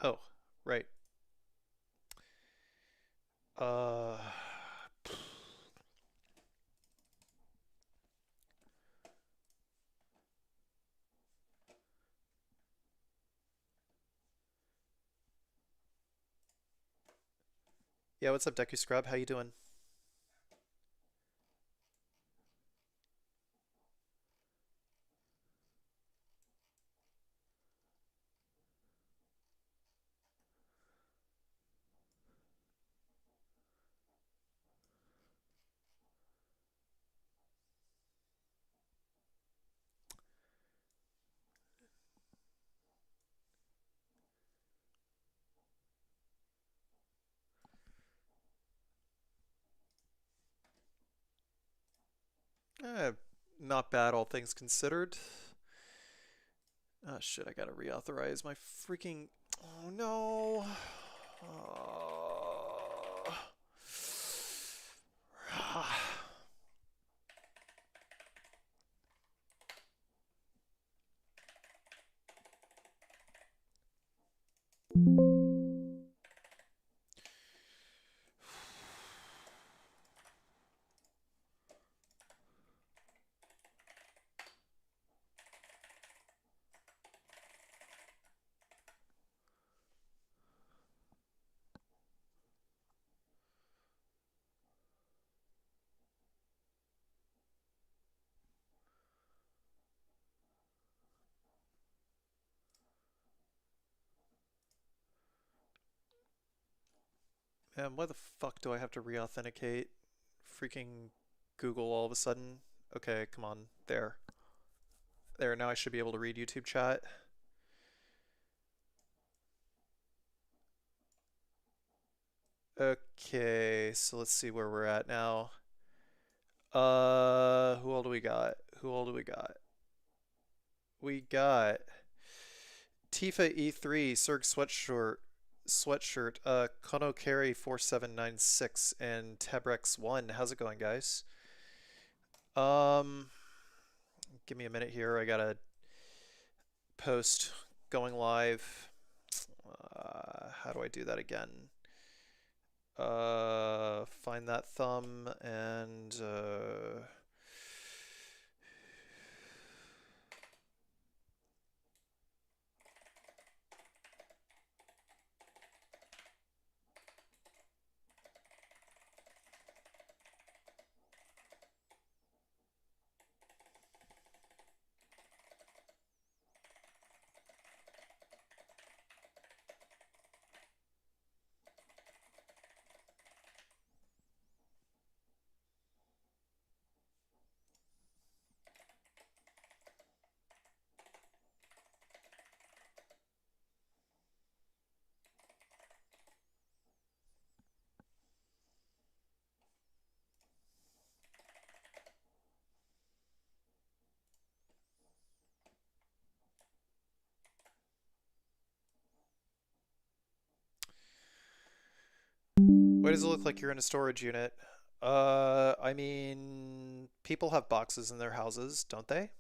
Oh, right. Uh, yeah, what's up, Deku Scrub? How you doing? Eh, Not bad, all things considered. Oh shit, I gotta reauthorize my freaking. Oh no. Oh. Man, why the fuck do I have to reauthenticate? Freaking Google all of a sudden. Okay, come on. There. There, now I should be able to read YouTube chat. Okay, so let's see where we're at now. Who all do we got? Who all do we got? We got Tifa E3, Serg Sweatshirt, Kono Carry 4796, and Tabrex1. How's it going, guys? Um, Give me a minute here. I gotta post going live. How do I do that again? Find that thumb and why does it look like you're in a storage unit? I mean, people have boxes in their houses, don't they?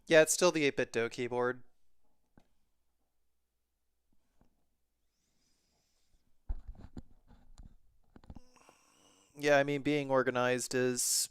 Yeah, it's still the 8-bit Do keyboard. Yeah, I mean, being organized is.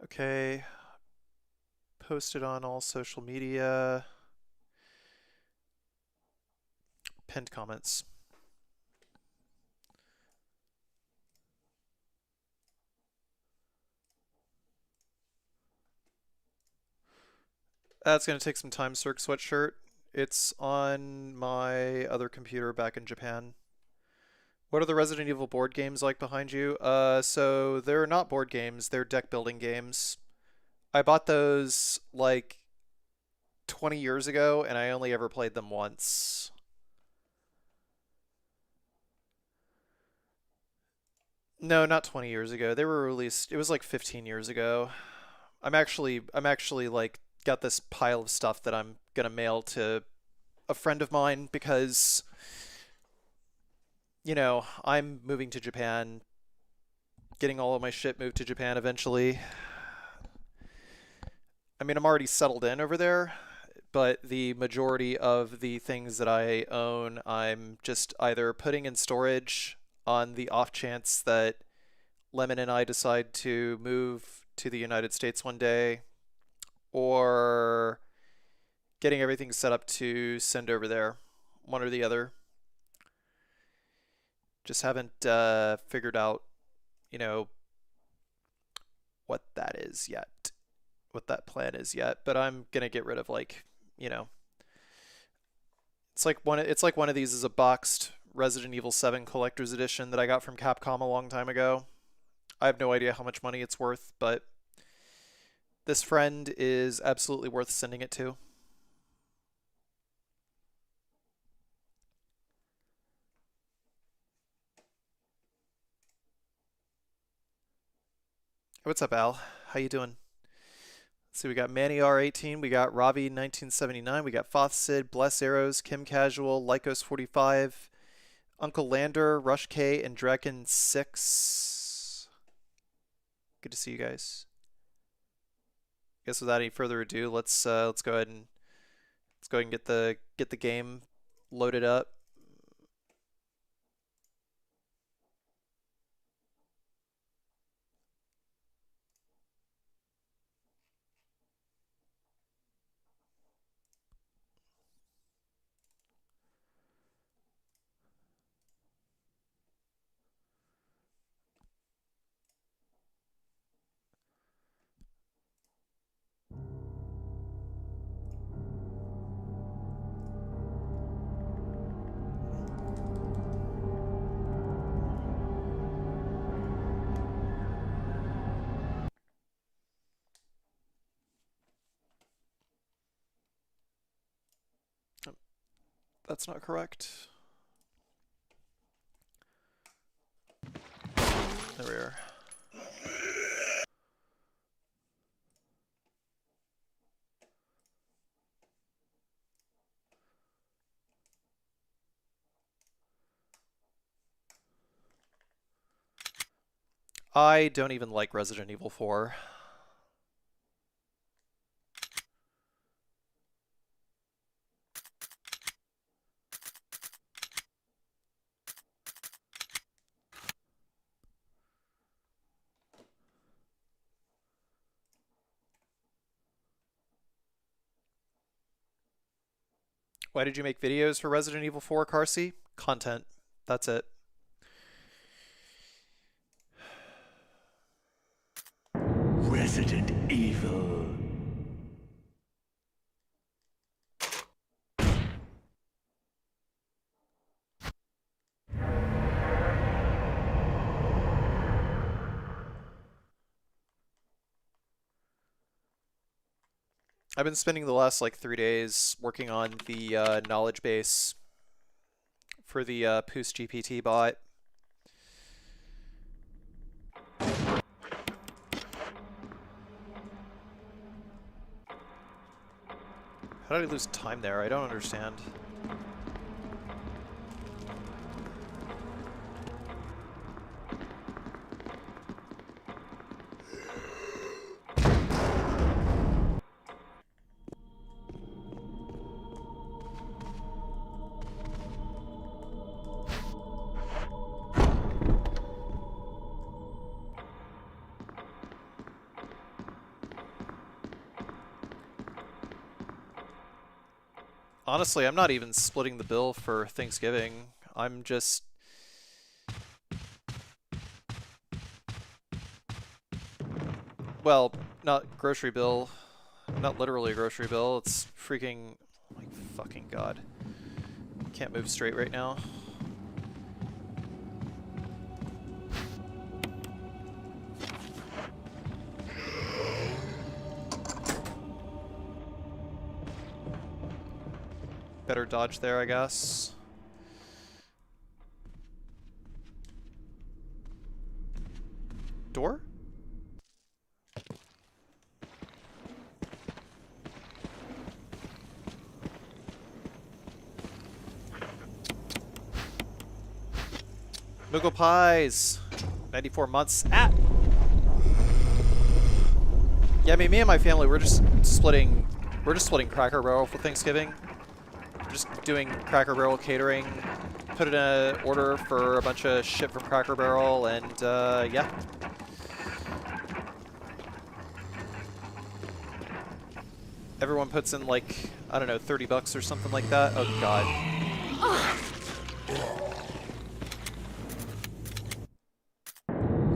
Okay, posted on all social media, pinned comments. That's gonna take some time, Cirque Sweatshirt. It's on my other computer back in Japan. What are the Resident Evil board games like behind you? So they're not board games, they're deck building games. I bought those like 20 years ago and I only ever played them once. No, not 20 years ago. They were released, it was like 15 years ago. I'm actually like got this pile of stuff that I'm gonna mail to a friend of mine because, I'm moving to Japan, getting all of my shit moved to Japan eventually. I mean, I'm already settled in over there, but the majority of the things that I own, I'm just either putting in storage on the off chance that Lemon and I decide to move to the United States one day, or getting everything set up to send over there, one or the other. Just haven't figured out, you know, what that is yet, what that plan is yet. But I'm gonna get rid of you know, it's like one of these is a boxed Resident Evil 7 collector's edition that I got from Capcom a long time ago. I have no idea how much money it's worth, but this friend is absolutely worth sending it to. What's up, Al? How you doing? Let's see, we got Manny R18, we got Ravi 1979, we got Foth Sid, Bless Arrows, Kim Casual, Lycos 45, Uncle Lander, Rush K, and Draken 6. Good to see you guys. Guess without any further ado, let's go ahead and get the game loaded up. That's not correct. There we are. I don't even like Resident Evil 4. Why did you make videos for Resident Evil 4, Carsey? Content. That's it. Resident Evil. I've been spending the last like 3 days working on the knowledge base for the Poos GPT bot. How did I lose time there? I don't understand. Honestly, I'm not even splitting the bill for Thanksgiving. I'm just... Well, not grocery bill. Not literally a grocery bill, it's freaking... Oh my fucking god. Can't move straight right now. Better dodge there, I guess. Door? Moogle Pies! 94 months. Ah! Yeah, I mean, me and my family, we're just splitting Cracker Barrel for Thanksgiving. We're just doing Cracker Barrel catering. Put in an order for a bunch of shit from Cracker Barrel, and yeah. Everyone puts in like, I don't know, 30 bucks or something like that. Oh god.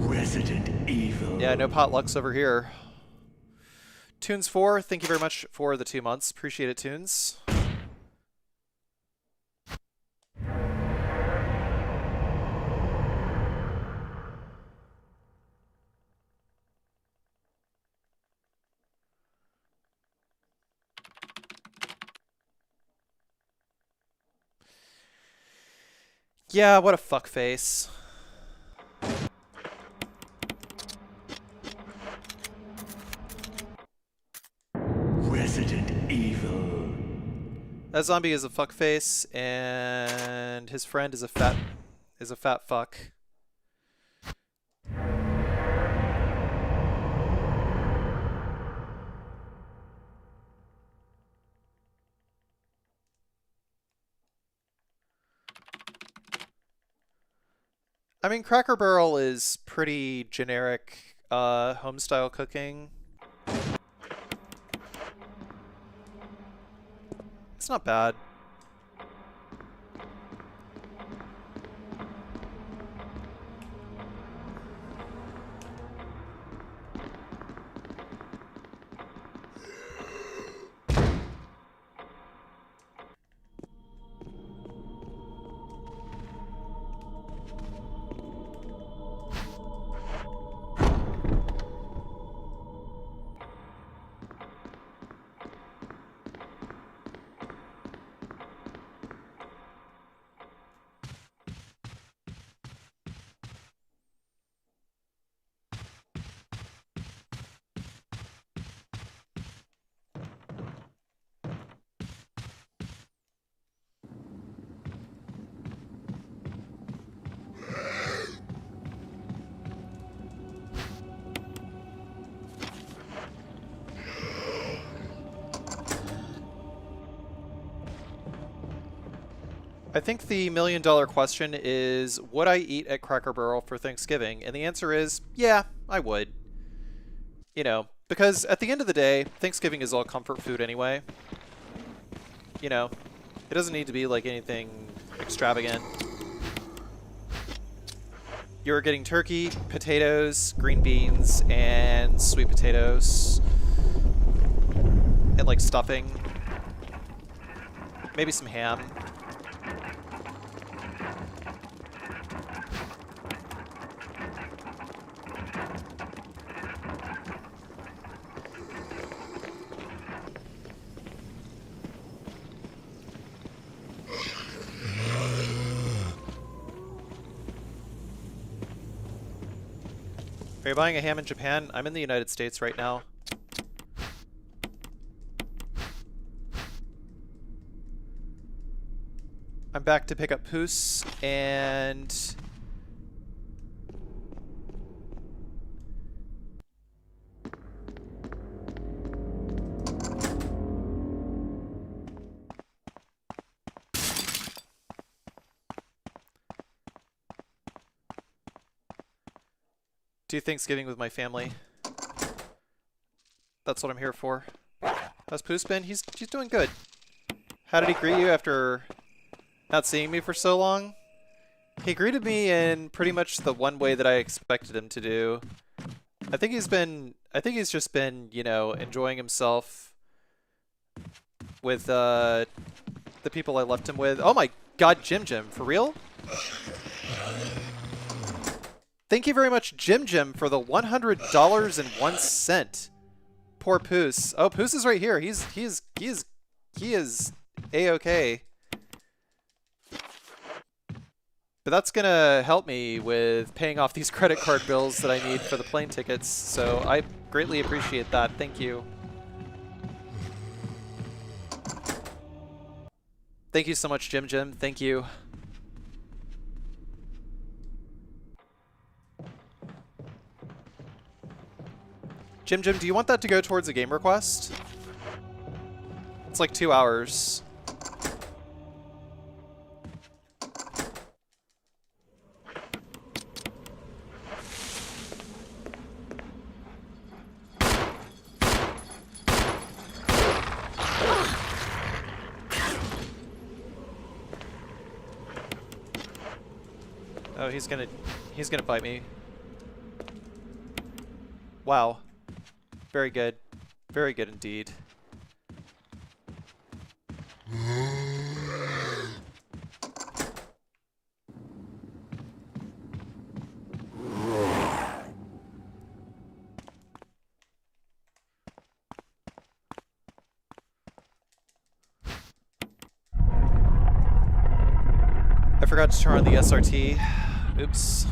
Resident Evil. Yeah, no potlucks over here. Tunes4, thank you very much for the 2 months. Appreciate it, Tunes. Yeah, what a fuckface. Resident Evil. That zombie is a fuckface, and his friend is a fat fuck. I mean, Cracker Barrel is pretty generic home-style cooking. It's not bad. I think the million-dollar question is, would I eat at Cracker Barrel for Thanksgiving? And the answer is, yeah, I would. You know, because at the end of the day, Thanksgiving is all comfort food anyway. You know, it doesn't need to be like anything extravagant. You're getting turkey, potatoes, green beans, and sweet potatoes. And like stuffing. Maybe some ham. Are you buying a ham in Japan? I'm in the United States right now. I'm back to pick up Poos, and... do Thanksgiving with my family. That's what I'm here for. How's Poos been? He's doing good. How did he greet you after not seeing me for so long? He greeted me in pretty much the one way that I expected him to do. I think he's been I think he's just been, you know, enjoying himself with the people I left him with. Oh my god, Jim, for real? Thank you very much, Jim, for the $100.01. Poor Poos. Oh, Poos is right here. He is A-okay. But that's gonna help me with paying off these credit card bills that I need for the plane tickets, so I greatly appreciate that. Thank you. Thank you so much, Jim. Thank you. Jim, do you want that to go towards a game request? It's like 2 hours. Oh, he's gonna bite me. Wow. Very good. Very good indeed. I forgot to turn on the SRT. Oops.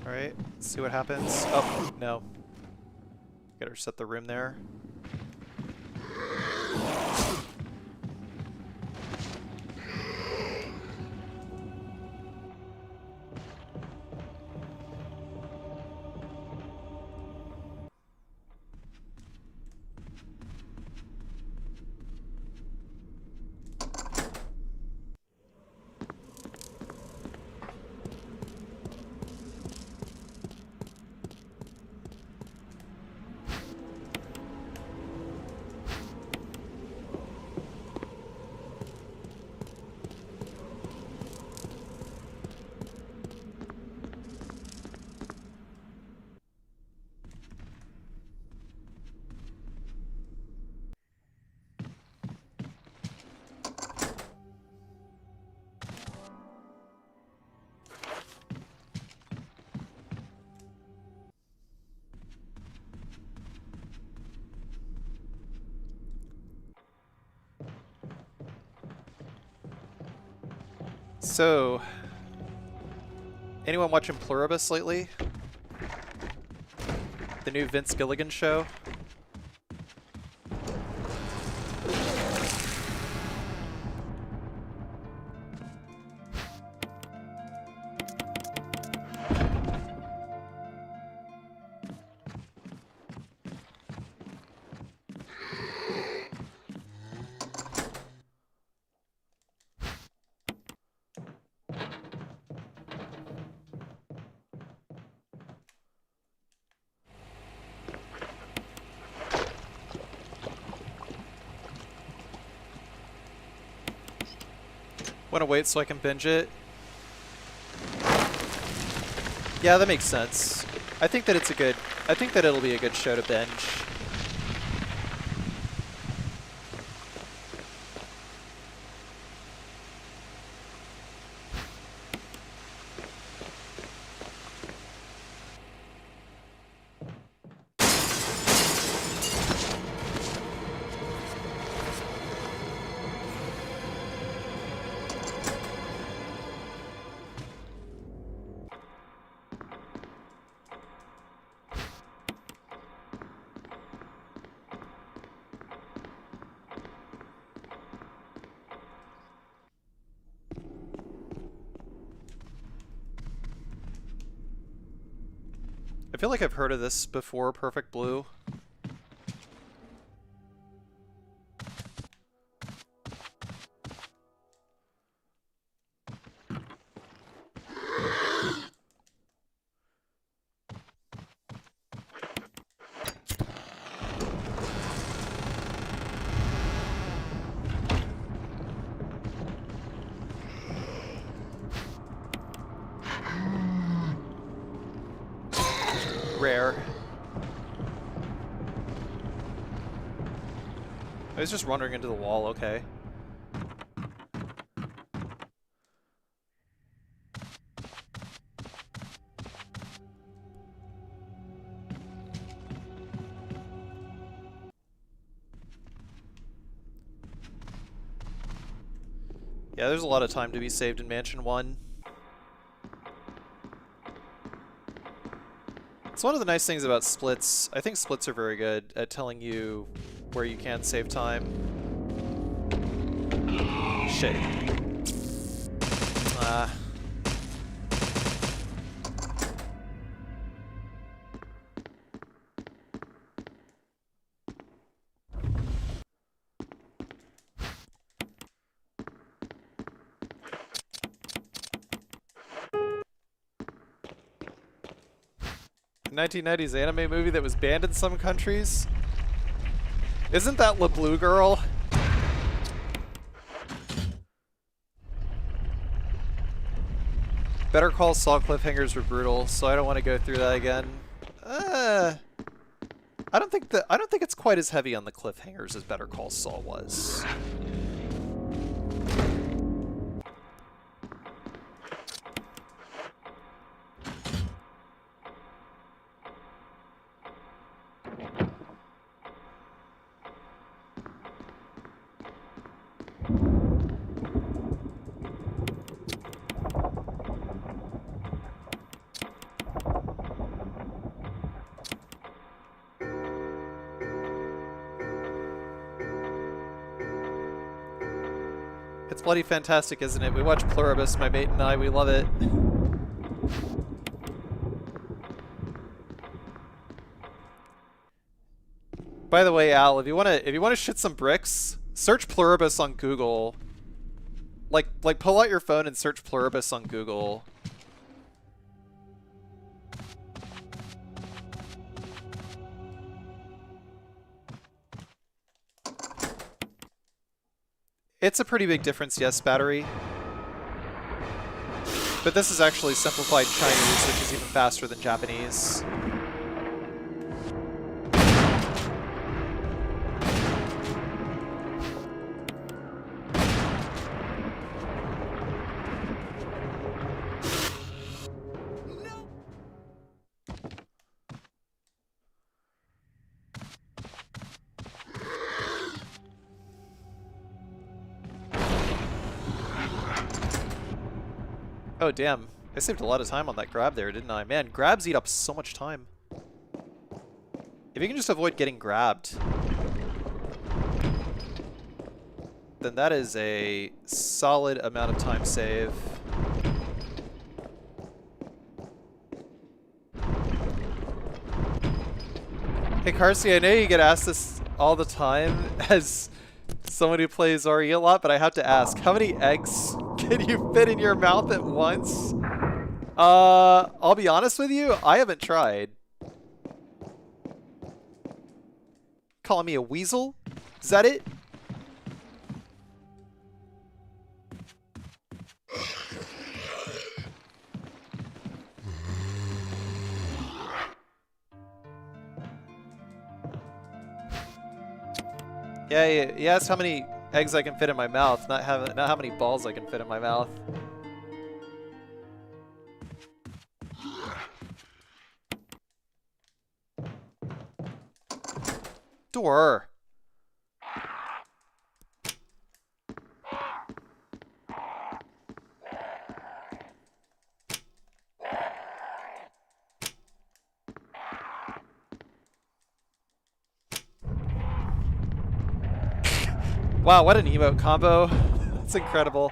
Alright, let's see what happens. Oh, no. Gotta reset the room there. So, anyone watching Pluribus lately? The new Vince Gilligan show? Want to wait so I can binge it? Yeah, that makes sense. I think that it'll be a good show to binge. feel like I've heard of this before, Perfect Blue. Rare. I was just wandering into the wall, okay. Yeah, there's a lot of time to be saved in Mansion 1. It's one of the nice things about splits. I think splits are very good at telling you where you can save time. Shit. Ah. A 1990s anime movie that was banned in some countries? Isn't that La Blue Girl? Better Call Saul cliffhangers were brutal, so I don't want to go through that again. I don't think it's quite as heavy on the cliffhangers as Better Call Saul was. It's bloody fantastic, isn't it? We watch Pluribus, my mate and I. We love it. By the way, Al, if you wanna shit some bricks, search Pluribus on Google. Like pull out your phone and search Pluribus on Google. It's a pretty big difference, yes, battery. But this is actually simplified Chinese, which is even faster than Japanese. Oh, damn. I saved a lot of time on that grab there, didn't I? Man, grabs eat up so much time. If you can just avoid getting grabbed, then that is a solid amount of time save. Hey, Carsey, I know you get asked this all the time as someone who plays RE a lot, but I have to ask, how many eggs can you fit in your mouth at once? I'll be honest with you, I haven't tried. Calling me a weasel? Is that it? Yeah, he asked how many eggs I can fit in my mouth, not how many balls I can fit in my mouth. Door. Wow, what an emote combo. That's incredible.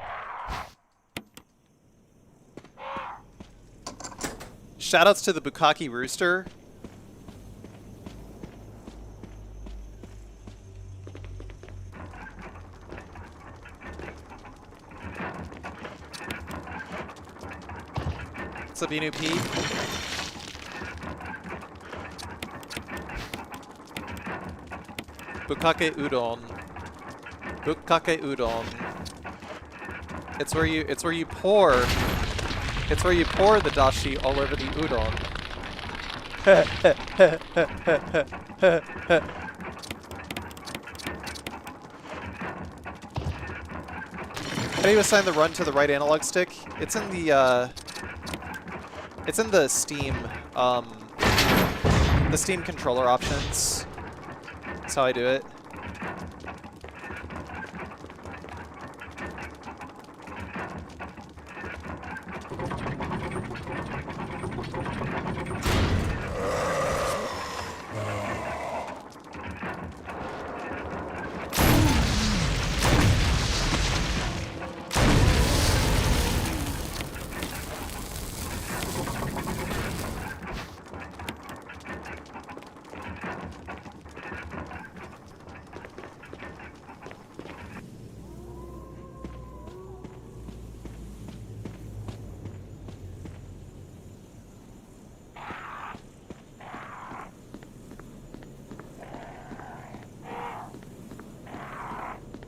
Shoutouts to the Bukkake Rooster. What's up, Inu P? Bukake udon. Bukake udon. It's where you pour the dashi all over the udon. How do you assign the run to the right analog stick? It's in the Steam controller options. That's how I do it.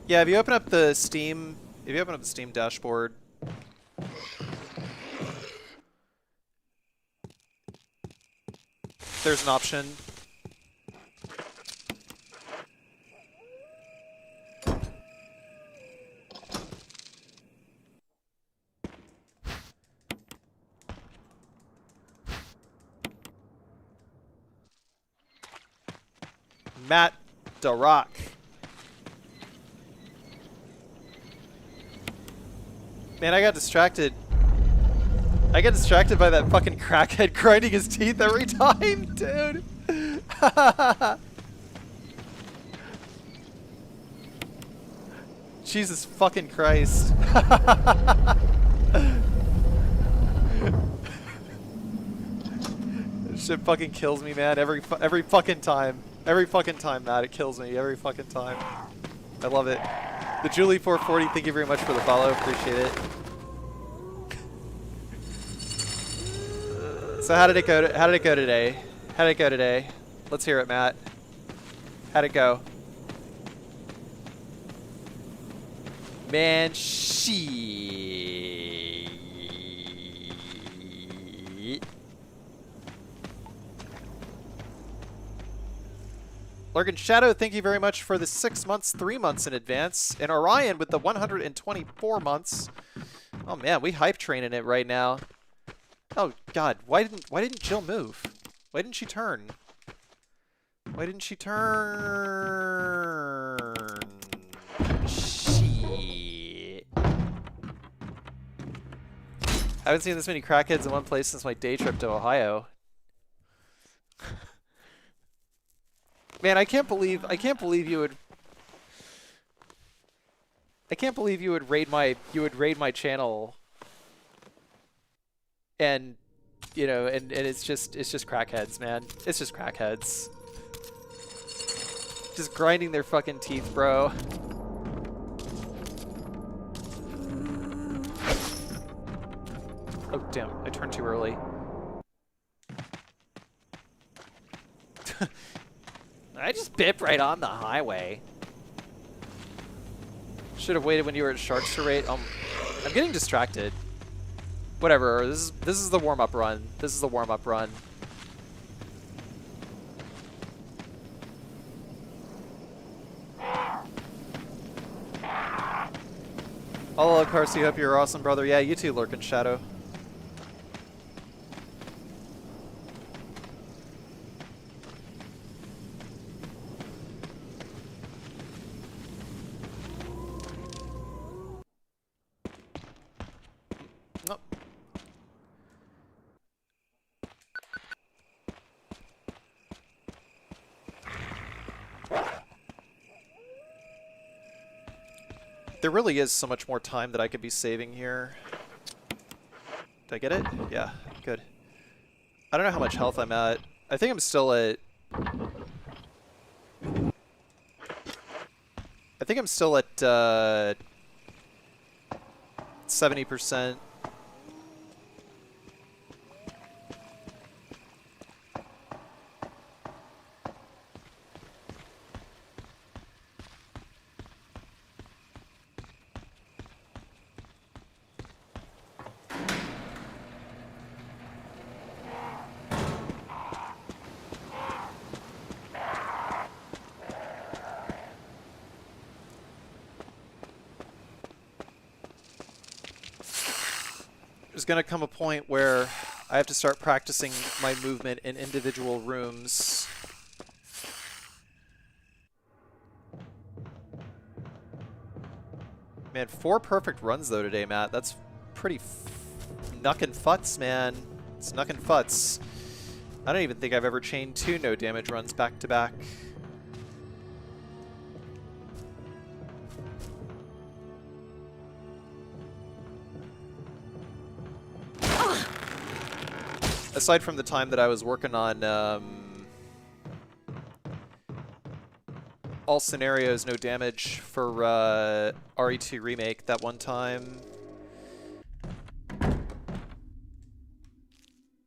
Yeah, if you open up the Steam dashboard, there's an option. Matt Darock. Man, I got distracted. I get distracted by that fucking crackhead grinding his teeth every time, dude. Jesus fucking Christ. This shit fucking kills me, man. Every fucking time. Every fucking time, Matt. It kills me. Every fucking time. I love it. The Julie 440, thank you very much for the follow. Appreciate it. So how did it go? How did it go today? How did it go today? Let's hear it, Matt. How'd it go? Man, shit. Lurgan Shadow, thank you very much for the 6 months, 3 months in advance. And Orion with the 124 months. Oh man, we hype training it right now. Oh god, why didn't Jill move? Why didn't she turn? Why didn't she turn? Shit. I haven't seen this many crackheads in one place since my day trip to Ohio. Man, I can't believe you would raid my channel. And you know, and it's just crackheads, man. It's just crackheads. Just grinding their fucking teeth, bro. Oh damn, I turned too early. I just bipped right on the highway. Should have waited when you were at Sharks to rate. I'm getting distracted. Whatever. This is the warm-up run. This is the warm-up run. Hello, Carsey. Hope you're awesome, brother. Yeah, you too, Lurkin Shadow. There really is so much more time that I could be saving here. Did I get it? Yeah, good. I don't know how much health I'm at. I think I'm still at... I think I'm still at 70%. gonna come a point where I have to start practicing my movement in individual rooms. Man, 4 perfect runs though today, Matt. That's pretty knuckin' futz, man. It's knuckin' futz. I don't even think I've ever chained 2 no damage runs back to back. Aside from the time that I was working on all scenarios, no damage for RE2 Remake that one time.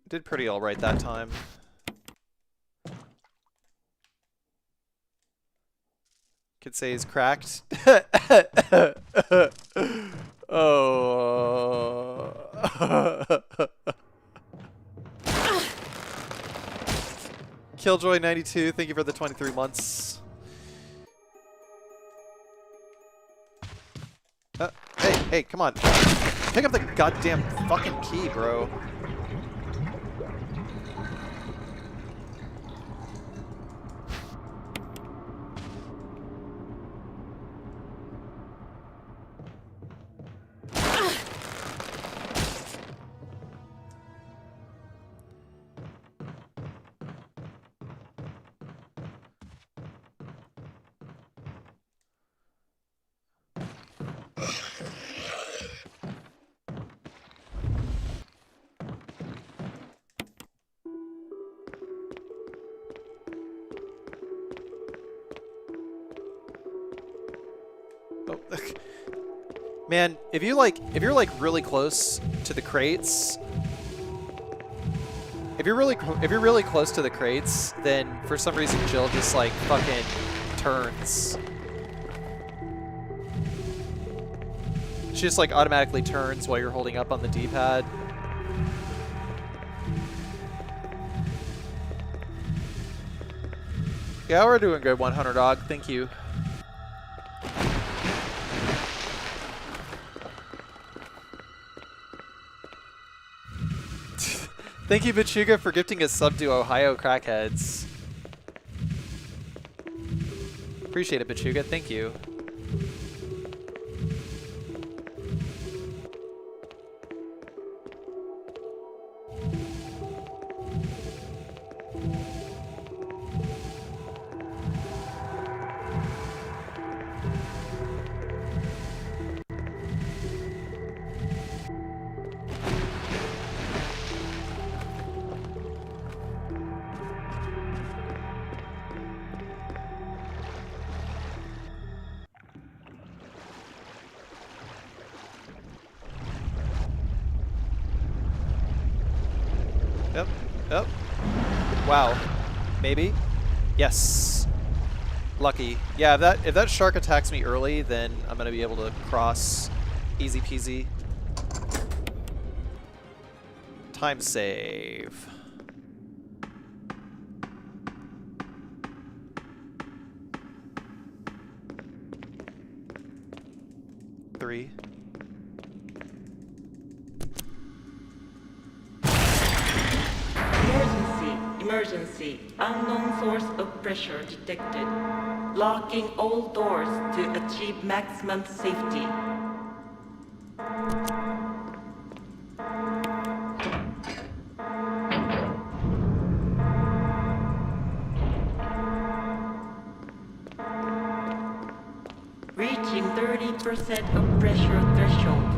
Did pretty alright that time. Could say he's cracked. Oh. Killjoy92, thank you for the 23 months. Hey, come on. Pick up the goddamn fucking key, bro. Man, if you're like really close to the crates, if you're really close to the crates, then for some reason Jill just like fucking turns. She just like automatically turns while you're holding up on the D-pad. Yeah, we're doing good, 100 dog. Thank you. Thank you, Bachuga, for gifting a sub to Ohio Crackheads. Appreciate it, Bachuga. Thank you. Yep. Yep. Wow. Maybe. Yes. Lucky. Yeah, if that shark attacks me early, then I'm gonna be able to cross easy peasy. Time save. Three. Emergency. Unknown source of pressure detected. Locking all doors to achieve maximum safety. Reaching 30% of pressure threshold.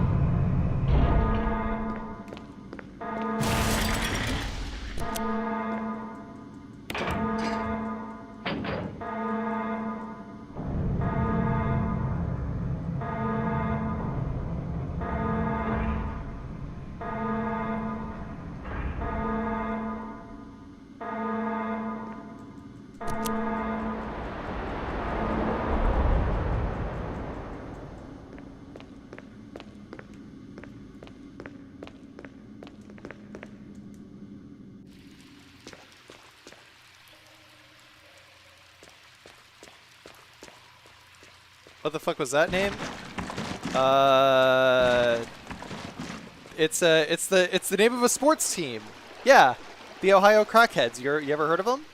What the fuck was that name? it's the name of a sports team. Yeah, the Ohio Crackheads. You ever heard of them?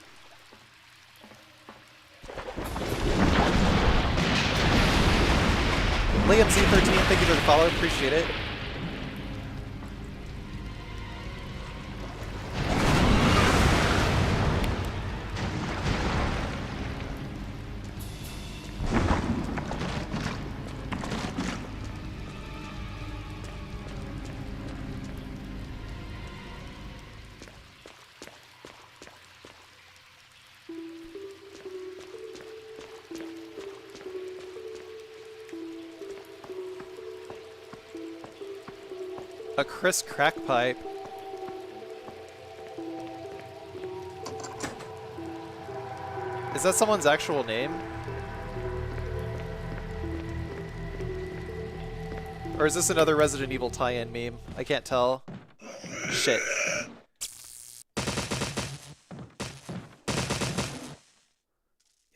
Liam Z13, thank you for the follow. Appreciate it. A Chris Crackpipe. Is that someone's actual name? Or is this another Resident Evil tie-in meme? I can't tell. Shit.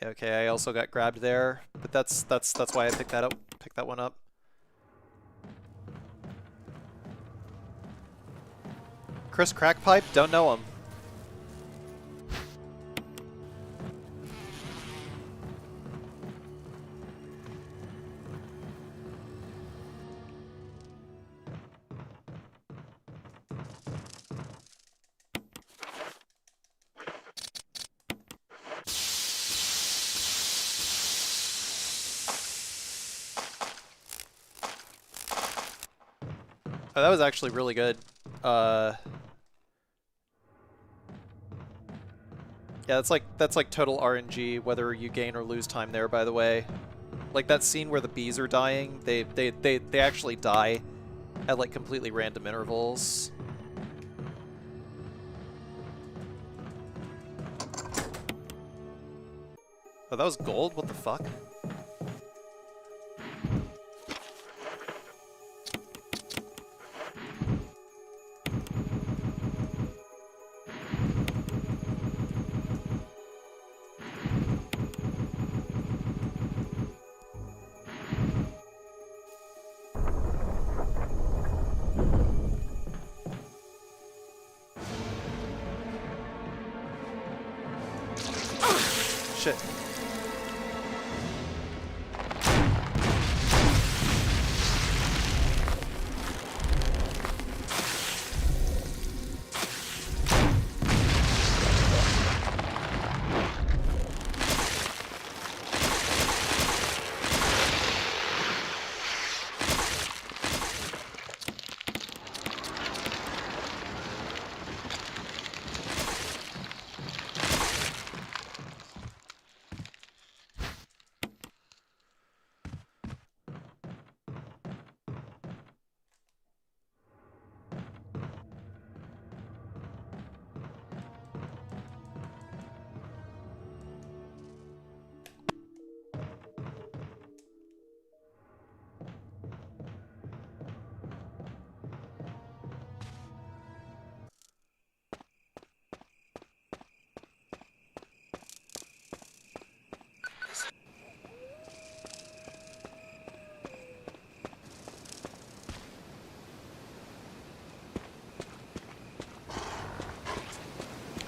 Yeah, okay, I also got grabbed there, but that's why I picked that one up. Chris Crackpipe? Don't know him. Oh, that was actually really good. Yeah, that's like total RNG, whether you gain or lose time there, by the way. Like that scene where the bees are dying, they actually die at like completely random intervals. Oh, that was gold? What the fuck? Shit.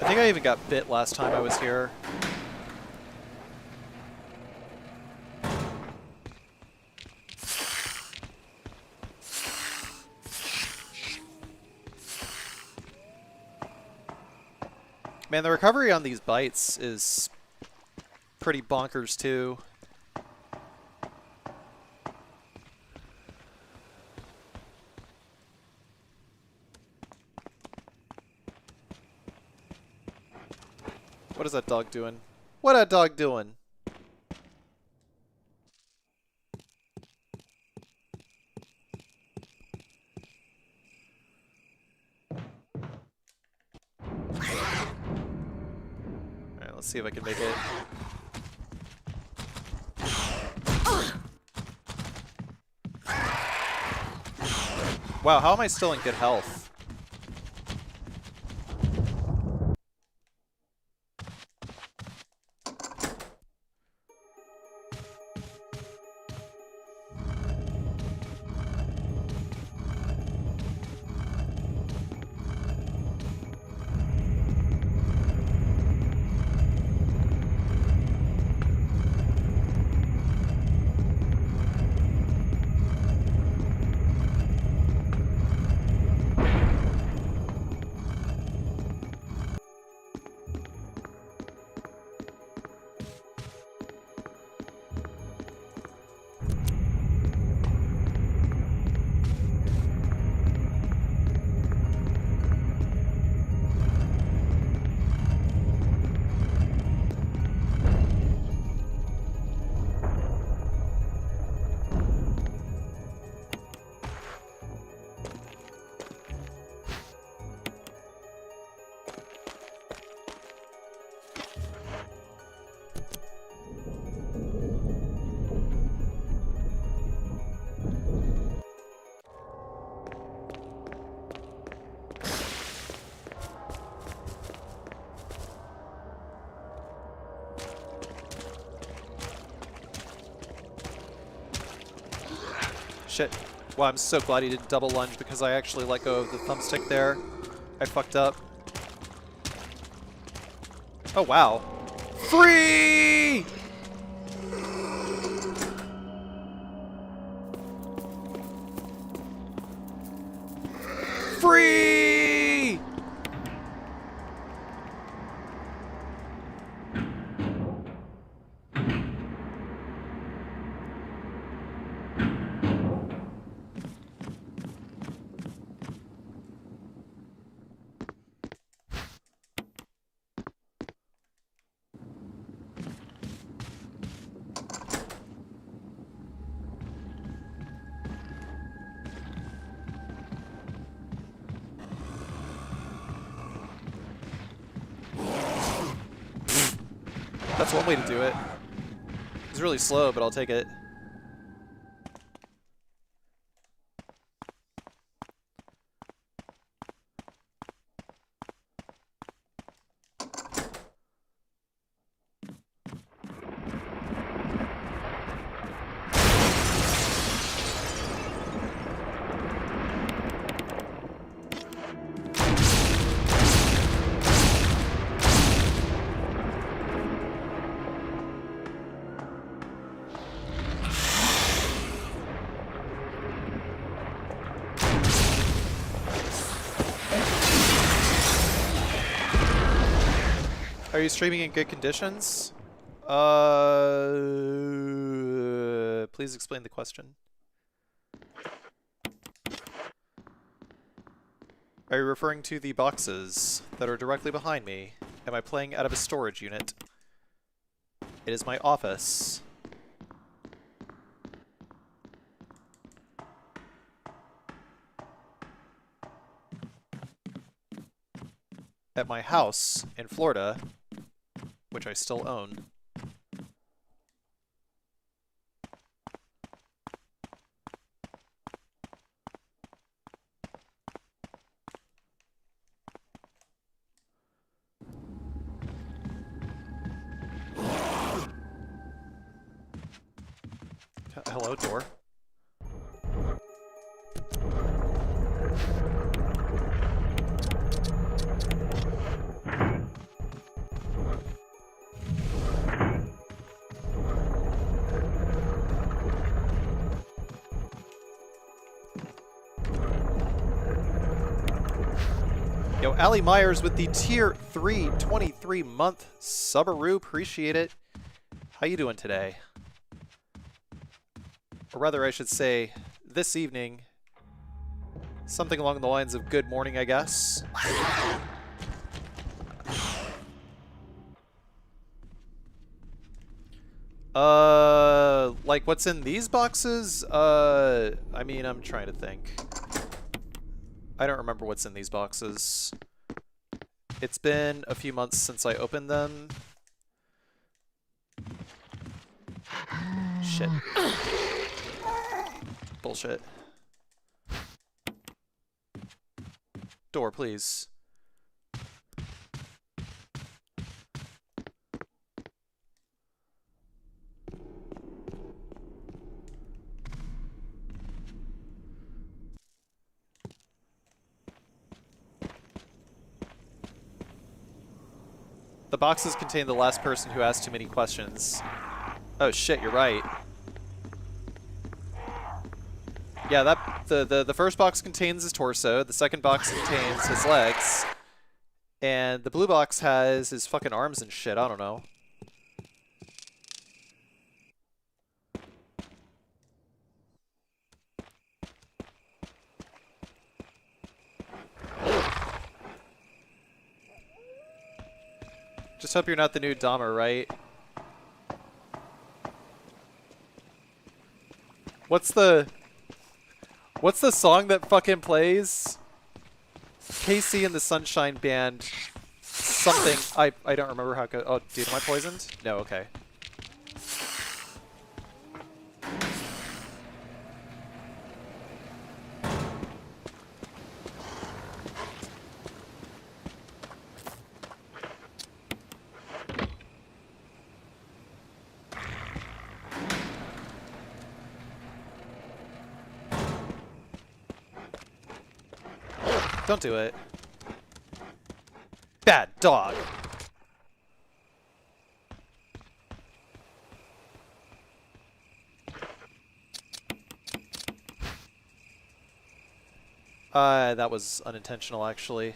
I think I even got bit last time I was here. Man, the recovery on these bites is pretty bonkers too. What is that dog doing? What that dog doing? Alright, let's see if I can make it. Wow, how am I still in good health? shit. Wow, I'm so glad he didn't double lunge because I actually let go of the thumbstick there. I fucked up. Oh, wow. Free! Free! That's one way to do it. It's really slow, but I'll take it. Are you streaming in good conditions? Please explain the question. Are you referring to the boxes that are directly behind me? Am I playing out of a storage unit? It is my office. At my house in Florida, which I still own. Hello, door. Yo, Ali Myers with the Tier 3 23-month Subaru. Appreciate it. How you doing today? Or rather, I should say, this evening. Something along the lines of good morning, I guess. Like what's in these boxes? I mean, I'm trying to think. I don't remember what's in these boxes. It's been a few months since I opened them. Shit. Bullshit. Door, please. The boxes contain the last person who asked too many questions. Oh shit, you're right. Yeah, the first box contains his torso, the second box contains his legs, and the blue box has his fucking arms and shit, I don't know. Just hope you're not the new Dahmer, right? What's the song that fucking plays? KC and the Sunshine Band. Something. I don't remember how it goes. Oh, dude, am I poisoned? No, okay. Don't do it. Bad dog. That was unintentional, actually.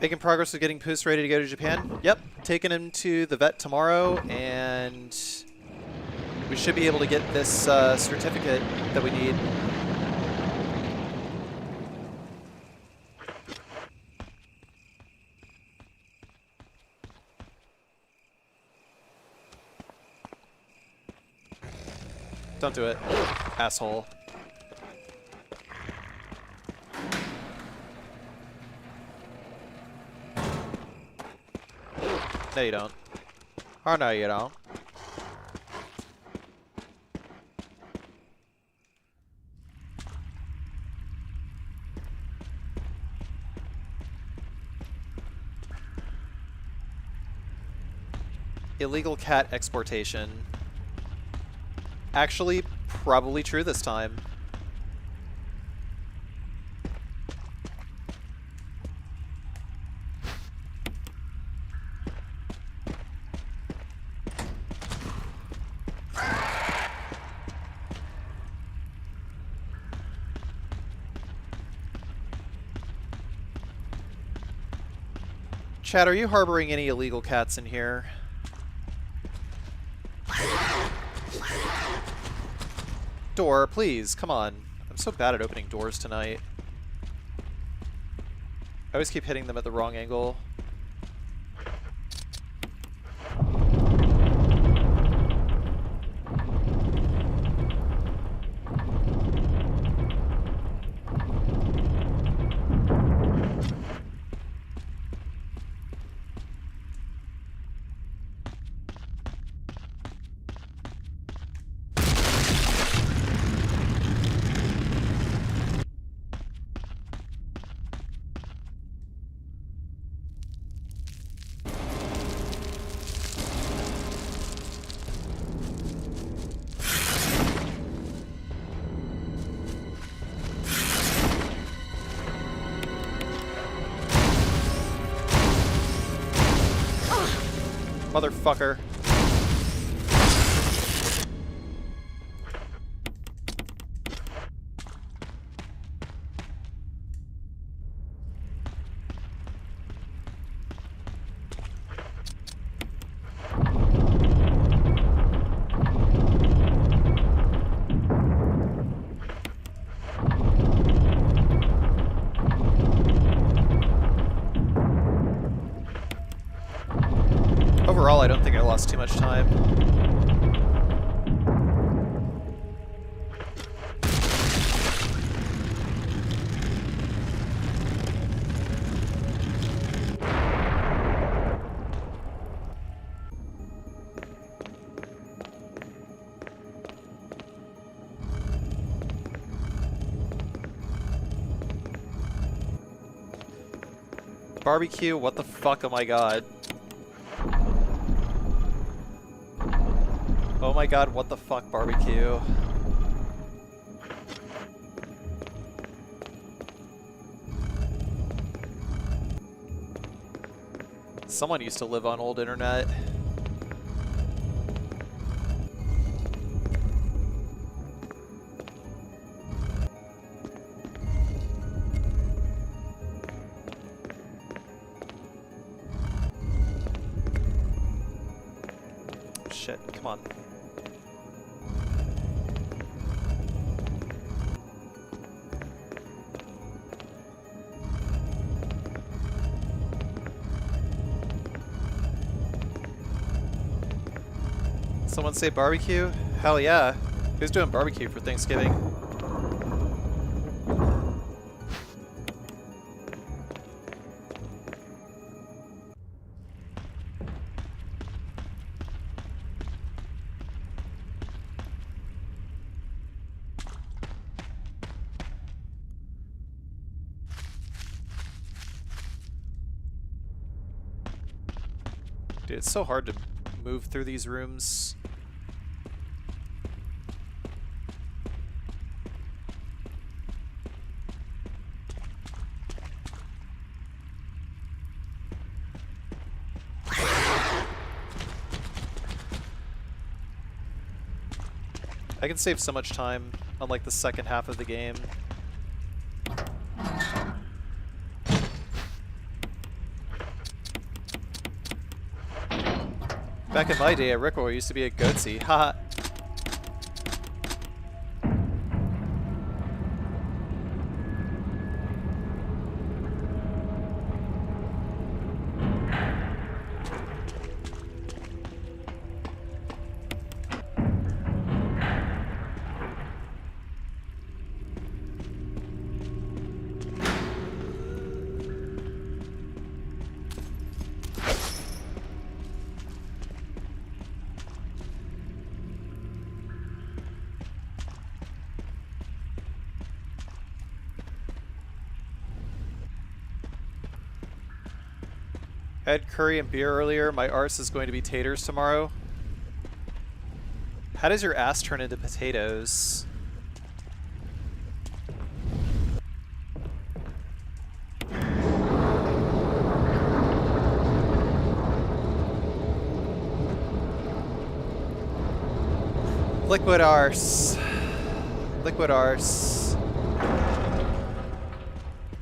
Making progress with getting Poos ready to go to Japan. Yep, taking him to the vet tomorrow, and we should be able to get this certificate that we need. Don't do it, asshole. No, you don't. Oh, no, you don't. Illegal cat exportation. Actually, probably true this time. Chad, are you harboring any illegal cats in here? Door, please, come on. I'm so bad at opening doors tonight. I always keep hitting them at the wrong angle. Motherfucker. Overall, I don't think I lost too much time. Barbecue, what the fuck, oh my god. Oh my god, what the fuck, barbecue. Someone used to live on old internet. Shit, come on. Someone say barbecue? Hell yeah. Who's doing barbecue for Thanksgiving? Dude, it's so hard to move through these rooms. I can save so much time on like the second half of the game. Back in my day at Rickroll, used to be a goatsy. Haha. I had curry and beer earlier. My arse is going to be taters tomorrow. How does your ass turn into potatoes? Liquid arse. Liquid arse.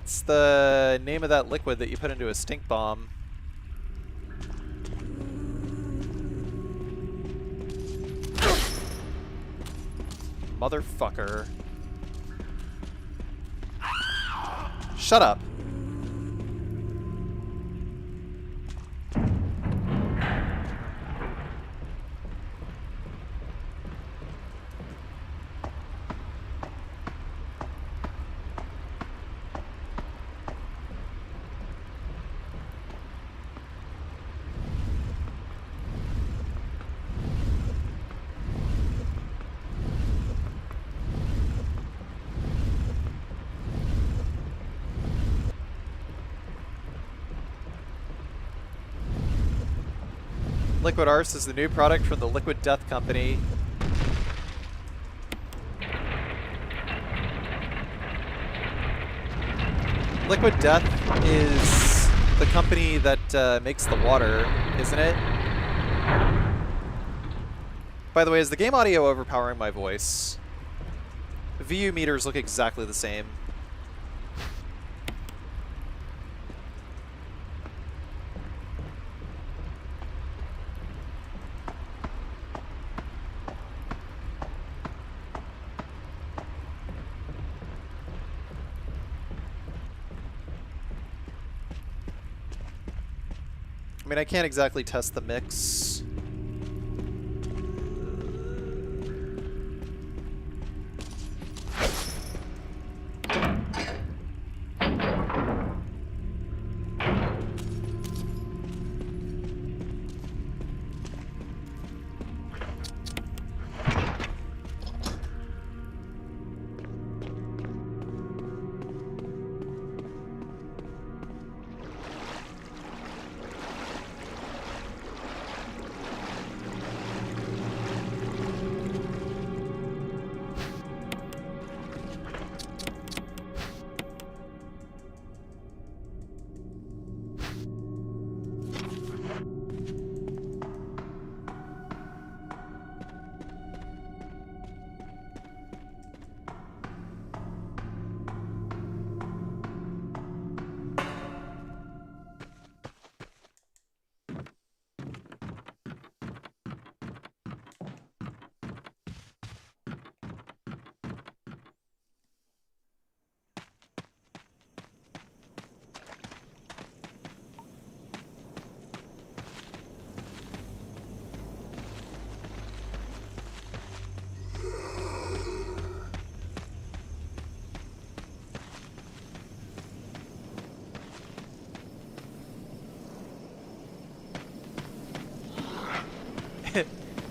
It's the name of that liquid that you put into a stink bomb. Motherfucker. Shut up. Liquid Arse is the new product from the Liquid Death Company. Liquid Death is the company that makes the water, isn't it? By the way, is the game audio overpowering my voice? VU meters look exactly the same. I mean, I can't exactly test the mix.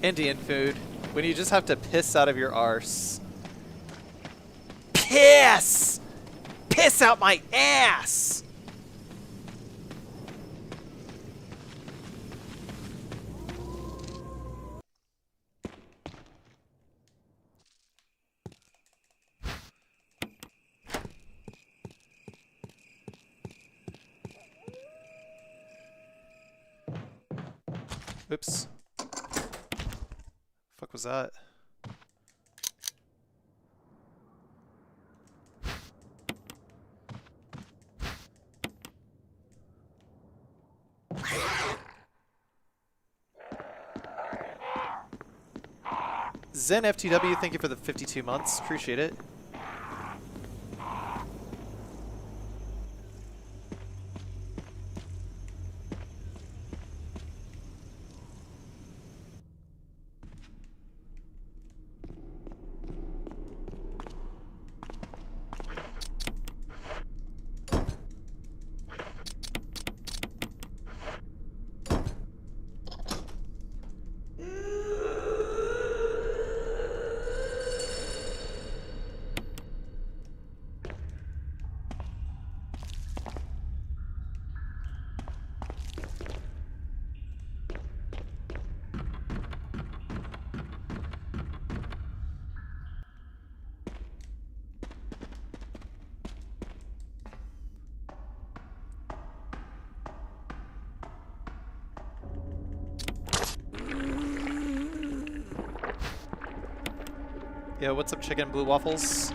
Indian food. When you just have to piss out of your arse. Piss! Piss out my ass! Oops. Fuck was that? Zen FTW, thank you for the 52 months. Appreciate it. Yo, what's up, chicken and blue waffles?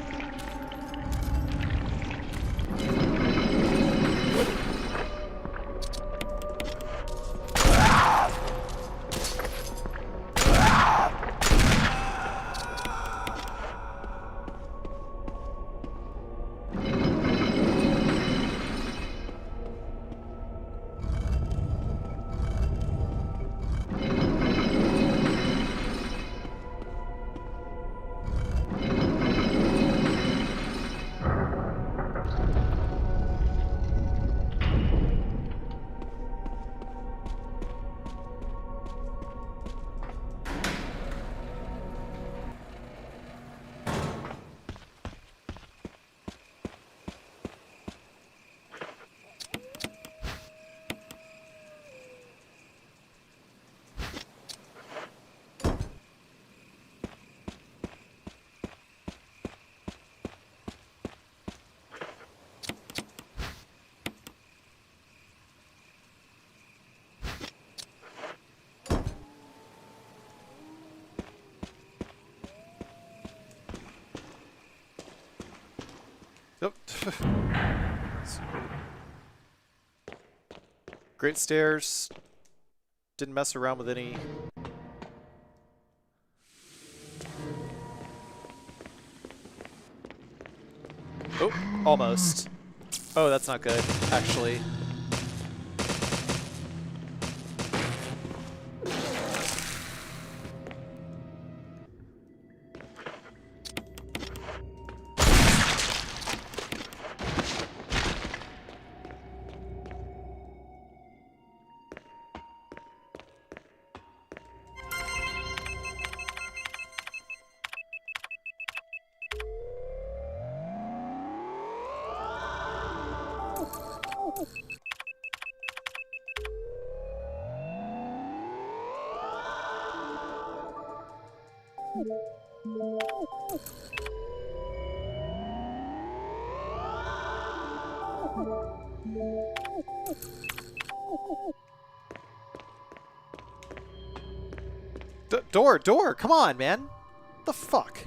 Nope. Great stairs. Didn't mess around with any. Oh, almost. Oh, that's not good, actually. Door, come on, man. The fuck?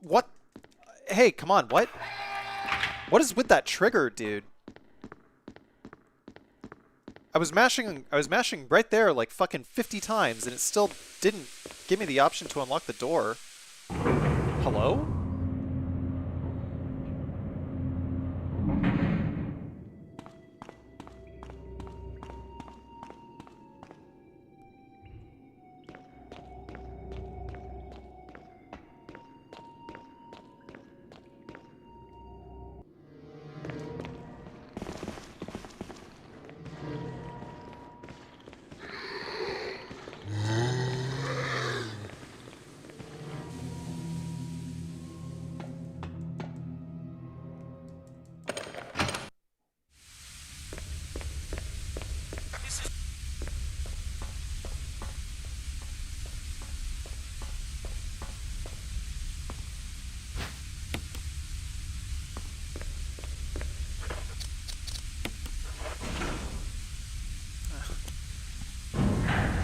What? Hey, come on, what? What is with that trigger, dude? I was mashing right there like fucking 50 times and it still didn't give me the option to unlock the door. Hello?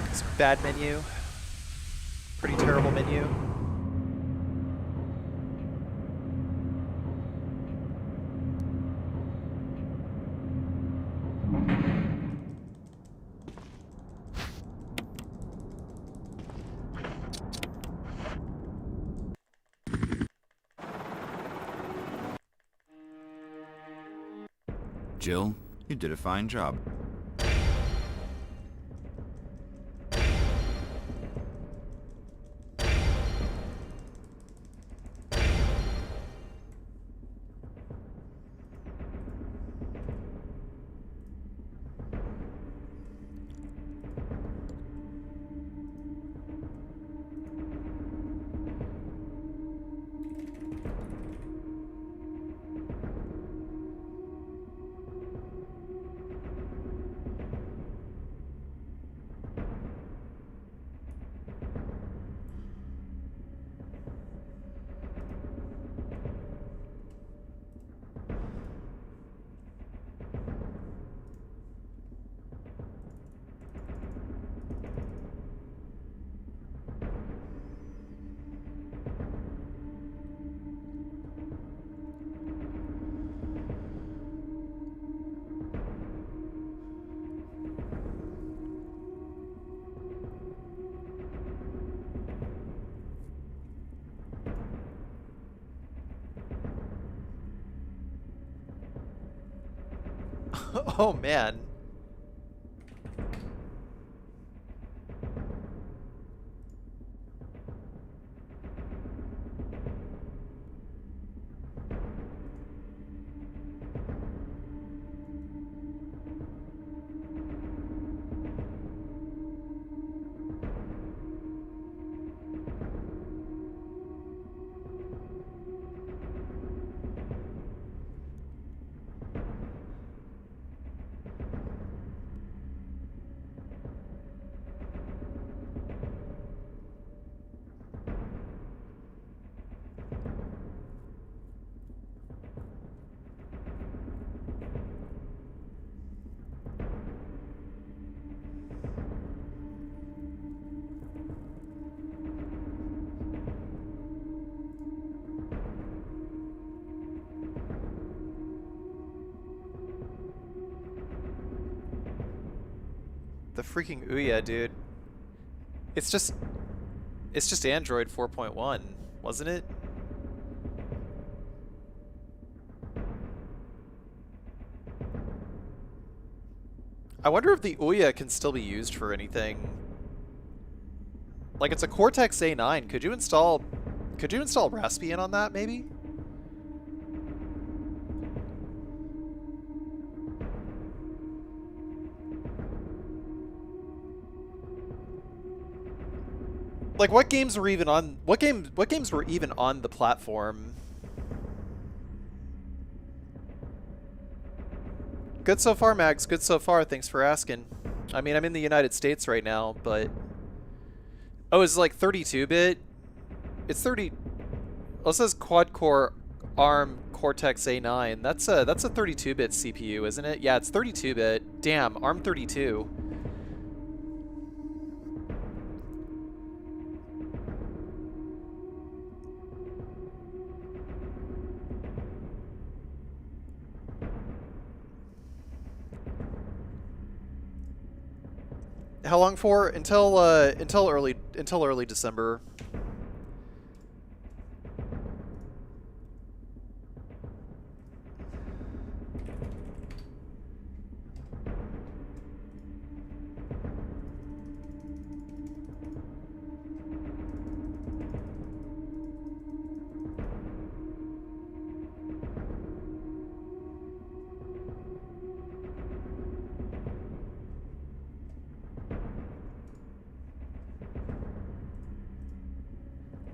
It's a bad menu. Pretty terrible menu. Jill, you did a fine job. Oh man. The freaking Ouya, dude. It's just Android 4.1, wasn't it? I wonder if the Ouya can still be used for anything. Like, it's a Cortex A9. Could you install Raspbian on that maybe? Like, what games were even on what games were even on the platform? Good so far, Mags. Good so far. Thanks for asking. I mean, I'm in the United States right now, but oh, it's like 32-bit. It's 30. Well, it says quad-core ARM Cortex A9. That's a 32-bit CPU, isn't it? Yeah, it's 32-bit. Damn, ARM 32. How long for? Until early December.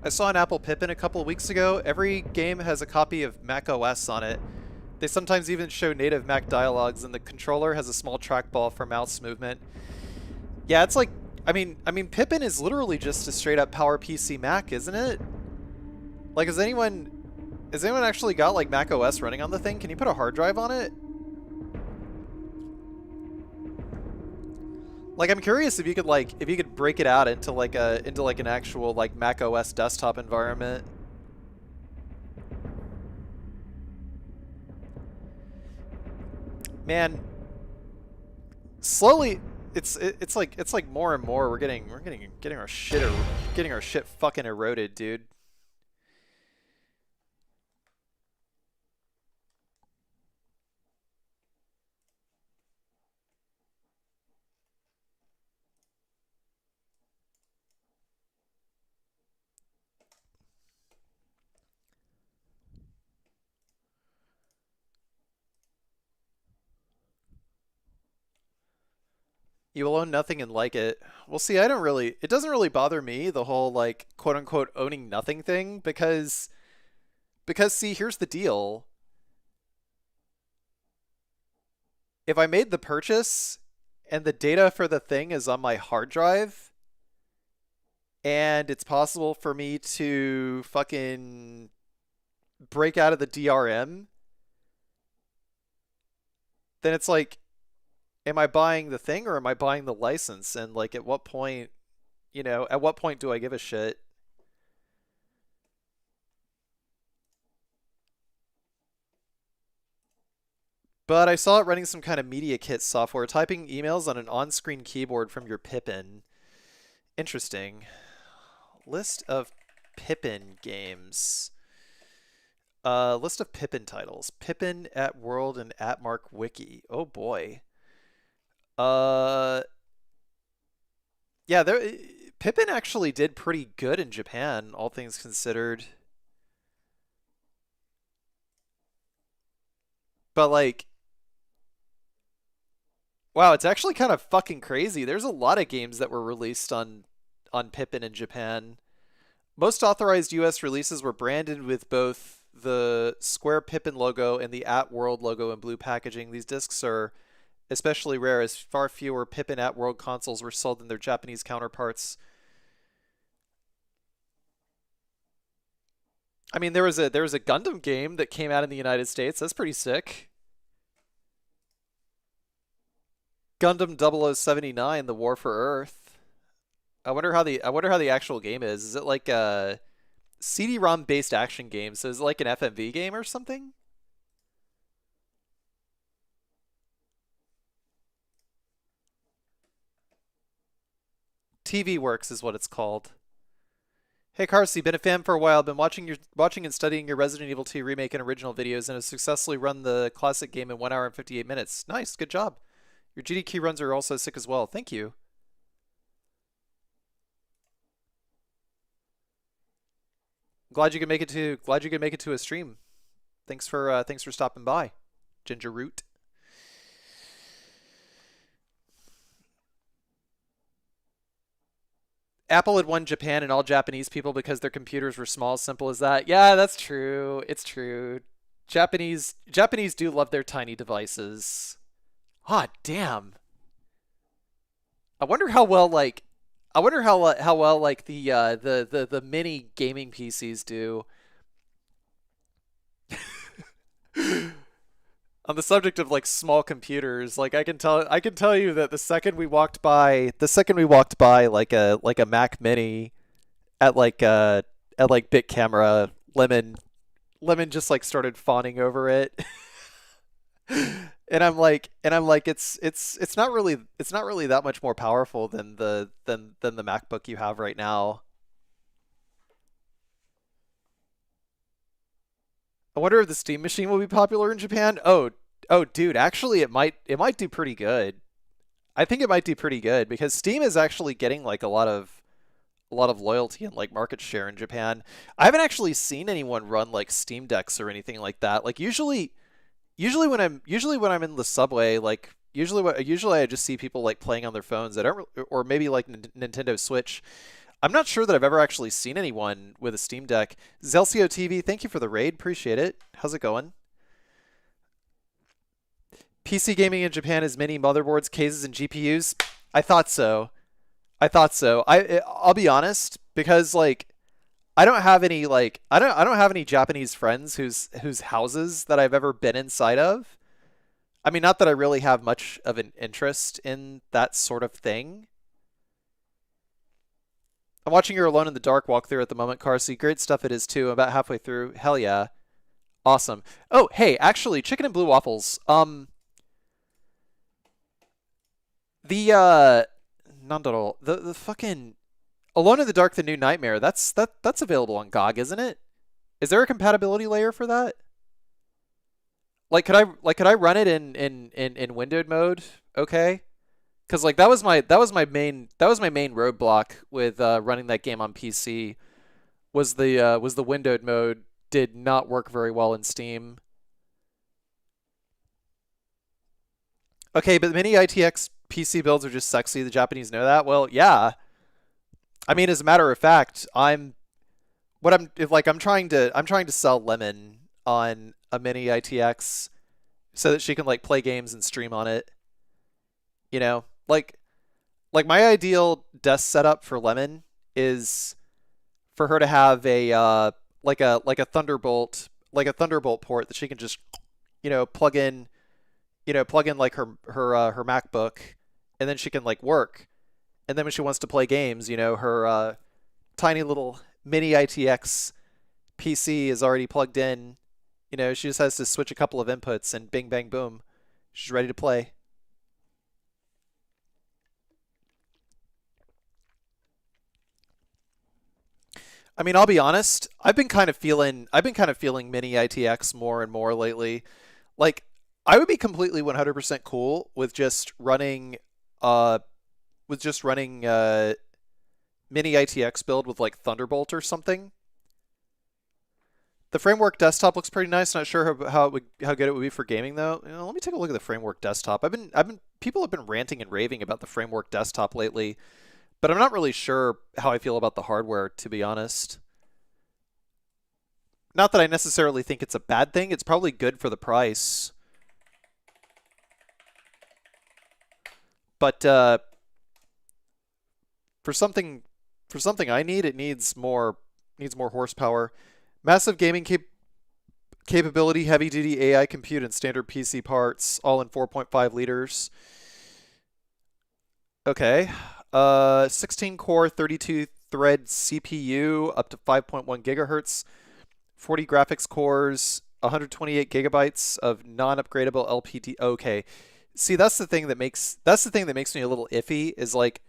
I saw an Apple Pippin a couple weeks ago. Every game has a copy of Mac OS on it. They sometimes even show native Mac dialogues, and the controller has a small trackball for mouse movement. Yeah, it's like, I mean, Pippin is literally just a straight up PowerPC Mac, isn't it? Like, has anyone actually got like Mac OS running on the thing? Can you put a hard drive on it? Like, I'm curious if you could break it out into like an actual like Mac OS desktop environment. Man, slowly it's like more and more we're getting our shit fucking eroded, dude. You will own nothing and like it. Well, see, it doesn't really bother me, the whole like quote unquote owning nothing thing, because see, here's the deal. If I made the purchase and the data for the thing is on my hard drive and it's possible for me to fucking break out of the DRM, then it's like, am I buying the thing or am I buying the license? And like, at what point, at what point do I give a shit? But I saw it running some kind of media kit software, typing emails on an on-screen keyboard from your Pippin. Interesting. List of Pippin games. List of Pippin titles. Pippin at World and at Mark Wiki. Oh boy. Uh, yeah, Pippin actually did pretty good in Japan, all things considered. But like, wow, it's actually kind of fucking crazy. There's a lot of games that were released on Pippin in Japan. Most authorized US releases were branded with both the Square Pippin logo and the At World logo in blue packaging. These discs are especially rare as far fewer Pippin At World consoles were sold than their Japanese counterparts. I mean, there was a Gundam game that came out in the United States. That's pretty sick. Gundam 0079: The War for Earth. I wonder how the actual game is. Is it like a CD-ROM based action game? So is it like an FMV game or something? TV Works is what it's called. Hey Carsey, been a fan for a while. Been watching and studying your Resident Evil 2 remake and original videos, and have successfully run the classic game in 1 hour and 58 minutes. Nice, good job. Your GDQ runs are also sick as well. Thank you. Glad you could make it to a stream. Thanks for stopping by, Ginger Root. Apple had won Japan and all Japanese people because their computers were small. Simple as that. Yeah, that's true. It's true. Japanese do love their tiny devices. Ah, damn. I wonder how well like how well like the mini gaming PCs do. On the subject of like small computers, like I can tell you that the second we walked by like a Mac Mini at like Bit Camera, Lemon just like started fawning over it. And I'm like it's not really that much more powerful than the MacBook you have right now. I wonder if the Steam Machine will be popular in Japan. Oh, dude, actually, it might do pretty good. I think it might do pretty good because Steam is actually getting like a lot of loyalty and like market share in Japan. I haven't actually seen anyone run like Steam Decks or anything like that. Like usually when I'm in the subway, like usually I just see people like playing on their phones. I don't or maybe like Nintendo Switch. I'm not sure that I've ever actually seen anyone with a Steam Deck. Zelcio TV, thank you for the raid. Appreciate it. How's it going? PC gaming in Japan is many motherboards, cases, and GPUs. I thought so. I thought so. I'll be honest because like I don't have any Japanese friends whose houses that I've ever been inside of. I mean, not that I really have much of an interest in that sort of thing. I'm watching your Alone in the Dark walkthrough at the moment, Carsey. Great stuff it is too. I'm about halfway through. Hell yeah. Awesome. Oh, hey, actually, chicken and blue waffles. The Nandaro, the fucking Alone in the Dark, the New Nightmare. That's available on GOG, isn't it? Is there a compatibility layer for that? Like could I run it in windowed mode? Okay. Because like that was my main roadblock with running that game on PC was the windowed mode did not work very well in Steam. Okay, but many ITX PC builds are just sexy. The Japanese know that. Well, yeah. I mean, as a matter of fact, I'm trying to sell Lemon on a mini ITX so that she can like play games and stream on it. You know, like my ideal desk setup for Lemon is for her to have a like a Thunderbolt port that she can just plug in like her MacBook, and then she can like work. And then when she wants to play games, her tiny little mini ITX PC is already plugged in. She just has to switch a couple of inputs and bing bang boom, she's ready to play. I mean, I'll be honest. I've been kind of feeling mini ITX more and more lately. Like, I would be completely 100% cool uh, with just running mini ITX build with like Thunderbolt or something. The framework desktop looks pretty nice. Not sure how good it would be for gaming though. Let me take a look at the framework desktop. People have been ranting and raving about the framework desktop lately, but I'm not really sure how I feel about the hardware, to be honest. Not that I necessarily think it's a bad thing. It's probably good for the price, but for something for something I need, it needs more horsepower. Massive gaming capability, heavy duty AI compute, and standard PC parts, all in 4.5 liters. Okay. 16 core, 32 thread CPU, up to 5.1 gigahertz, 40 graphics cores, 128 gigabytes of non-upgradable LPD. Okay. See, that's the thing that makes me a little iffy is like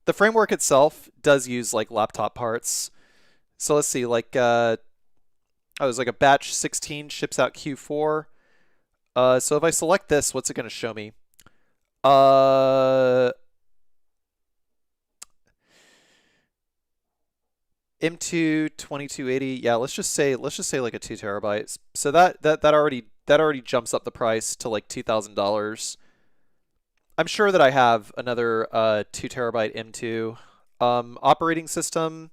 the framework itself does use like laptop parts. So let's see, like oh, there's like a batch 16 ships out Q4. So if I select this, what's it going to show me? Uh, M2 2280. Yeah, let's just say like a 2 terabytes. So that already jumps up the price to like $2,000. I'm sure that I have another 2 terabyte M2. Operating system.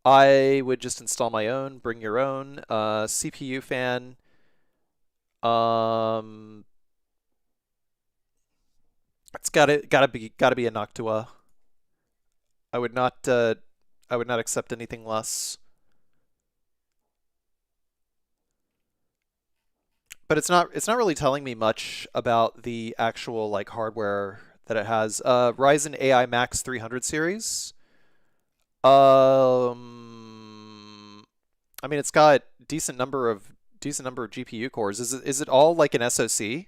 I would just install my own, bring your own. CPU fan. Um, it's gotta be a Noctua. I would not uh, I would not accept anything less. But it's not really telling me much about the actual like hardware that it has. Ryzen AI Max 300 series. I mean, it's got decent number of GPU cores. Is it all like an SoC?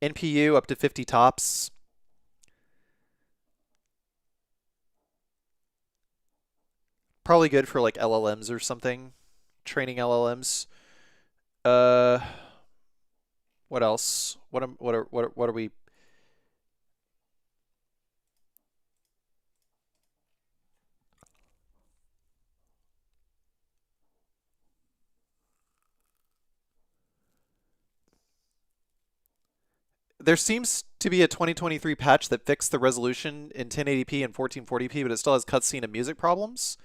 NPU up to 50 tops. Probably good for like LLMs or something. Training LLMs. Uh, what else? What are we? There seems to be a 2023 patch that fixed the resolution in 1080p and 1440p, but it still has cutscene and music problems.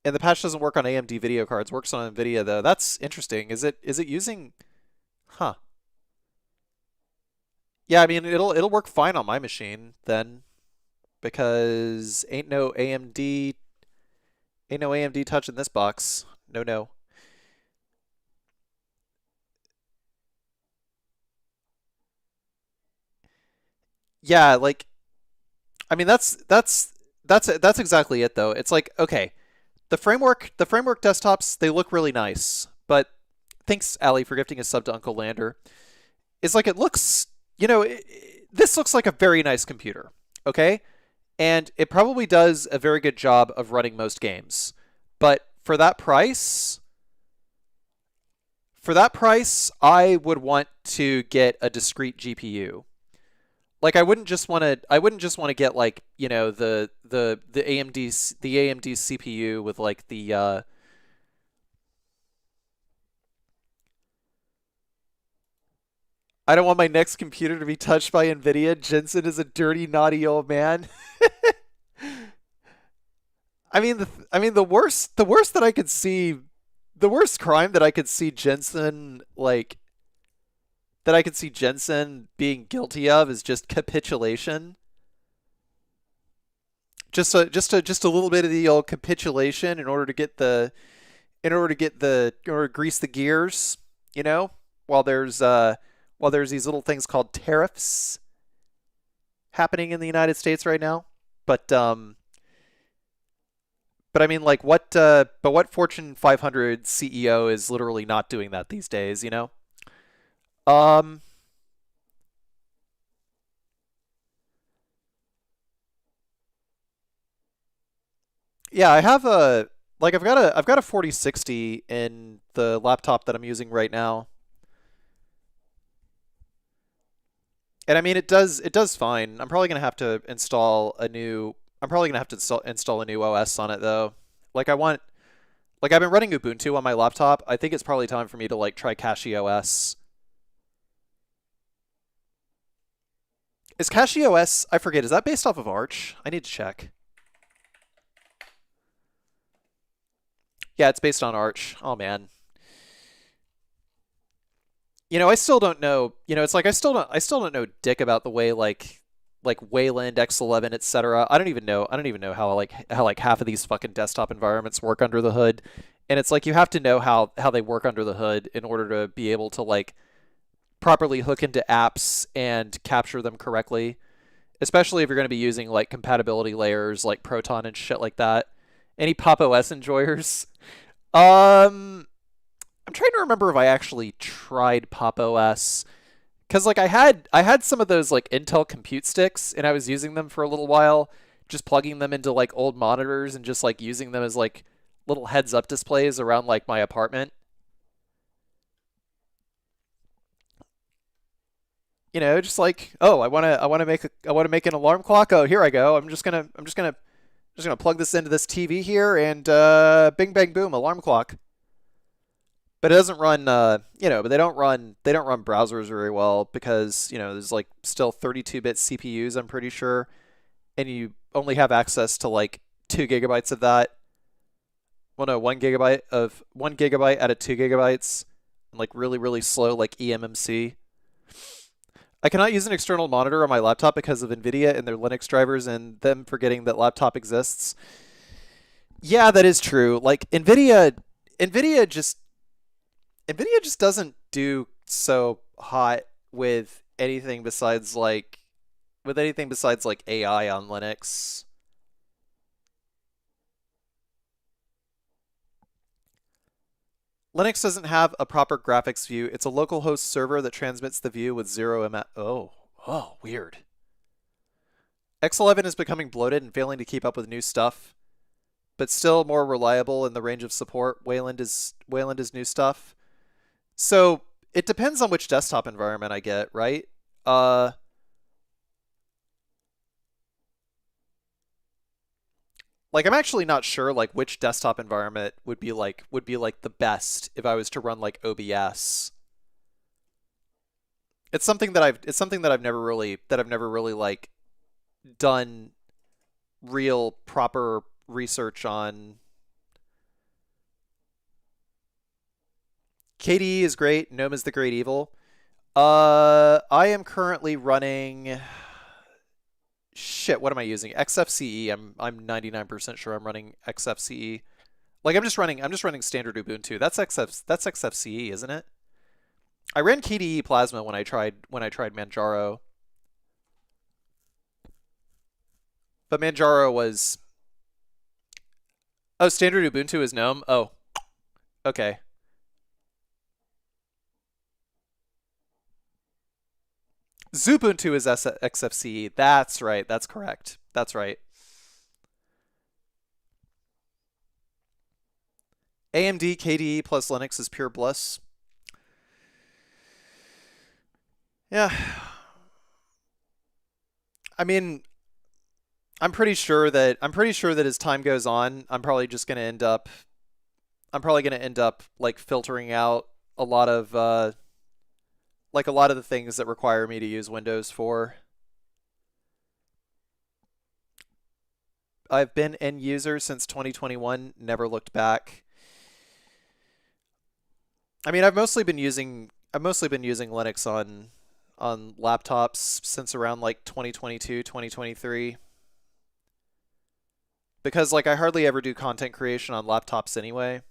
And the patch doesn't work on AMD video cards, works on Nvidia though. That's interesting. Is it using? Huh. Yeah, I mean it'll work fine on my machine then because ain't no AMD touching this box. No, no. Yeah, like I mean that's exactly it though. It's like okay, the framework desktops they look really nice, but thanks Ali for gifting a sub to Uncle Lander. It's like it looks, this looks like a very nice computer, okay? And it probably does a very good job of running most games. But for that price, I would want to get a discrete GPU. Like I wouldn't just want to get like, the AMD CPU with like the I don't want my next computer to be touched by Nvidia. Jensen is a dirty, naughty old man. The worst that I could see, the worst crime that I could see Jensen being guilty of is just capitulation. Just a little bit of the old capitulation in order to grease the gears, you know, while there's uh while there's these little things called tariffs happening in the United States right now. But I mean, like, what Fortune 500 CEO is literally not doing that these days, you know? Um, Yeah, I have a like I've got a 4060 in the laptop that I'm using right now. And I mean it does fine. I'm probably gonna have to install a new I'm probably gonna have to install a new OS on it though. Like I want like I've been running Ubuntu on my laptop. I think it's probably time for me to like try CachyOS. Is CachyOS, I forget, is that based off of Arch? I need to check. Yeah, it's based on Arch. Oh man. I still don't know. It's like I still don't know dick about the way like Wayland, X11, etc. I don't even know how half of these fucking desktop environments work under the hood. And it's like you have to know how they work under the hood in order to be able to like properly hook into apps and capture them correctly, especially if you're going to be using like compatibility layers like Proton and shit like that. Any Pop OS enjoyers? Um I'm trying to remember if I actually tried Pop OS because like I had some of those like Intel compute sticks and I was using them for a little while, just plugging them into like old monitors and just like using them as like little heads up displays around like my apartment. Just like, oh, I want to make an alarm clock. Oh, here I go. I'm just gonna plug this into this TV here and bing bang boom, alarm clock. But it doesn't run but they don't run browsers very well because, there's like still 32-bit CPUs, I'm pretty sure, and you only have access to like 2 gigabytes of that. Well, no, 1 gigabyte out of 2 gigabytes, and like really really slow like eMMC. I cannot use an external monitor on my laptop because of NVIDIA and their Linux drivers and them forgetting that laptop exists. Yeah, that is true. Like NVIDIA just NVIDIA just doesn't do so hot with anything besides like AI on Linux. Linux doesn't have a proper graphics view. It's a localhost server that transmits the view with zero Oh, weird. X11 is becoming bloated and failing to keep up with new stuff, but still more reliable in the range of support. Wayland is new stuff. So it depends on which desktop environment I get, right? Uh, like I'm actually not sure like which desktop environment would be like the best if I was to run like OBS. It's something that I've never really like done real proper research on. KDE is great. GNOME is the great evil. I am currently running. Shit, what am I using? XFCE. I'm 99% sure I'm running XFCE. Like I'm just running standard Ubuntu. That's XFCE, isn't it? I ran KDE Plasma when I tried Manjaro, but Manjaro was oh standard Ubuntu is GNOME. Oh, okay. Xubuntu is XFCE. That's right. That's correct. That's right. AMD KDE plus Linux is pure bliss. Yeah. I mean, I'm pretty sure that as time goes on, I'm probably gonna end up like filtering out a lot of the things that require me to use Windows for. I've been end user since 2021, never looked back. I mean, I've mostly been using Linux on laptops since around like 2022, 2023 because like I hardly ever do content creation on laptops anyway.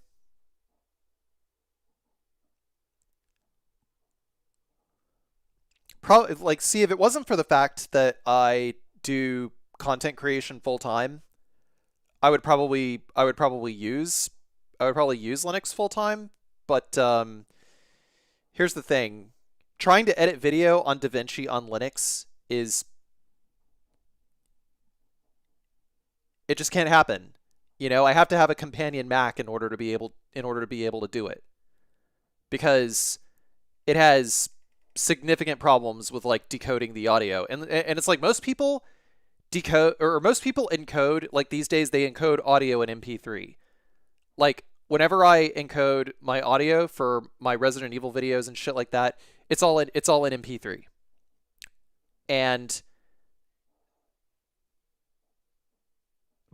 Probably like see if it wasn't for the fact that I do content creation full time, I would probably use Linux full time, but here's the thing. Trying to edit video on DaVinci on Linux is it just can't happen. You know, I have to have a companion Mac in order to be able to do it because it has significant problems with like decoding the audio. And it's like most people decode or most people encode like these days they encode audio in MP3. Like whenever I encode my audio for my Resident Evil videos and shit like that, it's all in MP3. And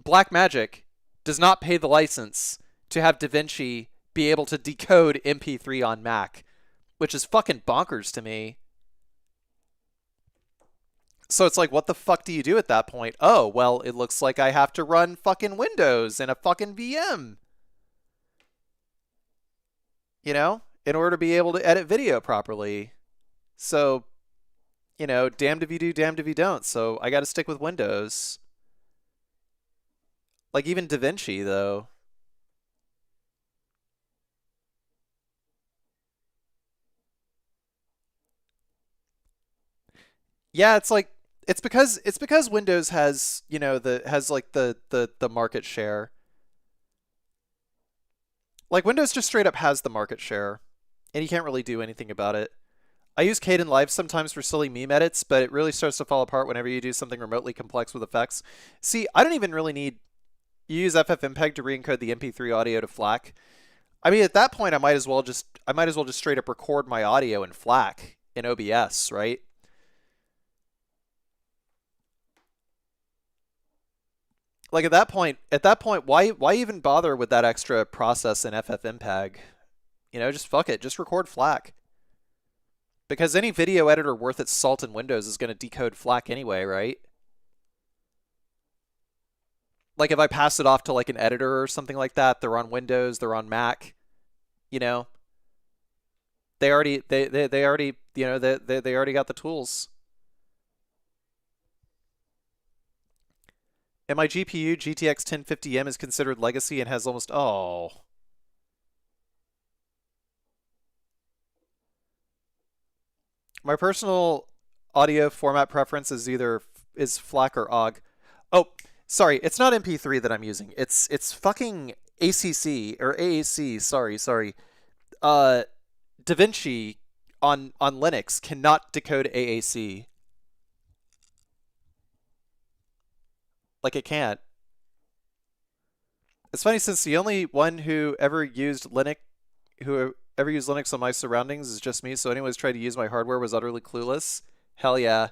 Blackmagic does not pay the license to have DaVinci be able to decode MP3 on Mac, which is fucking bonkers to me. So it's like, what the fuck do you do at that point? Oh, well, it looks like I have to run fucking Windows in a fucking VM, you know, in order to be able to edit video properly. So, you know, damned if you do, damned if you don't. So I got to stick with Windows. Like even DaVinci, though. Yeah, it's because Windows has, you know, the has like the market share. Like Windows just straight up has the market share, and you can't really do anything about it. I use Kden Live sometimes for silly meme edits, but it really starts to fall apart whenever you do something remotely complex with effects. See, I don't even really need you use FFmpeg to re-encode the MP3 audio to FLAC. I mean, at that point, I might as well just straight up record my audio in FLAC in OBS, right? Like at that point, why even bother with that extra process in FFmpeg? You know, just fuck it, just record FLAC. Because any video editor worth its salt in Windows is going to decode FLAC anyway, right? Like if I pass it off to like an editor or something like that, they're on Windows, they're on Mac, you know, they already you know they already got the tools. And my GPU GTX 1050M is considered legacy and has almost my personal audio format preference is either is FLAC or OGG. Oh, sorry, it's not MP3 that I'm using. It's fucking ACC or AAC. Sorry. Uh, DaVinci on Linux cannot decode AAC. Like it can't. It's funny since the only one who ever used Linux on my surroundings is just me. So anyone who's tried to use my hardware was utterly clueless. Hell yeah.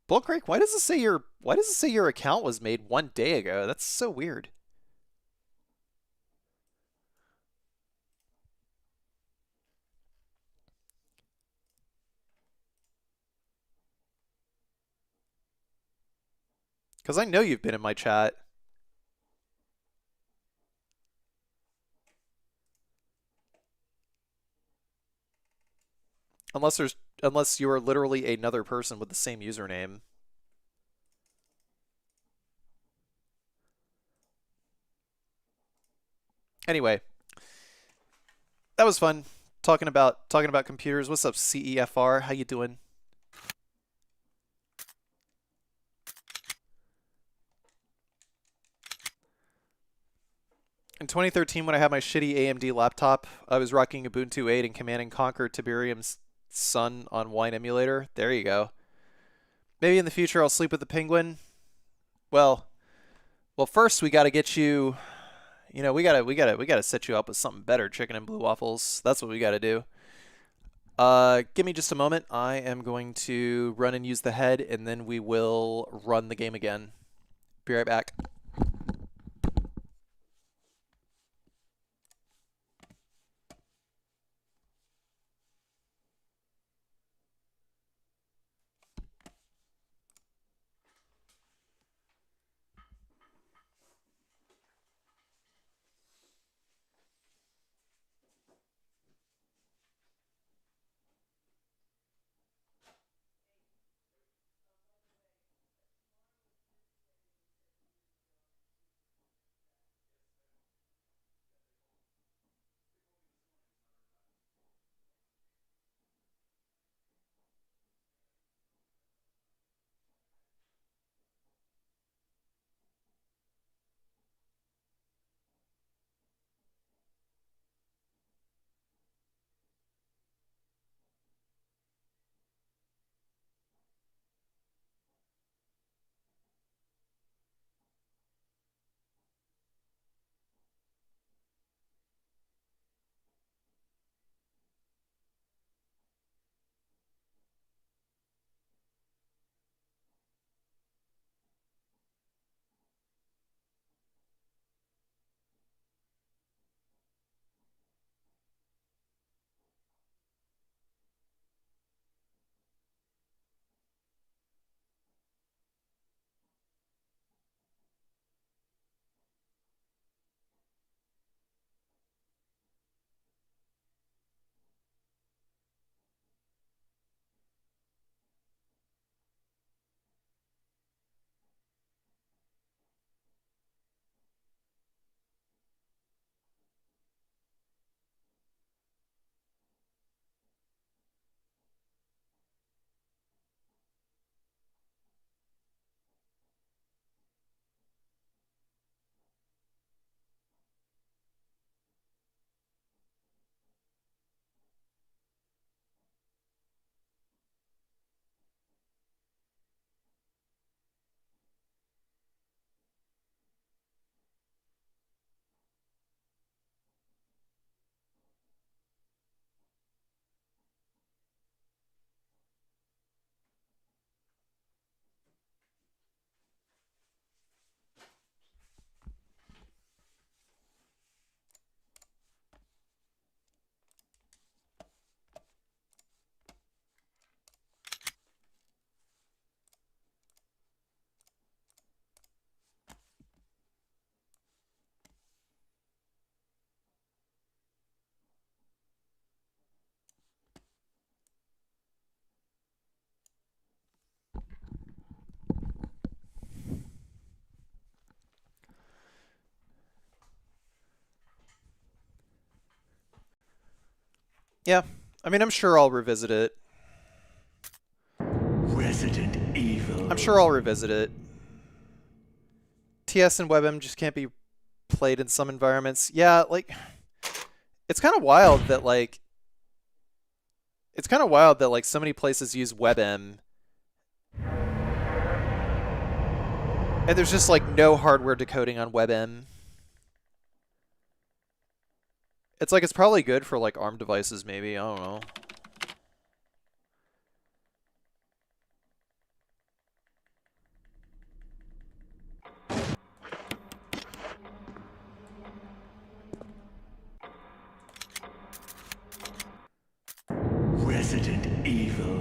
Bull Creek, why does it say your account was made 1 day ago? That's so weird. Because I know you've been in my chat. Unless you are literally another person with the same username. Anyway, that was fun talking about computers. What's up, CEFR? How you doing? In 2013, when I had my shitty AMD laptop, I was rocking Ubuntu 8 and Command and Conquer Tiberium's Sun on Wine emulator. There you go. Maybe in the future I'll sleep with the penguin. Well, first we got to get you. You know, we gotta set you up with something better. Chicken and blue waffles. That's what we got to do. Give me just a moment. I am going to run and use the head, and then we will run the game again. Be right back. Yeah, I mean, I'm sure I'll revisit it. Resident Evil. I'm sure I'll revisit it. TS and WebM just can't be played in some environments. Yeah, like, it's kind of wild that, like, so many places use WebM and there's just, like, no hardware decoding on WebM. It's like, it's probably good for, like, ARM devices, maybe. I don't know. Resident Evil.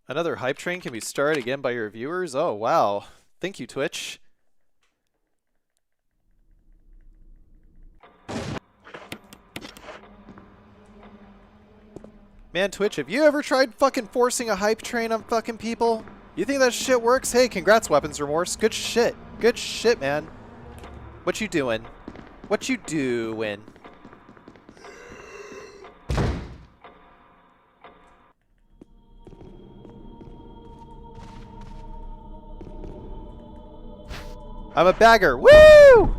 Another hype train can be started again by your viewers? Oh, wow. Thank you, Twitch. Man, Twitch, have you ever tried fucking forcing a hype train on fucking people? You think that shit works? Hey, congrats, Weapons Remorse. Good shit. Good shit, man. What you doing? What you doing? I'm a bagger. Woo!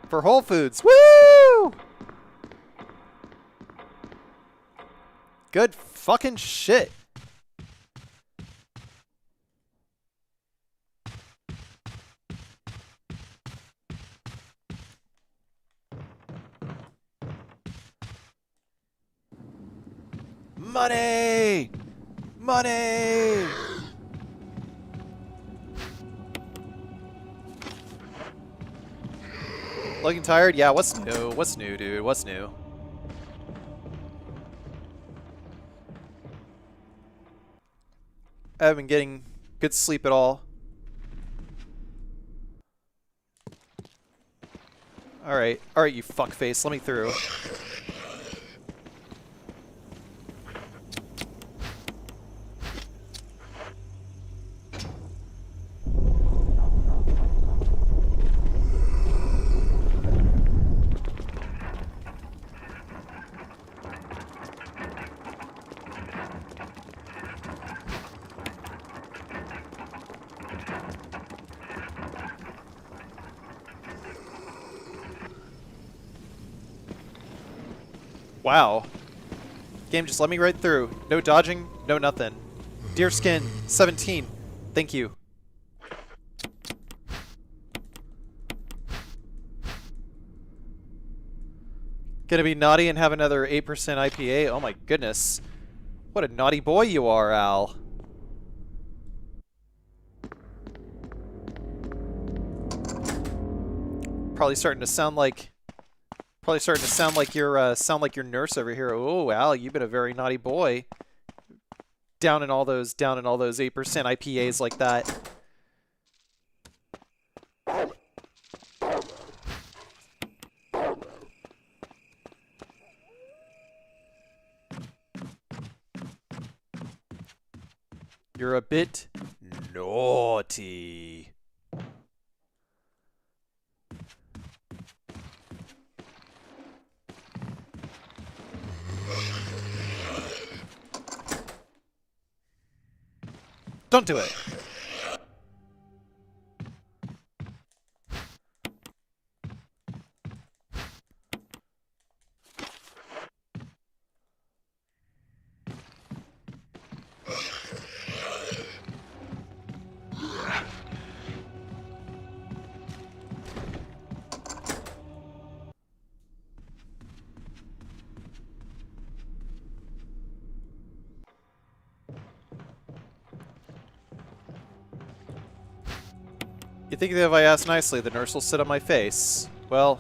For Whole Foods. Woo! Good fucking shit. Money! Money! Looking tired? Yeah, what's new? What's new, dude? What's new? I haven't been getting good sleep at all. Alright, you fuckface. Let me through. Wow. Game just let me right through. No dodging, no nothing. Deerskin 17. Thank you. Gonna be naughty and have another 8% IPA? Oh my goodness. What a naughty boy you are, Al. Probably starting to sound like your nurse over here. Oh, Al, you've been a very naughty boy. Down in all those 8% IPAs like that. You're a bit naughty. Don't do it. You think that if I ask nicely, the nurse will sit on my face? Well...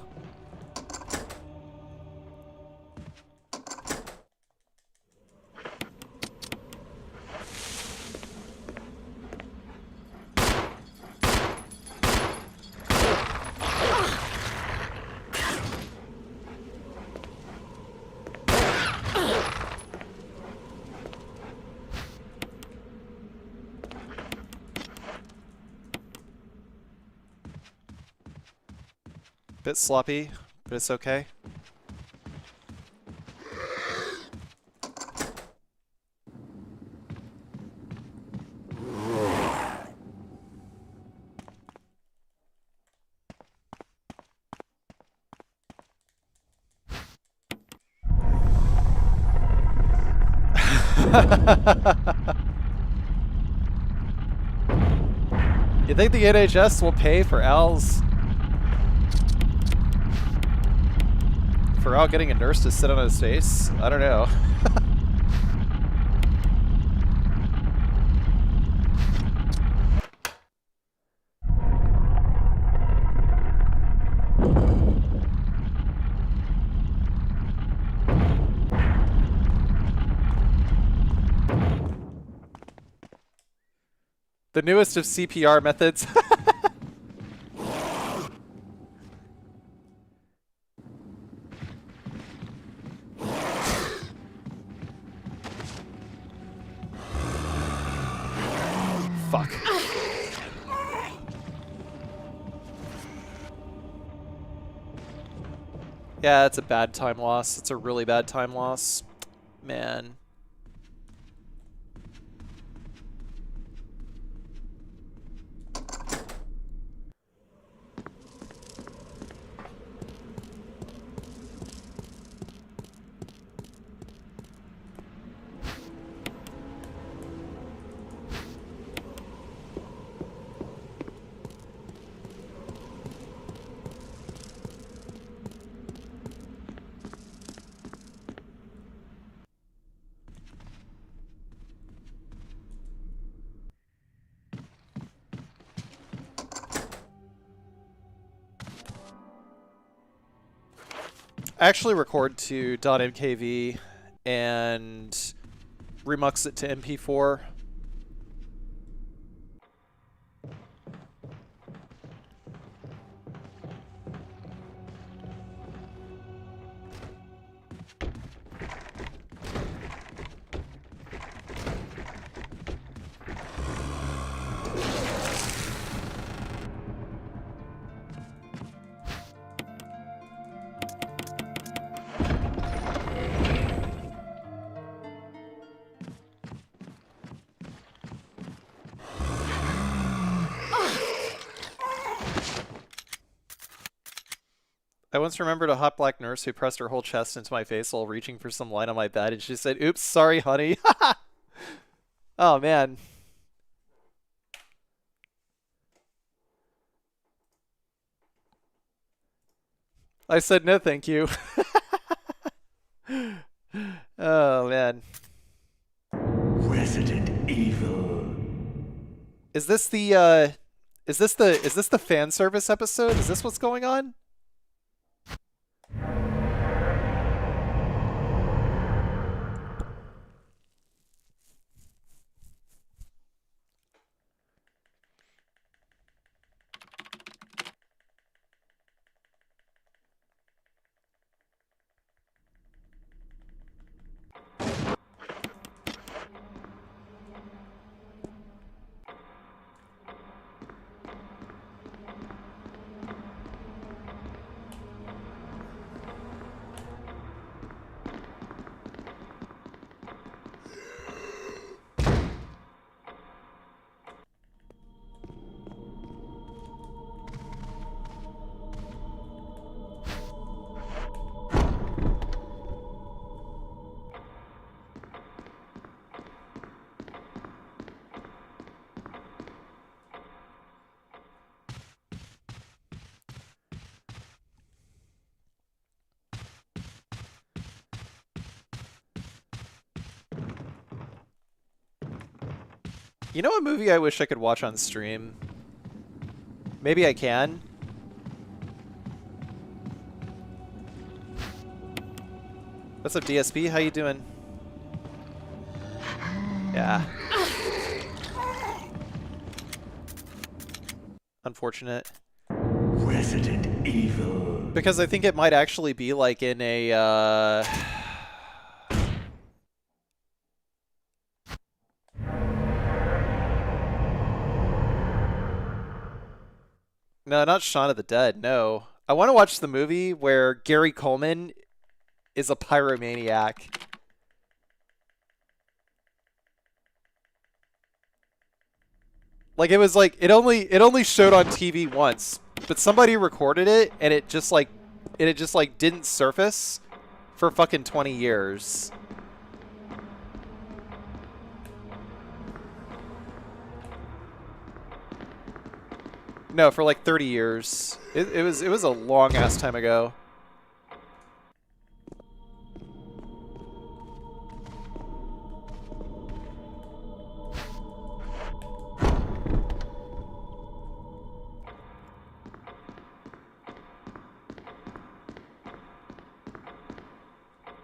Bit sloppy, but it's okay. You think the NHS will pay for Al's... for Al getting a nurse to sit on his face? I don't know. The newest of CPR methods. Fuck. Yeah, it's a bad time loss. It's a really bad time loss. Man. I actually record to .mkv and remux it to MP4. I once remembered a hot black nurse who pressed her whole chest into my face while reaching for some line on my bed, and she said, "Oops, sorry, honey." Oh, man. I said no, thank you. Oh, man. Resident Evil. Is this the, is this the fan service episode? Is this what's going on? You know a movie I wish I could watch on stream? Maybe I can. What's up, DSP? How you doing? Yeah. Unfortunate. Resident Evil. Because I think it might actually be like in a, No, not Shaun of the Dead, no. I want to watch the movie where Gary Coleman is a pyromaniac. Like it only showed on TV once, but somebody recorded it and it just like didn't surface for fucking 20 years. No, for like 30 years. It was a long ass time ago.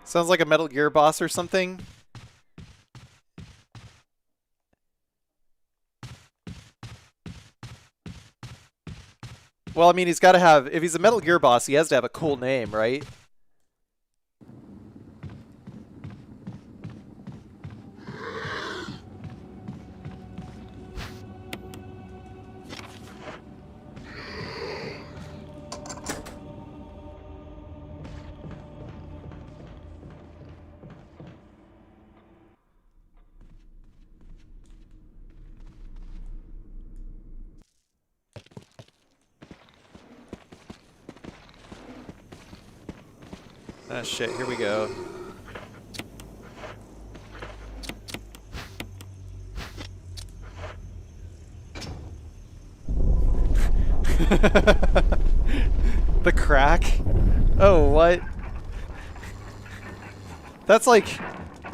Sounds like a Metal Gear boss or something. Well, I mean, he's got to have, if he's a Metal Gear boss, he has to have a cool name, right? Ah, shit, here we go. The crack? Oh, what? That's like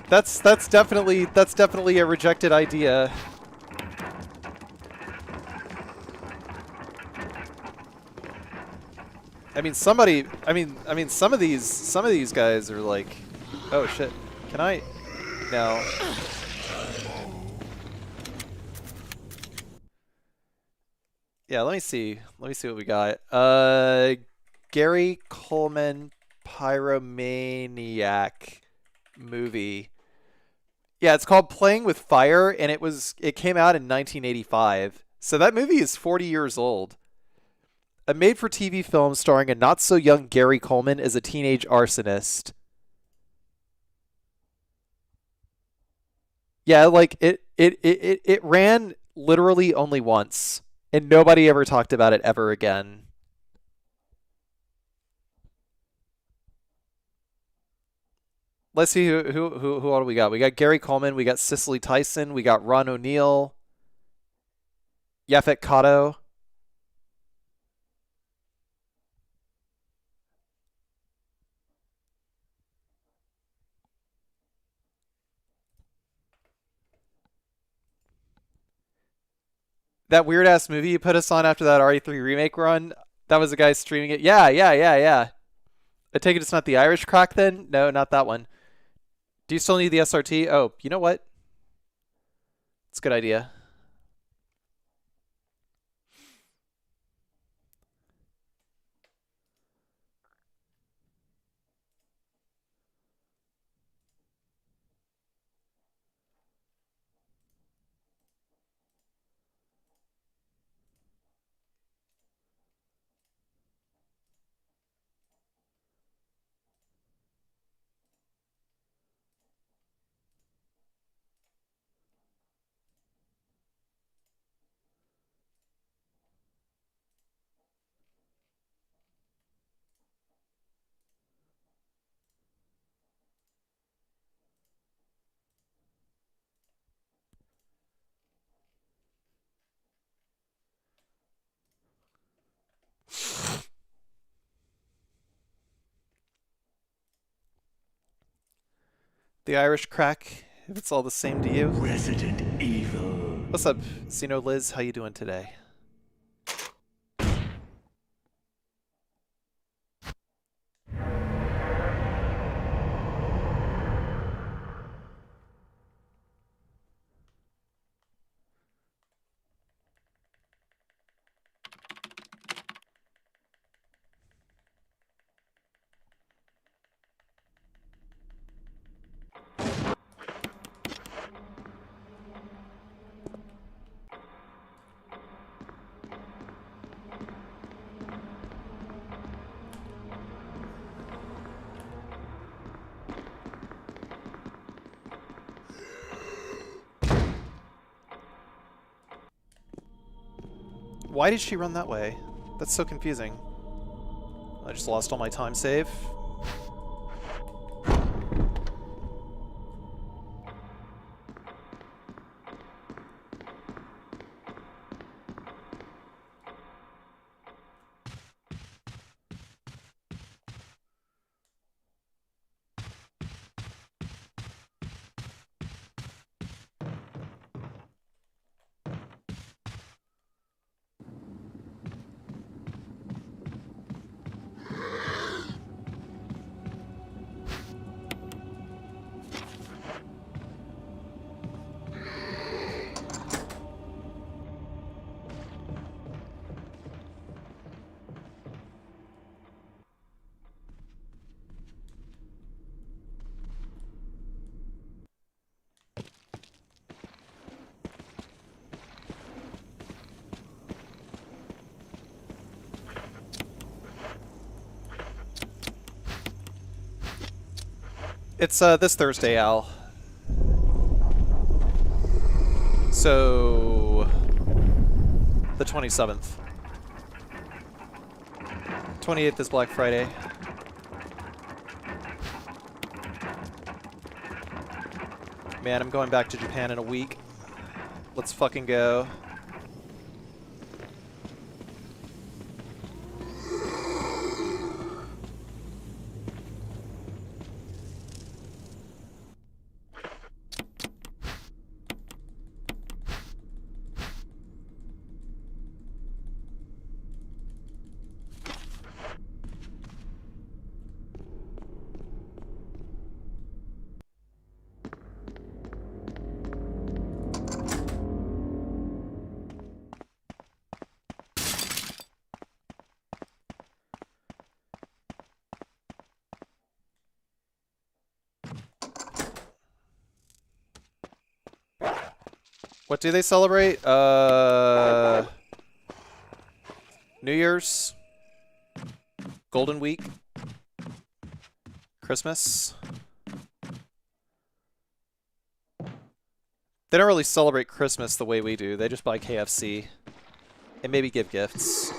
that's definitely a rejected idea. I mean some of these guys are like, oh shit. Can I? No. Yeah, let me see. Let me see what we got. Gary Coleman Pyromaniac movie. Yeah, it's called Playing with Fire, and it came out in 1985. So that movie is 40 years old. A made-for-TV film starring a not-so-young Gary Coleman as a teenage arsonist. Yeah, like it ran literally only once, and nobody ever talked about it ever again. Let's see who all do we got. We got Gary Coleman, we got Cicely Tyson, we got Ron O'Neal, Yaphet Kotto. That weird ass movie you put us on after that RE3 remake run, that was a guy streaming it. Yeah, yeah, yeah, yeah. I take it it's not the Irish crack then? No, not that one. Do you still need the SRT? Oh, you know what? It's a good idea. The Irish crack, if it's all the same to you. Resident Evil. What's up, Xeno Liz? How you doing today? Why did she run that way? That's so confusing. I just lost all my time save. It's this Thursday, Al. So the 27th. 28th is Black Friday. Man, I'm going back to Japan in a week. Let's fucking go. What do they celebrate? New Year's? Golden Week? Christmas? They don't really celebrate Christmas the way we do. They just buy KFC. And maybe give gifts.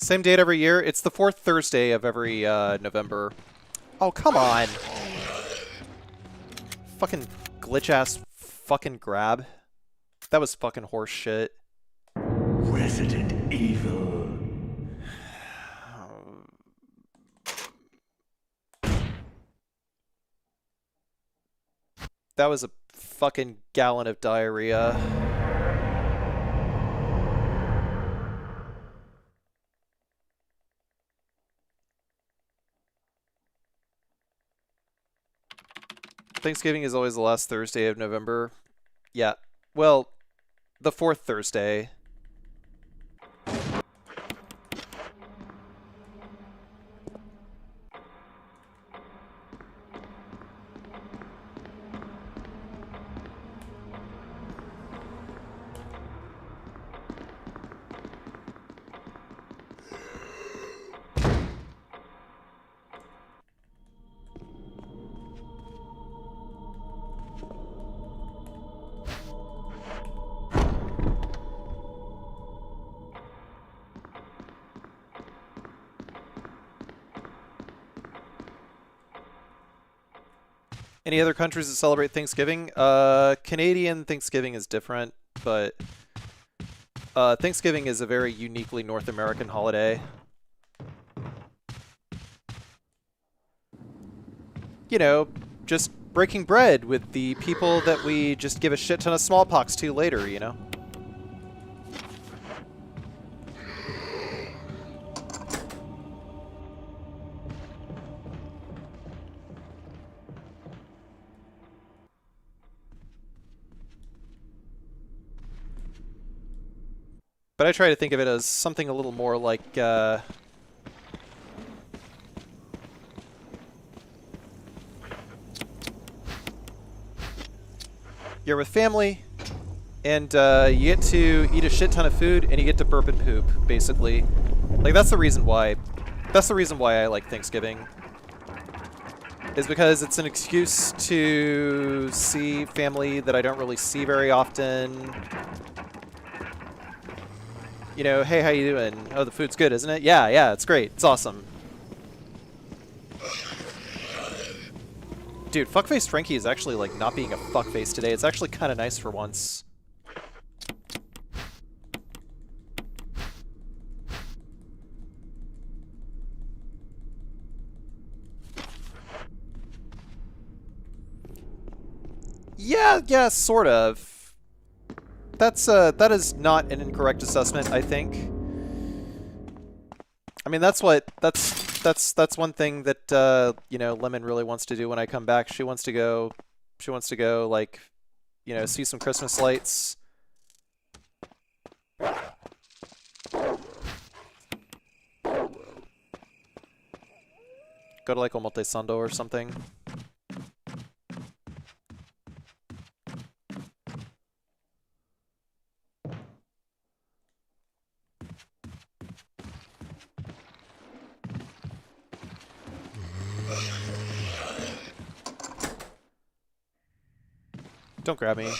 Same date every year. It's the fourth Thursday of every November. Oh, come on. Fucking glitch-ass fucking grab. That was fucking horse shit. Resident Evil. That was a fucking gallon of diarrhea. Thanksgiving is always the last Thursday of November. Yeah. Well, the fourth Thursday. Any other countries that celebrate Thanksgiving? Canadian Thanksgiving is different, but Thanksgiving is a very uniquely North American holiday. You know, just breaking bread with the people that we just give a shit ton of smallpox to later, you know? But I try to think of it as something a little more like, you're with family, And you get to eat a shit ton of food, and you get to burp and poop, basically. Like, that's the reason why. That's the reason why I like Thanksgiving. Is because it's an excuse to see family that I don't really see very often. You know, hey, how you doing? Oh, the food's good, isn't it? Yeah, yeah, it's great. It's awesome. Dude, fuckface Frankie is actually, like, not being a fuckface today. It's actually kind of nice for once. Yeah, sort of. That is not an incorrect assessment, I think. I mean, that's one thing that you know, Lemon really wants to do when I come back. She wants to go like, you know, see some Christmas lights. Go to like Omotesando or something. Don't grab me.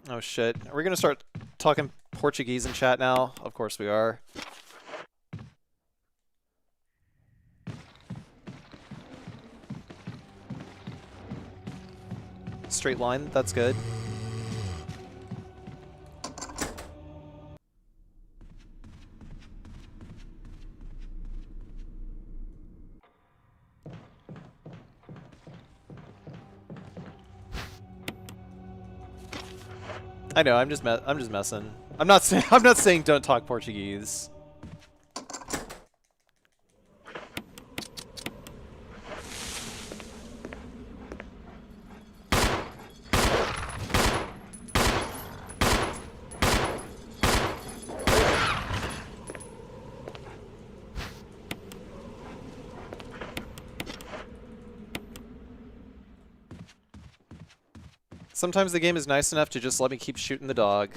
Oh shit. Are we gonna start talking Portuguese in chat now? Of course we are. Straight line, that's good. I know, I'm just messing. I'm not saying don't talk Portuguese. Sometimes the game is nice enough to just let me keep shooting the dog.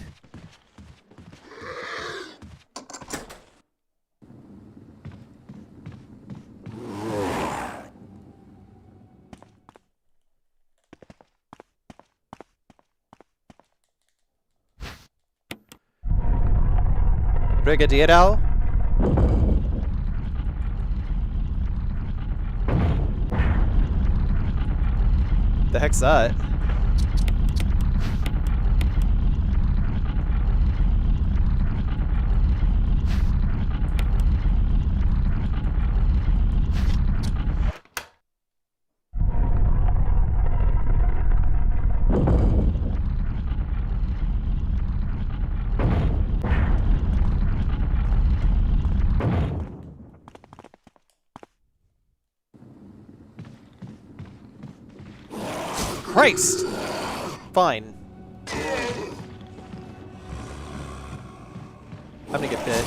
Brigadeiro? The heck's that? Christ! Fine. I'm gonna get bit.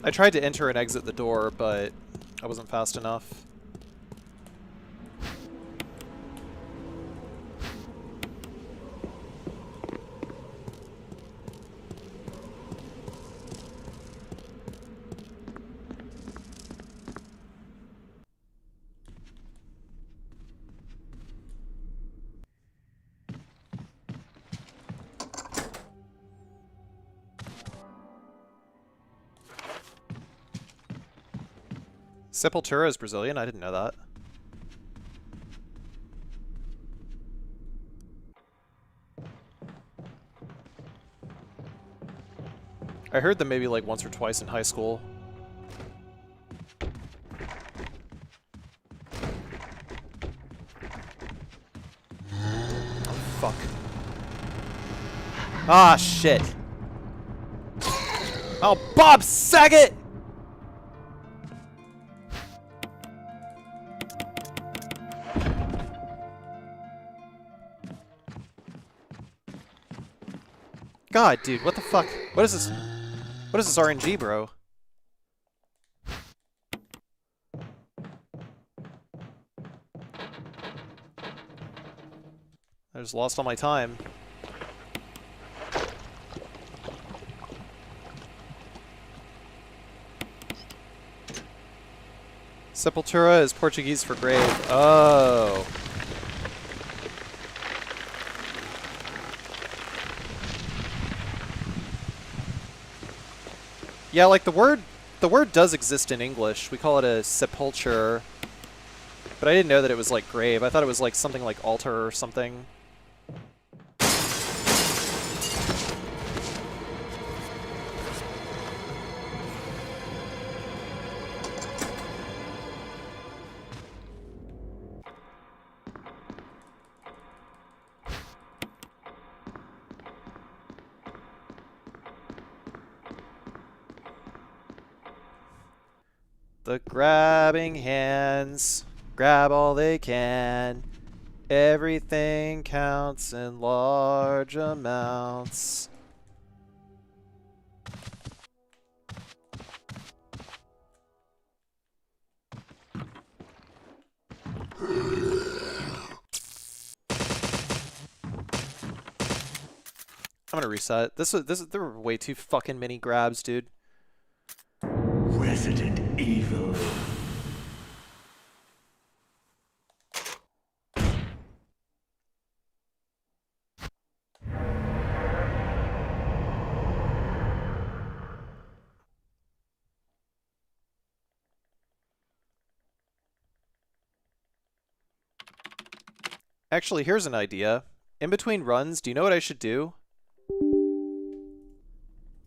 I tried to enter and exit the door, but I wasn't fast enough. Sepultura is Brazilian? I didn't know that. I heard them maybe like once or twice in high school. Oh, fuck. Ah, shit. Oh, Bob Saget! God, dude, what the fuck? What is this? What is this RNG, bro? I just lost all my time. Sepultura is Portuguese for grave. Oh. Yeah, like the word does exist in English. We call it a sepulture. But I didn't know that it was like grave. I thought it was like something like altar or something. The grabbing hands grab all they can. Everything counts in large amounts. I'm gonna reset. There were way too fucking many grabs, dude. Resident Evil. Actually, here's an idea. In between runs, do you know what I should do?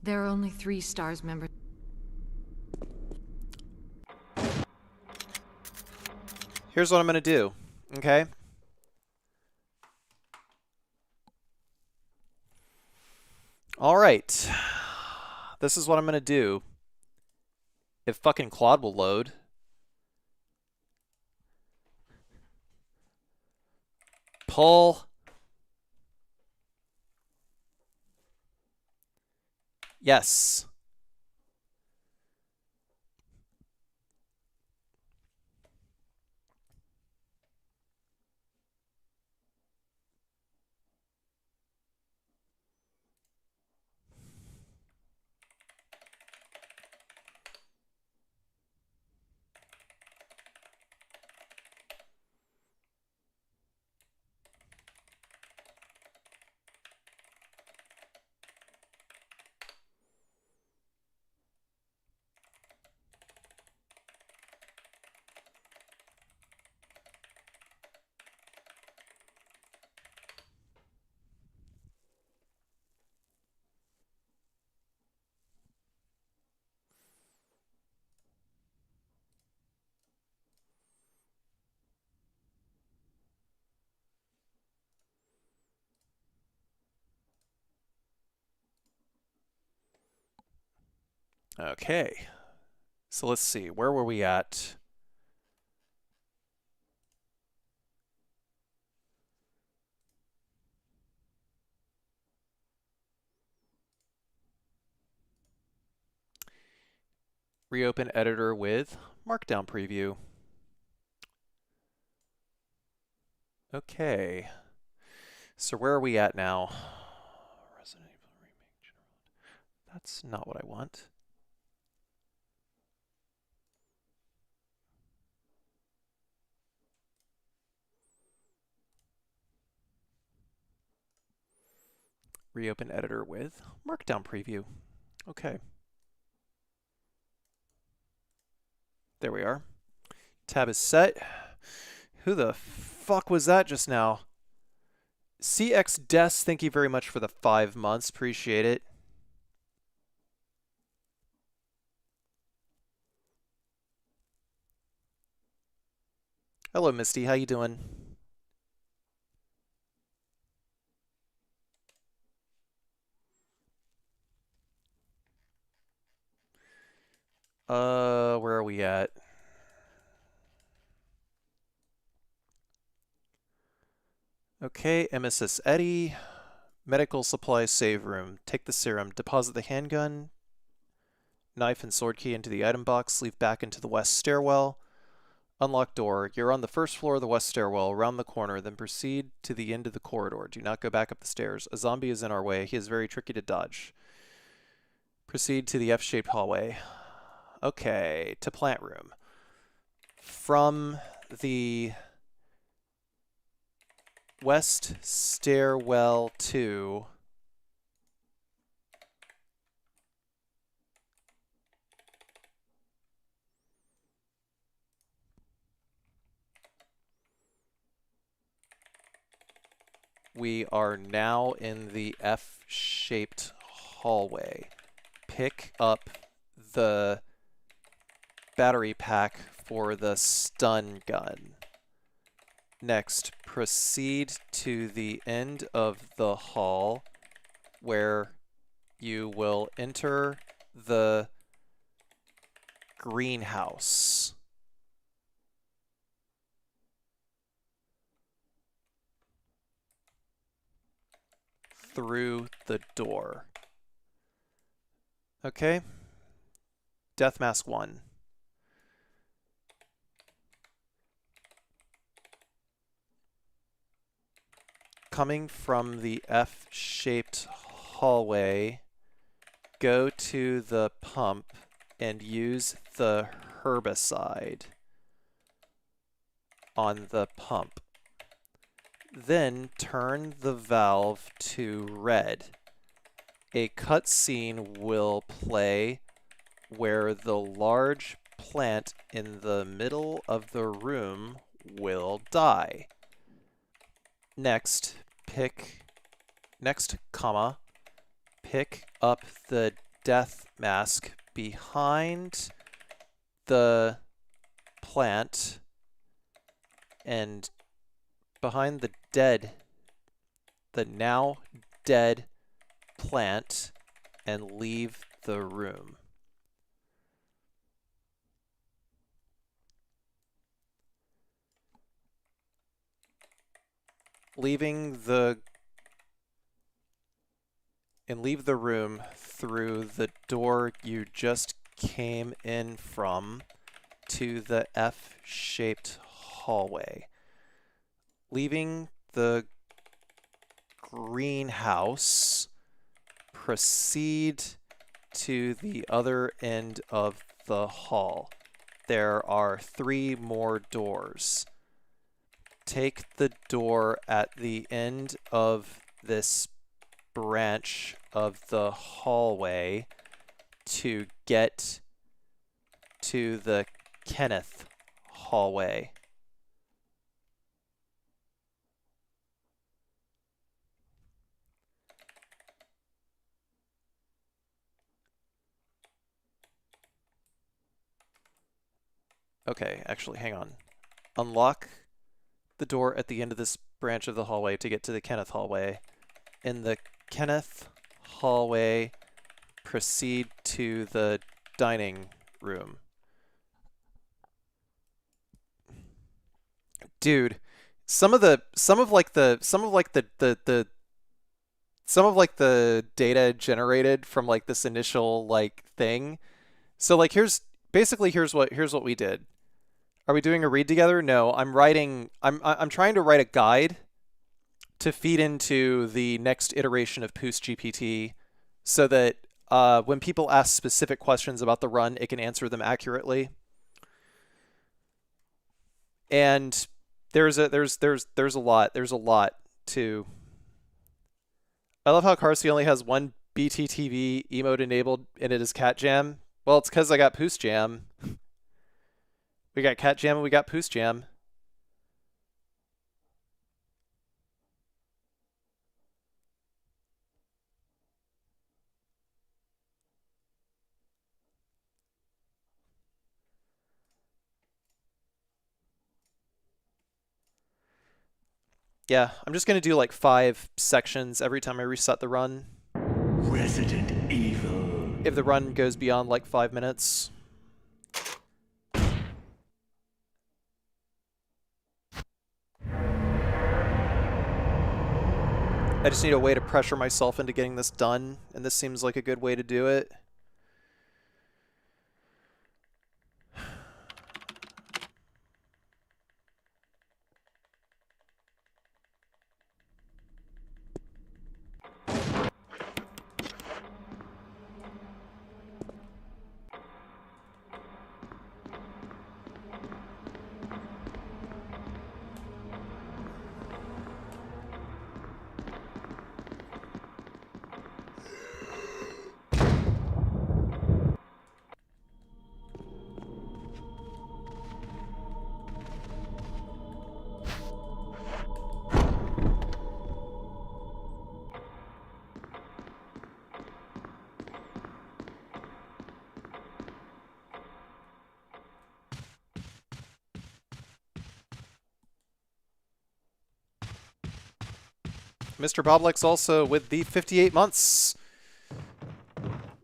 There are only 3 stars members. Here's what I'm gonna do, okay? Alright. This is what I'm gonna do. If fucking Claude will load. Pull. Yes. Okay. So let's see. Where were we at? Reopen editor with Markdown preview. Okay. So where are we at now? Resident Evil Remake General. That's not what I want. Reopen editor with Markdown preview. Okay. There we are. Tab is set. Who the fuck was that just now? CX Des, thank you very much for the 5 months. Appreciate it. Hello, Misty. How you doing? Where are we at? Okay, MSS Eddie. Medical supply save room. Take the serum. Deposit the handgun, knife, and sword key into the item box. Leave back into the west stairwell. Unlock door. You're on the first floor of the west stairwell. Around the corner. Then proceed to the end of the corridor. Do not go back up the stairs. A zombie is in our way. He is very tricky to dodge. Proceed to the F-shaped hallway. Okay, to plant room. From the west stairwell to we are now in the F-shaped hallway. Pick up the battery pack for the stun gun. Next, proceed to the end of the hall where you will enter the greenhouse. Through the door. Okay. Death Mask 1. Coming from the F-shaped hallway, go to the pump and use the herbicide on the pump. Then turn the valve to red. A cutscene will play where the large plant in the middle of the room will die. Next, pick up the death mask behind the plant and behind the now dead plant, and leave the room. Leave the room through the door you just came in from to the F-shaped hallway. Leaving the greenhouse, proceed to the other end of the hall. There are 3 more doors. Take the door at the end of this branch of the hallway to get to the Kenneth hallway. Okay, actually, hang on. Unlock the door at the end of this branch of the hallway to get to the Kenneth hallway. In the Kenneth hallway, proceed to the dining room. Dude, some of the data generated from like this initial like thing. So like here's what we did. Are we doing a read together? No, I'm trying to write a guide to feed into the next iteration of Poost GPT so that when people ask specific questions about the run, it can answer them accurately. And there's a lot to. I love how Carsey only has one BTTV emote enabled and it is Cat Jam. Well, it's because I got Poost Jam. We got Cat Jam and we got Poost Jam. Yeah, I'm just going to do like 5 sections every time I reset the run. Resident Evil. If the run goes beyond like 5 minutes. I just need a way to pressure myself into getting this done, and this seems like a good way to do it. Mr. Boblex also with the 58 months.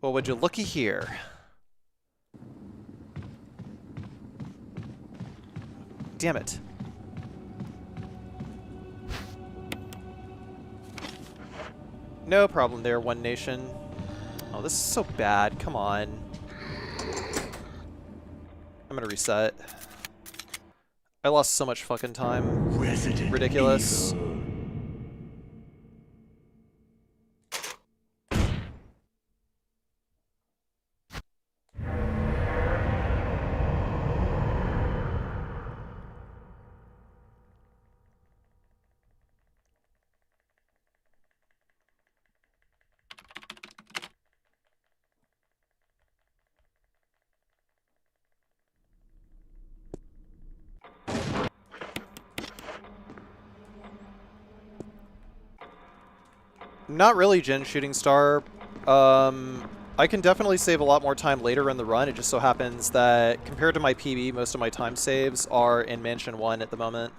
Well, would you looky here? Damn it. No problem there, One Nation. Oh, this is so bad. Come on. I'm gonna reset. I lost so much fucking time. Resident Ridiculous. Evil. Not really, Jin Shooting Star. I can definitely save a lot more time later in the run. It just so happens that compared to my PB, most of my time saves are in Mansion 1 at the moment.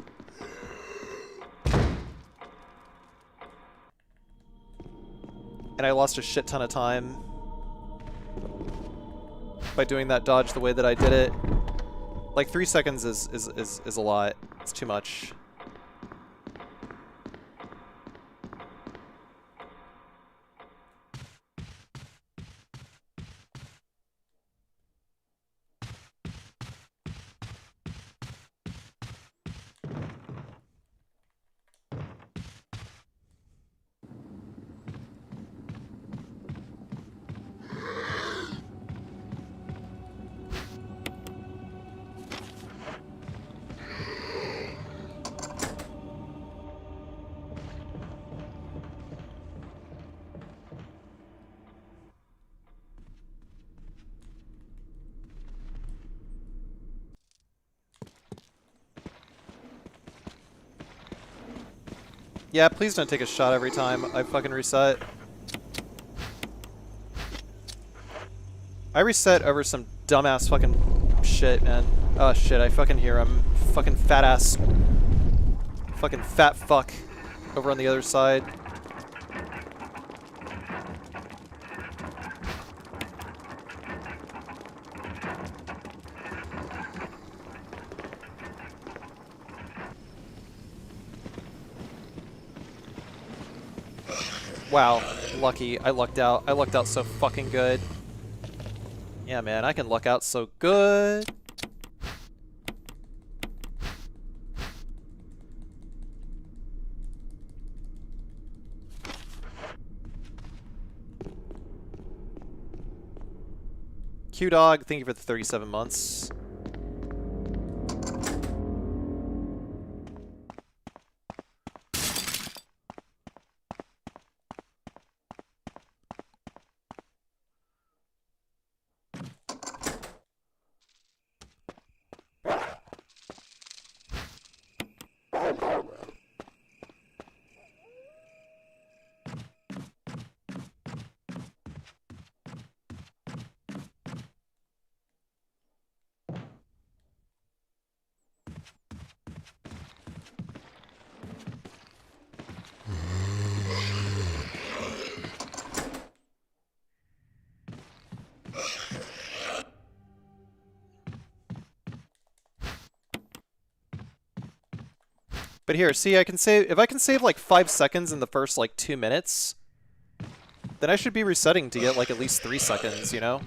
And I lost a shit ton of time by doing that dodge the way that I did it. Like 3 seconds is a lot. It's too much. Yeah, please don't take a shot every time I fucking reset. I reset over some dumbass fucking shit, man. Oh shit, I fucking hear him. Fucking fat ass. Fucking fat fuck over on the other side. Wow, lucky. I lucked out. I lucked out so fucking good. Yeah, man, I can luck out so good. Q-Dog, thank you for the 37 months. But here, see, I can save, if I can save like 5 seconds in the first like 2 minutes, then I should be resetting to get like at least 3 seconds, you know?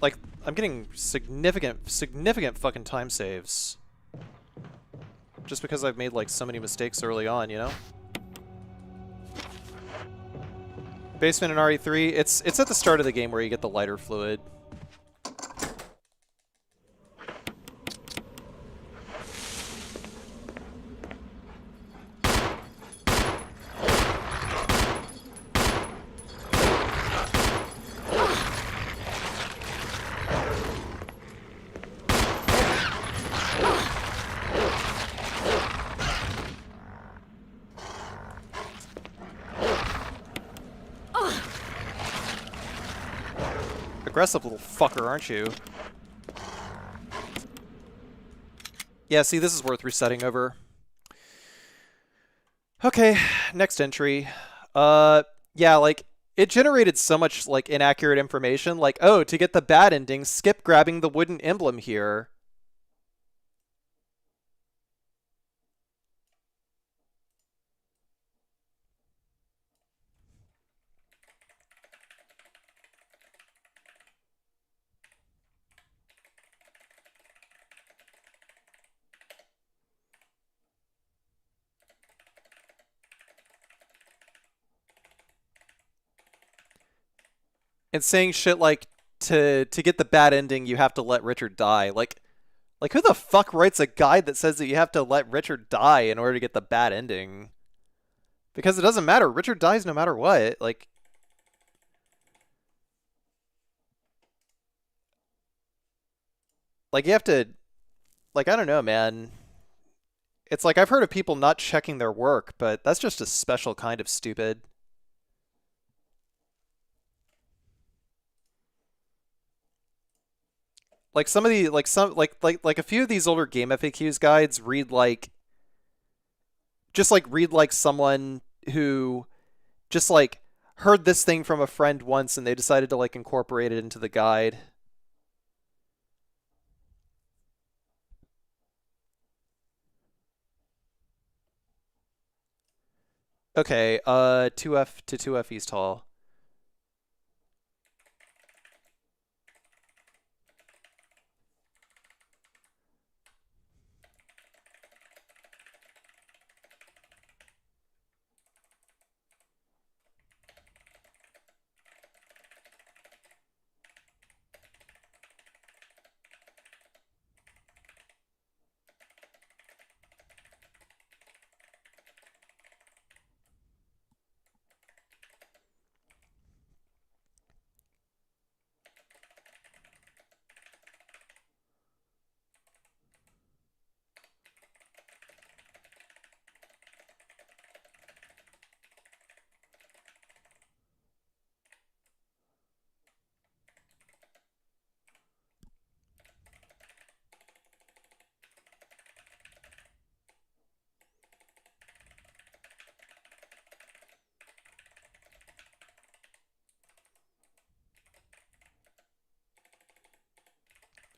Like, I'm getting significant fucking time saves. Just because I've made like so many mistakes early on, you know? Basement in RE3, it's at the start of the game where you get the lighter fluid. Aggressive little fucker, aren't you? Yeah, see, this is worth resetting over. Okay, next entry. Yeah, like, it generated so much, like, inaccurate information. Like, oh, to get the bad ending, skip grabbing the wooden emblem here. And saying shit like, to get the bad ending, you have to let Richard die. Like, who the fuck writes a guide that says that you have to let Richard die in order to get the bad ending? Because it doesn't matter. Richard dies no matter what. Like you have to, like, I don't know, man. It's like I've heard of people not checking their work, but that's just a special kind of stupid. Like some of the, like some, like a few of these older game FAQs guides read like, just like read like someone who just like heard this thing from a friend once and they decided to like incorporate it into the guide. Okay, 2F to 2F East Hall.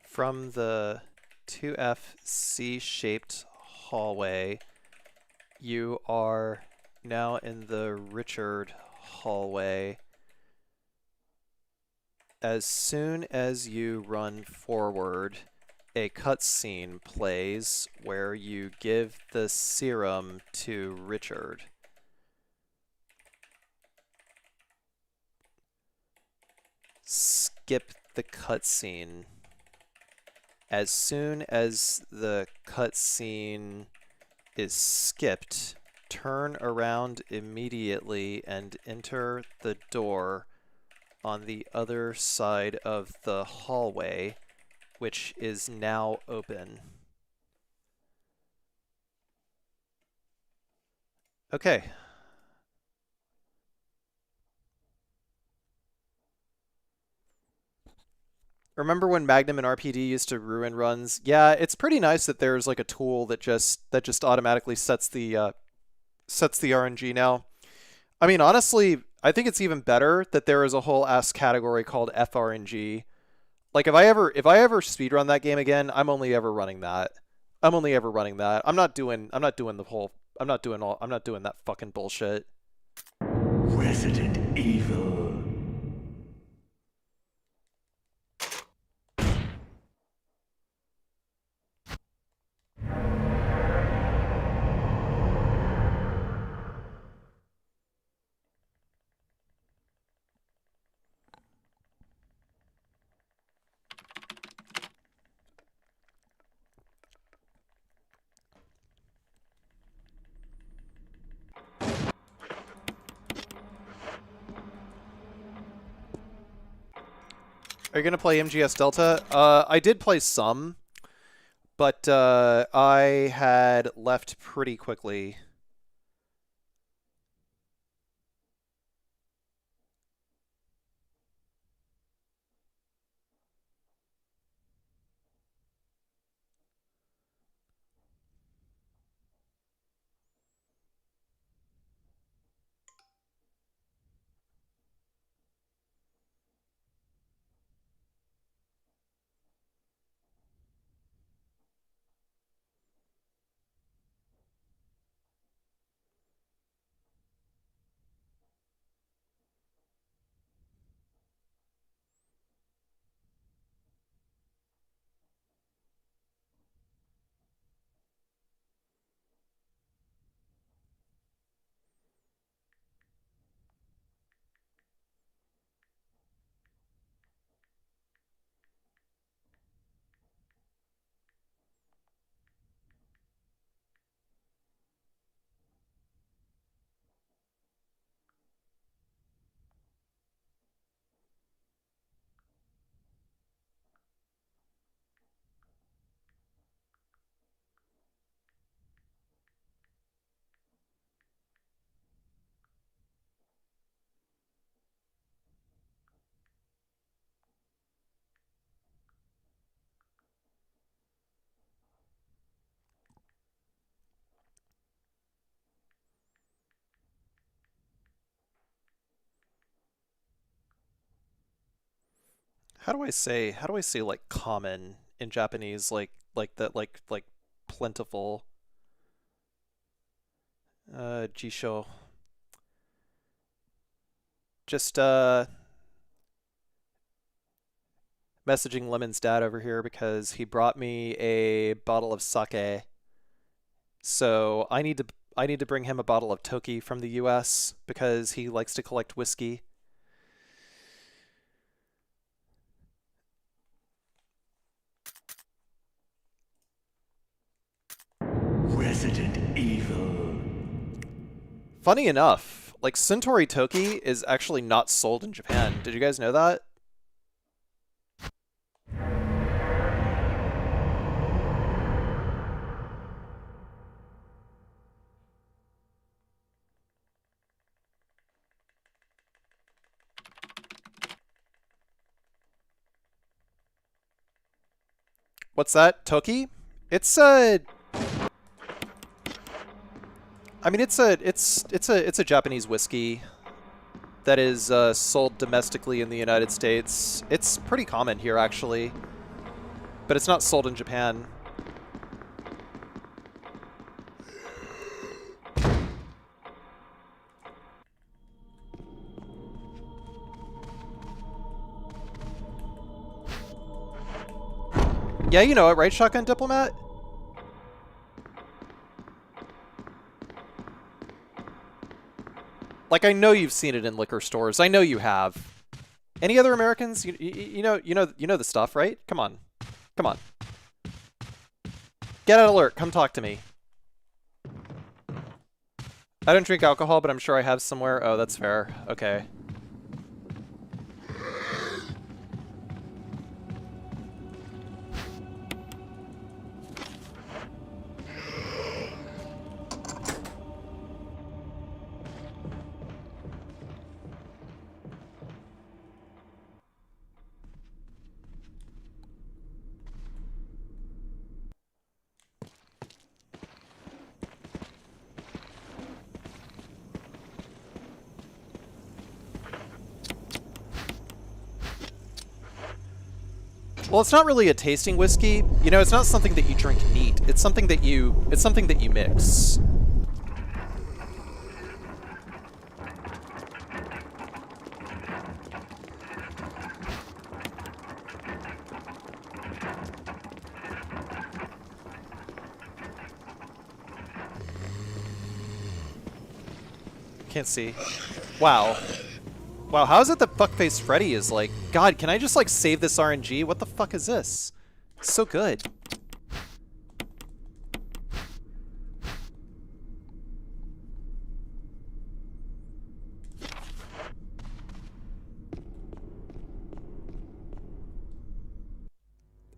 From the 2F C-shaped hallway, you are now in the Richard hallway. As soon as you run forward, a cutscene plays where you give the serum to Richard. Skip the cutscene. As soon as the cutscene is skipped, turn around immediately and enter the door on the other side of the hallway, which is now open. Okay. Remember when Magnum and RPD used to ruin runs? Yeah, it's pretty nice that there's like a tool that just automatically sets the RNG now. I mean, honestly, I think it's even better that there is a whole ass category called FRNG. Like if I ever speedrun that game again, I'm only ever running that. I'm only ever running that. I'm not doing the whole I'm not doing that fucking bullshit. Resident Evil. Are you gonna play MGS Delta? I did play some, but I had left pretty quickly. How do I say like common in Japanese, like that, like plentiful? Jisho. Just messaging Lemon's dad over here because he brought me a bottle of sake. So I need to bring him a bottle of Toki from the US because he likes to collect whiskey. Resident Evil. Funny enough, like Suntory Toki is actually not sold in Japan. Did you guys know that? What's that? Toki? It's a I mean it's a Japanese whiskey that is sold domestically in the United States. It's pretty common here actually, but it's not sold in Japan. Yeah, you know it, right, Shotgun Diplomat? Like I know you've seen it in liquor stores. I know you have. Any other Americans? You know the stuff, right? Come on. Come on. Get an alert. Come talk to me. I don't drink alcohol, but I'm sure I have somewhere. Oh, that's fair. Okay. Well, it's not really a tasting whiskey. You know, it's not something that you drink neat. It's something that you mix. Can't see. Wow. Wow, how is it that Fuckface Freddy is like, God, can I just like save this RNG? What the fuck is this? It's so good.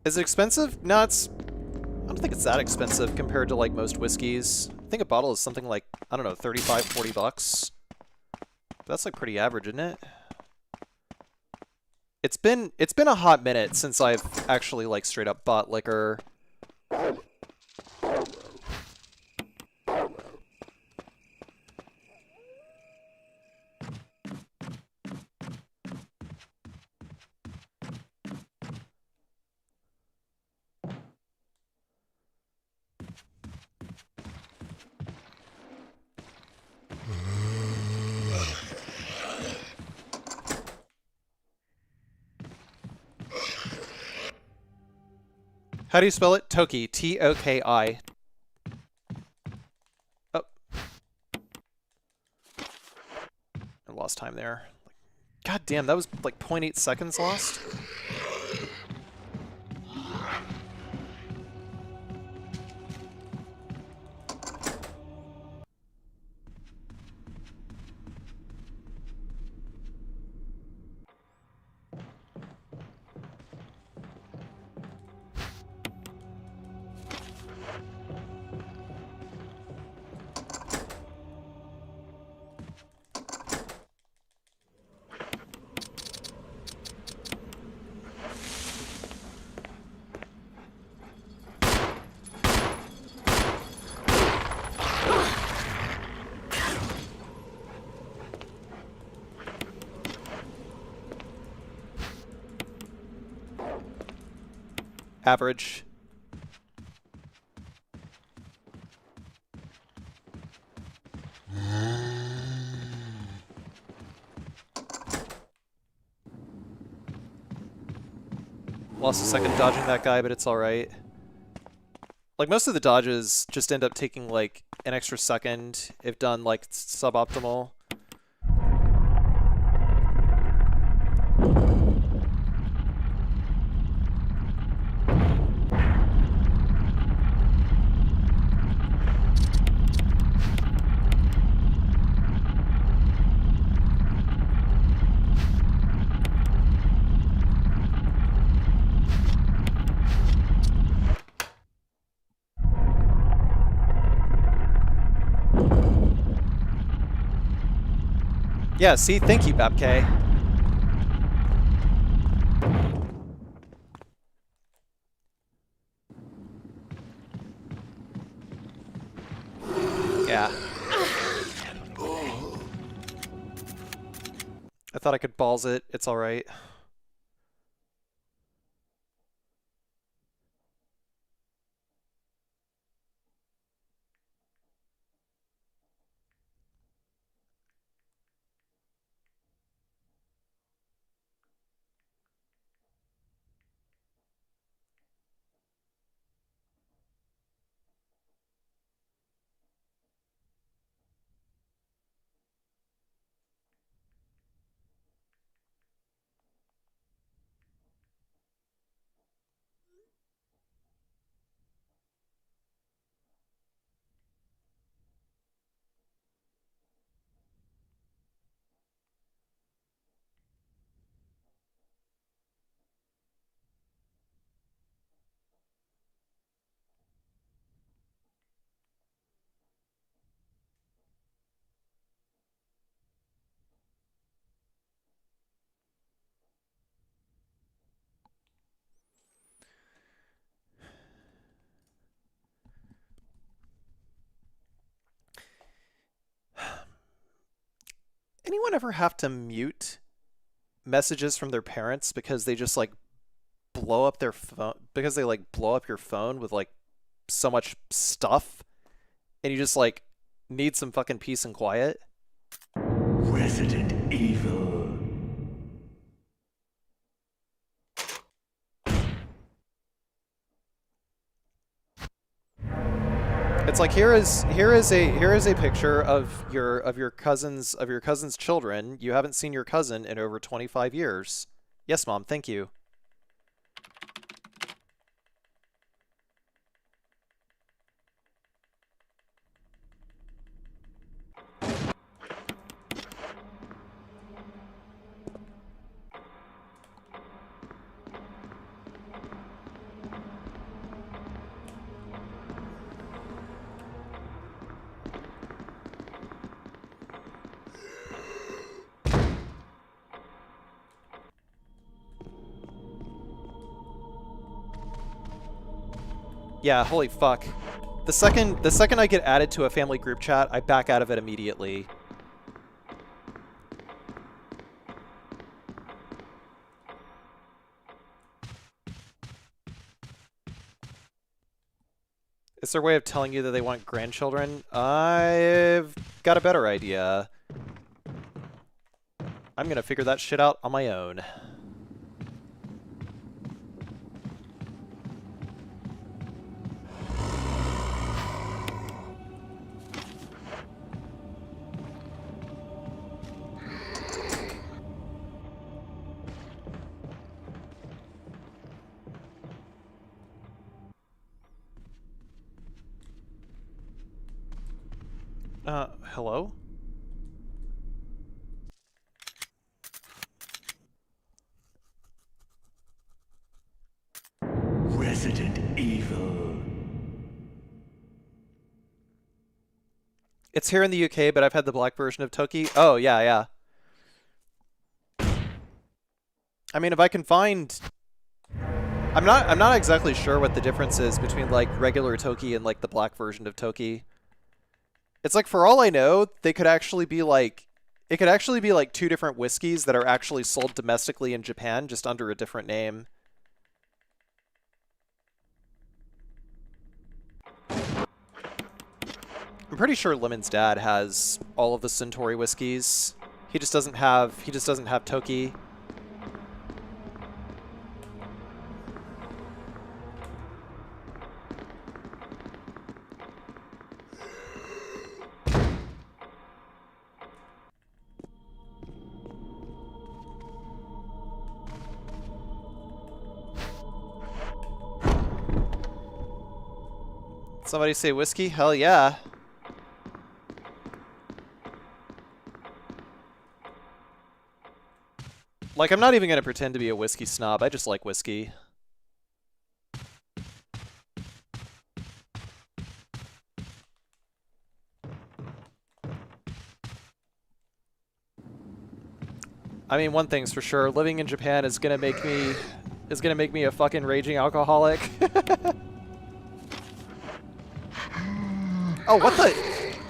Is it expensive? No, it's... I don't think it's that expensive compared to like most whiskeys. I think a bottle is something like, I don't know, 35, 40 bucks. But that's like pretty average, isn't it? It's been a hot minute since I've actually like straight up bought liquor. How do you spell it? Toki. T-O-K-I. Oh. I lost time there. God damn, that was like 0.8 seconds lost? Average. Lost a second dodging that guy, but it's alright. Like, most of the dodges just end up taking, like, an extra second if done, like, suboptimal. Yeah, see? Thank you, Babk. Yeah. I thought I could balls it. It's alright. Anyone ever have to mute messages from their parents because they just like blow up their phone because they like blow up your phone with like so much stuff and you just like need some fucking peace and quiet. Resident Evil. It's like here is a picture of your cousin's children. You haven't seen your cousin in over 25 years. Yes, Mom, thank you. Yeah, holy fuck. The second I get added to a family group chat, I back out of it immediately. Is there a way of telling you that they want grandchildren? I've got a better idea. I'm gonna figure that shit out on my own. Hello? Resident Evil. It's here in the UK, but I've had the black version of Toki. Oh, yeah, yeah. I mean, if I can find... I'm not exactly sure what the difference is between, like, regular Toki and, like, the black version of Toki. It's like, for all I know, they could actually be, like... It could actually be, like, two different whiskeys that are actually sold domestically in Japan, just under a different name. I'm pretty sure Lemon's dad has all of the Centauri whiskeys. He just doesn't have Toki. Somebody say whiskey? Hell yeah. Like, I'm not even gonna pretend to be a whiskey snob. I just like whiskey. I mean, one thing's for sure. Living in Japan is gonna make me a fucking raging alcoholic. Oh, what the?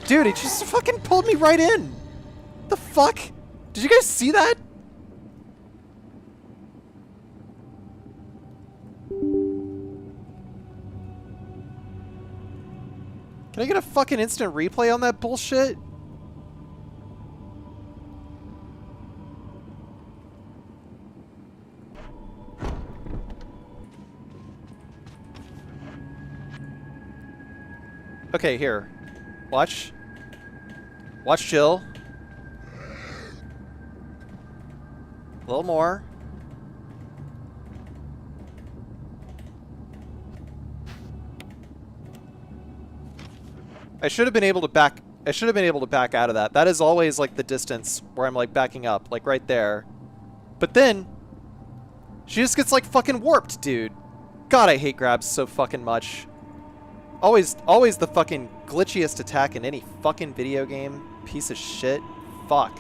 Dude, he just fucking pulled me right in. The fuck? Did you guys see that? Can I get a fucking instant replay on that bullshit? Okay, here. Watch. Watch Jill. A little more. I should have been able to back out of that. That is always like the distance where I'm like backing up, like right there. But then she just gets like fucking warped, dude. God, I hate grabs so fucking much. Always the fucking glitchiest attack in any fucking video game. Piece of shit. Fuck.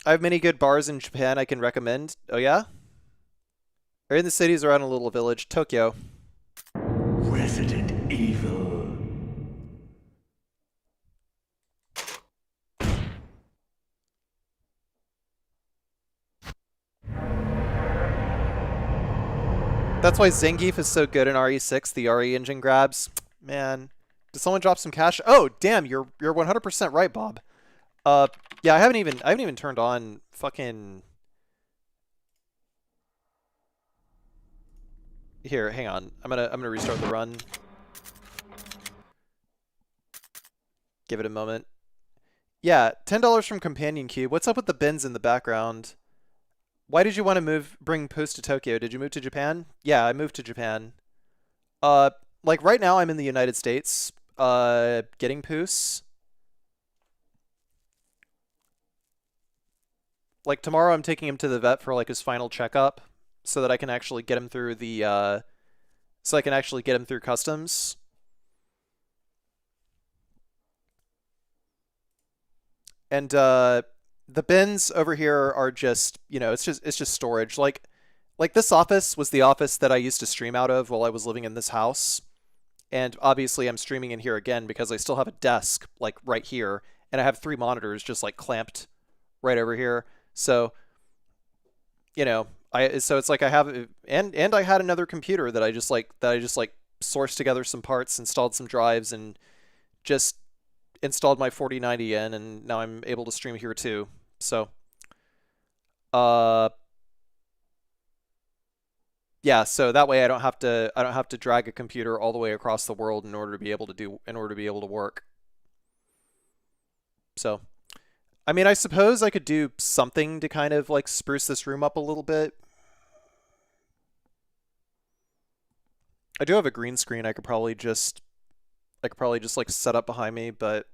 I have many good bars in Japan I can recommend. Oh yeah? Or in the cities around a little village. Tokyo. That's why Zangief is so good in RE6, the RE engine grabs. Man, did someone drop some cash? Oh, damn, you're 100% right, Bob. Yeah, I haven't even turned on fucking. Here, hang on. I'm gonna restart the run. Give it a moment. Yeah, $10 from Companion Cube. What's up with the bins in the background? Why did you want to bring Post to Tokyo? Did you move to Japan? Yeah, I moved to Japan. Like right now I'm in the United States, getting Poos. Like tomorrow I'm taking him to the vet for like his final checkup so that I can actually get him through the, so I can actually get him through customs. And, the bins over here are just, you know, it's just storage. Like this office was the office that I used to stream out of while I was living in this house. And obviously I'm streaming in here again because I still have a desk like right here and I have 3 monitors just like clamped right over here. So, you know, so it's like I have and I had another computer that I just like sourced together some parts, installed some drives and just installed my 4090 in, and now I'm able to stream here too. So, yeah, so that way I don't have to drag a computer all the way across the world in order to be able to work. So, I mean, I suppose I could do something to kind of like spruce this room up a little bit. I do have a green screen I could probably just like set up behind me, but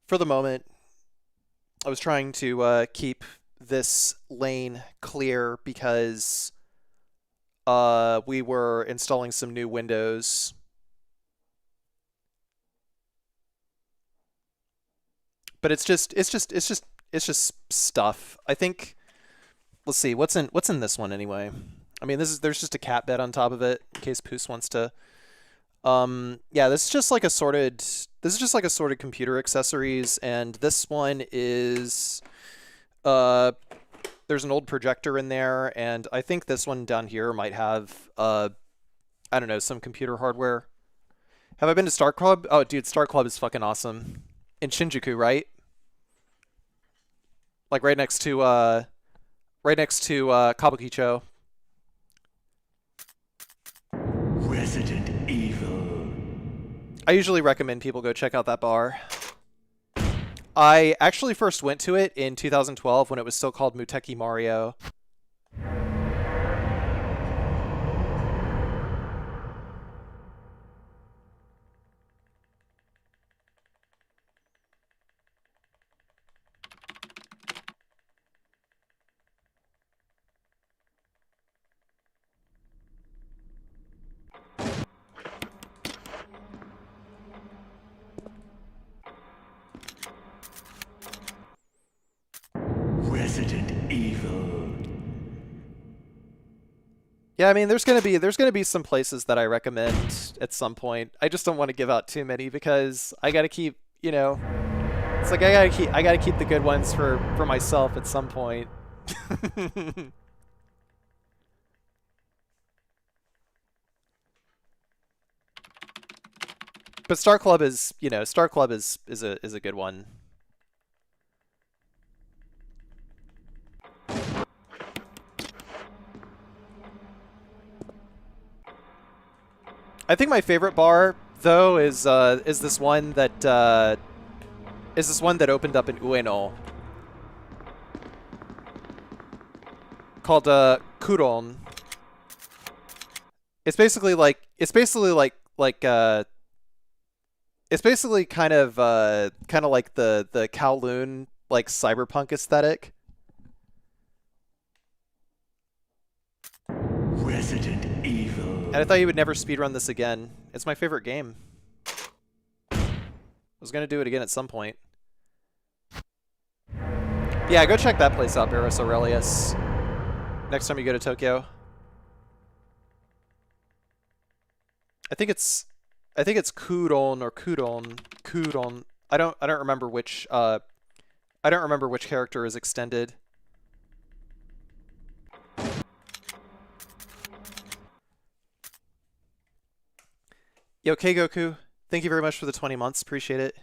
for the moment I was trying to keep this lane clear because we were installing some new windows. But it's just stuff. I think, let's see, what's in this one anyway? I mean, there's just a cat bed on top of it in case Poos wants to. Yeah, this is just like assorted computer accessories, and this one is there's an old projector in there, and I think this one down here might have I don't know, some computer hardware. Have I been to Star Club? Oh, dude, Star Club is fucking awesome. In Shinjuku, right? Like right next to Kabukicho. Resident Evil. I usually recommend people go check out that bar. I actually first went to it in 2012 when it was still called Muteki Mario. Resident Evil. Yeah, I mean, there's gonna be some places that I recommend at some point. I just don't want to give out too many because I gotta keep, you know, it's like I gotta keep the good ones for myself at some point. But Star Club is, you know, Star Club is a good one. I think my favorite bar though is this one that opened up in Ueno called Kuron. It's basically kind of like the Kowloon like cyberpunk aesthetic. Resident Evil. And I thought you would never speedrun this again. It's my favorite game. I was gonna do it again at some point. Yeah, go check that place out, Barros Aurelius. Next time you go to Tokyo. I think it's Kudon or Kudon. I don't remember which character is extended. Yo, K Goku, thank you very much for the 20 months. Appreciate it.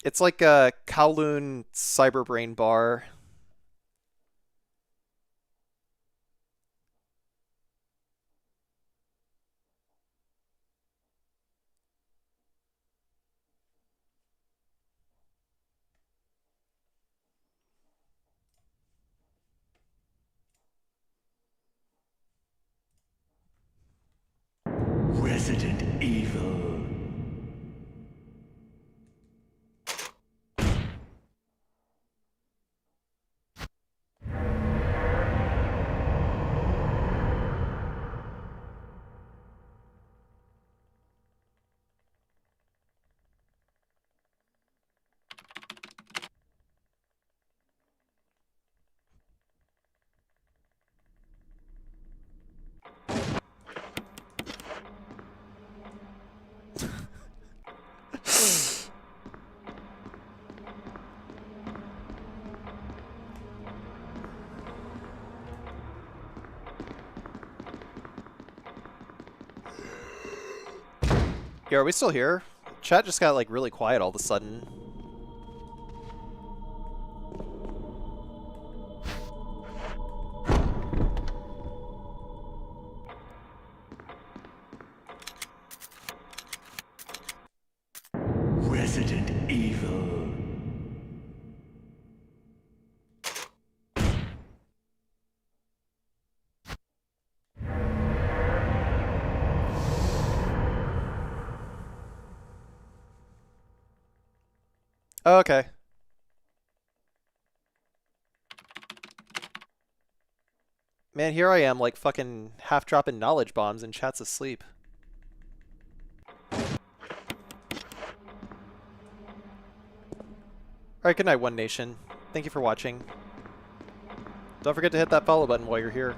It's like a Kowloon Cyberbrain bar. Resident Evil. Yo, are we still here? Chat just got like really quiet all of a sudden. Resident Evil. Oh, okay. Man, here I am, like fucking half dropping knowledge bombs and chat's asleep. Alright, good night, One Nation. Thank you for watching. Don't forget to hit that follow button while you're here.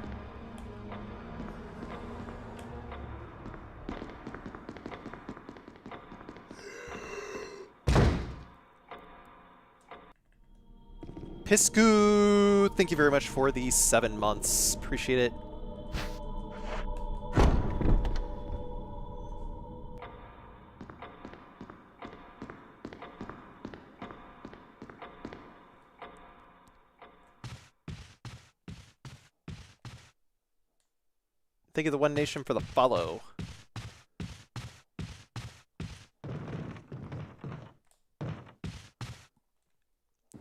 Piscu, thank you very much for the 7 months. Appreciate it. Thank you, the One Nation, for the follow.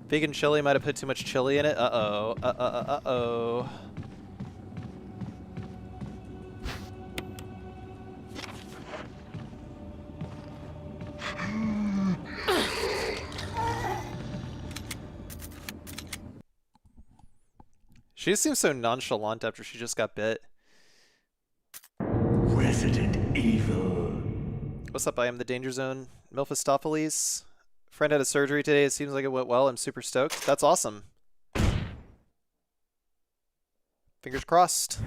Vegan chili might have put too much chili in it. Uh-oh. Uh-oh. She just seems so nonchalant after she just got bit. Resident Evil. What's up? I am the Danger Zone. Mephistopheles. Friend had a surgery today. It seems like it went well. I'm super stoked. That's awesome. Fingers crossed.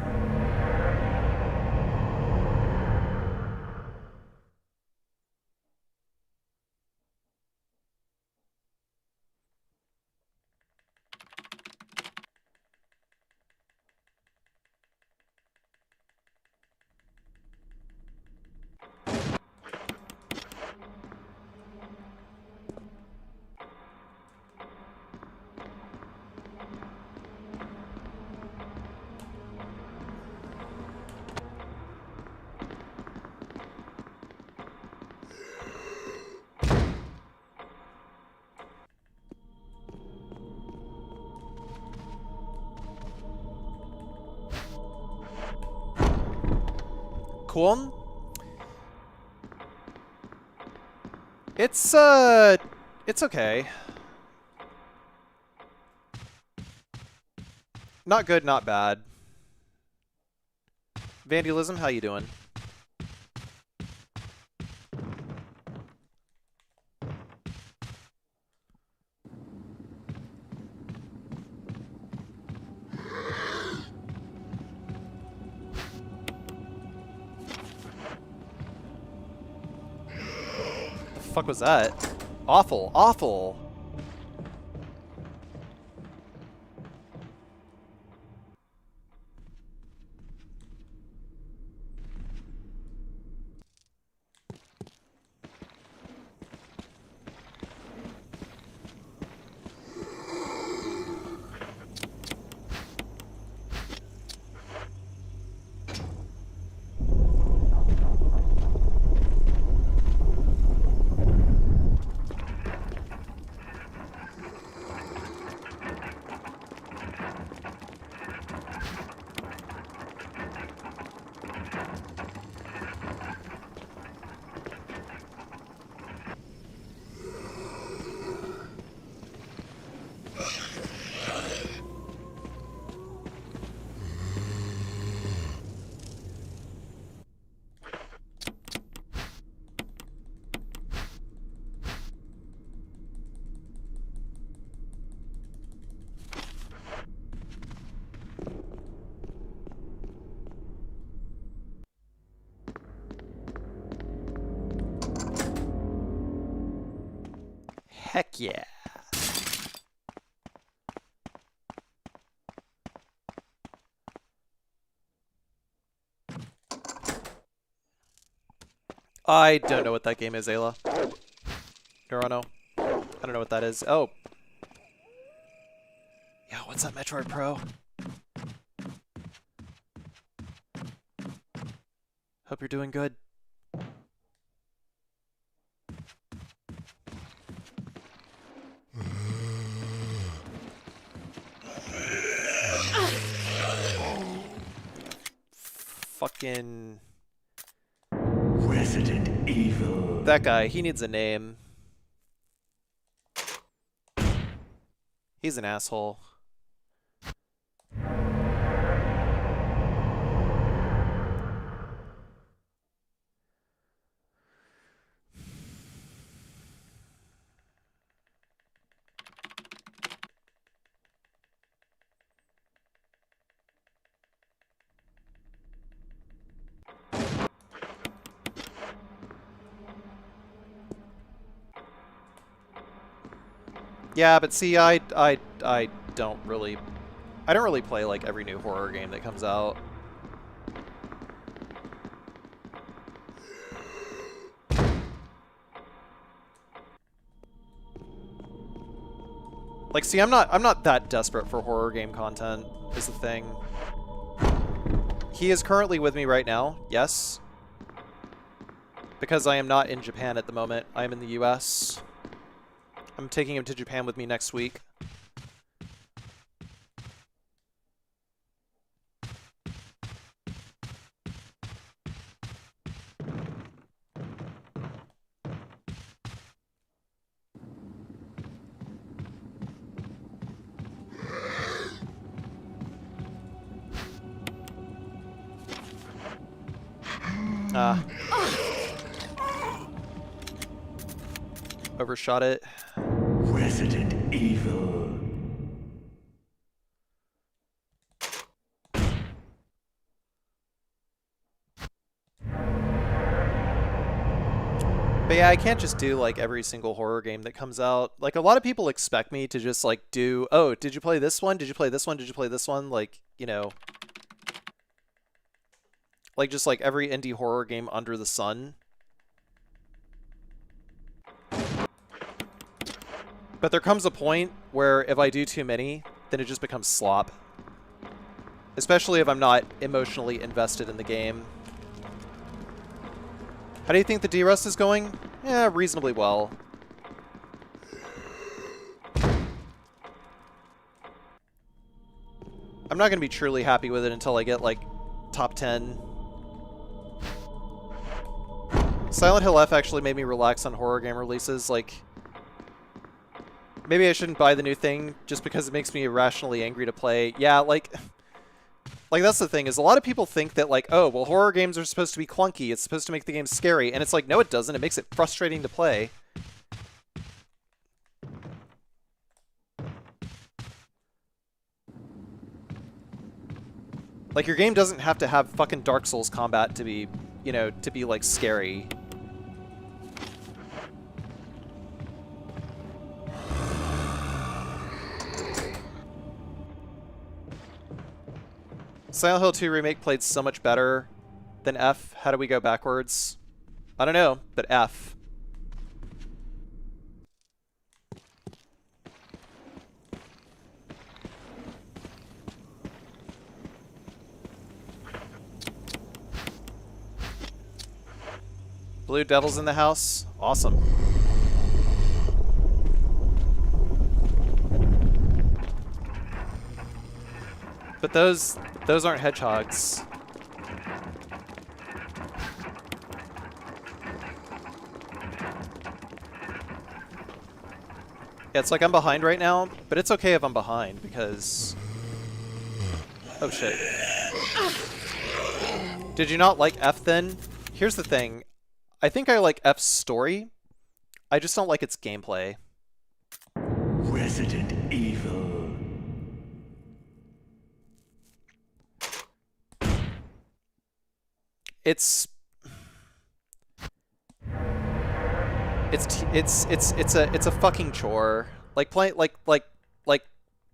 Cool. It's okay. Not good, not bad. Vandalism, how you doing? fuck was that? Awful, awful. Heck yeah. I don't know what that game is, Ayla. Neurono. I don't know what that is. Oh. Yeah, what's up, Metroid Pro? Hope you're doing good. Fucking... Resident Evil. That guy, he needs a name. He's an asshole. Yeah, but see, I don't really play like every new horror game that comes out. Like, see, I'm not that desperate for horror game content, is the thing. He is currently with me right now, yes. Because I am not in Japan at the moment. I am in the US. I'm taking him to Japan with me next week. Overshot it. Resident Evil. But yeah, I can't just do like every single horror game that comes out. Like, a lot of people expect me to just like do, oh, did you play this one? Did you play this one? Did you play this one? Like, you know, like just like every indie horror game under the sun. But there comes a point where if I do too many, then it just becomes slop. Especially if I'm not emotionally invested in the game. How do you think the Derust is going? Yeah, reasonably well. I'm not going to be truly happy with it until I get, like, top 10. Silent Hill F actually made me relax on horror game releases, like... Maybe I shouldn't buy the new thing just because it makes me irrationally angry to play. Yeah, like that's the thing, is a lot of people think that, like, oh, well, horror games are supposed to be clunky. It's supposed to make the game scary. And it's like, no, it doesn't. It makes it frustrating to play. Like, your game doesn't have to have fucking Dark Souls combat to be, you know, to be, like, scary. Silent Hill 2 Remake played so much better than F. How do we go backwards? I don't know, but F. Blue Devil's in the house. Awesome. But those aren't hedgehogs. Yeah, it's like I'm behind right now, but it's okay if I'm behind because... Oh shit. Did you not like F then? Here's the thing. I think I like F's story. I just don't like its gameplay. Resident Evil. It's a fucking chore. Like playing like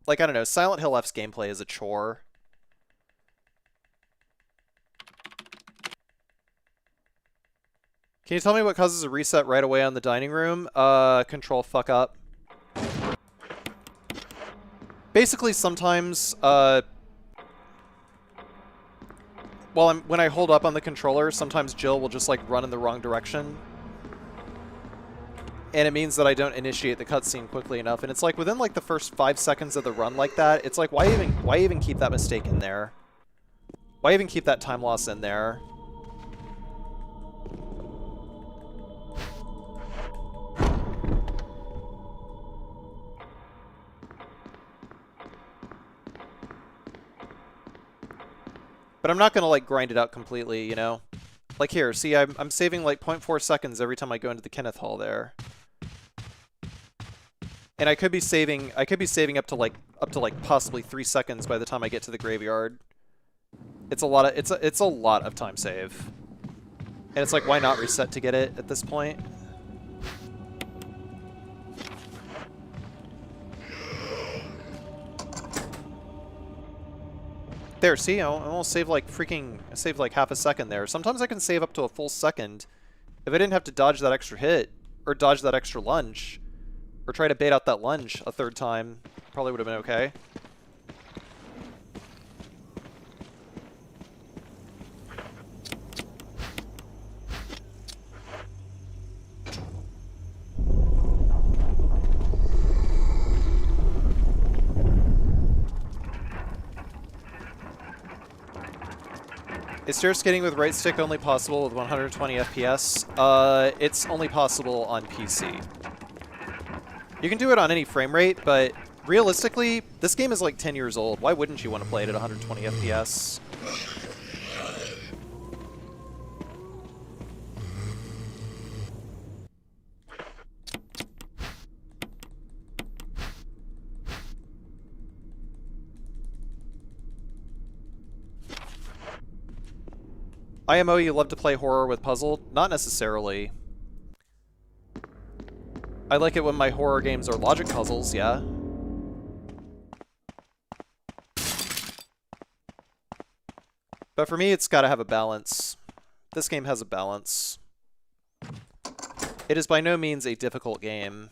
I don't know, Silent Hill F's gameplay is a chore. Can you tell me what causes a reset right away on the dining room? Control fuck up. Basically sometimes when I hold up on the controller, sometimes Jill will just like run in the wrong direction. And it means that I don't initiate the cutscene quickly enough. And it's like within like the first 5 seconds of the run like that, it's like why even keep that mistake in there? Why even keep that time loss in there? But I'm not gonna like grind it out completely, you know? Like here, see, I'm saving like 0.4 seconds every time I go into the Kenneth Hall there. And I could be saving up to like possibly 3 seconds by the time I get to the graveyard. It's a lot of time save. And it's like, why not reset to get it at this point? There, see, I almost saved like I saved like half a second there. Sometimes I can save up to a full second. If I didn't have to dodge that extra hit, or dodge that extra lunge, or try to bait out that lunge a third time, probably would have been okay. Is stair skating with right stick only possible with 120 FPS? It's only possible on PC. You can do it on any frame rate, but realistically, this game is like 10 years old. Why wouldn't you want to play it at 120 FPS? IMO, you love to play horror with puzzle? Not necessarily. I like it when my horror games are logic puzzles, yeah. But for me, it's gotta have a balance. This game has a balance. It is by no means a difficult game.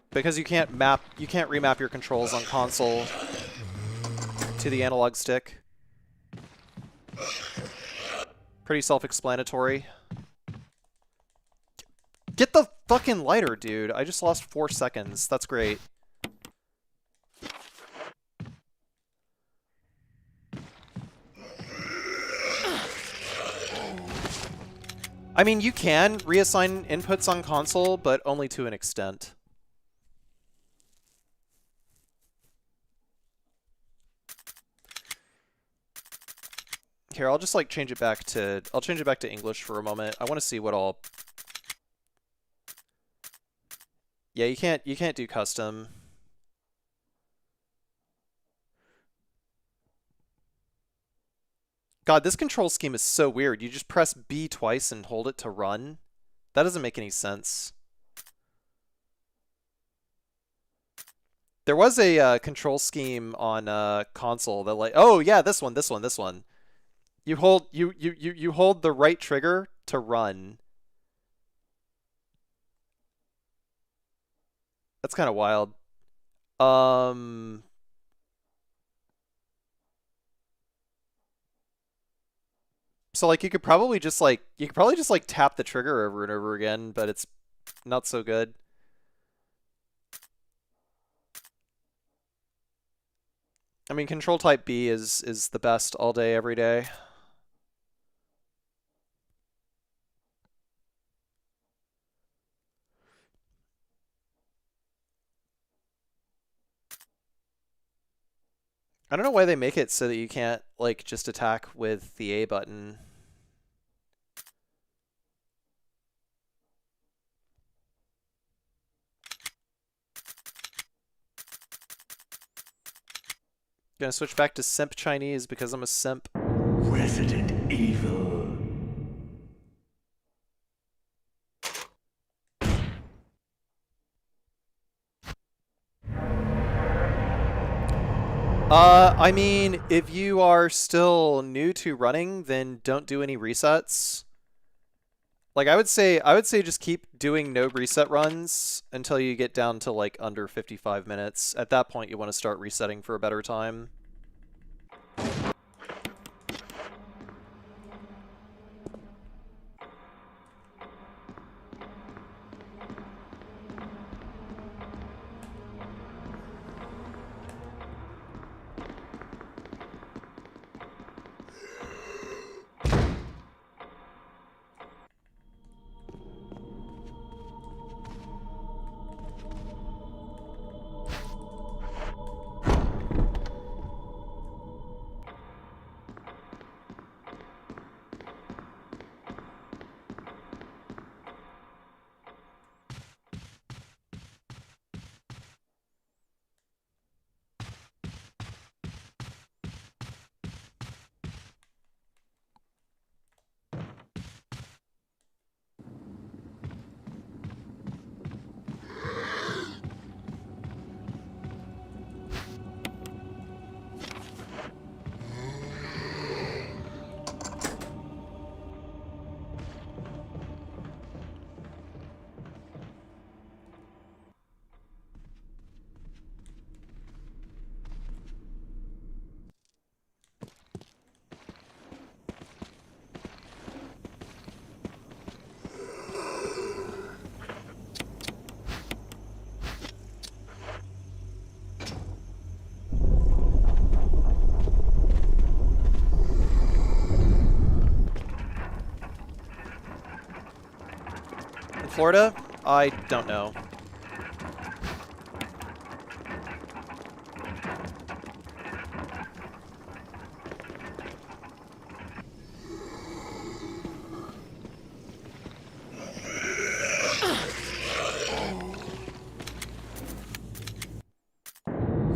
Because you can't remap your controls on console to the analog stick. Pretty self-explanatory. Get the fucking lighter, dude. I just lost 4 seconds. That's great. I mean, you can reassign inputs on console, but only to an extent. Here, I'll just like change it back to English for a moment. I want to see what all. Yeah, you can't do custom. God, this control scheme is so weird. You just press B twice and hold it to run. That doesn't make any sense. There was a control scheme on console that like, oh yeah, this one. You hold the right trigger to run. That's kind of wild. Um, so like you could probably just like tap the trigger over and over again, but it's not so good. I mean, control type B is the best all day, every day. I don't know why they make it so that you can't like just attack with the A button. Gonna switch back to simp Chinese because I'm a simp. Resident Evil. I mean, if you are still new to running, then don't do any resets. Like I would say just keep doing no reset runs until you get down to like under 55 minutes. At that point, you want to start resetting for a better time. Florida? I don't know.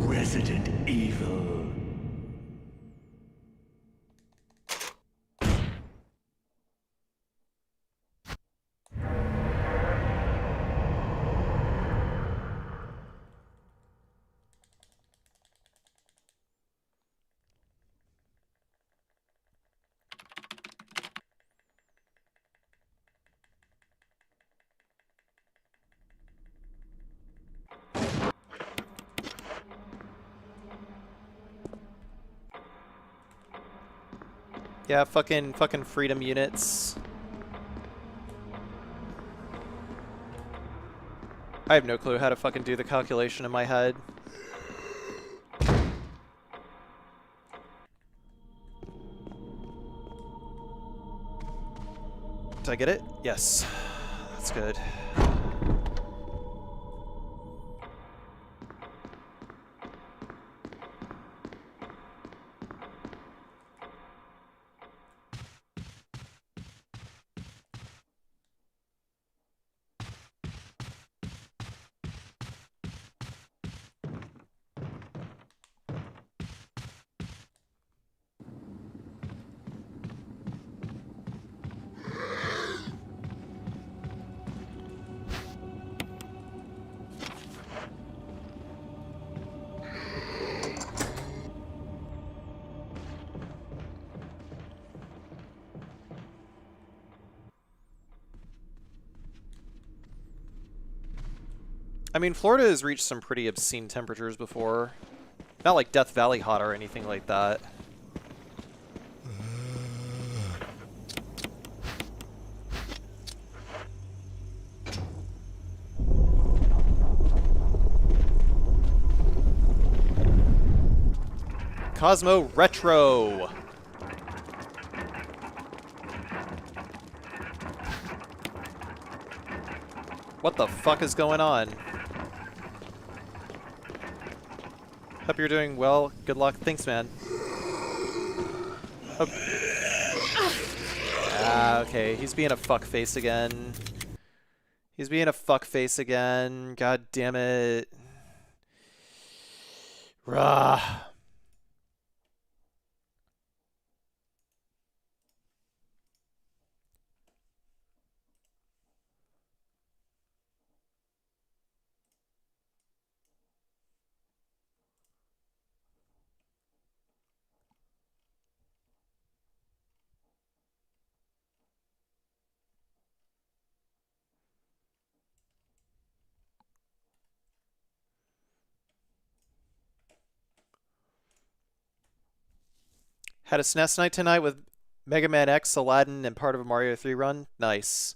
Resident Evil. Yeah, fucking freedom units. I have no clue how to fucking do the calculation in my head. Did I get it? Yes. That's good. I mean, Florida has reached some pretty obscene temperatures before. Not like Death Valley hot or anything like that. Cosmo Retro. What the fuck is going on? Hope you're doing well. Good luck. Thanks, man. Hope... Ah, okay. He's being a fuckface again. He's being a fuckface again. God damn it. Rah. Had a SNES night tonight with Mega Man X, Aladdin, and part of a Mario 3 run. Nice.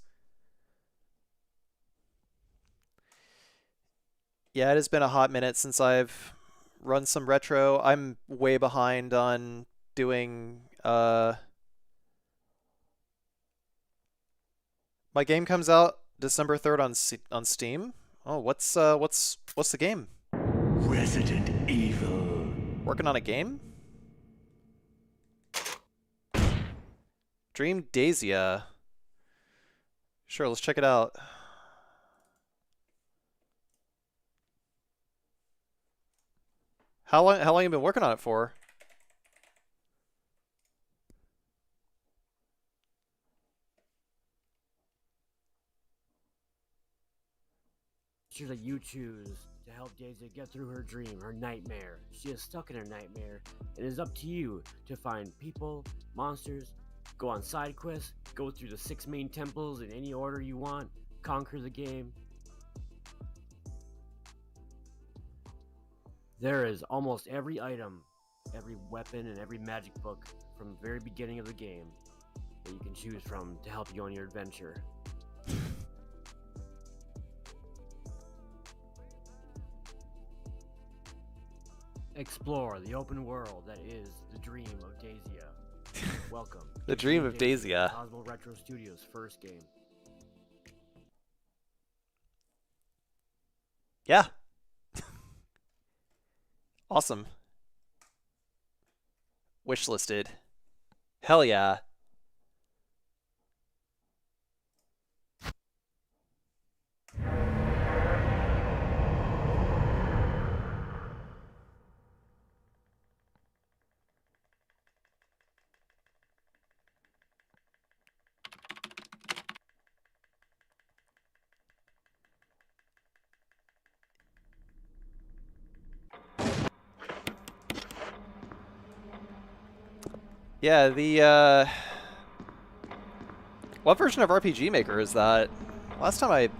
Yeah, it has been a hot minute since I've run some retro. I'm way behind on doing my game comes out December 3rd on Steam. Oh, what's the game? Resident Evil. Working on a game? Dream Dazia. Sure, let's check it out. How long you been working on it for? That you choose to help Daisy get through her dream, her nightmare. She is stuck in her nightmare. It is up to you to find people, monsters, go on side quests, go through the 6 main temples in any order you want, conquer the game. There is almost every item, every weapon, and every magic book from the very beginning of the game that you can choose from to help you on your adventure. Explore the open world that is the dream of Dazia. Welcome. The dream of Dazia. Cosmo Retro Studios' first game. Yeah. Awesome. Wishlisted. Hell yeah. Yeah, the what version of RPG Maker is that? Last time I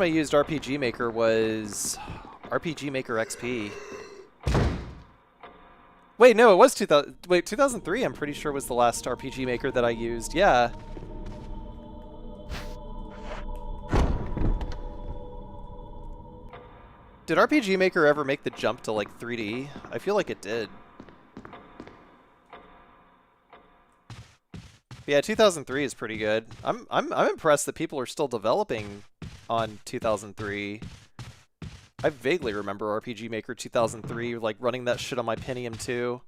used RPG Maker was RPG Maker XP. Wait, no, it was 2003 I'm pretty sure was the last RPG Maker that I used. Yeah. Did RPG Maker ever make the jump to like 3D? I feel like it did. Yeah, 2003 is pretty good. I'm impressed that people are still developing on 2003. I vaguely remember RPG Maker 2003, like running that shit on my Pentium 2.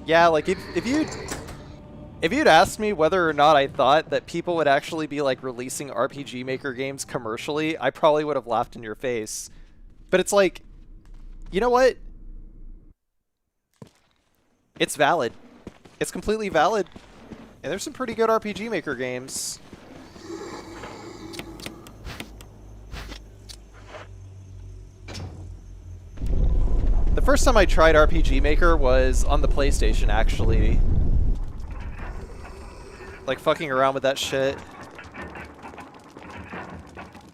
Yeah, like if you'd asked me whether or not I thought that people would actually be like releasing RPG Maker games commercially, I probably would have laughed in your face. But it's like, you know what? It's valid. It's completely valid. And there's some pretty good RPG Maker games. The first time I tried RPG Maker was on the PlayStation, actually. Like, fucking around with that shit.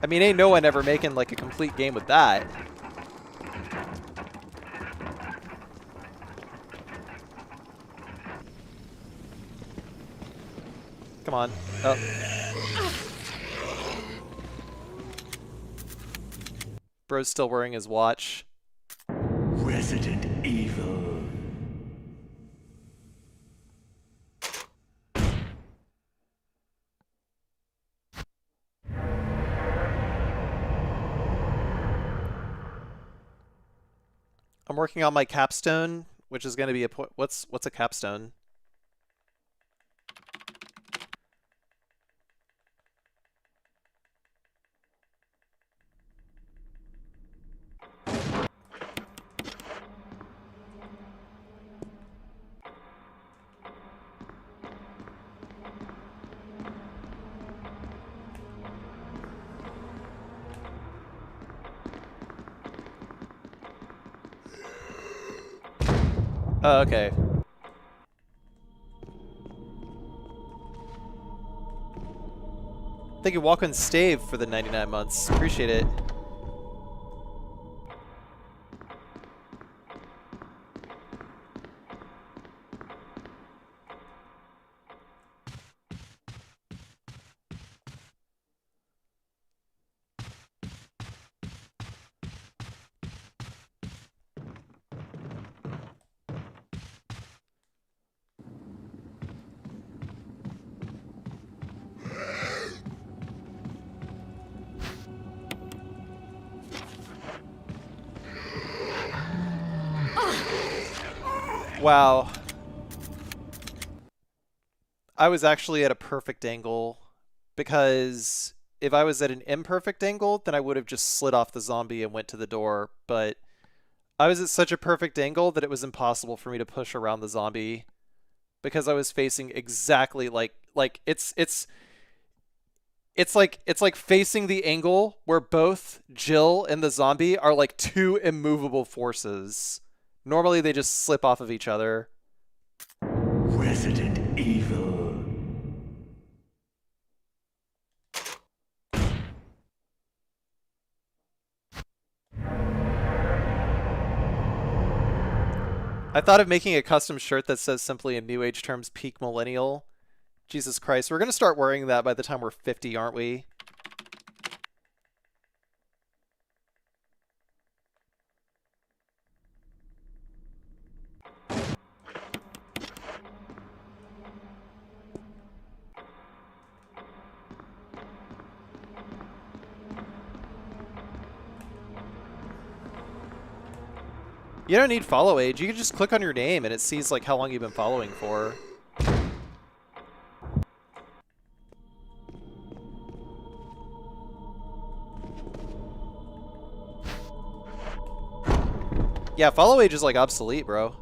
I mean, ain't no one ever making, like, a complete game with that. Come on. Oh. Bro's still wearing his watch. Resident Evil. I'm working on my capstone, which is going to be a what's a capstone? Oh, okay. Thank you, Walk on Stave, for the 99 months. Appreciate it. Wow. I was actually at a perfect angle, because if I was at an imperfect angle, then I would have just slid off the zombie and went to the door, but I was at such a perfect angle that it was impossible for me to push around the zombie, because I was facing exactly like it's like facing the angle where both Jill and the zombie are like two immovable forces. Normally they just slip off of each other. Resident Evil. I thought of making a custom shirt that says simply in New Age terms, peak millennial. Jesus Christ, we're going to start wearing that by the time we're 50, aren't we? You don't need follow age. You can just click on your name and it sees like how long you've been following for. Yeah, follow age is like obsolete, bro.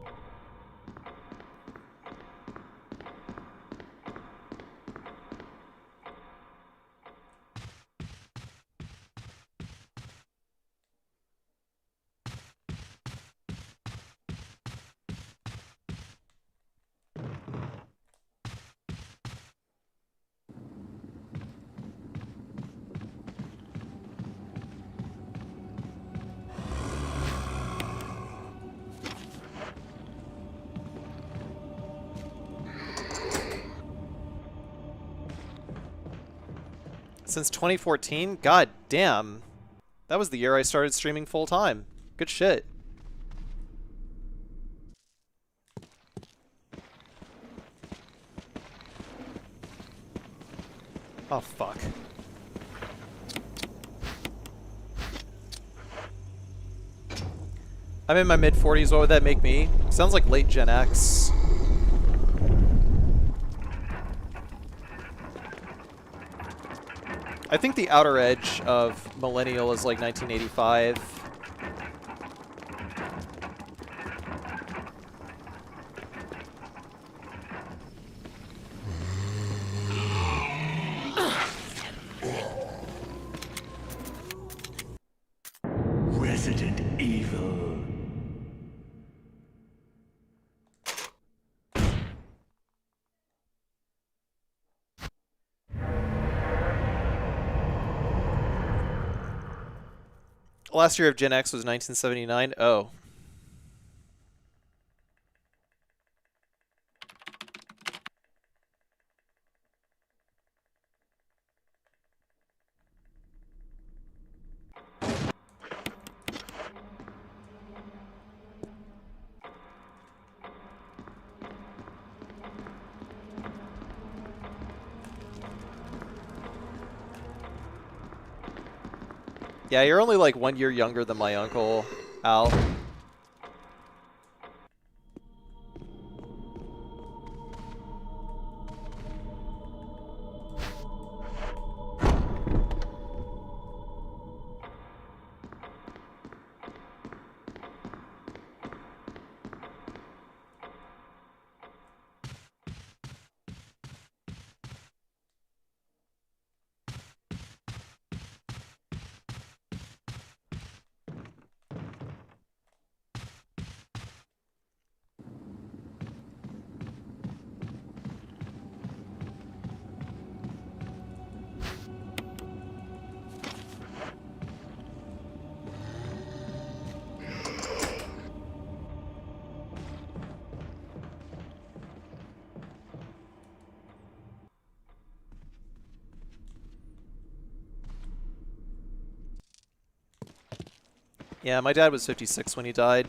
Since 2014? God damn. That was the year I started streaming full time. Good shit. Oh, fuck. I'm in my mid-40s. What would that make me? Sounds like late Gen X. I think the outer edge of millennial is like 1985. Resident Evil. Last year of Gen X was 1979. Oh. Yeah, you're only like 1 year younger than my uncle, Al. Yeah, my dad was 56 when he died.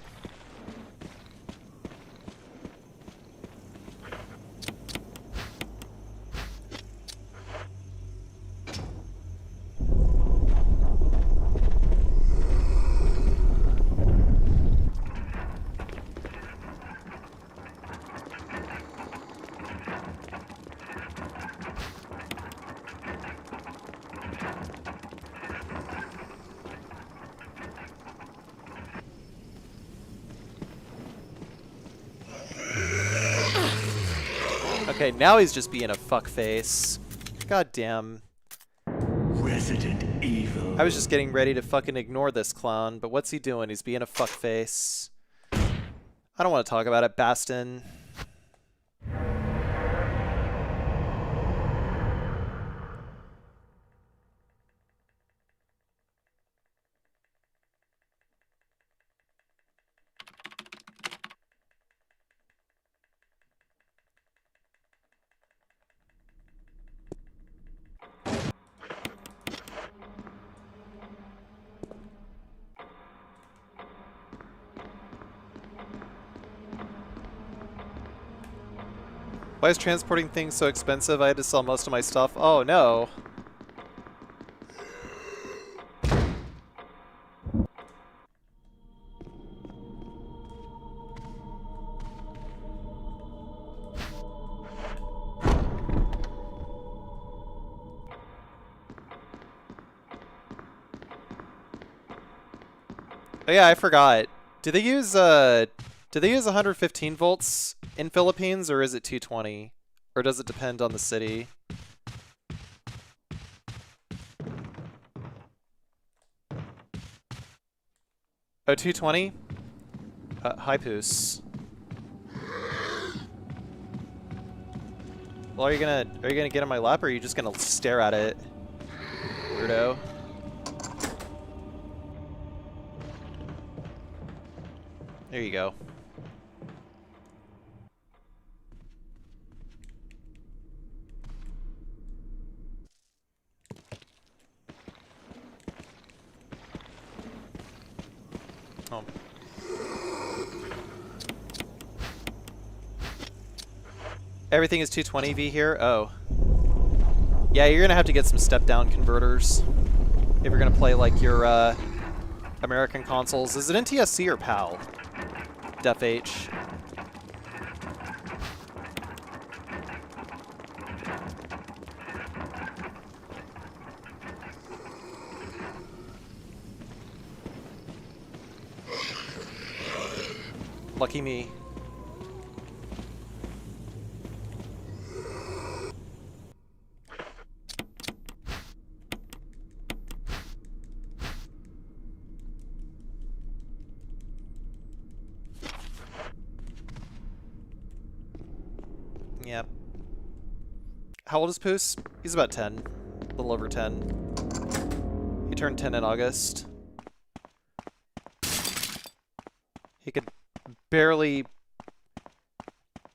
Okay, now he's just being a fuckface. God damn. Resident Evil. I was just getting ready to fucking ignore this clown, but what's he doing? He's being a fuckface. I don't want to talk about it, Bastin. Why is transporting things so expensive? I had to sell most of my stuff. Oh no. Oh yeah, I forgot. Do they use 115 volts in Philippines, or is it 220? Or does it depend on the city? Oh, 220? Hi, Poos. Well, are you gonna get in my lap, or are you just gonna stare at it? Weirdo. There you go. Oh. Everything is 220V here? Oh. Yeah, you're gonna have to get some step-down converters if you're gonna play like your American consoles. Is it NTSC or PAL? Def H. Lucky me. Yep. How old is Poos? He's about 10. A little over 10. He turned 10 in August. He could barely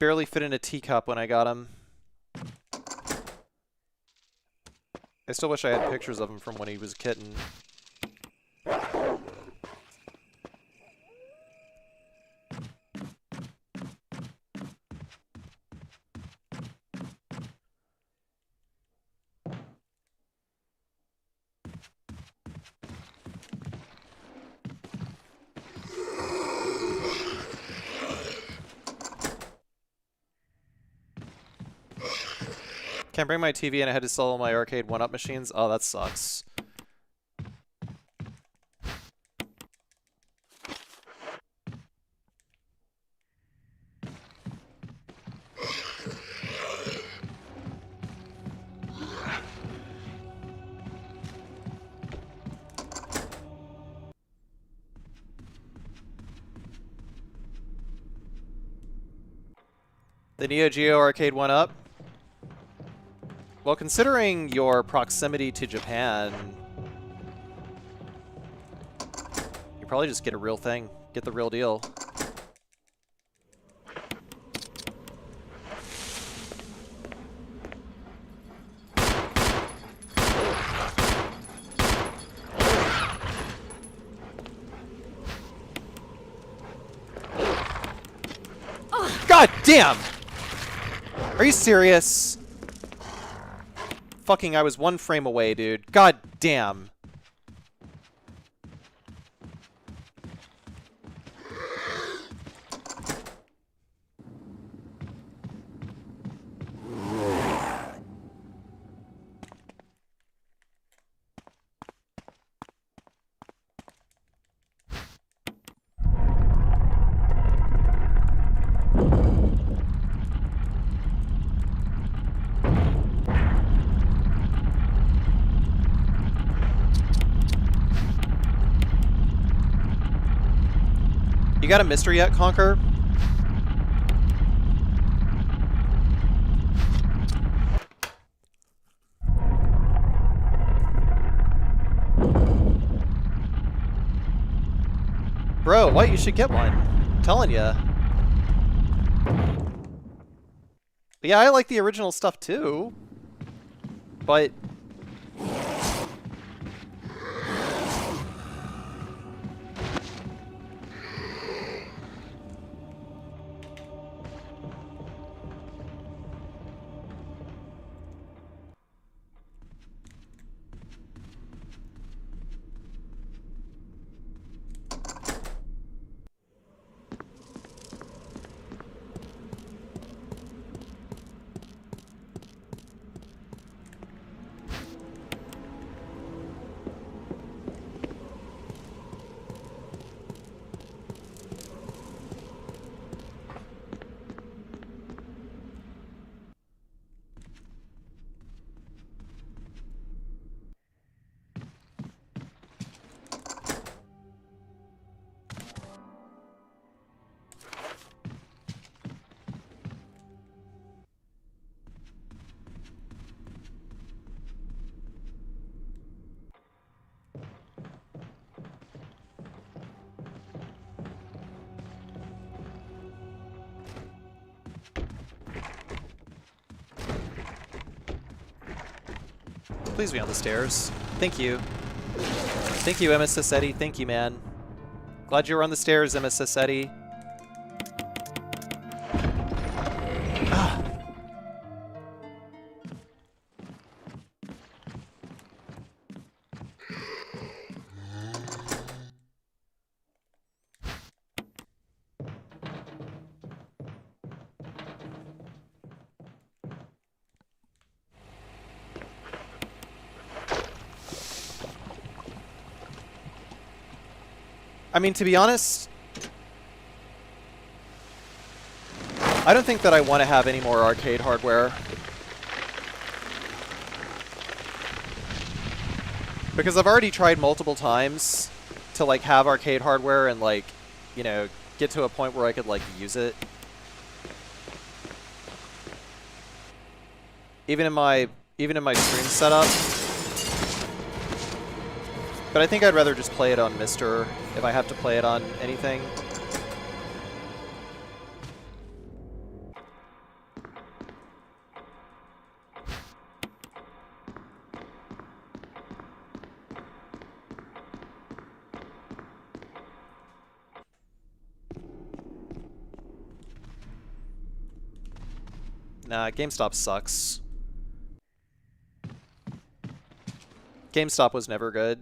fit in a teacup when I got him. I still wish I had pictures of him from when he was a kitten. Can't bring my TV and I had to sell all my arcade 1-up machines. Oh, that sucks. The Neo Geo Arcade 1-up? Well, considering your proximity to Japan, you probably just get a real thing. Get the real deal. God damn! Are you serious? Fucking, I was 1 frame away, dude. God damn. You got a mystery yet, Conquer? Bro, what? You should get one. I'm telling ya. Yeah, I like the original stuff too. But... Please be on the stairs. Thank you. Thank you, MSS Eddie. Thank you, man. Glad you were on the stairs, MSS Eddie. Ah. I mean, to be honest, I don't think that I want to have any more arcade hardware. Because I've already tried multiple times to, like, have arcade hardware and, like, you know, get to a point where I could, like, use it. Even in my stream setup. But I think I'd rather just play it on Mister if I have to play it on anything. Nah, GameStop sucks. GameStop was never good.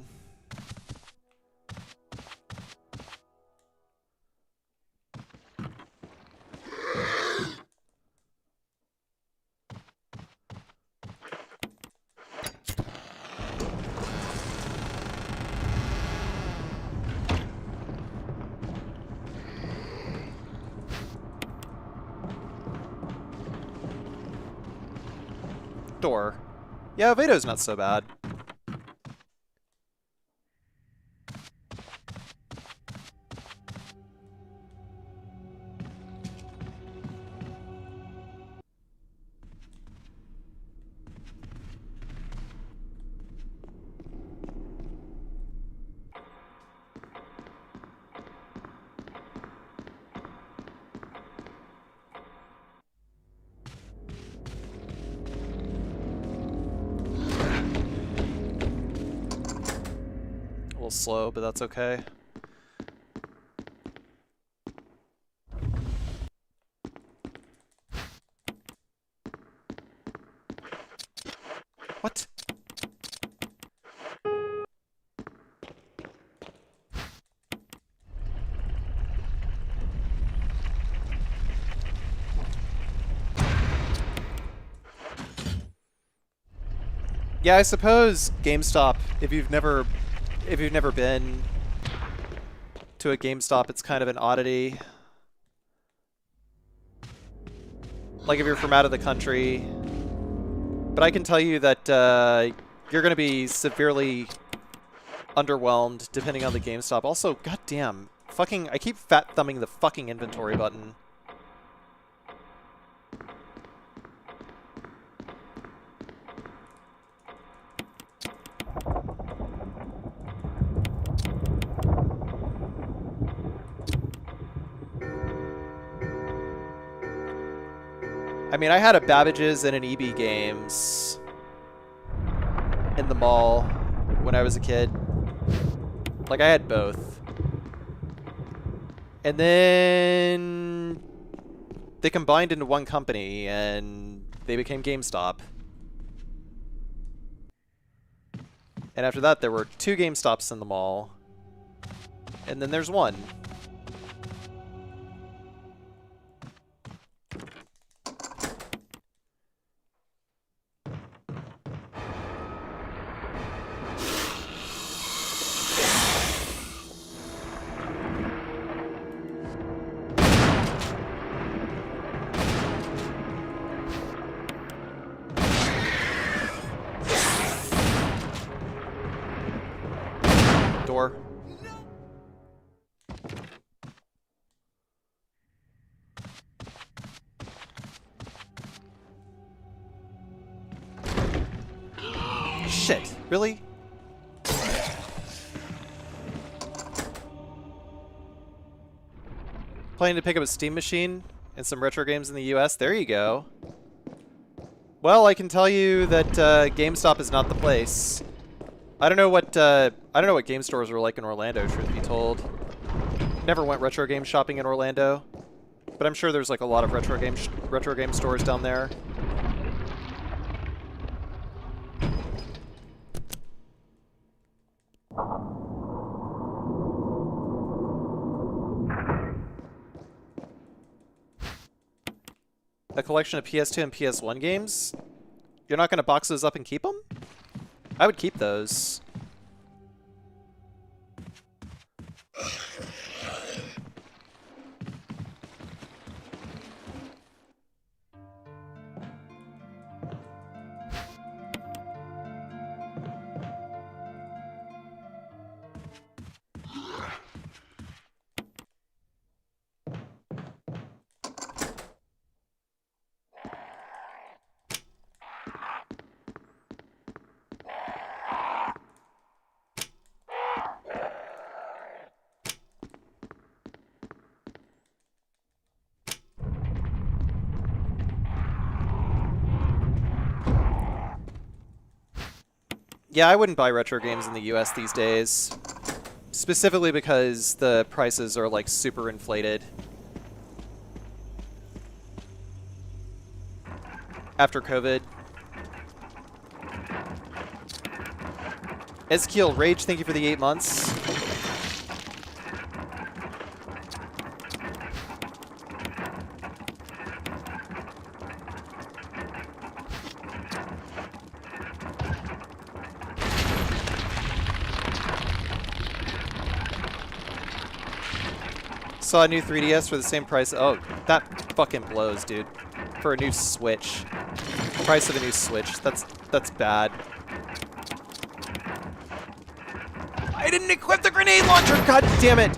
Door. Yeah, Vado's not so bad. A little slow, but that's okay. What? Yeah, I suppose GameStop, if you've never been to a GameStop, it's kind of an oddity. Like if you're from out of the country. But I can tell you that you're going to be severely underwhelmed depending on the GameStop. Also, goddamn, fucking, I keep fat thumbing the fucking inventory button. I mean, I had a Babbage's and an EB Games in the mall when I was a kid. Like, I had both. And then they combined into one company and they became GameStop. And after that, there were 2 GameStops in the mall. And then there's one. Door. Shit, really? Planning to pick up a Steam machine and some retro games in the US? There you go. Well, I can tell you that GameStop is not the place. I don't know what game stores are like in Orlando, truth be told. Never went retro game shopping in Orlando, but I'm sure there's like a lot of retro game stores down there. A collection of PS2 and PS1 games? You're not going to box those up and keep them? I would keep those. Yeah, I wouldn't buy retro games in the US these days. Specifically because the prices are like super inflated. after COVID. Ezekiel Rage, thank you for the 8 months. Saw a new 3DS for the same price. Oh, that fucking blows, dude. For a new Switch. Price of a new Switch. That's bad. I didn't equip the grenade launcher! God damn it!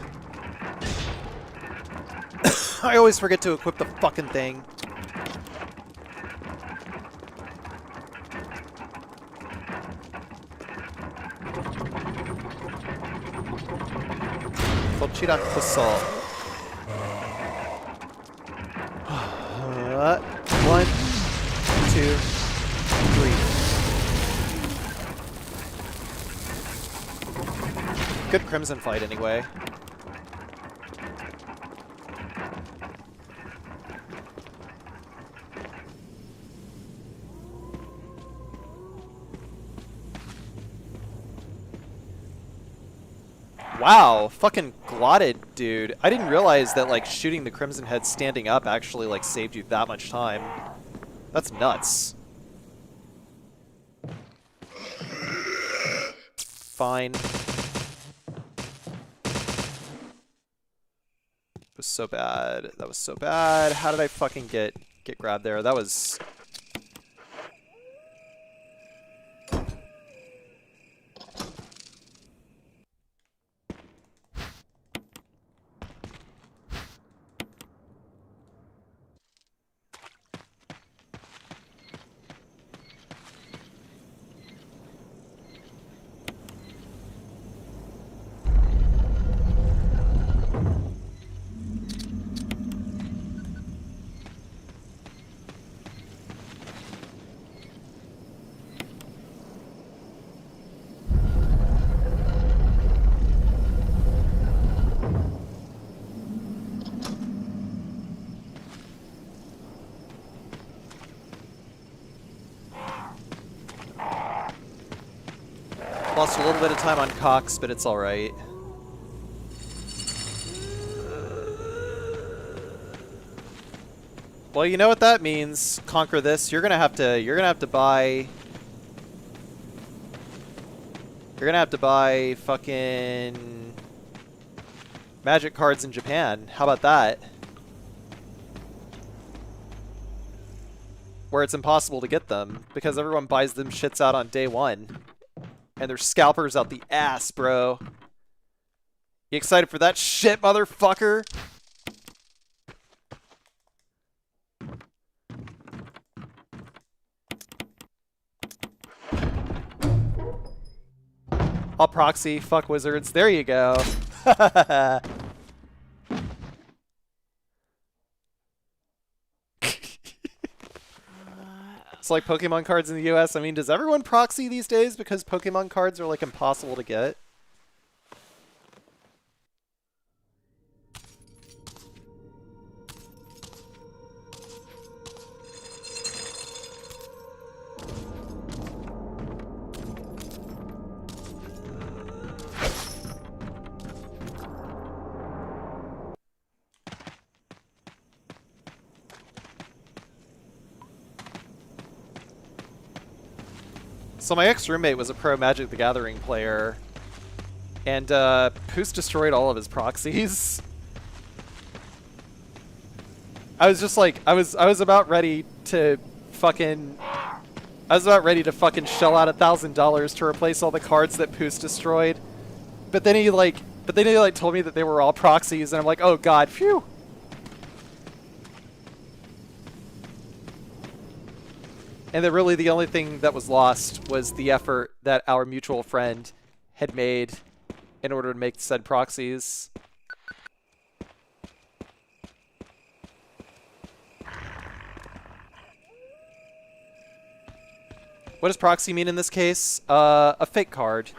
I always forget to equip the fucking thing. Colchita Assault. 1, 2, 3. Good Crimson fight anyway. Wow, fucking glotted, dude. I didn't realize that, like, shooting the Crimson Head standing up actually, like, saved you that much time. That's nuts. Fine. It was so bad. That was so bad. How did I fucking get grabbed there? That was... Lost a little bit of time on Cox, but it's alright. Well, you know what that means. Conquer this. You're gonna have to buy fucking magic cards in Japan. How about that? Where it's impossible to get them because everyone buys them shits out on day one. And they're scalpers out the ass, bro. You excited for that shit, motherfucker? I'll proxy, fuck wizards. There you go. It's like Pokemon cards in the US. I mean, does everyone proxy these days because Pokemon cards are like impossible to get? So my ex-roommate was a pro Magic the Gathering player, and Poos destroyed all of his proxies. I was just like, I was about ready to fucking shell out $1,000 to replace all the cards that Poos destroyed. But then he told me that they were all proxies, and I'm like, oh god, phew. And that really the only thing that was lost was the effort that our mutual friend had made in order to make said proxies. What does proxy mean in this case? A fake card.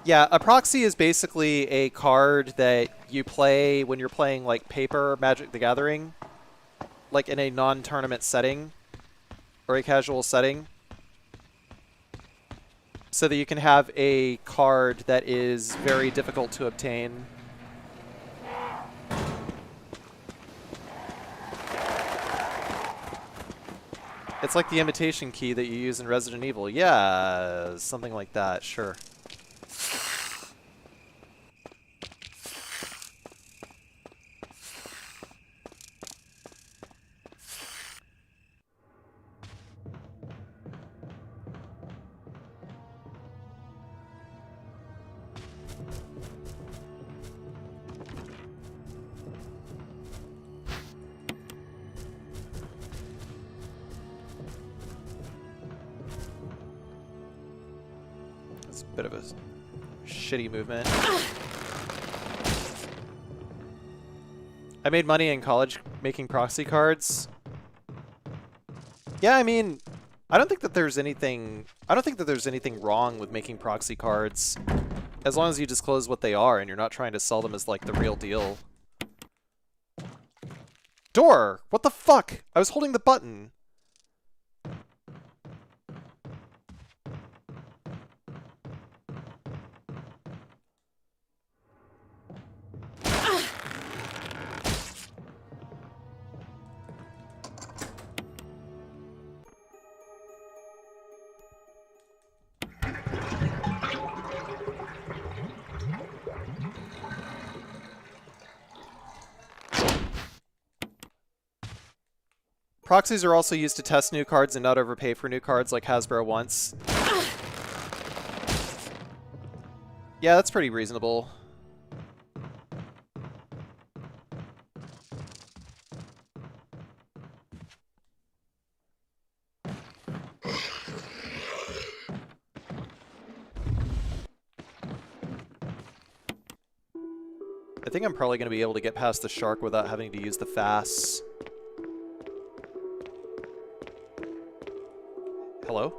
Yeah, a proxy is basically a card that you play when you're playing like Paper Magic the Gathering, like in a non-tournament setting or a casual setting, so that you can have a card that is very difficult to obtain. It's like the imitation key that you use in Resident Evil. Yeah, something like that, sure. It's a bit of a shitty movement. I made money in college making proxy cards. Yeah, I mean, I don't think that there's anything wrong with making proxy cards as long as you disclose what they are and you're not trying to sell them as like the real deal. Door! What the fuck? I was holding the button. Proxies are also used to test new cards and not overpay for new cards like Hasbro wants. Yeah, that's pretty reasonable. I think I'm probably going to be able to get past the shark without having to use the fasts. Hello?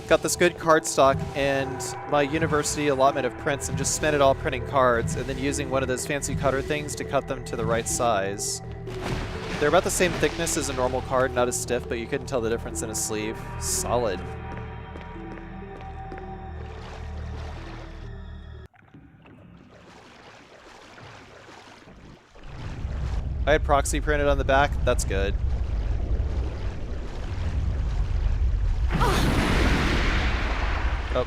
Got this good card stock and my university allotment of prints and just spent it all printing cards and then using one of those fancy cutter things to cut them to the right size. They're about the same thickness as a normal card, not as stiff, but you couldn't tell the difference in a sleeve. Solid. I had proxy printed on the back. That's good. Oh.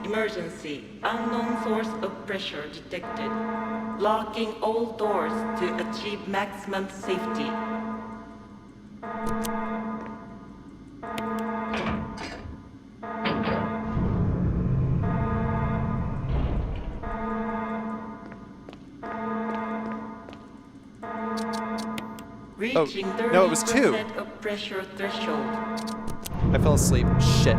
Emergency. Unknown source of pressure detected. Locking all doors to achieve maximum safety. Reaching no, it was 2. 30% of pressure threshold. I fell asleep. Shit.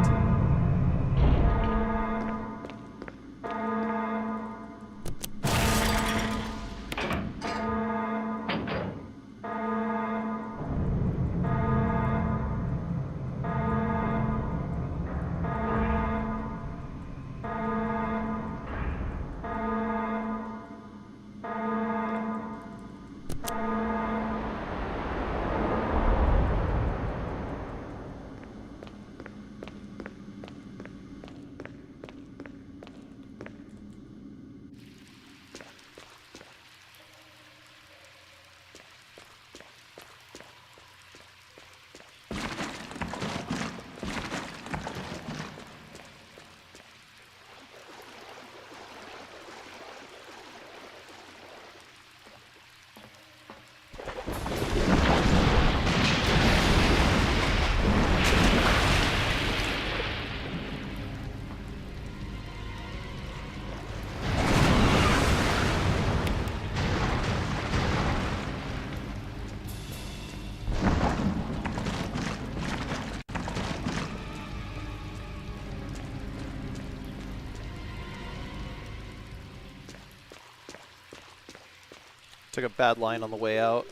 Took a bad line on the way out.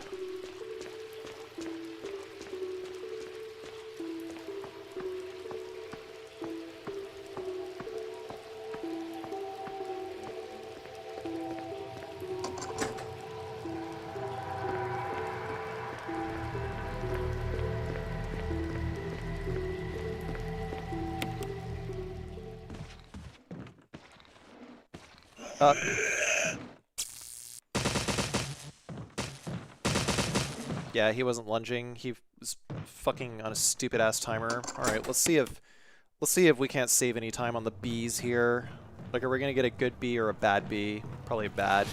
Yeah, he wasn't lunging. He was fucking on a stupid ass timer. All right, let's see if we can't save any time on the Bs here. Like, are we gonna get a good B or a bad B? Probably a bad.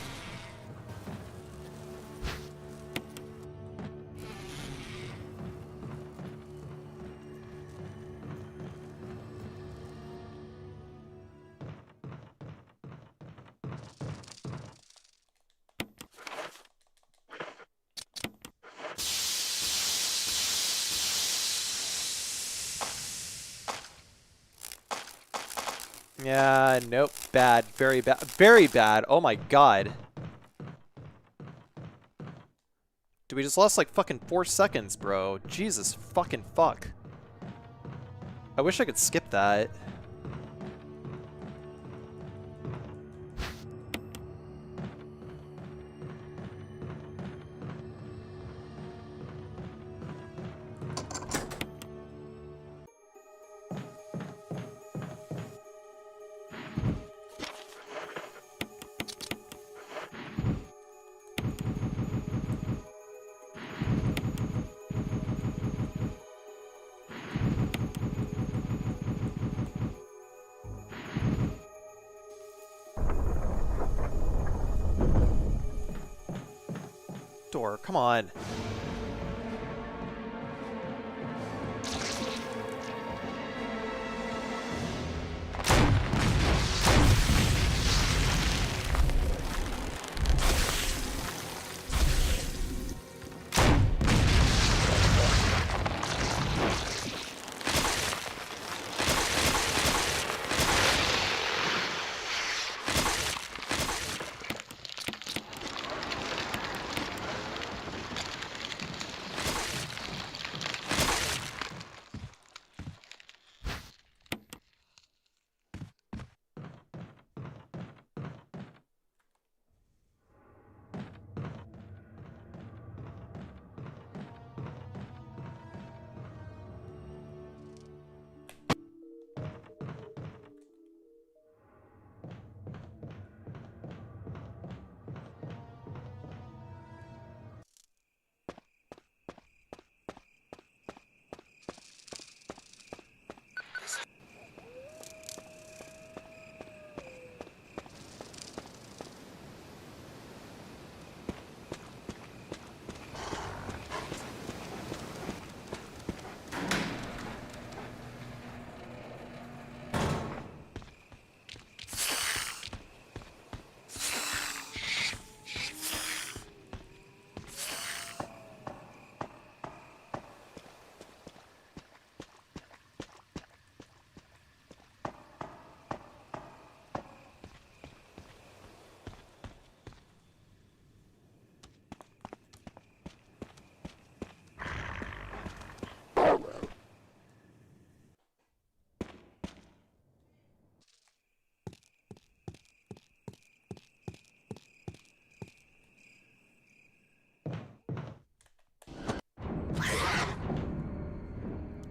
Yeah, nope. Bad. Very bad. Very bad. Oh my god. Dude, we just lost like fucking 4 seconds, bro. Jesus fucking fuck. I wish I could skip that. Door, come on.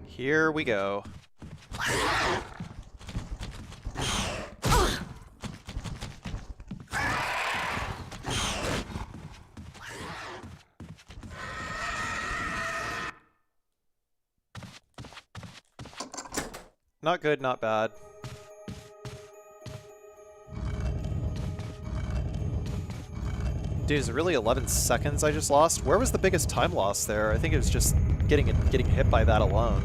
Here we go. Not good, not bad. Dude, is it really 11 seconds I just lost? Where was the biggest time loss there? I think it was just getting hit by that alone.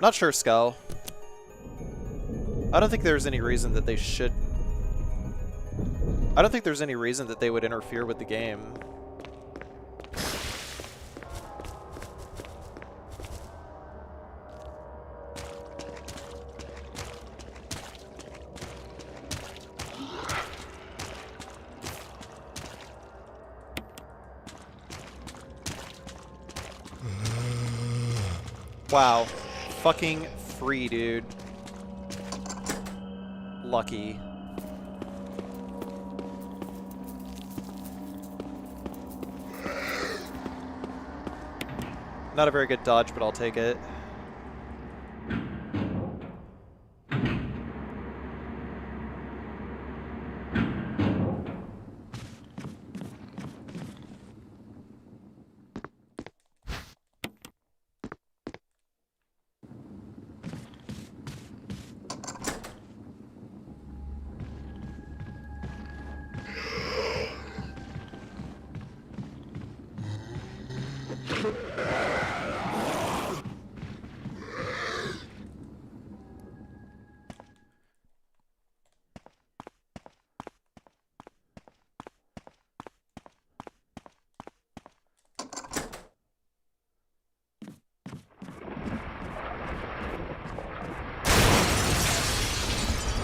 Not sure, Skull. I don't think there's any reason that they should... I don't think there's any reason that they would interfere with the game. Wow. Fucking free, dude. Lucky. Not a very good dodge, but I'll take it.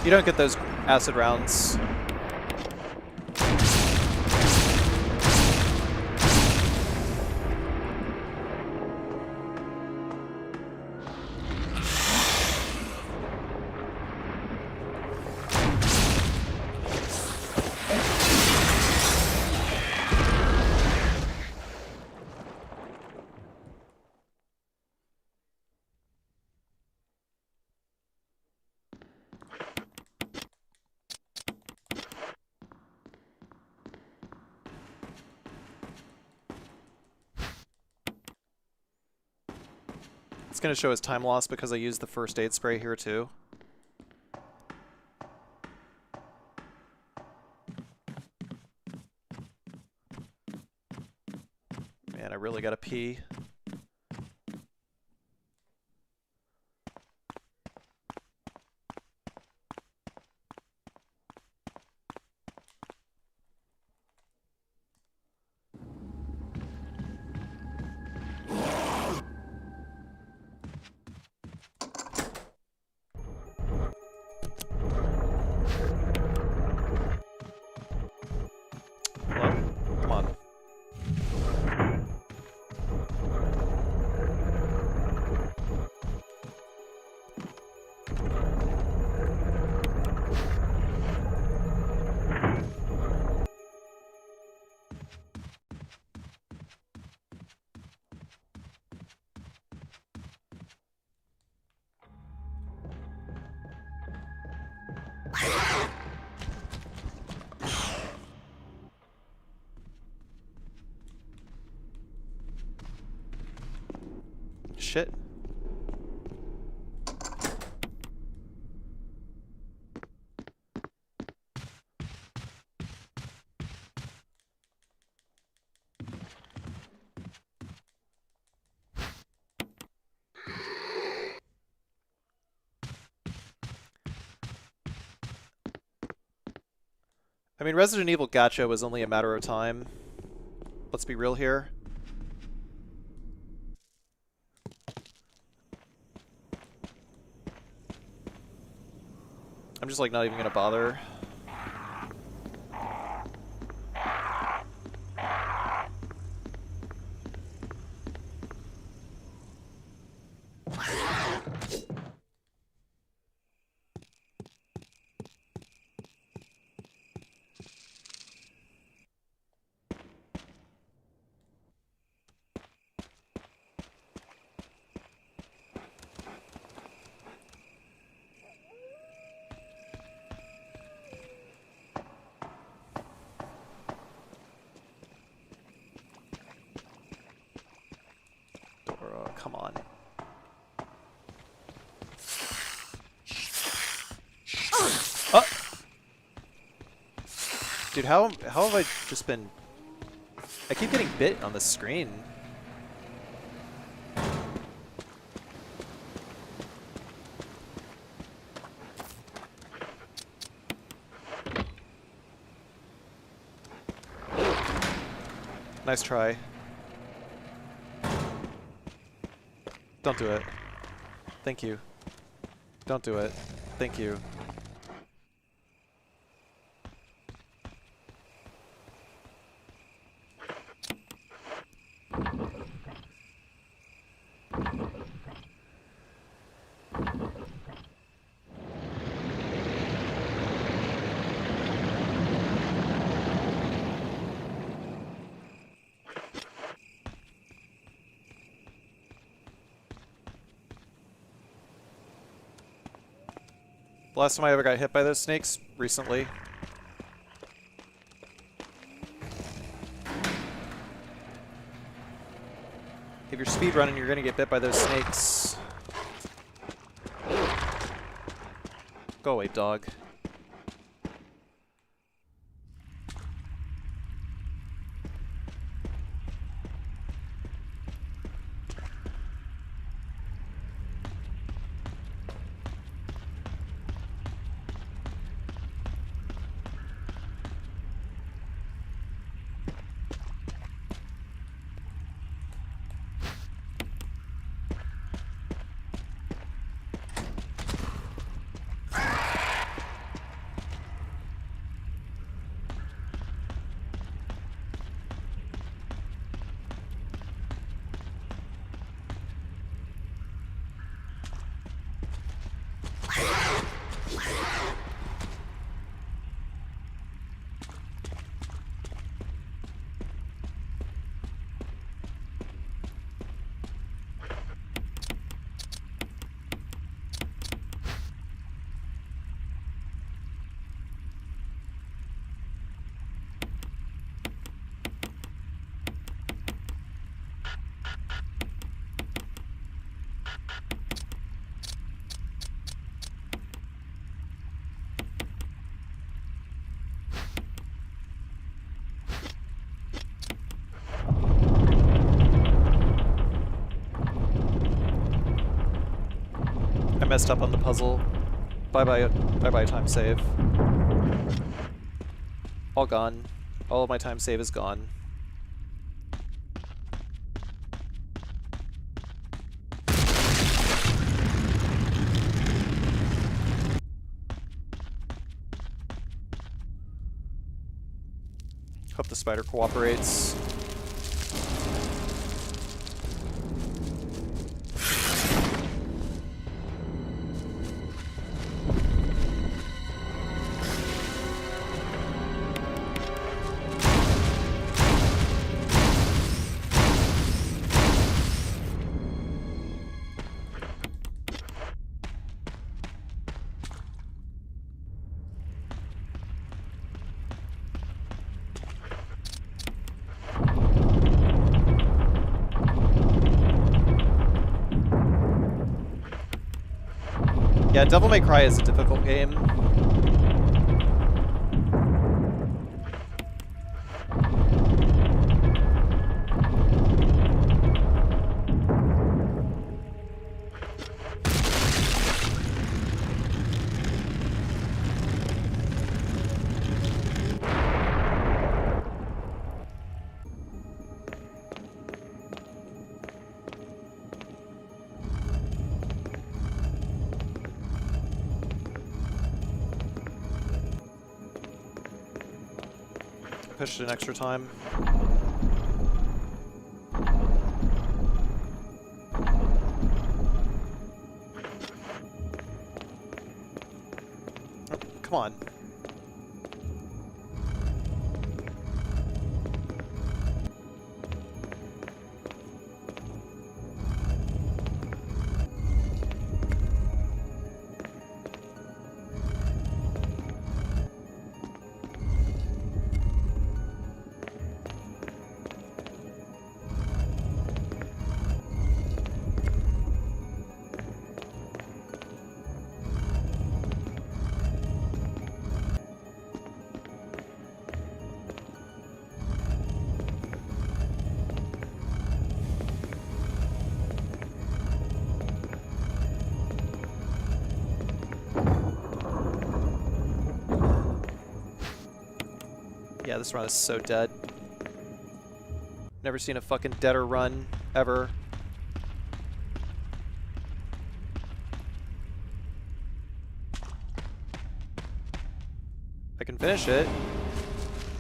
You don't get those acid rounds. It's going to show as time loss because I used the first aid spray here too. Man, I really gotta pee. Come on. Shit. I mean, Resident Evil Gacha was only a matter of time. Let's be real here. I'm just like not even gonna bother. Come on. Oh! Dude, how have I just been... I keep getting bit on the screen. Nice try. Don't do it. Thank you. Don't do it. Thank you. Last time I ever got hit by those snakes, recently. If you're speedrunning, you're gonna get bit by those snakes. Go away, dog. I messed up on the puzzle. Bye-bye, bye-bye time save. All gone. All of my time save is gone. Hope the spider cooperates. Yeah, Devil May Cry is a difficult game. Pushed an extra time. Oh, come on. Yeah, this run is so dead. Never seen a fucking deader run ever. I can finish it.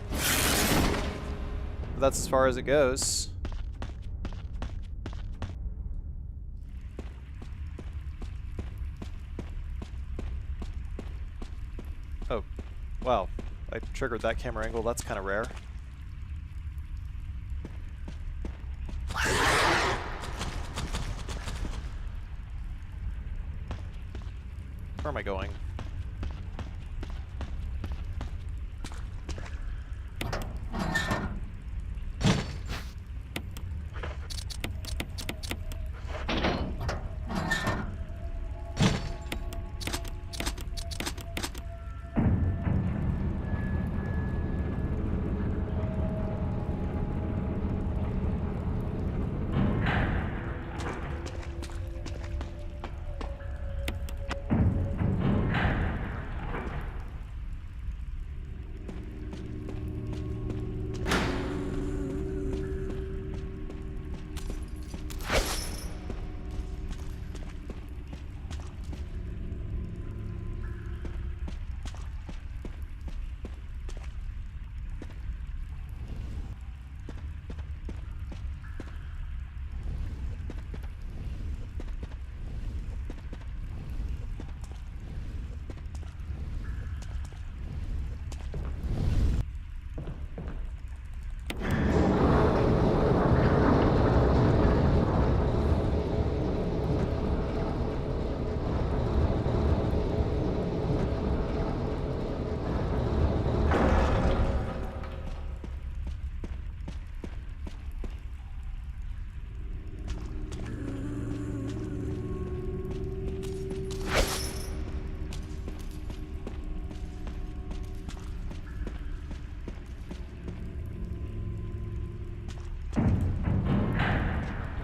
But that's as far as it goes. Oh, wow. I triggered that camera angle. That's kind of rare. Where am I going?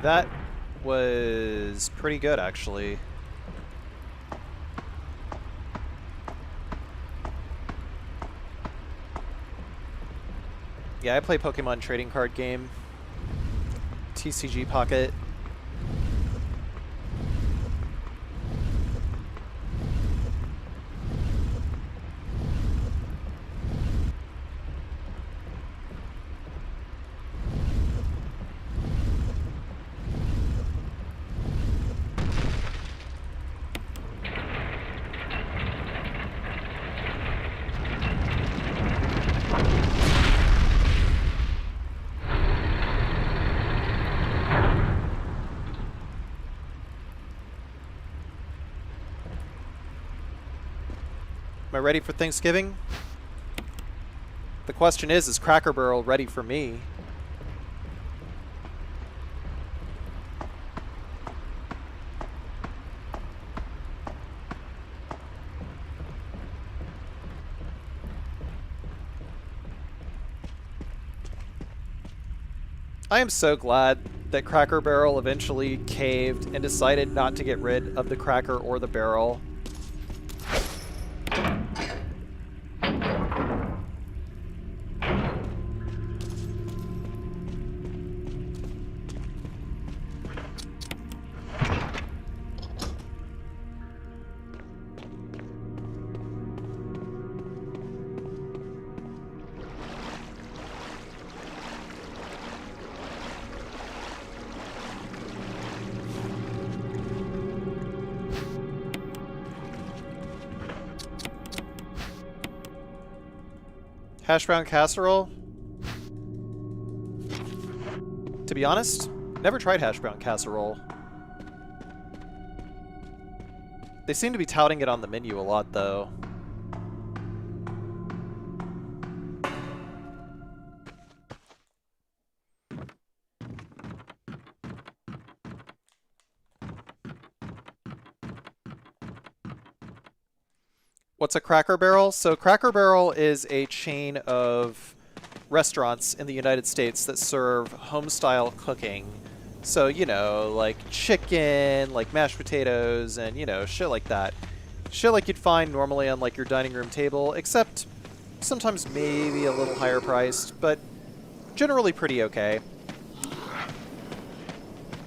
That was pretty good, actually. Yeah, I play Pokemon trading card game. TCG Pocket. Am I ready for Thanksgiving? The question is Cracker Barrel ready for me? I am so glad that Cracker Barrel eventually caved and decided not to get rid of the cracker or the barrel. Hash brown casserole? To be honest, never tried hash brown casserole. They seem to be touting it on the menu a lot, though. What's a Cracker Barrel? So Cracker Barrel is a chain of restaurants in the United States that serve home-style cooking. So, you know, like chicken, like mashed potatoes, and, you know, shit like that. Shit like you'd find normally on, like, your dining room table, except sometimes maybe a little higher priced, but generally pretty okay.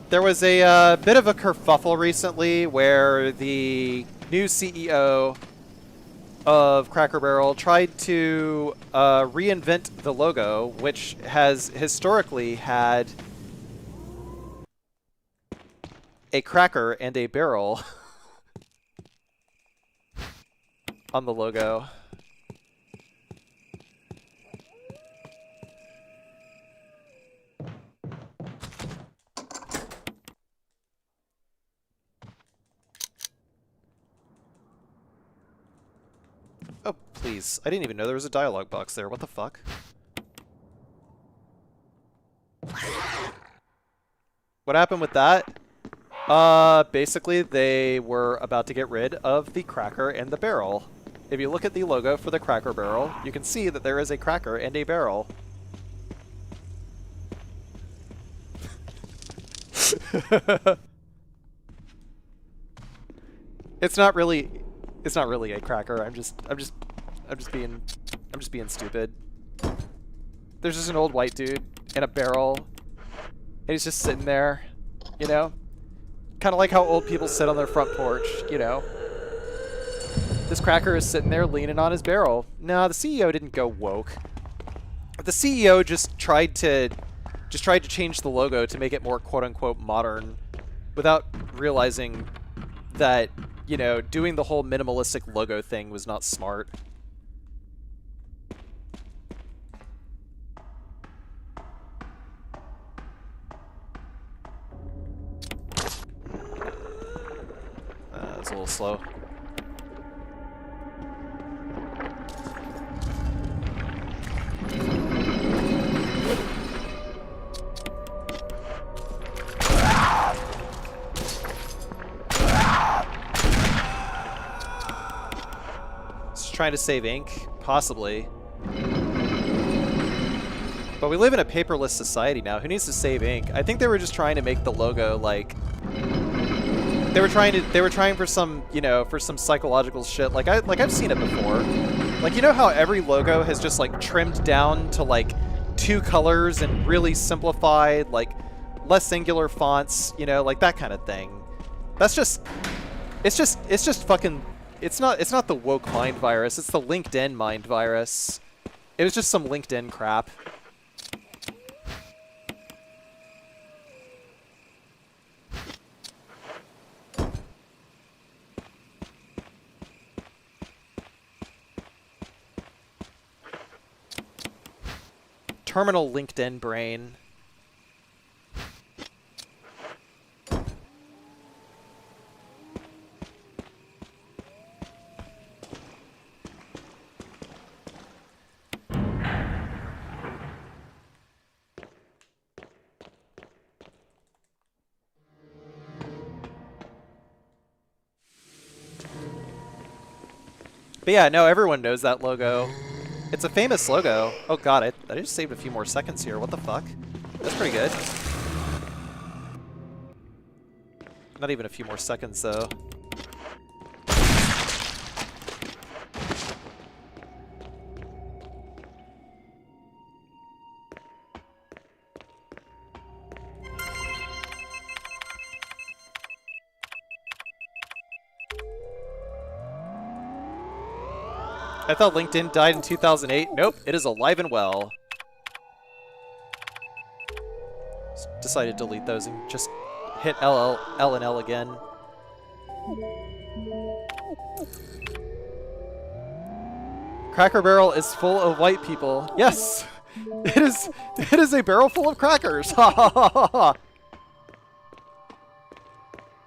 There was a bit of a kerfuffle recently where the new CEO of Cracker Barrel tried to reinvent the logo, which has historically had a cracker and a barrel on the logo. Oh, please. I didn't even know there was a dialogue box there. What the fuck? What happened with that? Basically, they were about to get rid of the cracker and the barrel. If you look at the logo for the Cracker Barrel, you can see that there is a cracker and a barrel. It's not really a cracker. I'm just being stupid. There's just an old white dude in a barrel, and he's just sitting there, you know? Kind of like how old people sit on their front porch, you know? This cracker is sitting there leaning on his barrel. No, the CEO didn't go woke. The CEO just tried to change the logo to make it more quote-unquote modern without realizing that, you know, doing the whole minimalistic logo thing was not smart. It's a little slow. Just trying to save ink, possibly. But we live in a paperless society now. Who needs to save ink? I think they were just trying to make the logo like they were trying for some, you know, for some psychological shit. Like I've seen it before. Like, you know how every logo has just like trimmed down to like 2 colors and really simplified, like less angular fonts, you know, like that kind of thing. That's just it's just fucking it's not the woke mind virus, it's the LinkedIn mind virus. It was just some LinkedIn crap. Terminal LinkedIn brain. But yeah, no, everyone knows that logo. It's a famous logo. Oh god, I just saved a few more seconds here. What the fuck? That's pretty good. Not even a few more seconds, though. I thought LinkedIn died in 2008. Nope, it is alive and well. Decided to delete those and just hit L and L again. Cracker Barrel is full of white people. Yes! It is a barrel full of crackers. Ha ha ha ha ha.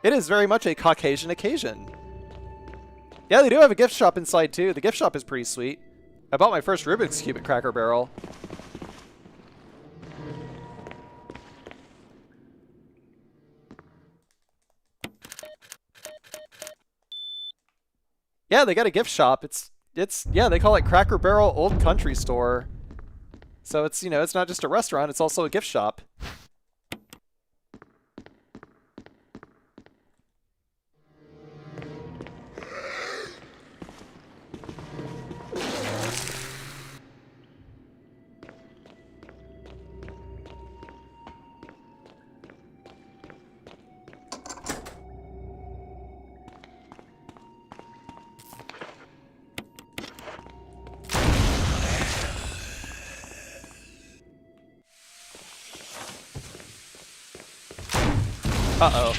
It is very much a Caucasian occasion. Yeah, they do have a gift shop inside, too. The gift shop is pretty sweet. I bought my first Rubik's Cube at Cracker Barrel. Yeah, they got a gift shop. Yeah, they call it Cracker Barrel Old Country Store. So it's, you know, it's not just a restaurant, it's also a gift shop. Uh-oh.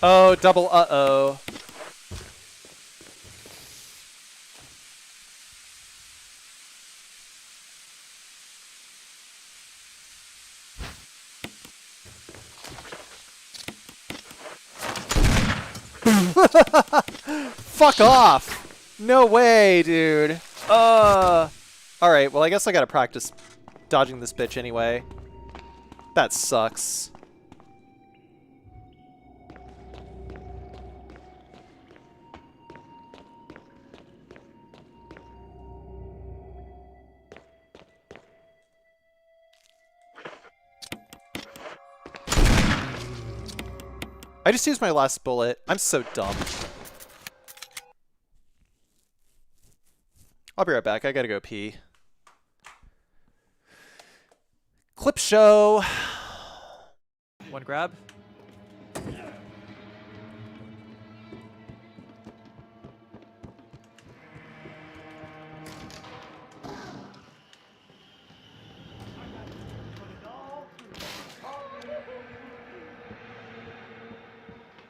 Oh, double uh-oh. Fuck off! No way, dude. Alright, well I guess I gotta practice dodging this bitch anyway. That sucks. I just used my last bullet. I'm so dumb. I'll be right back. I gotta go pee. Clip show. One grab.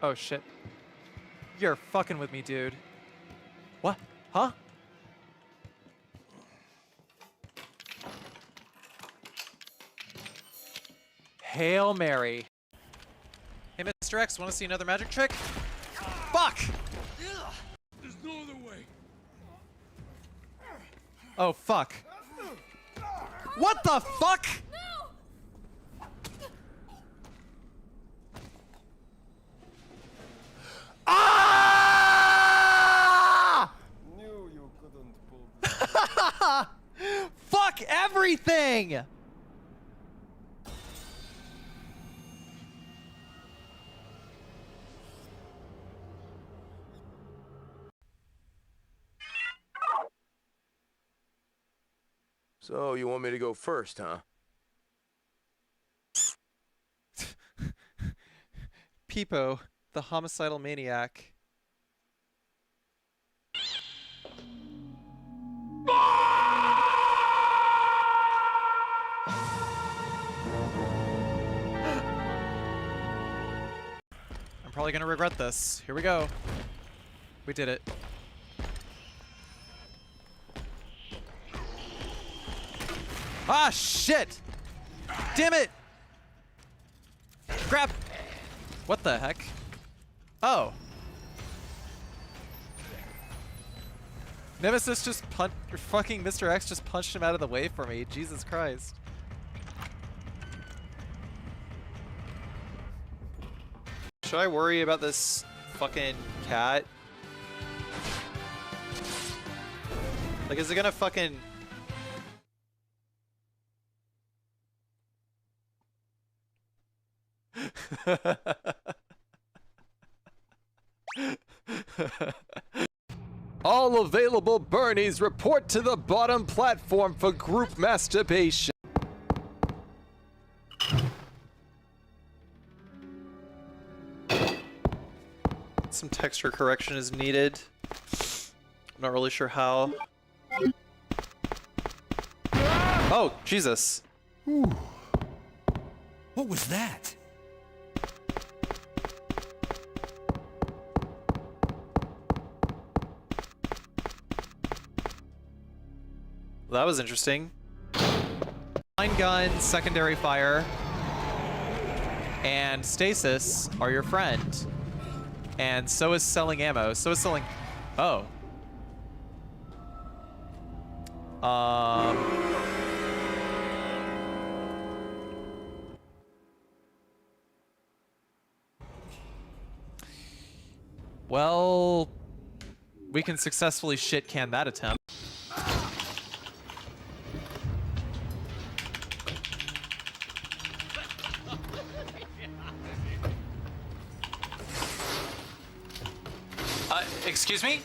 Oh shit. You're fucking with me, dude. What? Huh? Hail Mary. Hey, Mr. X, want to see another magic trick? Fuck! There's no other way. Oh, fuck. What the fuck? Ah! Knew you couldn't pull. Fuck everything! So, you want me to go first, huh? Peepo, the homicidal maniac. I'm probably gonna regret this. Here we go. We did it. Ah, shit! Damn it! Grab! What the heck? Oh. Nemesis just fucking Mr. X just punched him out of the way for me. Jesus Christ. Should I worry about this fucking cat? Like, is it gonna fucking... All available Bernies report to the bottom platform for group masturbation. Some texture correction is needed. I'm not really sure how. Oh, Jesus. Ooh. What was that? Well, that was interesting. Line gun, secondary fire, and stasis are your friend. And so is selling ammo. So is selling... Oh. Well, we can successfully shit can that attempt. Excuse me?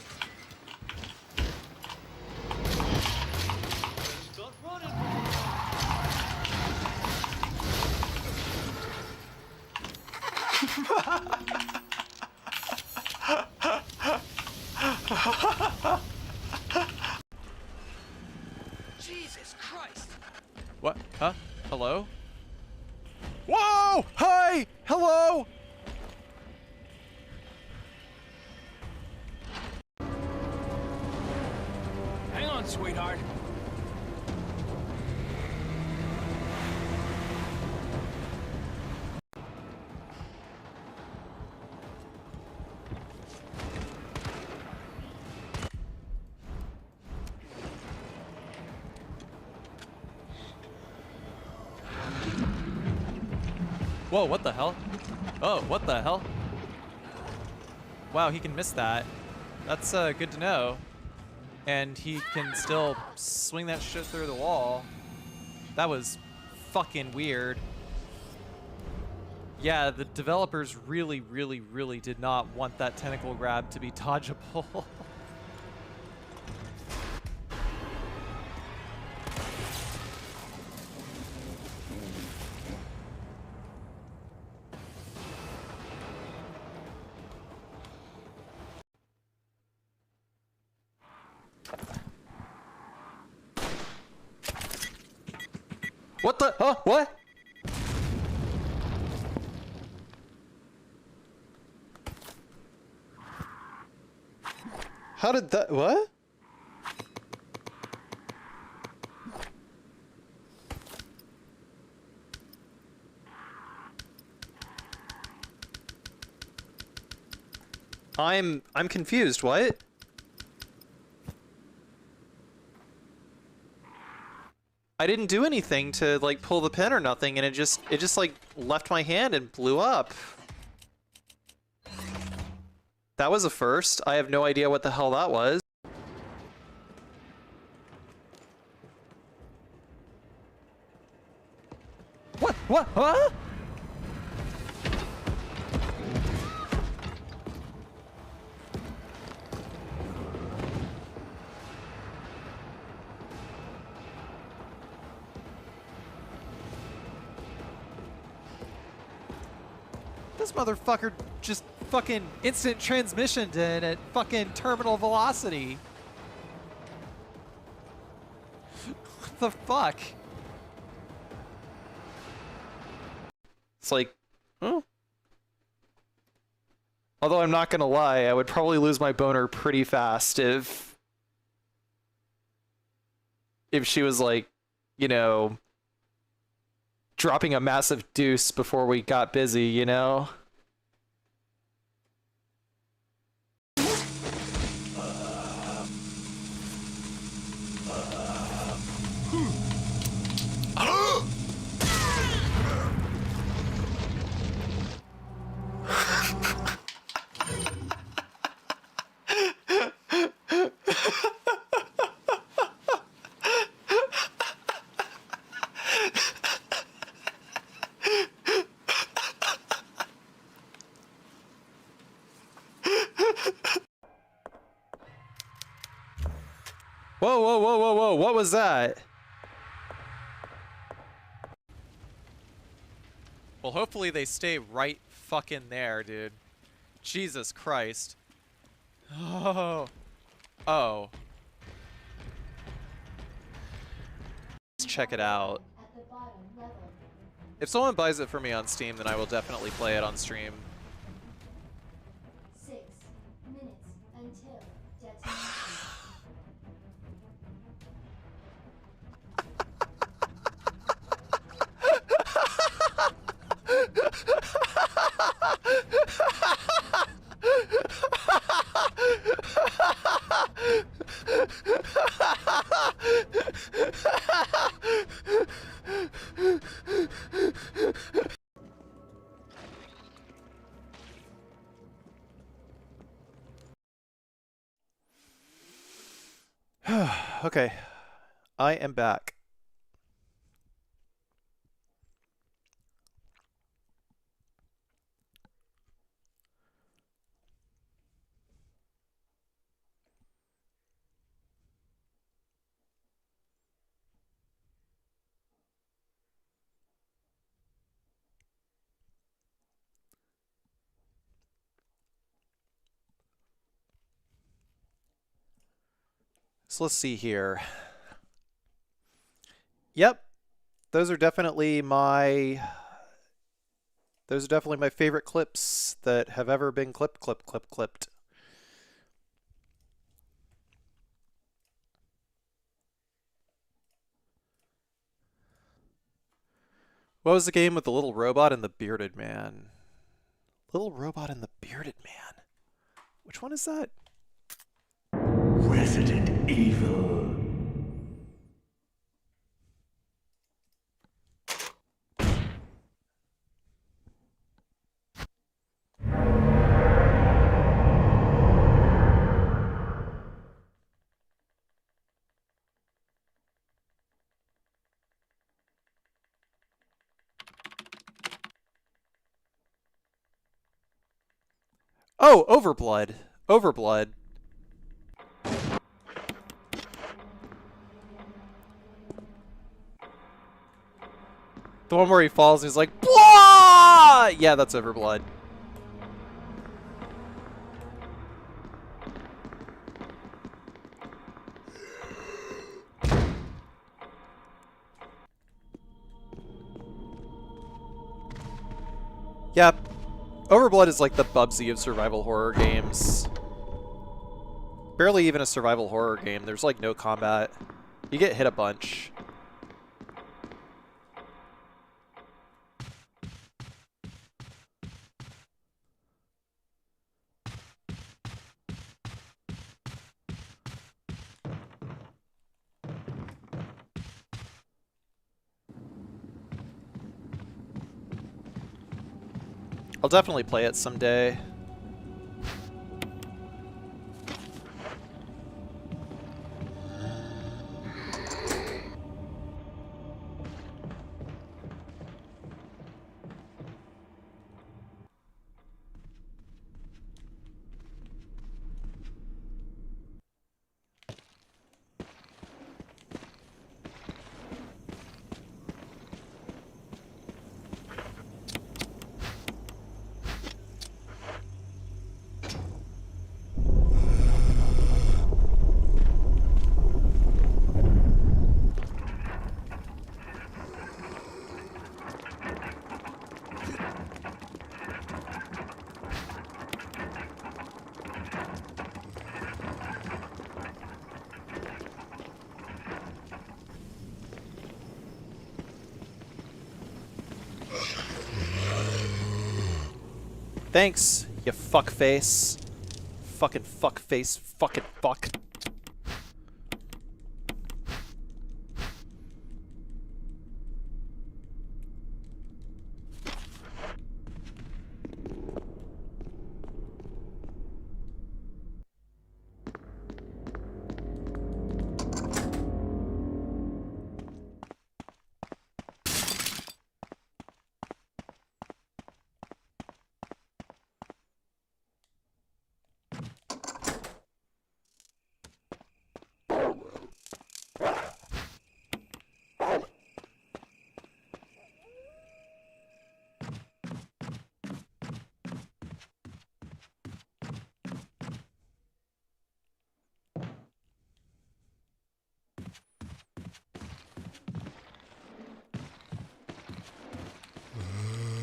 Jesus Christ! What? Huh? Hello? Whoa! Hi! Hello? Hang on, sweetheart. Whoa, what the hell? Oh, what the hell? Wow, he can miss that. That's good to know. And he can still swing that shit through the wall. That was fucking weird. Yeah, the developers really, really, really did not want that tentacle grab to be dodgeable. What the? Huh? What? How did that? What? I'm confused. What? I didn't do anything to like pull the pin or nothing, and it just like left my hand and blew up. That was a first. I have no idea what the hell that was. What? What? Huh? This motherfucker just fucking instant transmissioned in at fucking terminal velocity. What the fuck? It's like, huh? Although I'm not gonna lie, I would probably lose my boner pretty fast if she was like, you know, dropping a massive deuce before we got busy, you know? Whoa, whoa, whoa, whoa, whoa, what was that? Well, hopefully they stay right fucking there, dude. Jesus Christ. Oh. Oh. Let's check it out. If someone buys it for me on Steam, then I will definitely play it on stream. 6 minutes until detonation. Okay, I am back. So let's see here. Yep, those are definitely Those are definitely my favorite clips that have ever been clipped. What was the game with the little robot and the bearded man? Little robot and the bearded man. Which one is that? Resident Evil. Oh, Overblood. Overblood. The one where he falls and he's like, blah! Yeah, that's Overblood. Yep. Overblood is like the Bubsy of survival horror games. Barely even a survival horror game. There's like no combat. You get hit a bunch. I'll definitely play it someday. Thanks, you fuckface. Fucking fuckface. Fucking fuck.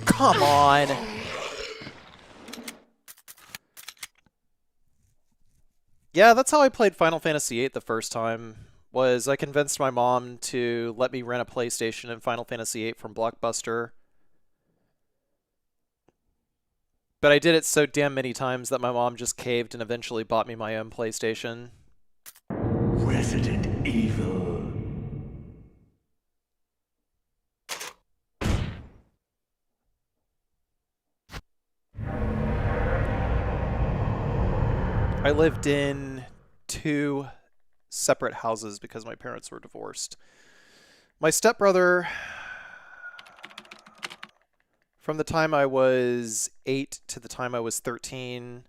Come on. Yeah, that's how I played Final Fantasy VIII the first time. Was I convinced my mom to let me rent a PlayStation and Final Fantasy VIII from Blockbuster. But I did it so damn many times that my mom just caved and eventually bought me my own PlayStation. Resident Evil. I lived in 2 separate houses because my parents were divorced. My stepbrother, from the time I was 8 to the time I was 13,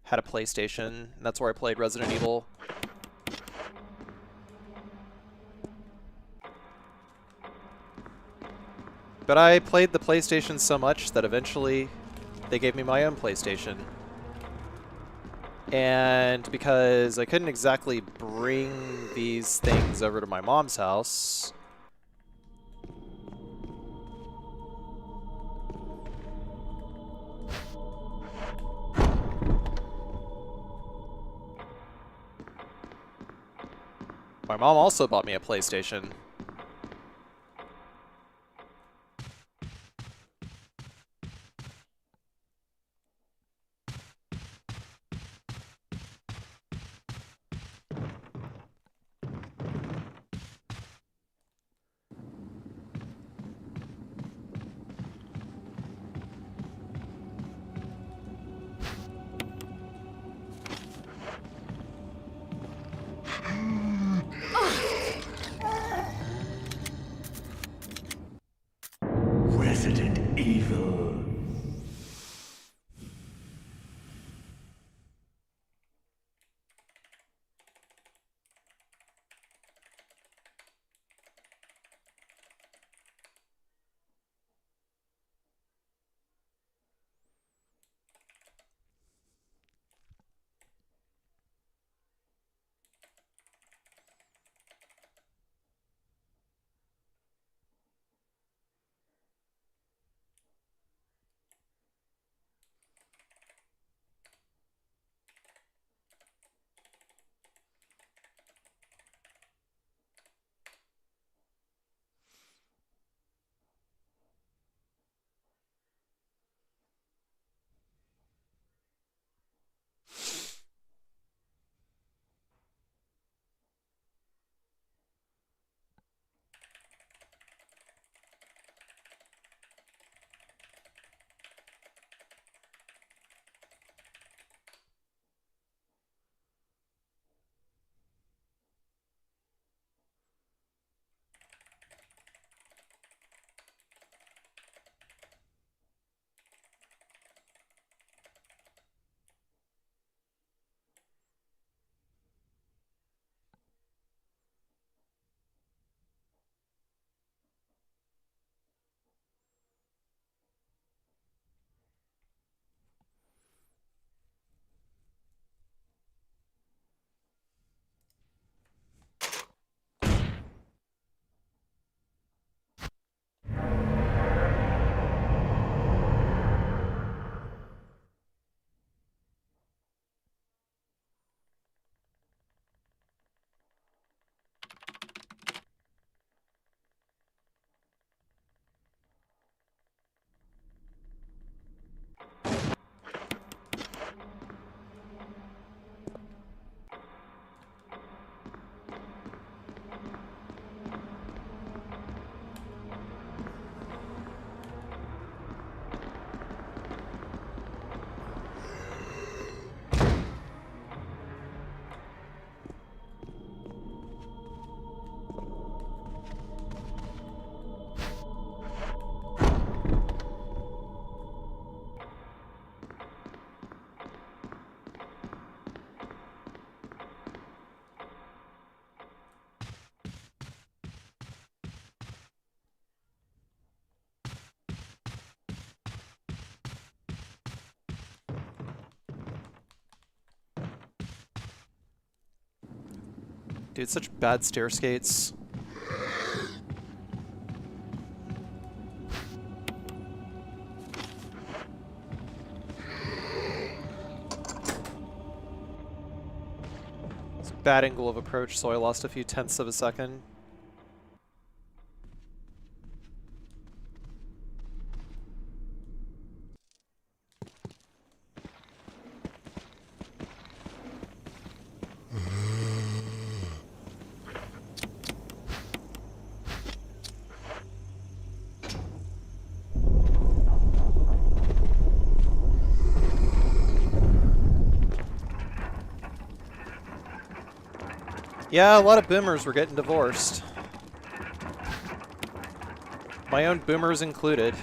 had a PlayStation, and that's where I played Resident Evil. But I played the PlayStation so much that eventually they gave me my own PlayStation. And because I couldn't exactly bring these things over to my mom's house, My mom also bought me a PlayStation. Resident Evil. Dude, such bad stair skates. It's a bad angle of approach, so I lost a few tenths of a second. Yeah, a lot of boomers were getting divorced. My own boomers included.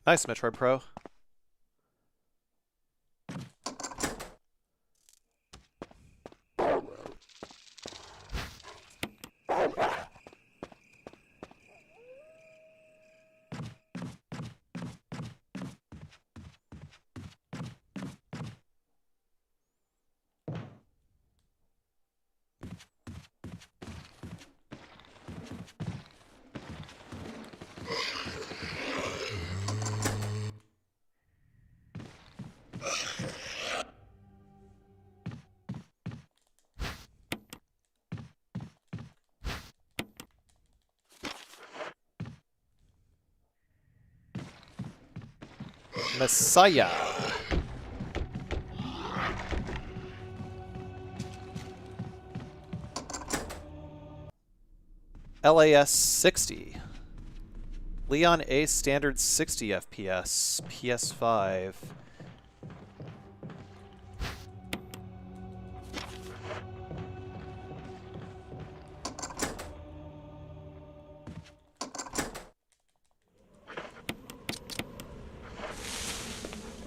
Nice, Metroid Pro. Messiah. LAS 60. Leon A standard 60 FPS. PS5.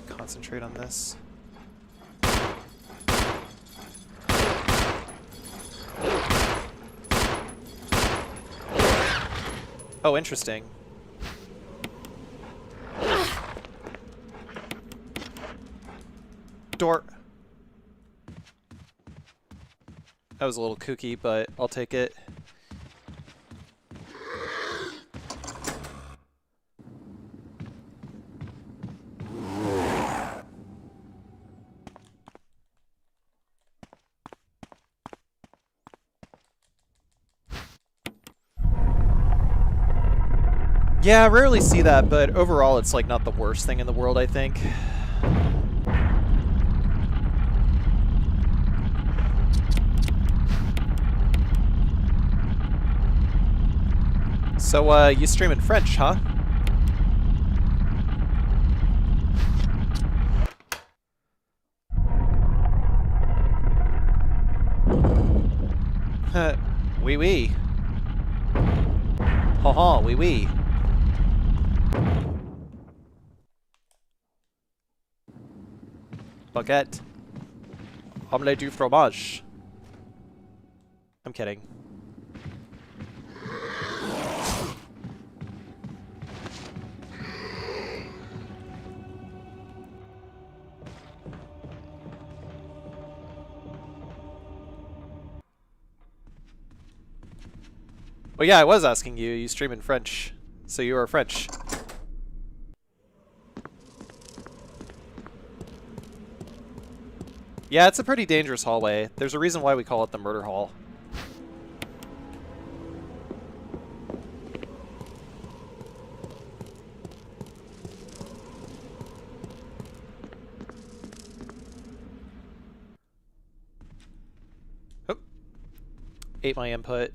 Concentrate on this. Oh, interesting. Door. That was a little kooky, but I'll take it. Yeah, I rarely see that, but overall it's like not the worst thing in the world, I think. So, you stream in French, huh? Oui, oui. Haha, oui, oui. Baguette. Omelette du fromage. I'm kidding. Well, yeah, I was asking you. You stream in French, so you are French. Yeah, it's a pretty dangerous hallway. There's a reason why we call it the murder hall. Oh. Ate my input.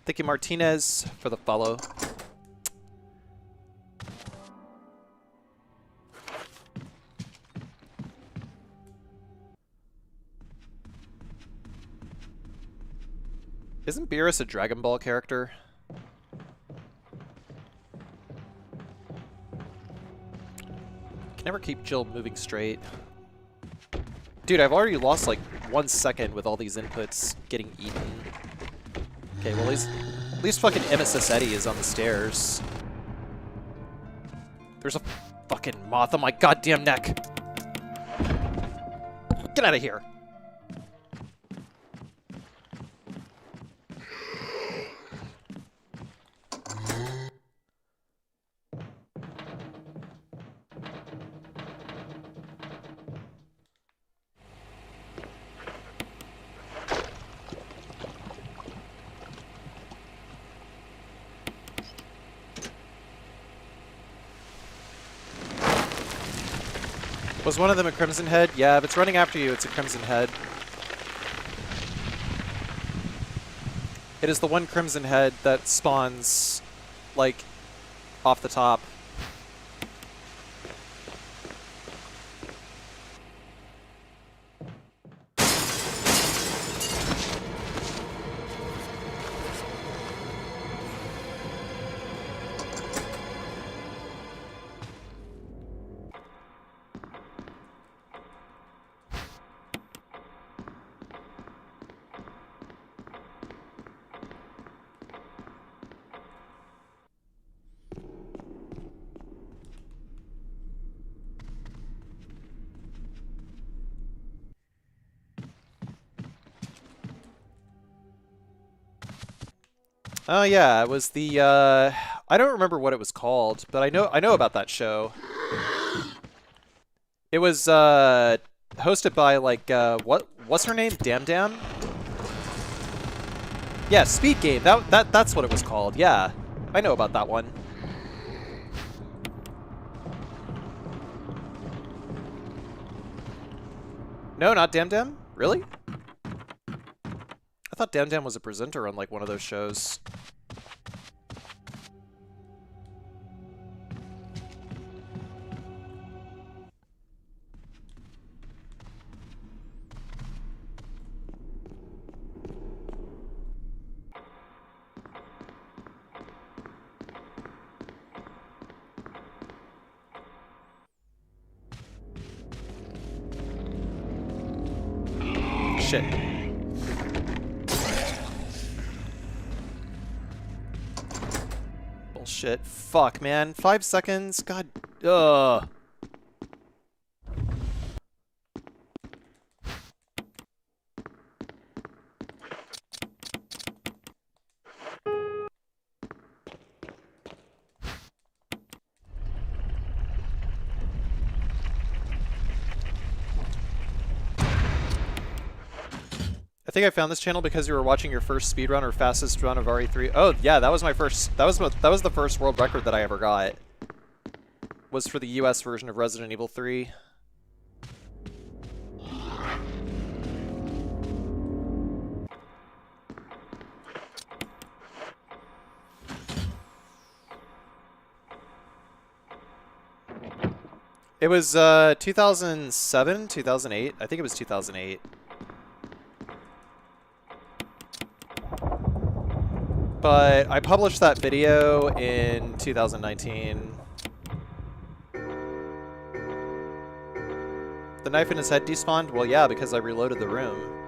Thank you, Martinez, for the follow. Isn't Beerus a Dragon Ball character? Can never keep Jill moving straight. Dude, I've already lost like 1 second with all these inputs getting eaten. Okay, well at least fucking MSS Eddie is on the stairs. There's a fucking moth on my goddamn neck. Get out of here. Was one of them a Crimson Head? Yeah, if it's running after you, it's a Crimson Head. It is the one Crimson Head that spawns, like, off the top. Oh yeah, it was the I don't remember what it was called, but I know about that show. It was hosted by like what's her name? Dam Dam? Yeah, Speed Game. That's what it was called. Yeah. I know about that one. No, not Dam Dam? Really? I thought Dam Dam was a presenter on like one of those shows. Shit. Bullshit. Fuck, man. 5 seconds? God. Ugh. I think I found this channel because you were watching your first speedrun or fastest run of RE3. Oh, yeah, that was my first... That was the first world record that I ever got. Was for the US version of Resident Evil 3. It was 2007, 2008. I think it was 2008. But I published that video in 2019. The knife in his head despawned? Well, yeah, because I reloaded the room.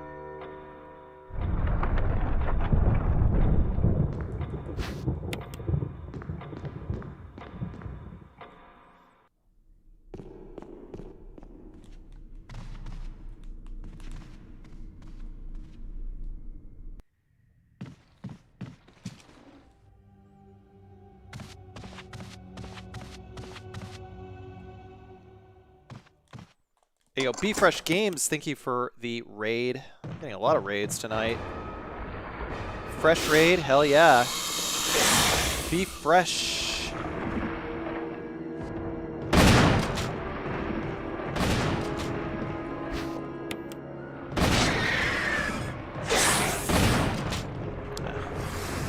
Hey, yo, Be Fresh Games, thank you for the raid. I'm getting a lot of raids tonight. Fresh raid, hell yeah. Be fresh.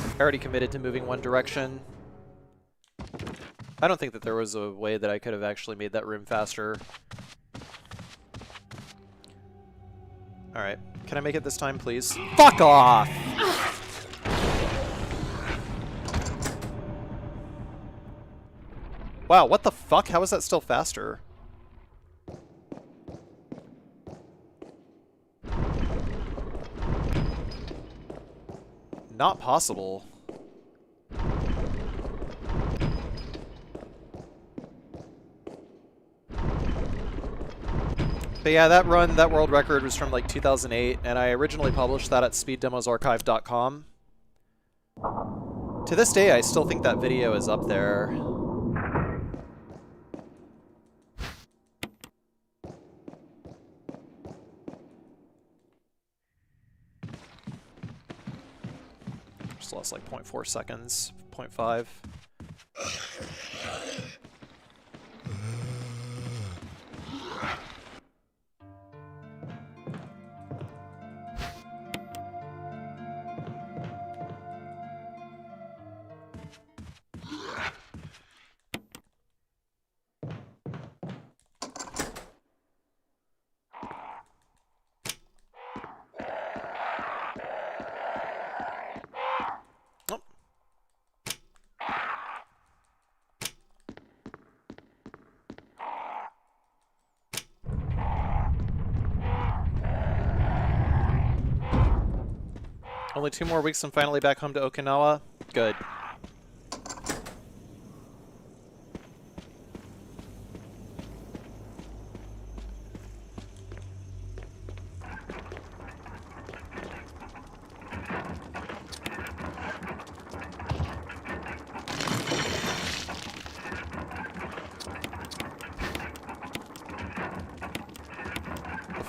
I already committed to moving one direction. I don't think that there was a way that I could have actually made that room faster. Alright, can I make it this time, please? Fuck off! Wow, what the fuck? How is that still faster? Not possible. But yeah, that run, that world record was from like 2008, and I originally published that at speeddemosarchive.com. To this day, I still think that video is up there. Just lost like 0.4 seconds, 0.5. Only 2 more weeks and finally back home to Okinawa? Good.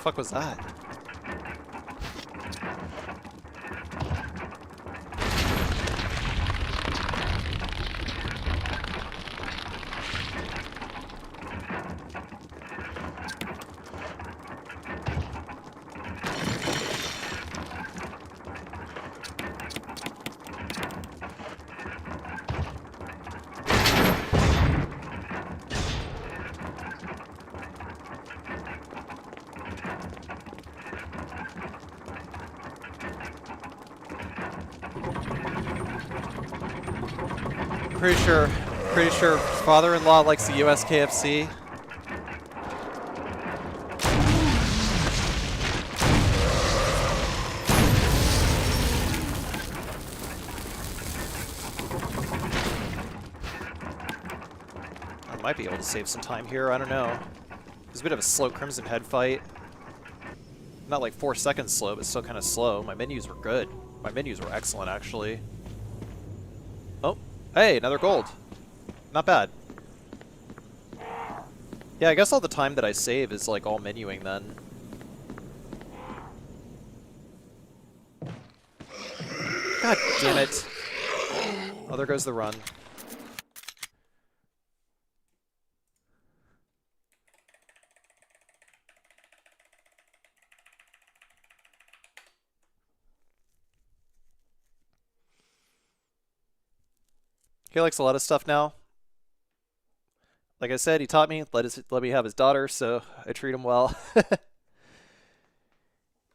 fuck was that? Pretty sure father-in-law likes the US KFC. I might be able to save some time here, I don't know. It was a bit of a slow Crimson Head fight. Not like 4 seconds slow, but still kind of slow. My menus were good. My menus were excellent, actually. Oh, hey, another gold. Not bad. Yeah, I guess all the time that I save is like all menuing then. God damn it. Oh, there goes the run. He likes a lot of stuff now. Like I said, he taught me, let me have his daughter, so I treat him well.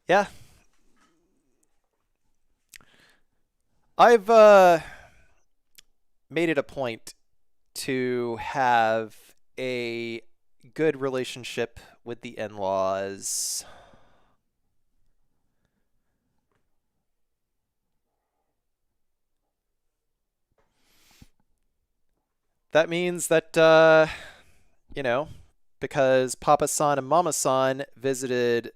Yeah. I've made it a point to have a good relationship with the in-laws. That means that, you know, because Papa-san and Mama-san visited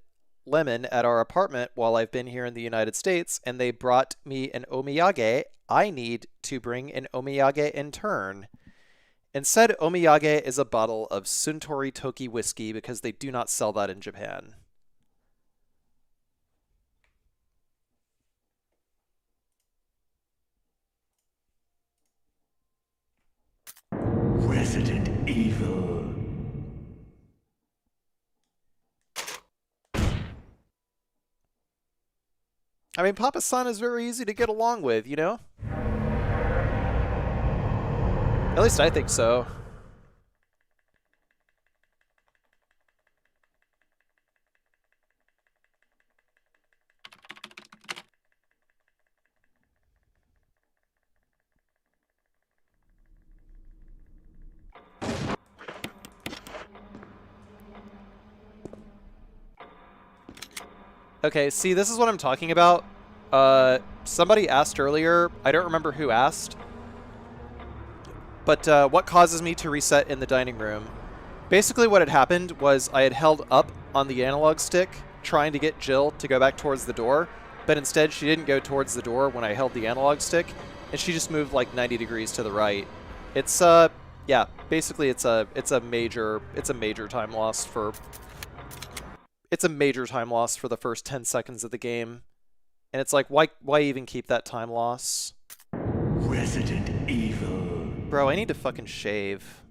Lemon at our apartment while I've been here in the United States, and they brought me an omiyage, I need to bring an omiyage in turn. And said omiyage is a bottle of Suntory Toki whiskey because they do not sell that in Japan. Resident Evil. I mean, Papa-san is very easy to get along with, you know? At least I think so. Okay, see, this is what I'm talking about. Somebody asked earlier, I don't remember who asked, but what causes me to reset in the dining room? Basically what had happened was I had held up on the analog stick trying to get Jill to go back towards the door, but instead she didn't go towards the door when I held the analog stick, and she just moved like 90 degrees to the right. It's yeah, basically it's a major time loss for the first 10 seconds of the game. And it's like, why even keep that time loss? Resident Evil. Bro, I need to fucking shave.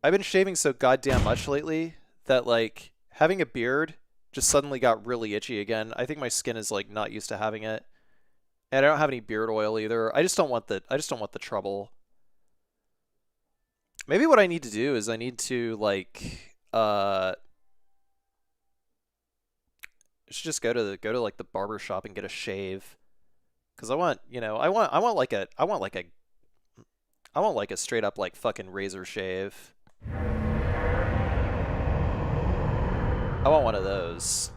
I've been shaving so goddamn much lately that, like, having a beard just suddenly got really itchy again. I think my skin is, like, not used to having it. And I don't have any beard oil either. I just don't want the trouble. Maybe what I need to do is I need to, like, I should just go to like the barber shop and get a shave, because I want, you know, I want like a straight up like fucking razor shave. I want one of those.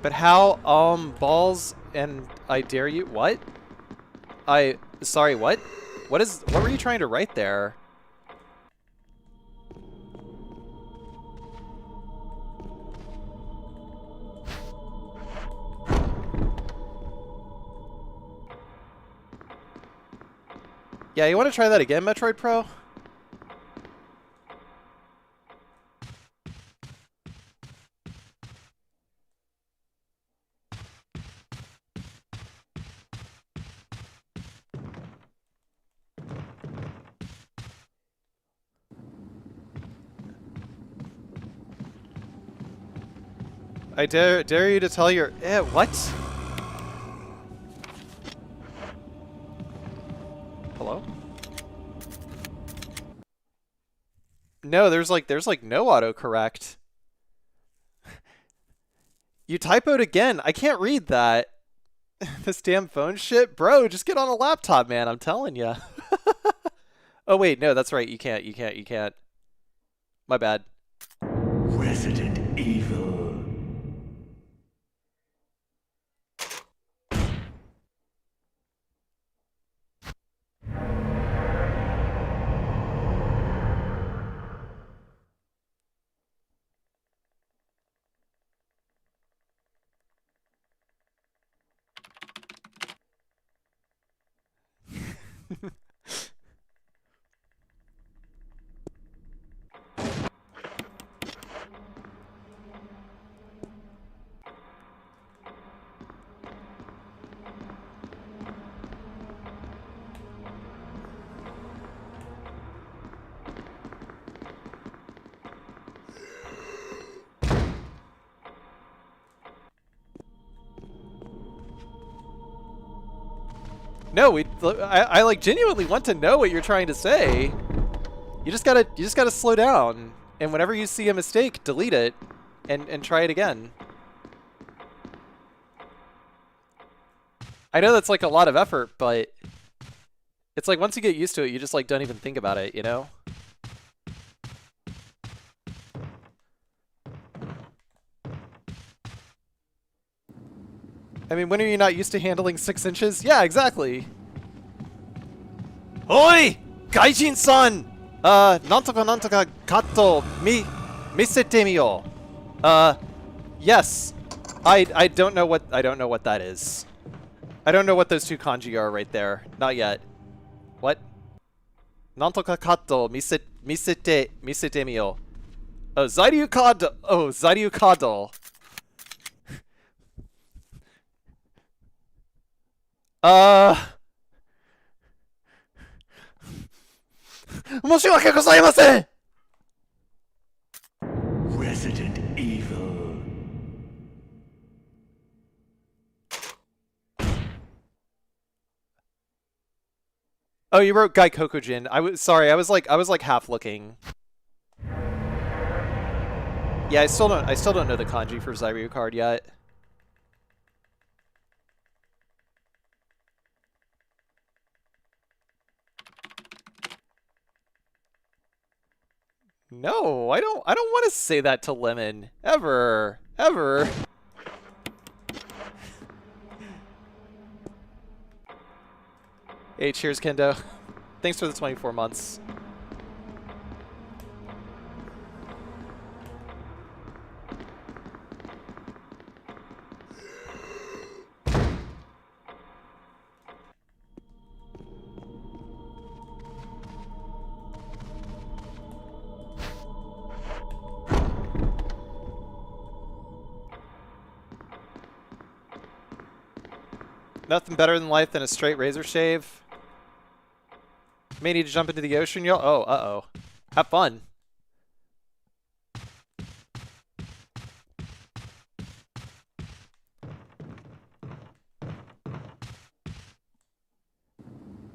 But how, balls and I dare you. What? Sorry, what? What were you trying to write there? Yeah, you want to try that again, Metroid Pro? I dare you to tell your what? Hello? No, there's like no autocorrect. You typoed again. I can't read that. This damn phone shit, bro. Just get on a laptop, man. I'm telling you. Oh wait, no, that's right. You can't. My bad. Resident Evil. No, I like genuinely want to know what you're trying to say. You just gotta slow down. And whenever you see a mistake, delete it and try it again. I know that's like a lot of effort, but it's like once you get used to it, you just like don't even think about it, you know? I mean, when are you not used to handling 6 inches? Yeah, exactly. Oi! Gaijin-san! Nantoka kato misete miyo. Yes. I don't know what that is. I don't know what those two kanji are right there. Not yet. What? Nantoka kato misete miyo. Oh, Zairyu kado. Oh, Zairyu kado. Moshiwake gozaimasen! Resident Evil. Oh, you wrote Gai Kokujin. I was sorry. I was like half looking. Yeah, I still don't know the kanji for Zairyu card yet. No, I don't want to say that to Lemon. Ever. Hey, cheers, Kendo. Thanks for the 24 months. Nothing better than life than a straight razor shave. May need to jump into the ocean, yo. Oh, uh-oh. Have fun.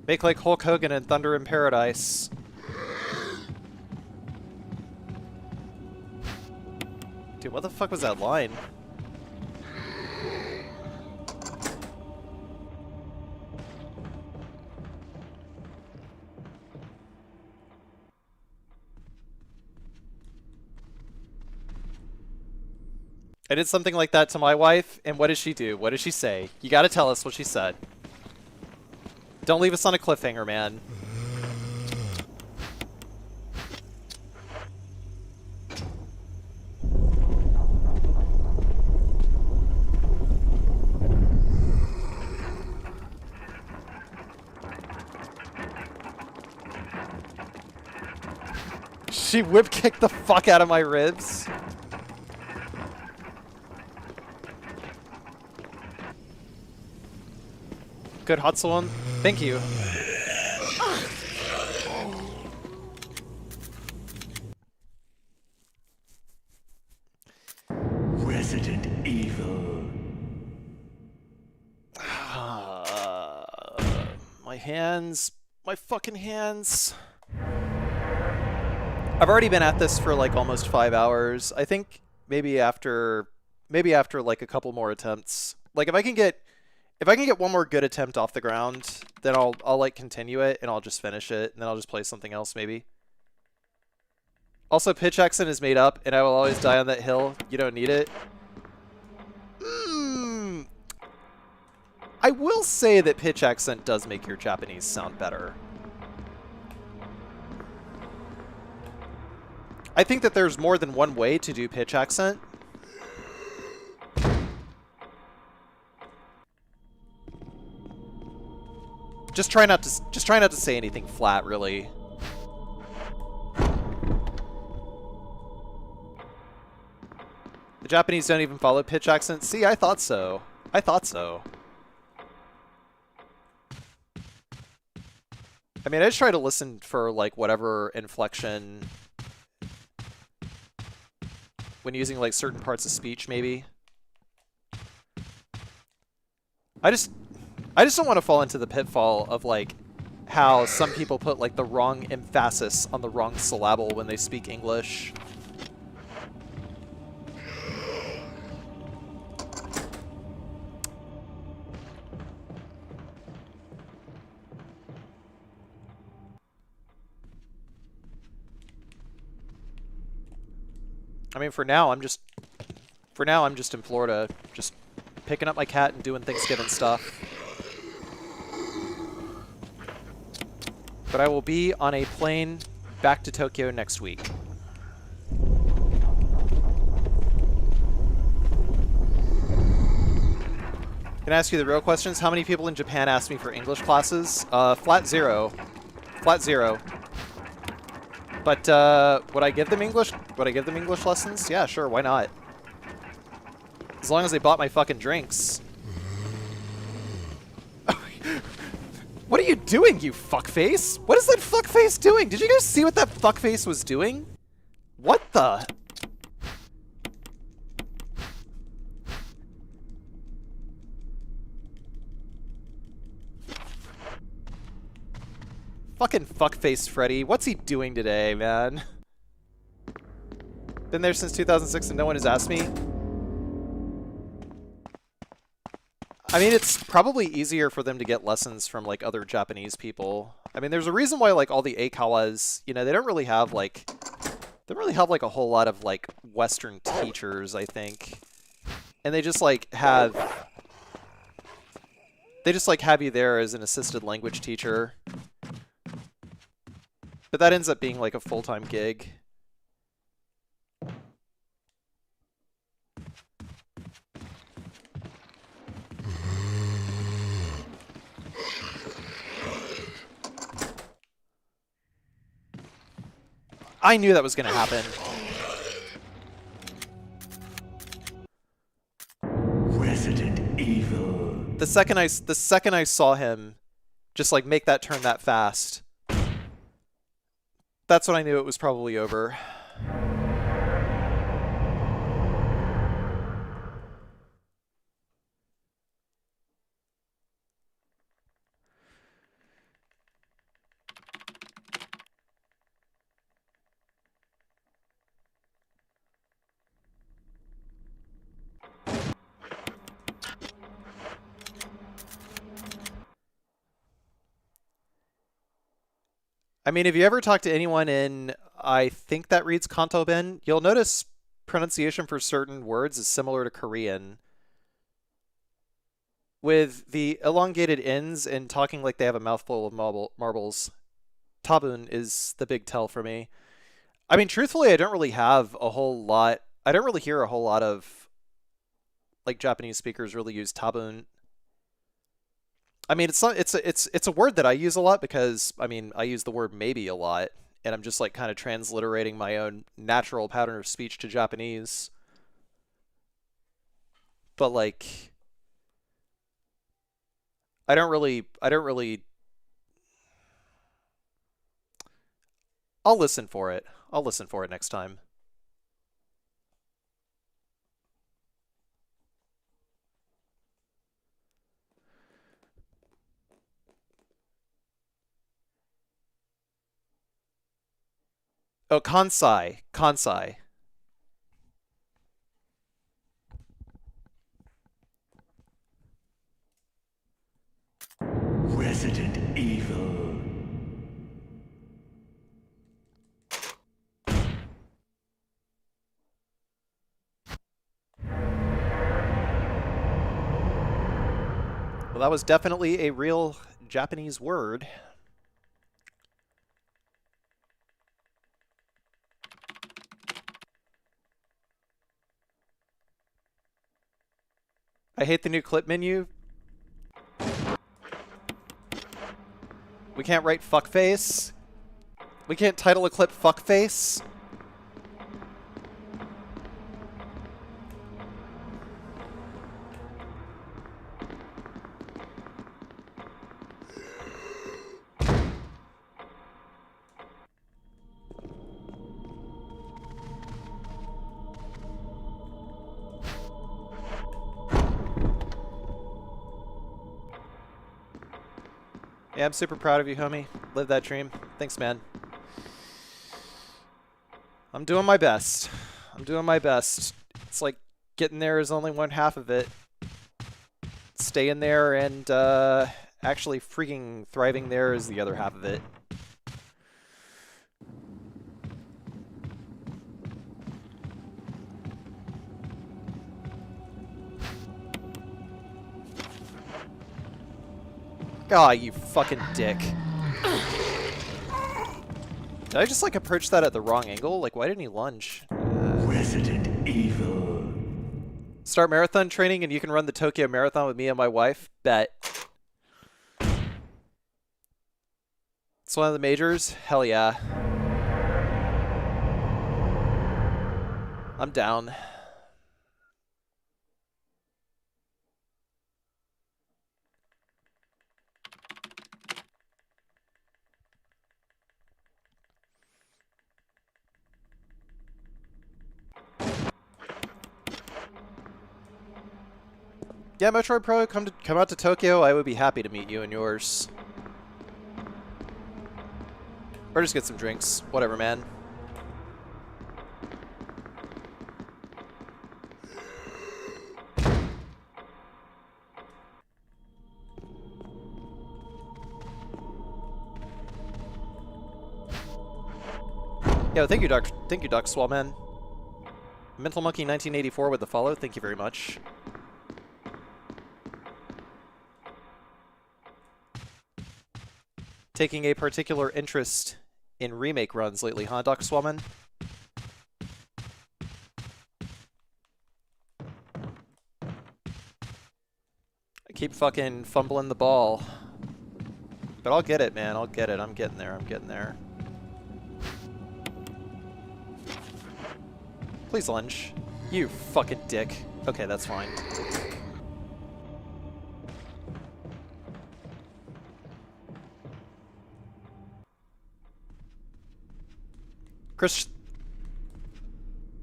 Make like Hulk Hogan and Thunder in Paradise. Dude, what the fuck was that line? I did something like that to my wife, and what does she do? What does she say? You gotta tell us what she said. Don't leave us on a cliffhanger, man. She whip kicked the fuck out of my ribs. Good Hatsuon. Thank you. Resident Evil. My hands. My fucking hands. I've already been at this for like almost 5 hours. I think maybe after like a couple more attempts. Like if I can get one more good attempt off the ground, then I'll like continue it and I'll just finish it and then I'll just play something else maybe. Also, pitch accent is made up and I will always die on that hill. You don't need it. I will say that pitch accent does make your Japanese sound better. I think that there's more than one way to do pitch accent. Just try not to say anything flat, really. The Japanese don't even follow pitch accent. See, I thought so. I thought so. I mean, I just try to listen for like whatever inflection when using like certain parts of speech, maybe. I just don't want to fall into the pitfall of like how some people put like the wrong emphasis on the wrong syllable when they speak English. I mean, for now I'm just in Florida, just picking up my cat and doing Thanksgiving stuff. But I will be on a plane back to Tokyo next week. Can I ask you the real questions? How many people in Japan ask me for English classes? Flat zero. Flat zero. But would I give them English? Would I give them English lessons? Yeah, sure. Why not? As long as they bought my fucking drinks. What are you doing, you fuckface? What is that fuckface doing? Did you guys see what that fuckface was doing? What the? Fucking fuckface Freddy. What's he doing today, man? Been there since 2006 and no one has asked me. I mean, it's probably easier for them to get lessons from like other Japanese people. I mean, there's a reason why like all the Eikawas, you know, they don't really have like a whole lot of like Western teachers, I think. And they just like have you there as an assisted language teacher. But that ends up being like a full-time gig. I knew that was going to happen. Resident Evil. The second I saw him just like make that turn that fast, that's when I knew it was probably over. I mean, if you ever talk to anyone in, I think that reads Kanto Ben, you'll notice pronunciation for certain words is similar to Korean, with the elongated ends and talking like they have a mouthful of marbles. Tabun is the big tell for me. I mean, truthfully, I don't really have a whole lot. I don't really hear a whole lot of like Japanese speakers really use tabun. I mean, it's not, it's a word that I use a lot because I mean, I use the word maybe a lot, and I'm just like kind of transliterating my own natural pattern of speech to Japanese. But like I don't really I'll listen for it. I'll listen for it next time. Oh, Kansai. Kansai. Resident Evil. Well, that was definitely a real Japanese word. I hate the new clip menu. We can't write fuckface. We can't title a clip fuckface. Yeah, I'm super proud of you, homie. Live that dream. Thanks, man. I'm doing my best. I'm doing my best. It's like getting there is only one half of it. Staying there and actually freaking thriving there is the other half of it. Ah, you fucking dick. Did I just like approach that at the wrong angle? Like, why didn't he lunge? Resident Evil. Start marathon training and you can run the Tokyo Marathon with me and my wife? Bet. It's one of the majors? Hell yeah. I'm down. Yeah, Metroid Pro, come out to Tokyo. I would be happy to meet you and yours. Or just get some drinks. Whatever, man. Yo, thank you, Doc. Thank you, Doc Swallman. Mental Monkey 1984 with the follow. Thank you very much. Taking a particular interest in remake runs lately, huh, Doc Swallman? I keep fucking fumbling the ball. But I'll get it, man. I'll get it. I'm getting there. I'm getting there. Please lunge. You fucking dick. Okay, that's fine.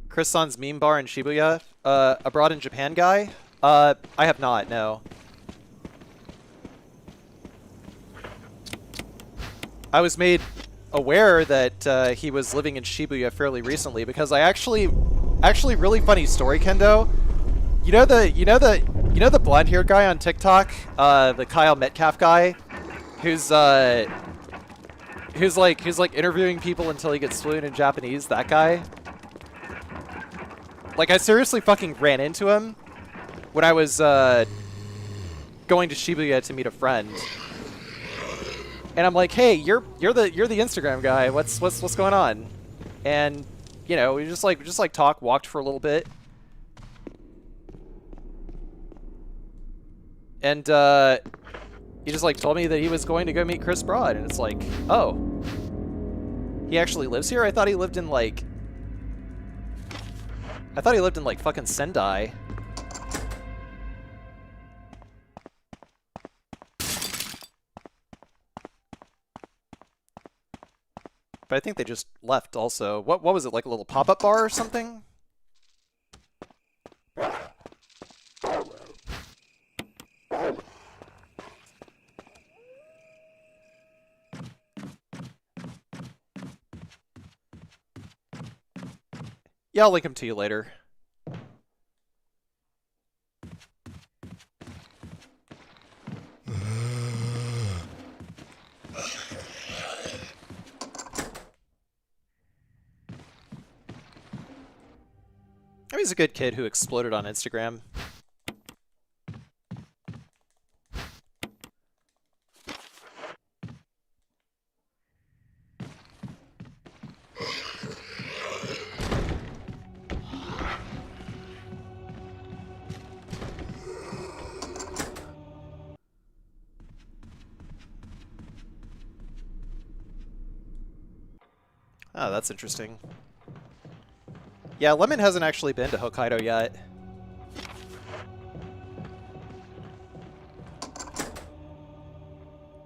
Chris-san's meme bar in Shibuya? Abroad in Japan guy? I have not, no. I was made aware that he was living in Shibuya fairly recently because I actually really funny story, Kendo. You know the blonde-haired guy on TikTok, the Kyle Metcalf guy, who's like interviewing people until he gets fluent in Japanese, that guy? Like, I seriously fucking ran into him when I was going to Shibuya to meet a friend. And I'm like, "Hey, you're the Instagram guy. What's going on?" And you know, we just like talked, walked for a little bit. And he just like told me that he was going to go meet Chris Broad, and it's like, "Oh. He actually lives here? I thought he lived in like fucking Sendai." But I think they just left also. What was it, like a little pop-up bar or something? Yeah, I'll link him to you later. I mean, he's a good kid who exploded on Instagram. Oh, that's interesting. Yeah, Lemon hasn't actually been to Hokkaido yet.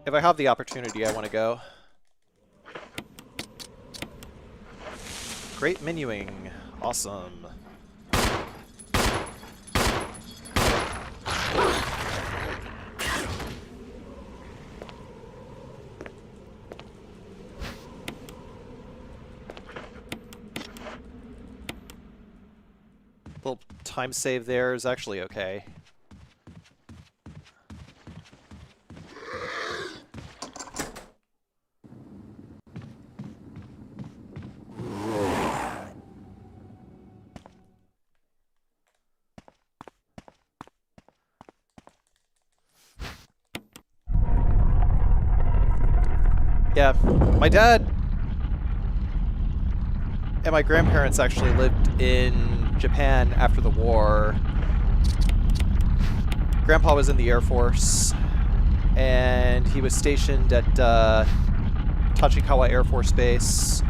If I have the opportunity, I want to go. Great menuing. Awesome. Little time save there is actually okay. Yeah, my dad and my grandparents actually lived in Japan after the war. Grandpa was in the Air Force, and he was stationed at Tachikawa Air Force Base,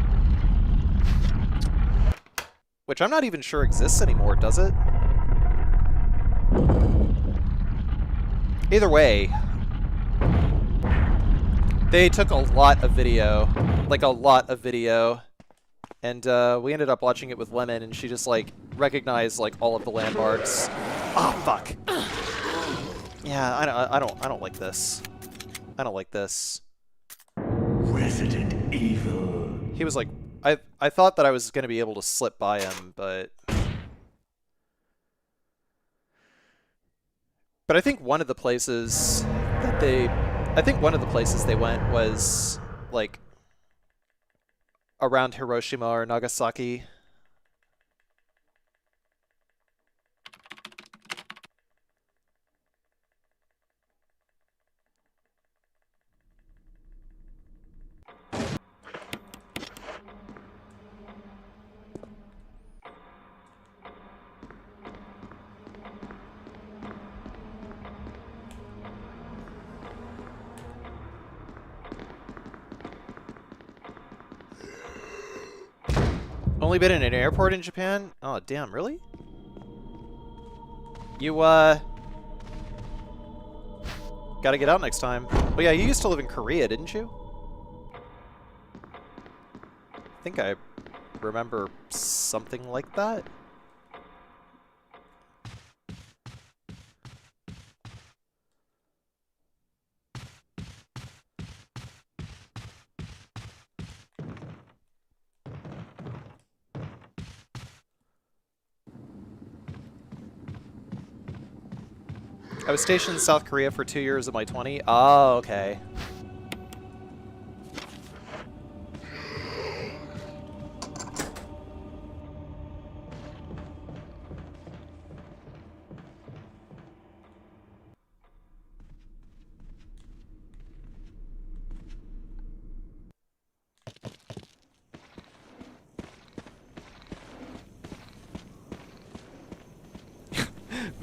which I'm not even sure exists anymore, does it? Either way, they took a lot of video, and we ended up watching it with Lemon, and she just like recognized like all of the landmarks. Ah, oh, fuck. Yeah, I don't like this. I don't like this. Resident Evil. He was like, I thought that I was gonna be able to slip by him, but I think one of the places that they went was like around Hiroshima or Nagasaki. Only been in an airport in Japan? Oh, damn, really? You, gotta get out next time. Oh yeah, you used to live in Korea, didn't you? I think I remember something like that. I was stationed in South Korea for 2 years of my 20. Oh, okay.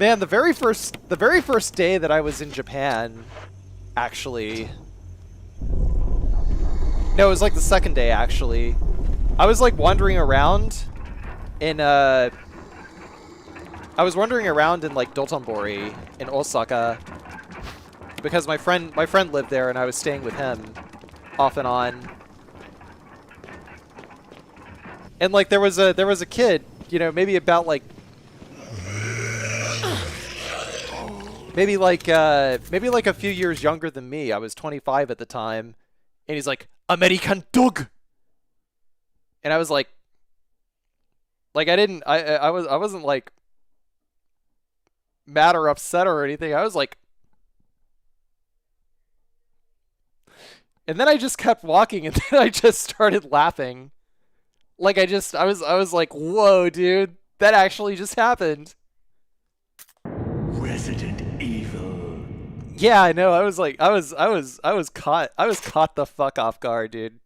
Man, the very first day that I was in Japan, actually. No, it was like the second day, actually. I was like wandering around in like Dotonbori in Osaka because my friend lived there and I was staying with him off and on. And like there was a kid, you know, maybe about like maybe like a few years younger than me. I was 25 at the time, and he's like, "American dog," and I was like I wasn't like mad or upset or anything. I was like, and then I just kept walking, and then I just started laughing. Like I was like, "Whoa, dude, that actually just happened." Resident Evil. Yeah, I know. I was caught the fuck off guard, dude.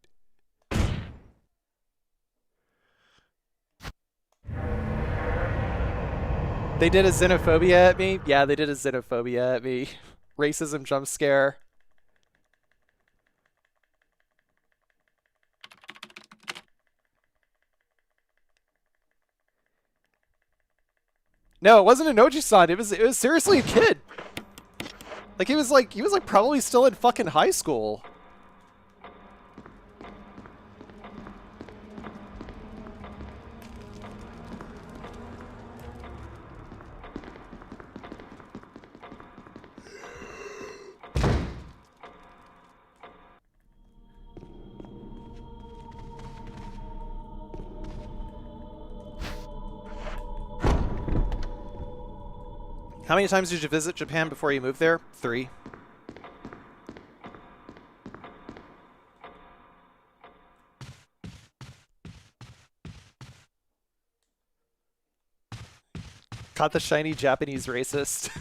They did a xenophobia at me? Yeah, they did a xenophobia at me. Racism jump scare. No, it wasn't a Noji-san. It was seriously a kid. Like he was like probably still in fucking high school. How many times did you visit Japan before you moved there? 3. Caught the shiny Japanese racist.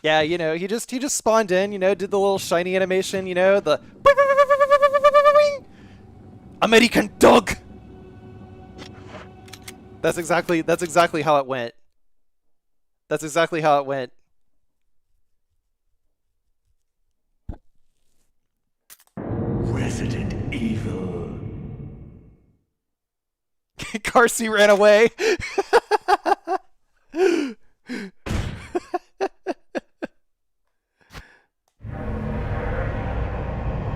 Yeah, you know, he just spawned in, you know, did the little shiny animation, you know, the American dog. That's exactly how it went. That's exactly how it went. Resident Evil. Carsey ran away.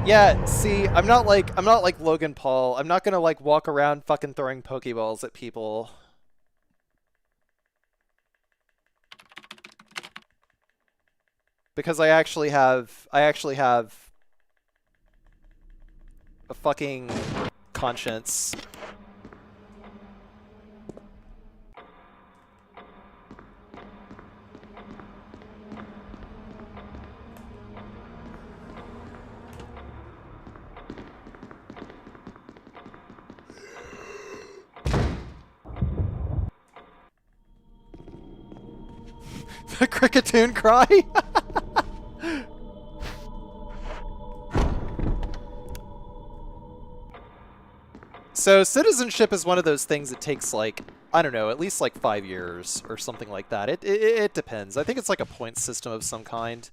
Yeah, see, I'm not like Logan Paul. I'm not gonna like walk around fucking throwing Pokeballs at people. Because I actually have a fucking conscience. The Cricketoon cry? So citizenship is one of those things that takes like, I don't know, at least like 5 years or something like that. It depends. I think it's like a point system of some kind.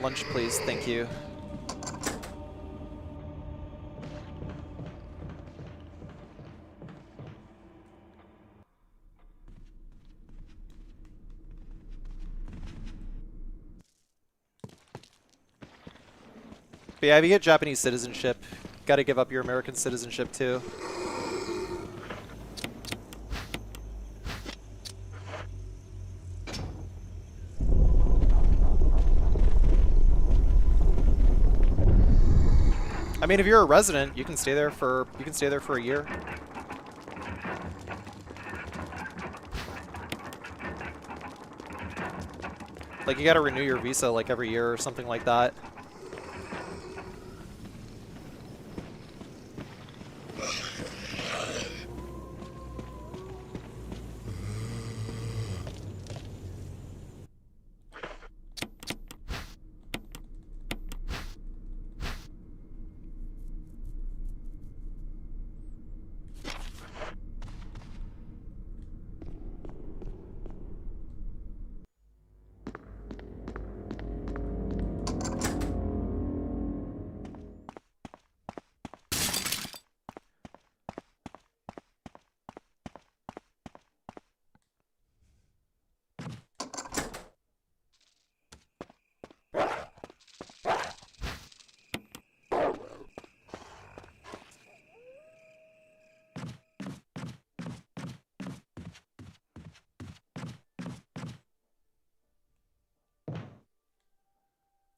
Lunch, please. Thank you. But yeah, if you get Japanese citizenship, gotta give up your American citizenship too. I mean, if you're a resident, you can stay there for a year. Like you gotta renew your visa like every year or something like that.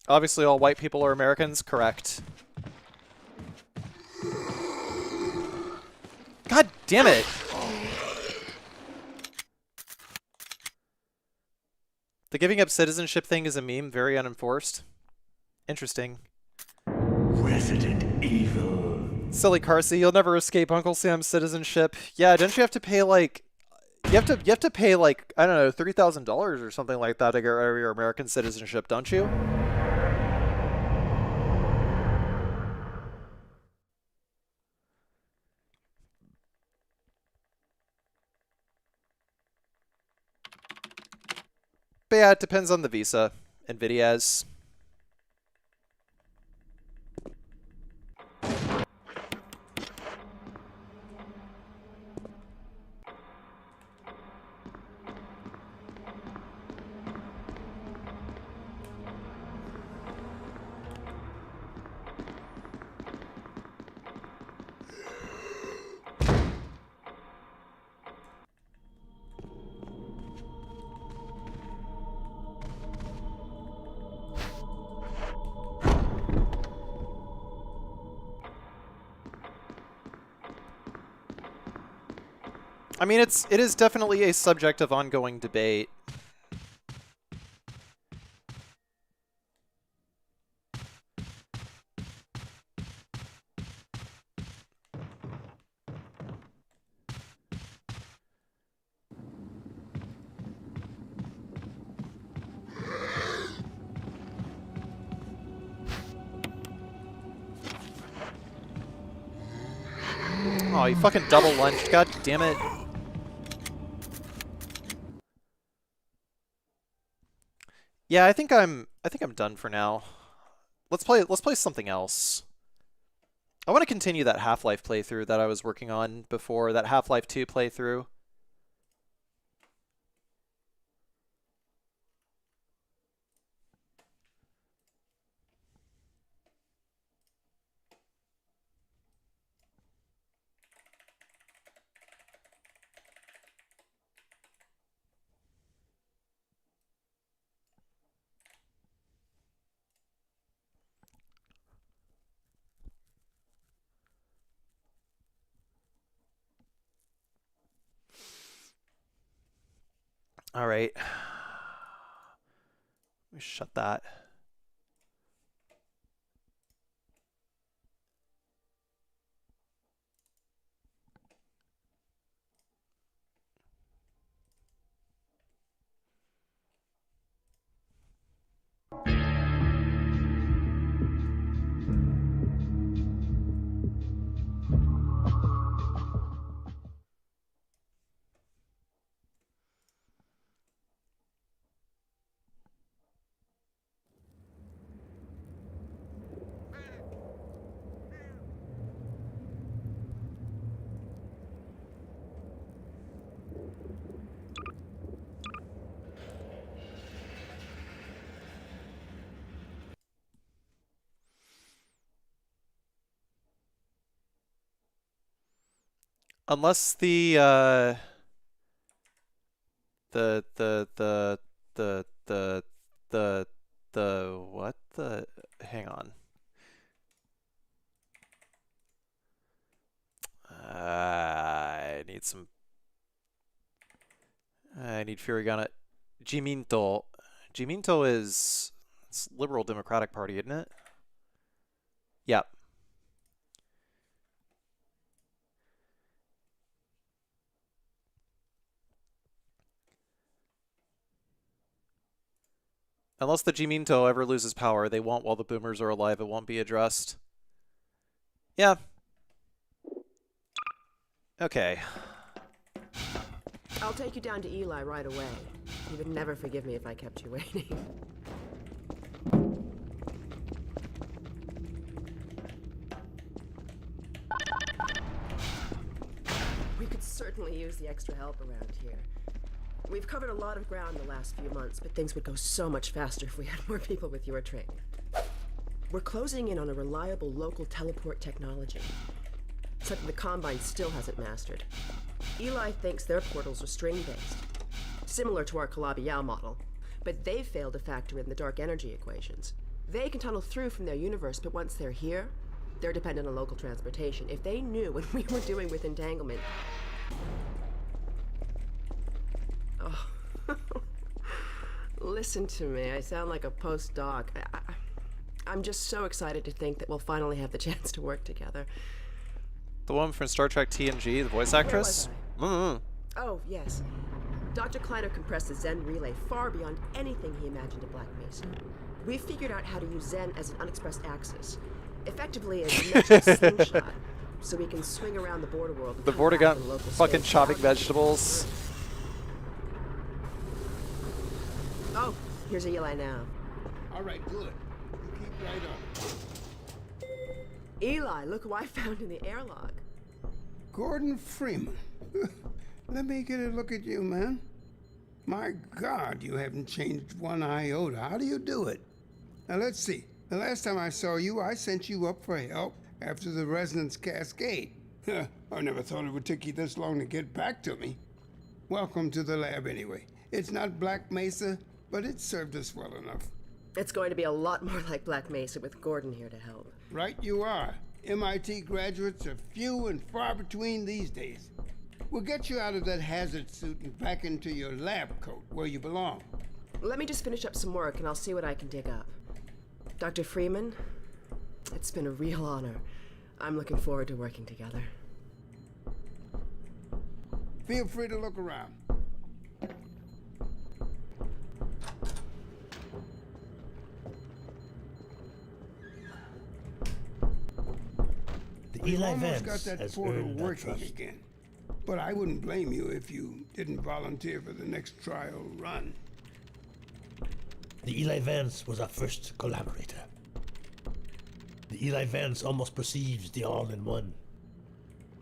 Obviously, all white people are Americans. Correct. God damn it! The giving up citizenship thing is a meme, very unenforced. Interesting. Resident Evil. Silly Carsey, you'll never escape Uncle Sam's citizenship. Yeah, don't you have to pay like you have to pay like, I don't know, $3,000 or something like that to get rid of your American citizenship, don't you? But yeah, it depends on the visa. NVIDIA's. I mean, it is definitely a subject of ongoing debate. Oh, you fucking double lunged. God damn it. Yeah, I think I'm done for now. Let's play something else. I want to continue that Half-Life playthrough that I was working on before, that Half-Life 2 playthrough. All right. Let me shut that. Unless the what the, hang on. I need Furigana. Jiminto. Jiminto is, it's Liberal Democratic Party, isn't it? Yep. Unless the Jiminto ever loses power, they won't while the boomers are alive. It won't be addressed. Yeah. Okay. I'll take you down to Eli right away. He would never forgive me if I kept you waiting. We could certainly use the extra help around here. We've covered a lot of ground the last few months, but things would go so much faster if we had more people with your training. We're closing in on a reliable local teleport technology. Something the Combine still hasn't mastered. Eli thinks their portals are string-based, similar to our Calabi-Yau model, but they've failed to factor in the dark energy equations. They can tunnel through from their universe, but once they're here, they're dependent on local transportation. If they knew what we were doing with entanglement... Oh. Listen to me, I sound like a postdoc. I'm just so excited to think that we'll finally have the chance to work together. The woman from Star Trek TNG, the voice actress? Oh, yes. Dr. Kleiner compressed the Zen relay far beyond anything he imagined at Black Mesa. We've figured out how to use Zen as an unexpressed axis. Effectively as a mental slingshot, so we can swing around the border world. The border got fucking chopping vegetables. Oh, here's Eli now. All right, good. You keep right on. Eli, look who I found in the airlock. Gordon Freeman. Let me get a look at you, man. My God, you haven't changed one iota. How do you do it? Now, let's see. The last time I saw you, I sent you up for help after the resonance cascade. I never thought it would take you this long to get back to me. Welcome to the lab, anyway. It's not Black Mesa, but it served us well enough. It's going to be a lot more like Black Mesa with Gordon here to help. Right you are. MIT graduates are few and far between these days. We'll get you out of that hazard suit and back into your lab coat where you belong. Let me just finish up some work and I'll see what I can dig up. Dr. Freeman, it's been a real honor. I'm looking forward to working together. Feel free to look around. The Eli almost Vance got that has portal earned our working trust. again. But I wouldn't blame you if you didn't volunteer for the next trial run. The Eli Vance was our first collaborator. The Eli Vance almost perceives the all-in-one.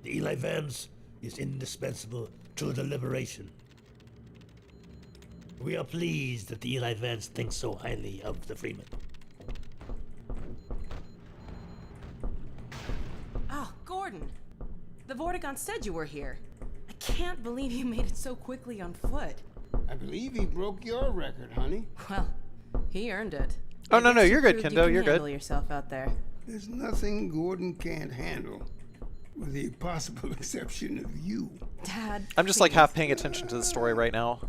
The Eli Vance is indispensable to the liberation. We are pleased that the Eli Vance thinks so highly of the Freeman. Oh, Gordon! The Vortigaunt said you were here. I can't believe you made it so quickly on foot. I believe he broke your record, honey. Well, he earned it. Oh, I no, guess you you're good, proved Kendo, you you're can good. handle yourself out there. There's nothing Gordon can't handle, with the possible exception of you. Dad, I'm just like please. half paying attention to the story right now.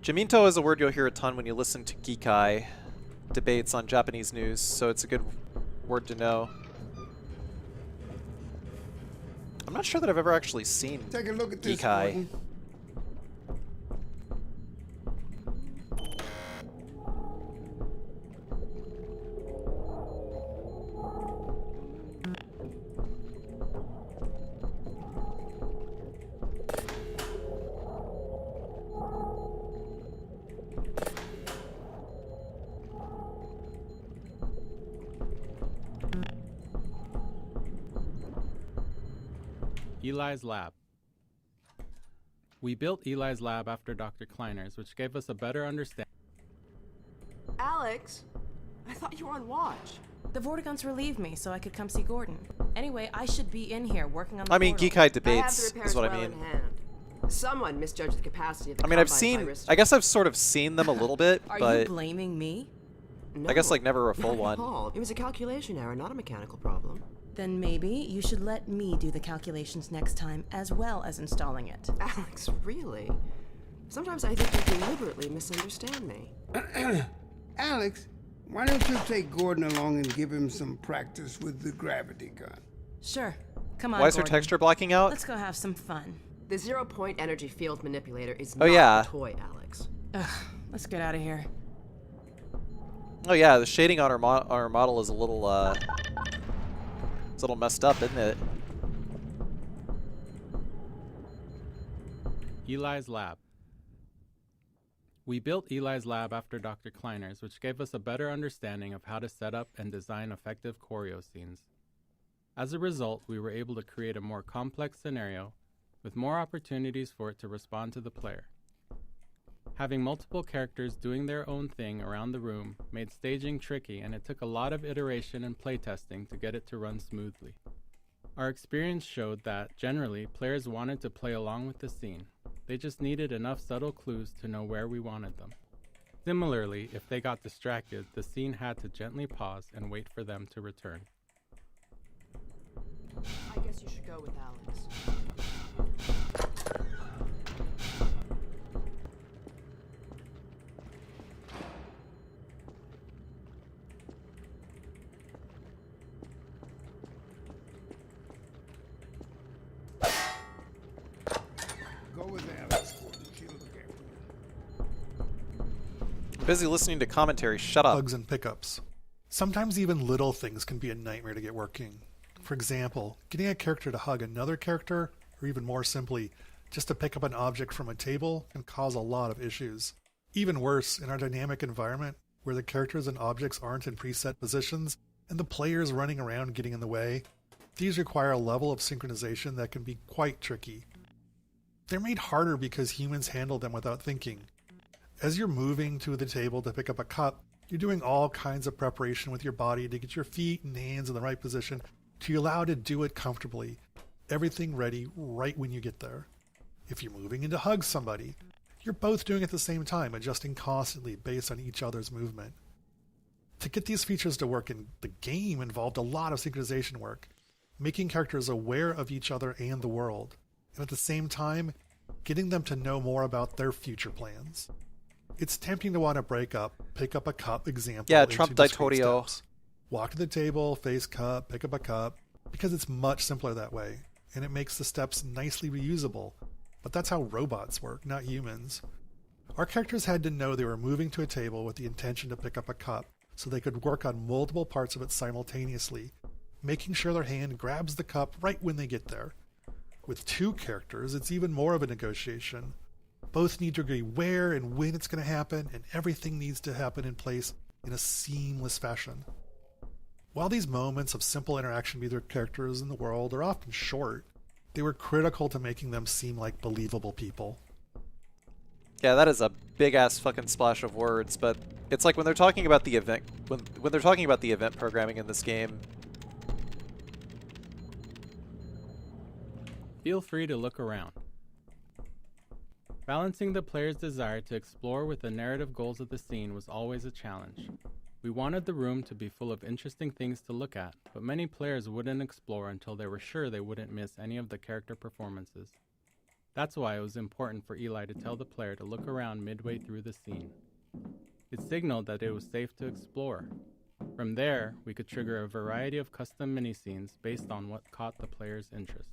Jaminto is a word you'll hear a ton when you listen to Geekai debates on Japanese news, so it's a good word to know. I'm not sure that I've ever actually seen Take a look at this, Geekai. Gordon. Eli's lab. We built Eli's lab after Dr. Kleiner's, which gave us a better understanding. Alex, I thought you were on watch. The Vortigaunts relieved me so I could come see Gordon. Anyway, I should be in here working on the I mean, portal. Geekai debates I have the is what I repairs well mean. in hand. Someone misjudged the capacity of the I mean, I've combine seen, virus. I guess I've sort of seen them a little bit, Are you but blaming me? I guess like never a No, full not at one. all. It was a calculation error, not a mechanical problem. Then maybe you should let me do the calculations next time, as well as installing it. Alex, really? Sometimes I think you deliberately misunderstand me. Alex, why don't you take Gordon along and give him some practice with the gravity gun? Sure. Come on, Why is her Gordon. texture blocking out? Let's go have some fun. The zero-point energy field manipulator is Oh, not yeah. a toy, Alex. Ugh, let's get out of here. Oh yeah, the shading on our model is a little it's a little messed up, isn't it? Eli's lab. We built Eli's lab after Dr. Kleiner's, which gave us a better understanding of how to set up and design effective choreo scenes. As a result, we were able to create a more complex scenario with more opportunities for it to respond to the player. Having multiple characters doing their own thing around the room made staging tricky, and it took a lot of iteration and playtesting to get it to run smoothly. Our experience showed that, generally, players wanted to play along with the scene. They just needed enough subtle clues to know where we wanted them. Similarly, if they got distracted, the scene had to gently pause and wait for them to return. I guess you should go with Alex. Go with Alex, Gordon. She'll look after you. Busy listening to commentary. Shut up. Bugs and pickups. Sometimes even little things can be a nightmare to get working. For example, getting a character to hug another character, or even more simply, just to pick up an object from a table, can cause a lot of issues. Even worse, in our dynamic environment, where the characters and objects aren't in preset positions, and the player is running around getting in the way, these require a level of synchronization that can be quite tricky. They're made harder because humans handle them without thinking. As you're moving to the table to pick up a cup, you're doing all kinds of preparation with your body to get your feet and hands in the right position to be allowed to do it comfortably. Everything ready right when you get there. If you're moving in to hug somebody, you're both doing it at the same time, adjusting constantly based on each other's movement. To get these features to work in the game involved a lot of synchronization work, making characters aware of each other and the world, and at the same time, getting them to know more about their future plans. It's tempting to want to break up, pick up a cup example. Yeah, into Trump discrete Ditorio. steps. Walk to the table, face cup, pick up a cup, because it's much simpler that way, and it makes the steps nicely reusable. But that's how robots work, not humans. Our characters had to know they were moving to a table with the intention to pick up a cup, so they could work on multiple parts of it simultaneously, making sure their hand grabs the cup right when they get there. With two characters, it's even more of a negotiation. Both need to agree where and when it's going to happen, and everything needs to happen in place in a seamless fashion. While these moments of simple interaction with their characters in the world are often short, they were critical to making them seem like believable people. Yeah, that is a big ass fucking splash of words, but it's like when they're talking about the event when they're talking about the event programming in this game. Feel free to look around. Balancing the player's desire to explore with the narrative goals of the scene was always a challenge. We wanted the room to be full of interesting things to look at, but many players wouldn't explore until they were sure they wouldn't miss any of the character performances. That's why it was important for Eli to tell the player to look around midway through the scene. It signaled that it was safe to explore. From there, we could trigger a variety of custom mini-scenes based on what caught the player's interest.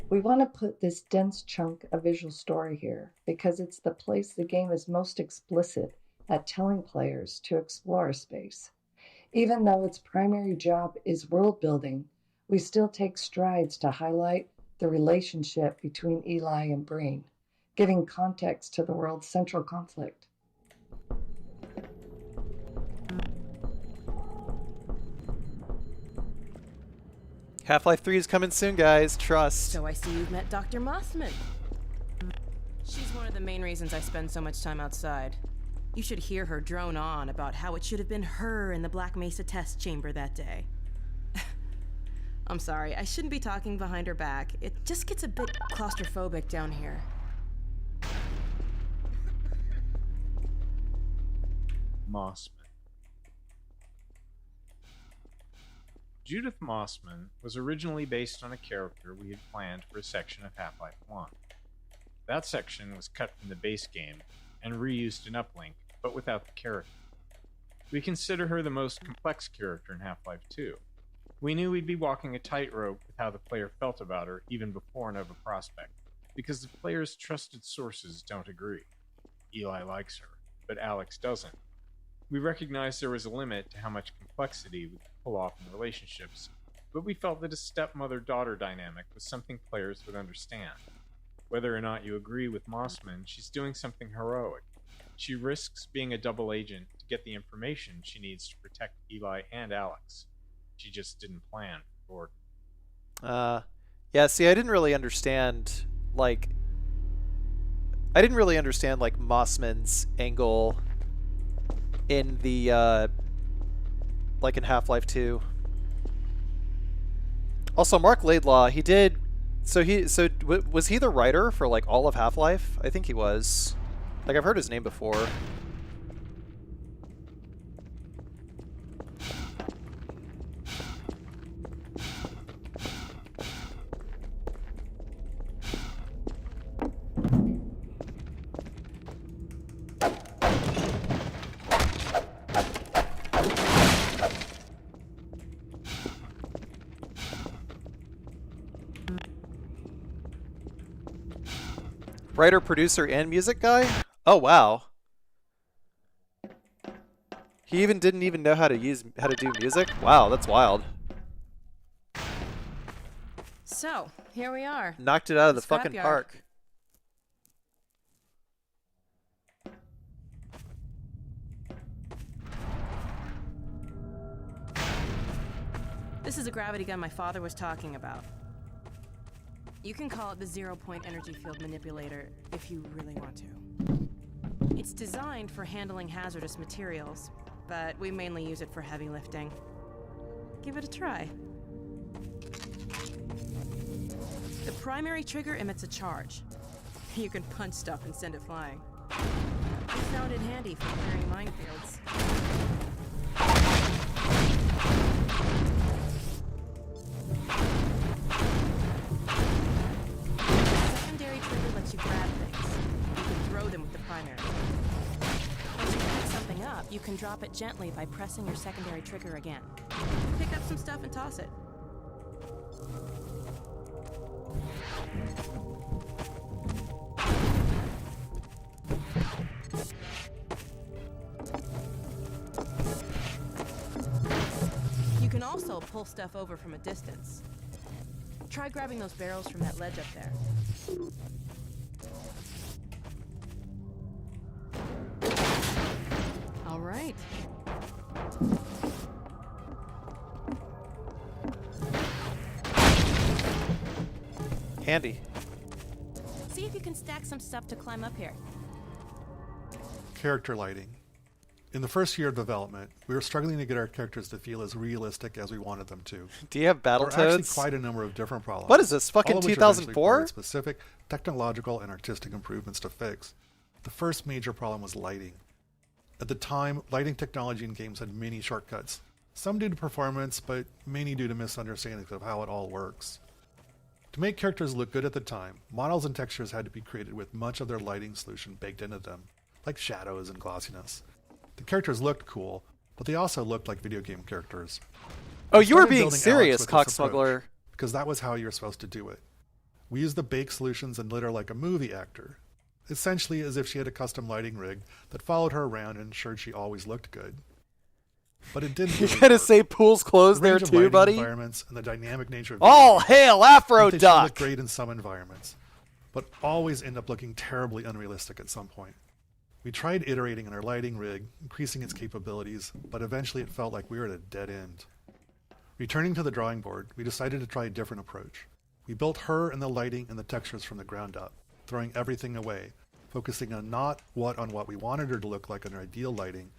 We want to put this dense chunk of visual story here because it's the place the game is most explicit at telling players to explore a space. Even though its primary job is world building, we still take strides to highlight the relationship between Eli and Breen, giving context to the world's central conflict. Half-Life 3 is coming soon, guys. Trust. So I see you've met Dr. Mossman. She's one of the main reasons I spend so much time outside. You should hear her drone on about how it should have been her in the Black Mesa test chamber that day. I'm sorry, I shouldn't be talking behind her back. It just gets a bit claustrophobic down here. Mossman. Judith Mossman was originally based on a character we had planned for a section of Half-Life 1. That section was cut from the base game and reused in Uplink, but without the character. We consider her the most complex character in Half-Life 2. We knew we'd be walking a tightrope with how the player felt about her even before Nova Prospect, because the player's trusted sources don't agree. Eli likes her, but Alex doesn't. We recognized there was a limit to how much complexity we could pull off in relationships, but we felt that a stepmother-daughter dynamic was something players would understand. Whether or not you agree with Mossman, she's doing something heroic. She risks being a double agent to get the information she needs to protect Eli and Alex. She just didn't plan for Gordon. Yeah, see, I didn't really understand, Mossman's angle in the, in Half-Life 2. Also, Mark Laidlaw, Was he the writer for, all of Half-Life? I think he was. Like, I've heard his name before. Writer, producer, and music guy? Oh wow. He didn't even know how to do music? Wow, that's wild. So, here we are. Knocked it out of the fucking scrapyard. park. This is a gravity gun my father was talking about. You can call it the zero-point energy field manipulator if you really want to. It's designed for handling hazardous materials, but we mainly use it for heavy lifting. Give it a try. The primary trigger emits a charge. You can punch stuff and send it flying. I found it handy for clearing minefields. Secondary trigger lets you grab things. You can throw them with the primary. Once you pick something up, you can drop it gently by pressing your secondary trigger again. Pick up some stuff and toss it. You can also pull stuff over from a distance. Try grabbing those barrels from that ledge up there. All right. Handy. See if you can stack some stuff to climb up here. Character lighting. In the first year of development, we were struggling to get our characters to feel as realistic as we wanted them to. Do you have Battletoads? There are actually quite a number of different problems. What is this, fucking all of which eventually 2004? required specific technological and artistic improvements to fix. The first major problem was lighting. At the time, lighting technology in games had many shortcuts. Some due to performance, but many due to misunderstandings of how it all works. To make characters look good at the time, models and textures had to be created with much of their lighting solution baked into them, like shadows and glossiness. The characters looked cool, but they also looked like video game characters. Oh, We you were started being building serious, Alex with this cocksmuggler. approach, because that was how you were supposed to do it. We used the bake solutions and lit her like a movie actor, essentially as if she had a custom lighting rig that followed her around and ensured she always looked good. But it didn't You really gotta work. say pool's closed The there range of too, lighting buddy? environments and the dynamic nature of All video games hail Afro meant they should look Duck! great in some environments, but always end up looking terribly unrealistic at some point. We tried iterating on our lighting rig, increasing its capabilities, but eventually it felt like we were at a dead end. Returning to the drawing board, we decided to try a different approach. We built her and the lighting and the textures from the ground up, throwing everything away, focusing on not on what we wanted her to look like in our ideal lighting,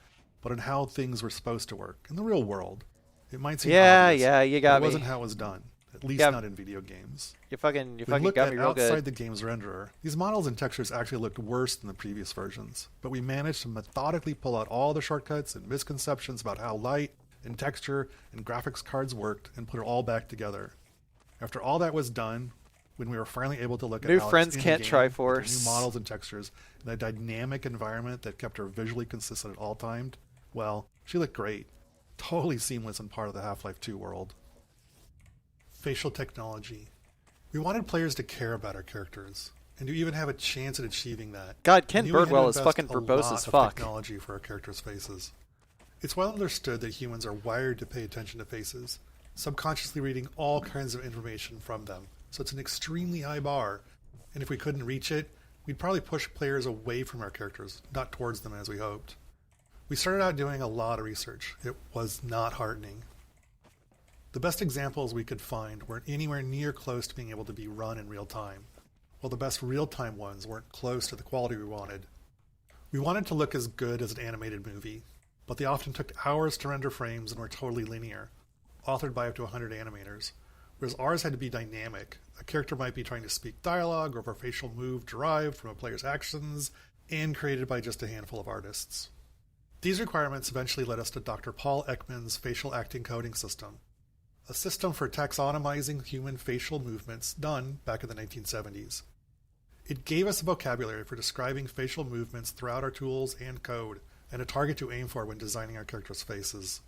but on how things were supposed to work in the real world. It might seem obvious, you but got it me. wasn't how it was done, at least Yeah. not in video games. You fucking When we looked got at me real outside good. the game's renderer, these models and textures actually looked worse than the previous versions, but we managed to methodically pull out all the shortcuts and misconceptions about how light and texture and graphics cards worked and put it all back together. After all that was done, when we were finally able to look at New Alex friends in can't game try with the force. new models and textures and a dynamic environment that kept her visually consistent at all times, well, she looked great. Totally seamless and part of the Half-Life 2 world. Facial technology. We wanted players to care about our characters, and to even have a chance at achieving that. God, We Ken knew we had to Birdwell is invest fucking a verbose lot as of fuck. technology for our characters' faces. It's well understood that humans are wired to pay attention to faces, subconsciously reading all kinds of information from them, so it's an extremely high bar, and if we couldn't reach it, we'd probably push players away from our characters, not towards them as we hoped. We started out doing a lot of research. It was not heartening. The best examples we could find weren't anywhere near close to being able to be run in real time, while the best real-time ones weren't close to the quality we wanted. We wanted to look as good as an animated movie, but they often took hours to render frames and were totally linear, authored by up to 100 animators, whereas ours had to be dynamic. A character might be trying to speak dialogue or have a facial move derived from a player's actions, and created by just a handful of artists. These requirements eventually led us to Dr. Paul Ekman's facial acting coding system, a system for taxonomizing human facial movements done back in the 1970s. It gave us a vocabulary for describing facial movements throughout our tools and code, and a target to aim for when designing our characters' faces.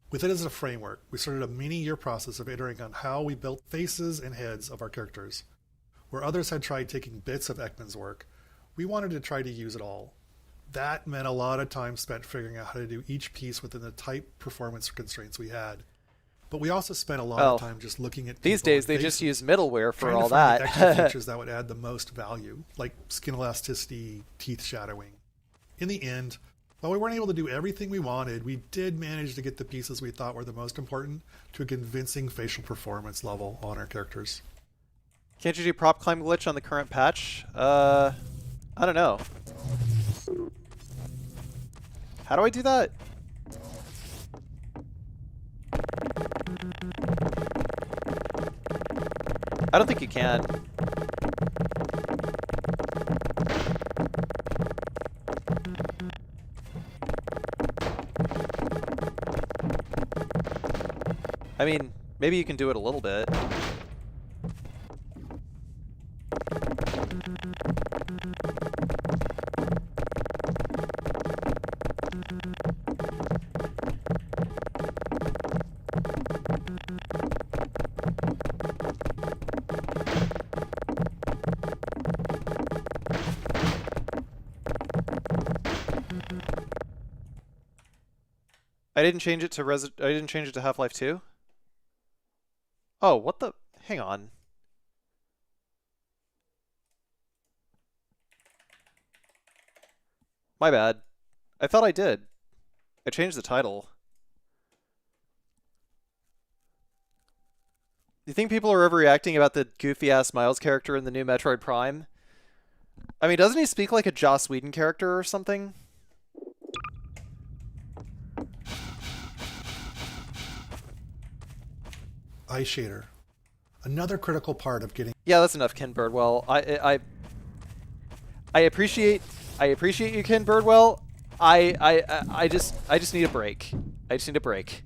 With it as a framework, we started a many-year process of iterating on how we built faces and heads of our characters. Where others had tried taking bits of Ekman's work, we wanted to try to use it all. That meant a lot of time spent figuring out how to do each piece within the tight performance constraints we had. But we also spent a lot of time just looking at these days they just use middleware for all that. that. Extra features that would add the most value, like skin elasticity, teeth shadowing. In the end, while we weren't able to do everything we wanted, we did manage to get the pieces we thought were the most important to a convincing facial performance level on our characters. Can't you do prop climb glitch on the current patch? I don't know. How do I do that? I don't think you can. I mean, maybe you can do it a little bit. I didn't change it to Half-Life 2. Oh, what the? Hang on. My bad. I thought I did. I changed the title. Do you think people are overreacting about the goofy-ass Miles character in the new Metroid Prime? I mean, doesn't he speak like a Joss Whedon character or something? Eye shader. Another critical part of getting... Yeah, that's enough, Ken Birdwell. I appreciate you, Ken Birdwell. I just need a break. I just need a break.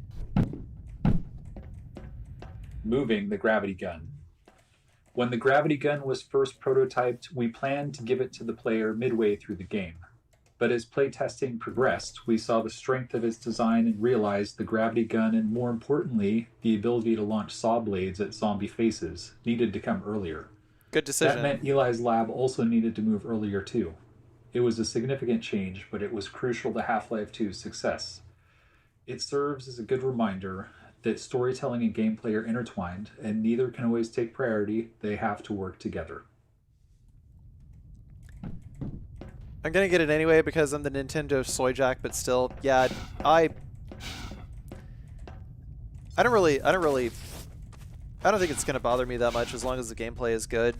Moving the gravity gun. When the gravity gun was first prototyped, we planned to give it to the player midway through the game. But as playtesting progressed, we saw the strength of its design and realized the gravity gun and, more importantly, the ability to launch saw blades at zombie faces needed to come earlier. Good decision. That meant Eli's lab also needed to move earlier too. It was a significant change, but it was crucial to Half-Life 2's success. It serves as a good reminder that storytelling and gameplay are intertwined, and neither can always take priority. They have to work together. I'm gonna get it anyway because I'm the Nintendo soy jack, but still, yeah, I don't think it's gonna bother me that much as long as the gameplay is good.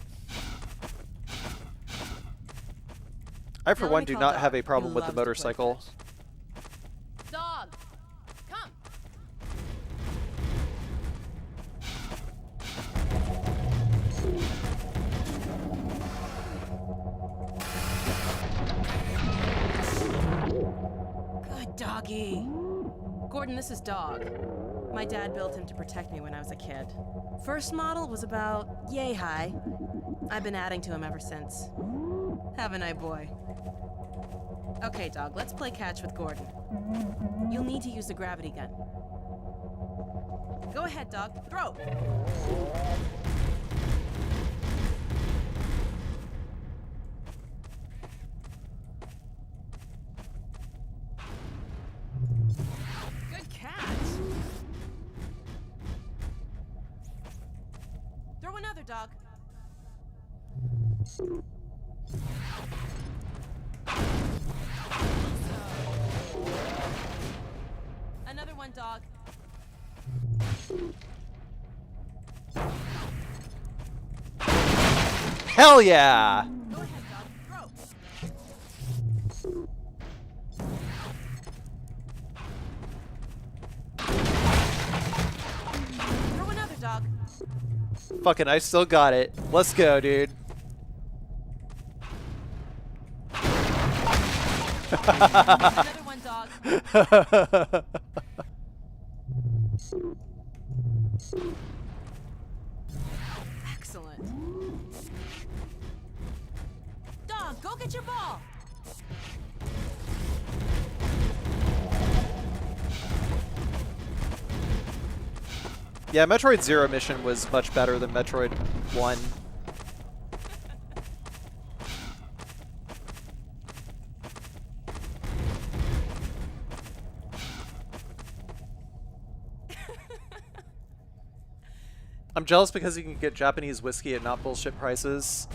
I, for one, do not have a problem with the motorcycle. Dog, come. Good doggy. Gordon, this is Dog. My dad built him to protect me when I was a kid. First model was about yay high. I've been adding to him ever since. Haven't I, boy? Okay, Dog, let's play catch with Gordon. You'll need to use the gravity gun. Go ahead, Dog. Throw! Good catch! Throw another, Dog. Another one, Dog. Hell yeah! Go ahead, Dog. Throw. Throw another, Dog. Fucking, I still got it. Let's go, dude. Another one, dog. Excellent. Dog, go get your ball. Yeah, Metroid Zero mission was much better than Metroid 1. I'm jealous because you can get Japanese whiskey at not bullshit prices.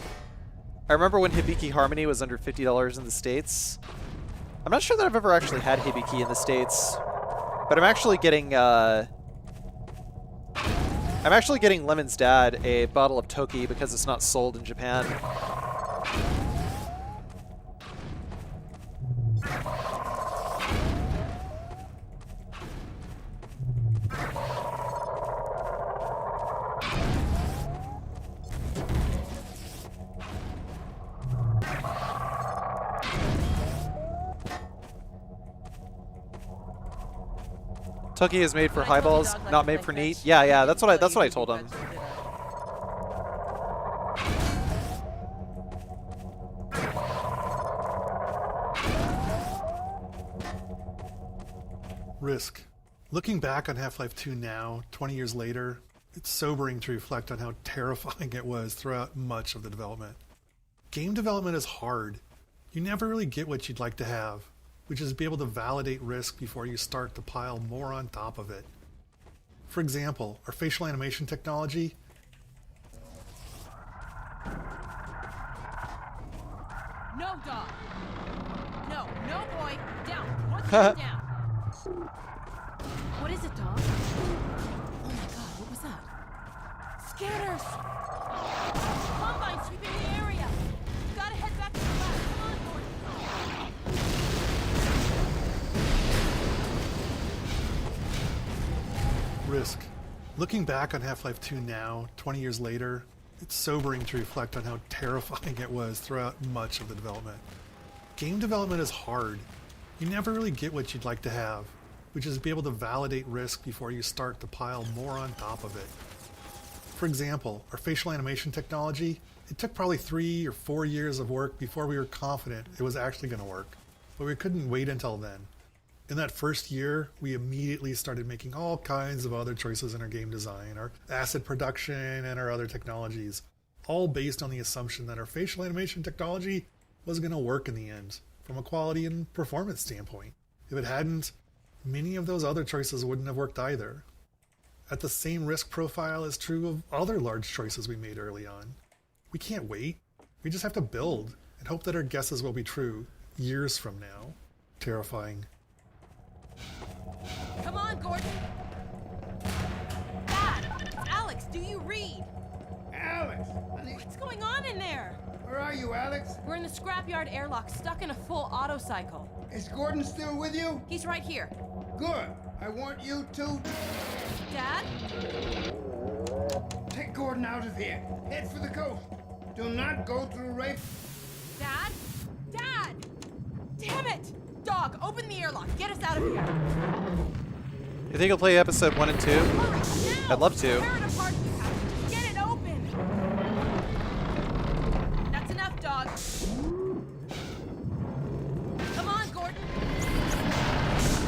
I remember when Hibiki Harmony was under $50 in the States. I'm not sure that I've ever actually had Hibiki in the States, but I'm actually getting Lemon's dad a bottle of Toki because it's not sold in Japan. Toki is made for highballs, not made for neat. Yeah, that's what I told him. Risk. Looking back on Half-Life 2 now, 20 years later, it's sobering to reflect on how terrifying it was throughout much of the development. Game development is hard. You never really get what you'd like to have, which is be able to validate risk before you start to pile more on top of it. For example, our facial animation technology. No, dog. No, boy. Down. Put him down. What is it, dog? Oh my god, what was that? Scanners! Combine sweeping the area! You gotta head back to the lab. Come on, Gordon. Risk. Looking back on Half-Life 2 now, 20 years later, it's sobering to reflect on how terrifying it was throughout much of the development. Game development is hard. You never really get what you'd like to have, which is be able to validate risk before you start to pile more on top of it. For example, our facial animation technology, it took probably 3 or 4 years of work before we were confident it was actually going to work, but we couldn't wait until then. In that first year, we immediately started making all kinds of other choices in our game design, our asset production, and our other technologies, all based on the assumption that our facial animation technology was going to work in the end, from a quality and performance standpoint. If it hadn't, many of those other choices wouldn't have worked either. At the same risk profile is true of other large choices we made early on. We can't wait. We just have to build and hope that our guesses will be true years from now. Terrifying. Come on, Gordon! Dad! Alex, do you read? Alex! Honey. What's going on in there? Where are you, Alex? We're in the scrapyard airlock, stuck in a full auto cycle. Is Gordon still with you? He's right here. Good. I want you to... Dad? Take Gordon out of here. Head for the coast. Do not go through rape. Dad? Dad! Damn it! Dog, open the airlock. Get us out of here. You think you'll play episode 1 and 2? Hurry, now! I'd love to. Tear it apart if you have to. Get it open! That's enough, dog. Come on, Gordon.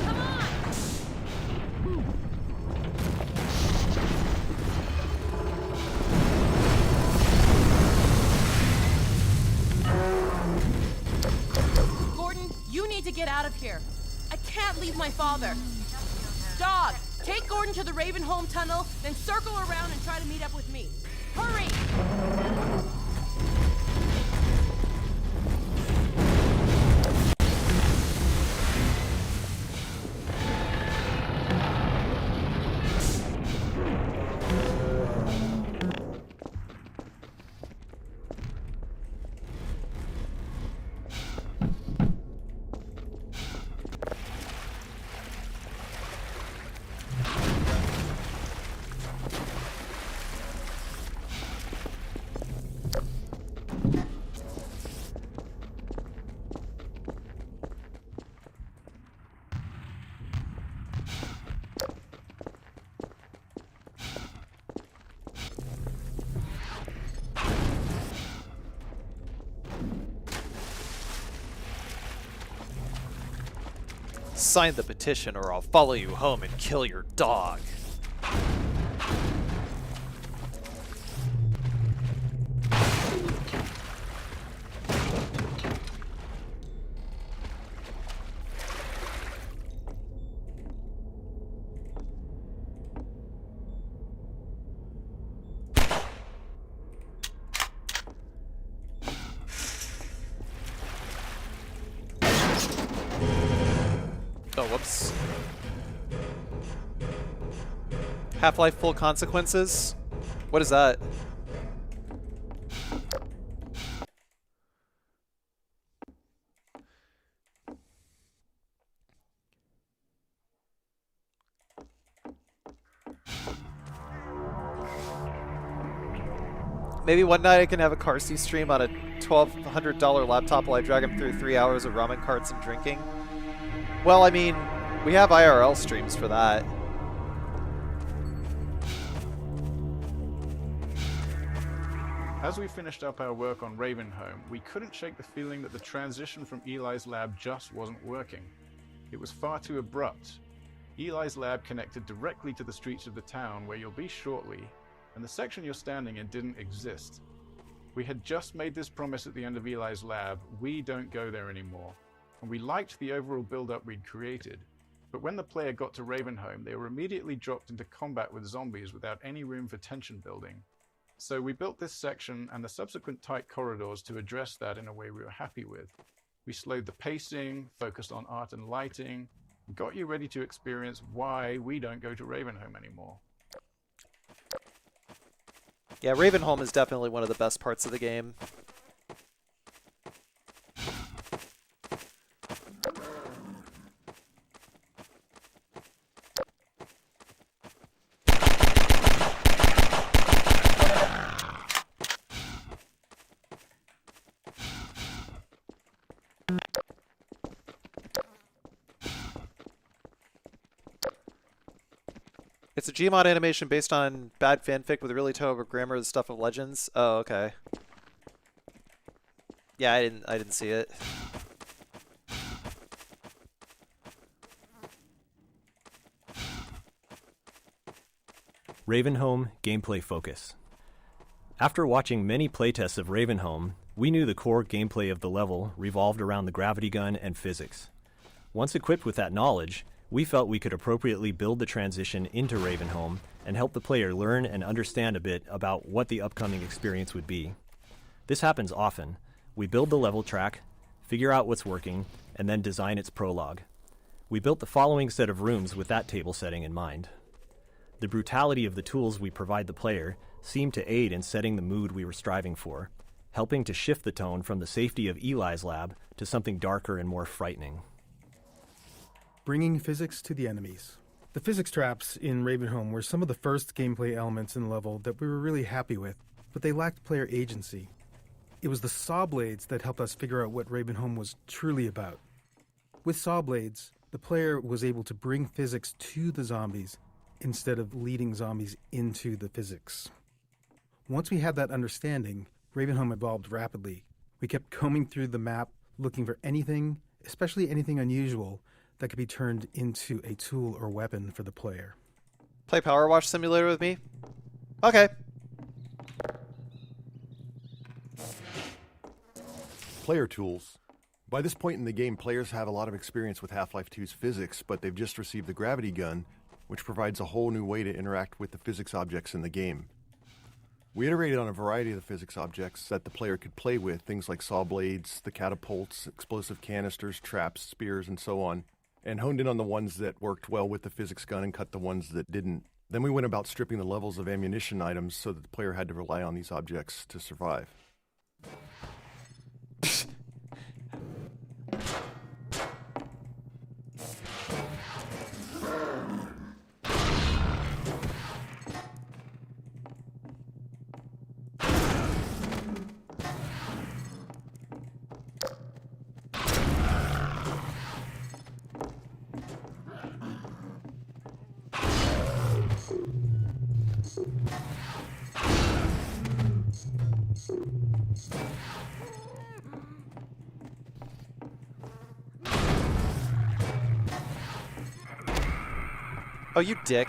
Come on! Gordon, you need to get out of here. I can't leave my father. Dog, take Gordon to the Ravenholm tunnel, then circle around and try to meet up with me. Hurry! Sign the petition or I'll follow you home and kill your dog. Oh, whoops. Half-Life Full Consequences? What is that? Maybe one night I can have a Carsey stream on a $1,200 laptop while I drag him through 3 hours of ramen carts and drinking. Well, I mean, we have IRL streams for that. As we finished up our work on Ravenholm, we couldn't shake the feeling that the transition from Eli's lab just wasn't working. It was far too abrupt. Eli's lab connected directly to the streets of the town where you'll be shortly, and the section you're standing in didn't exist. We had just made this promise at the end of Eli's lab: we don't go there anymore. And we liked the overall build-up we'd created, but when the player got to Ravenholm, they were immediately dropped into combat with zombies without any room for tension building. So we built this section and the subsequent tight corridors to address that in a way we were happy with. We slowed the pacing, focused on art and lighting, and got you ready to experience why we don't go to Ravenholm anymore. Yeah, Ravenholm is definitely one of the best parts of the game. It's a Gmod animation based on bad fanfic with a really terrible grammar of the stuff of legends. Oh, okay. Yeah, I didn't see it. Ravenholm Gameplay Focus. After watching many playtests of Ravenholm, we knew the core gameplay of the level revolved around the gravity gun and physics. Once equipped with that knowledge, we felt we could appropriately build the transition into Ravenholm and help the player learn and understand a bit about what the upcoming experience would be. This happens often. We build the level track, figure out what's working, and then design its prologue. We built the following set of rooms with that table setting in mind. The brutality of the tools we provide the player seemed to aid in setting the mood we were striving for, helping to shift the tone from the safety of Eli's lab to something darker and more frightening. Bringing physics to the enemies. The physics traps in Ravenholm were some of the first gameplay elements in the level that we were really happy with, but they lacked player agency. It was the saw blades that helped us figure out what Ravenholm was truly about. With saw blades, the player was able to bring physics to the zombies instead of leading zombies into the physics. Once we had that understanding, Ravenholm evolved rapidly. We kept combing through the map, looking for anything, especially anything unusual, that could be turned into a tool or weapon for the player. Play Power Wash Simulator with me? Okay. Player tools. By this point in the game, players have a lot of experience with Half-Life 2's physics, but they've just received the gravity gun, which provides a whole new way to interact with the physics objects in the game. We iterated on a variety of the physics objects that the player could play with, things like saw blades, the catapults, explosive canisters, traps, spears, and so on, and honed in on the ones that worked well with the physics gun and cut the ones that didn't. Then we went about stripping the levels of ammunition items so that the player had to rely on these objects to survive. Oh, you dick.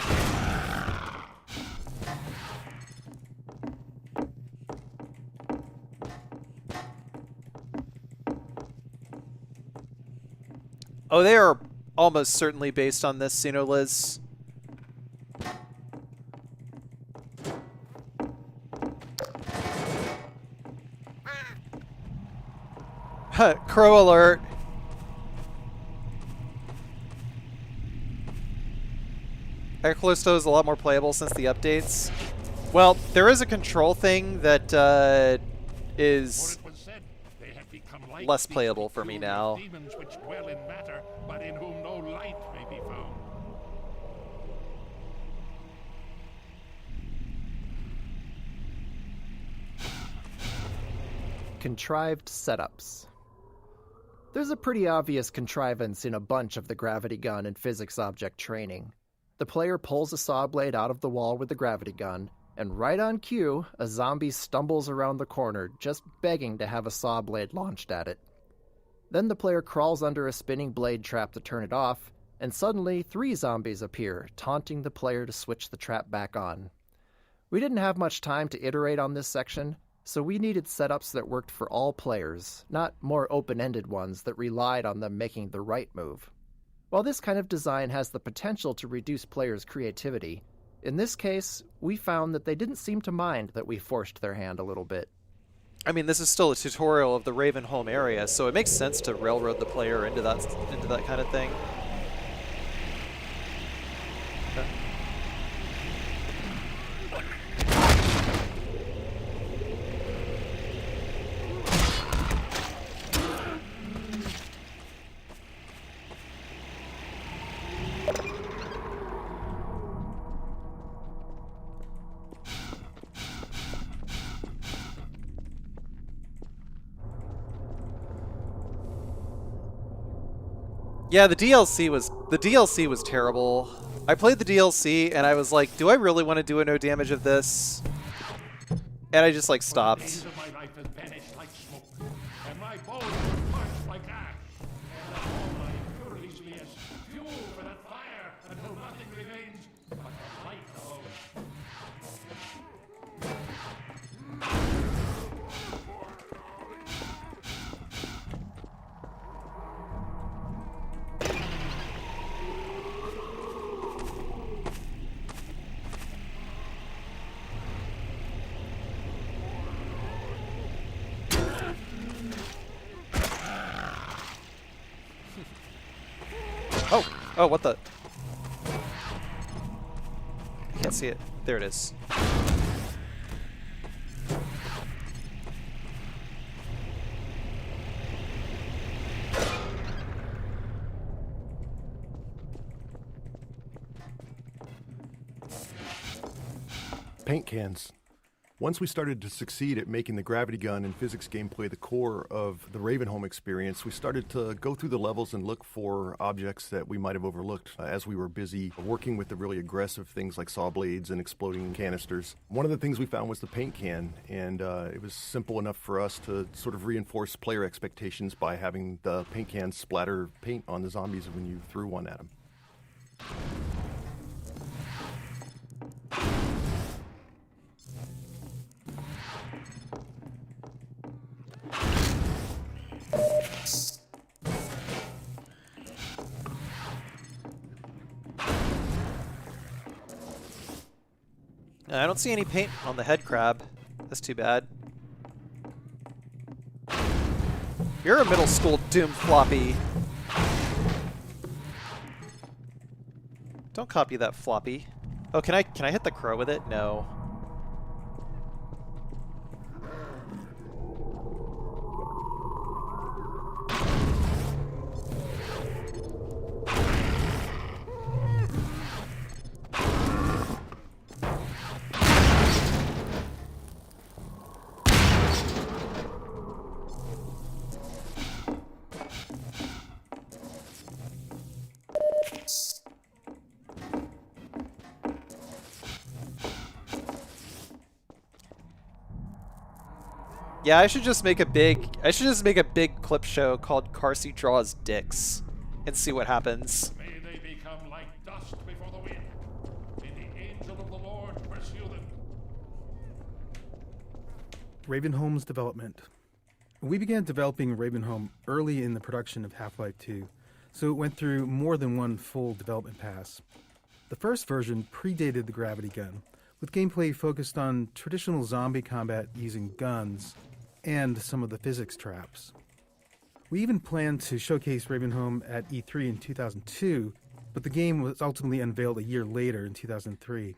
Oh, they are almost certainly based on this, Liz. Crow alert. Echolocito is a lot more playable since the updates. Well, there is a control thing that is less playable for me now. Demons which dwell in matter, but in whom no light may be found. Contrived setups. There's a pretty obvious contrivance in a bunch of the gravity gun and physics object training. The player pulls a saw blade out of the wall with the gravity gun, and right on cue, a zombie stumbles around the corner, just begging to have a saw blade launched at it. Then the player crawls under a spinning blade trap to turn it off, and suddenly 3 zombies appear, taunting the player to switch the trap back on. We didn't have much time to iterate on this section, so we needed setups that worked for all players, not more open-ended ones that relied on them making the right move. While this kind of design has the potential to reduce players' creativity, in this case, we found that they didn't seem to mind that we forced their hand a little bit. I mean, this is still a tutorial of the Ravenholm area, so it makes sense to railroad the player into that kind of thing. Yeah, the DLC was terrible. I played the DLC and I was like, do I really want to do a no damage of this? And I just like stopped. Oh, what the? I can't see it. There it is. Paint cans. Once we started to succeed at making the gravity gun and physics gameplay the core of the Ravenholm experience, we started to go through the levels and look for objects that we might have overlooked as we were busy working with the really aggressive things like saw blades and exploding canisters. One of the things we found was the paint can, and it was simple enough for us to sort of reinforce player expectations by having the paint can splatter paint on the zombies when you threw one at them. I don't see any paint on the head crab. That's too bad. You're a middle school Doom floppy. Don't copy that floppy. Oh, can I hit the crow with it? No. Yeah, I should just make a big clip show called Carsey Draws Dicks and see what happens. May they become like dust before the wind. Ravenholm's development. We began developing Ravenholm early in the production of Half-Life 2, so it went through more than one full development pass. The first version predated the gravity gun, with gameplay focused on traditional zombie combat using guns and some of the physics traps. We even planned to showcase Ravenholm at E3 in 2002, but the game was ultimately unveiled a year later in 2003.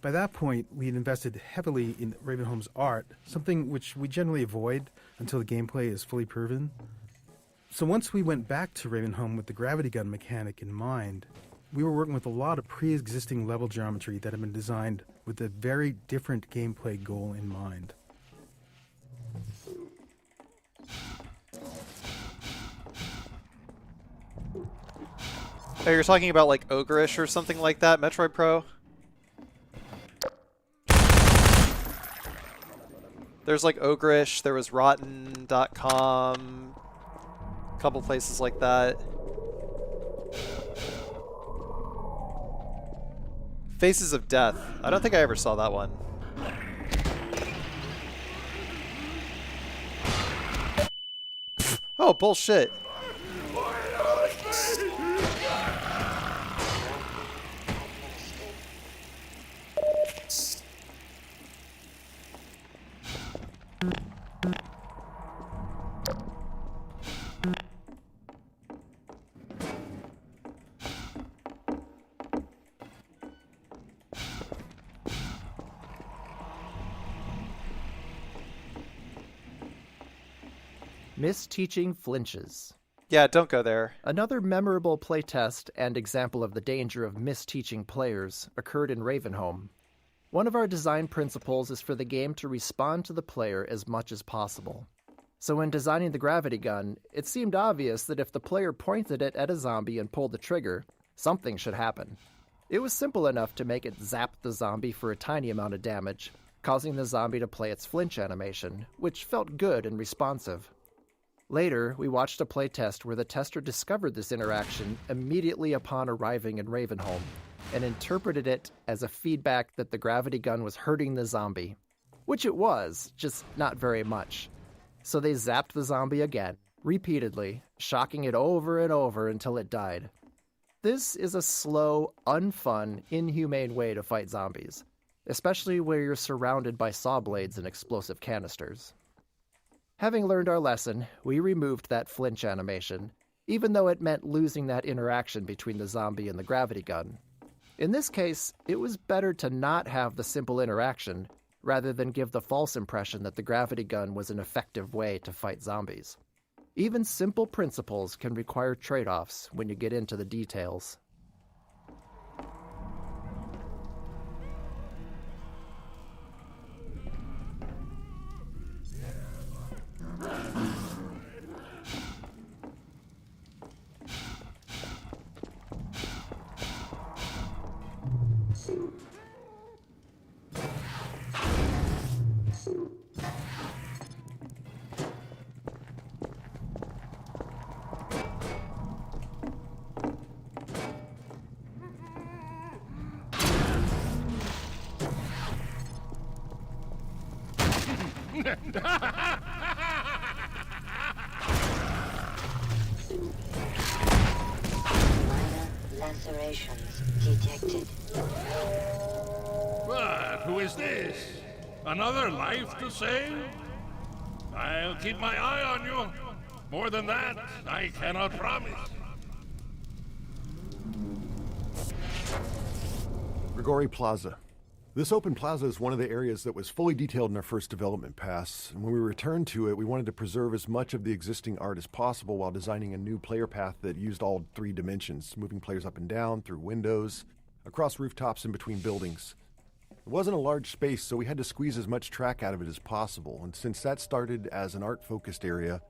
By that point, we had invested heavily in Ravenholm's art, something which we generally avoid until the gameplay is fully proven. So once we went back to Ravenholm with the gravity gun mechanic in mind, we were working with a lot of pre-existing level geometry that had been designed with a very different gameplay goal in mind. Oh, you're talking about like Ogreish or something like that, Metroid Pro? There's like Ogreish, there was Rotten.com, a couple places like that. Faces of Death. I don't think I ever saw that one. Oh, bullshit. Misteaching flinches. Yeah, don't go there. Another memorable playtest and example of the danger of misteaching players occurred in Ravenholm. One of our design principles is for the game to respond to the player as much as possible. So when designing the gravity gun, it seemed obvious that if the player pointed it at a zombie and pulled the trigger, something should happen. It was simple enough to make it zap the zombie for a tiny amount of damage, causing the zombie to play its flinch animation, which felt good and responsive. Later, we watched a playtest where the tester discovered this interaction immediately upon arriving in Ravenholm, and interpreted it as a feedback that the gravity gun was hurting the zombie. Which it was, just not very much. So they zapped the zombie again, repeatedly, shocking it over and over until it died. This is a slow, unfun, inhumane way to fight zombies, especially where you're surrounded by saw blades and explosive canisters. Having learned our lesson, we removed that flinch animation, even though it meant losing that interaction between the zombie and the gravity gun. In this case, it was better to not have the simple interaction, rather than give the false impression that the gravity gun was an effective way to fight zombies. Even simple principles can require trade-offs when you get into the details. Lacerations detected. But who is this? Another life to save? I'll keep my eye on you. More than that, I cannot promise. Grigori Plaza. This open plaza is one of the areas that was fully detailed in our first development pass, and when we returned to it, we wanted to preserve as much of the existing art as possible while designing a new player path that used all 3 dimensions, moving players up and down, through windows, across rooftops, and between buildings. It wasn't a large space, so we had to squeeze as much track out of it as possible, and since that started as an art-focused area,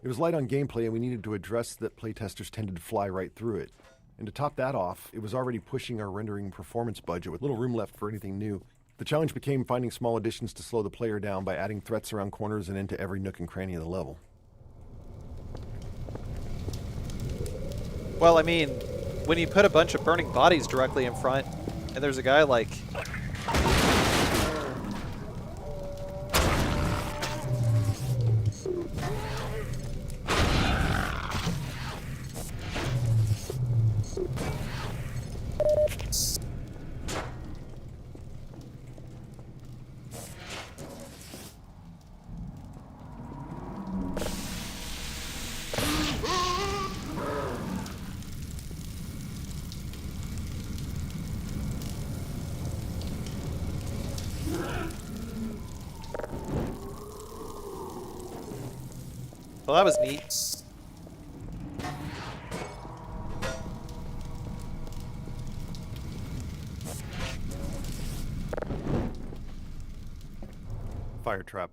it was light on gameplay and we needed to address that playtesters tended to fly right through it. And to top that off, it was already pushing our rendering performance budget with little room left for anything new. The challenge became finding small additions to slow the player down by adding threats around corners and into every nook and cranny of the level. Well, I mean, when you put a bunch of burning bodies directly in front, and there's a guy like... Well, that was neat. Fire trap.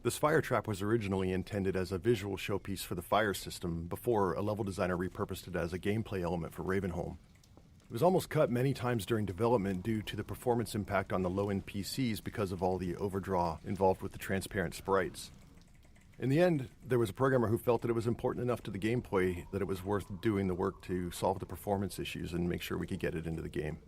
This fire trap was originally intended as a visual showpiece for the fire system before a level designer repurposed it as a gameplay element for Ravenholm. It was almost cut many times during development due to the performance impact on the low-end PCs because of all the overdraw involved with the transparent sprites. In the end, there was a programmer who felt that it was important enough to the gameplay that it was worth doing the work to solve the performance issues and make sure we could get it into the game.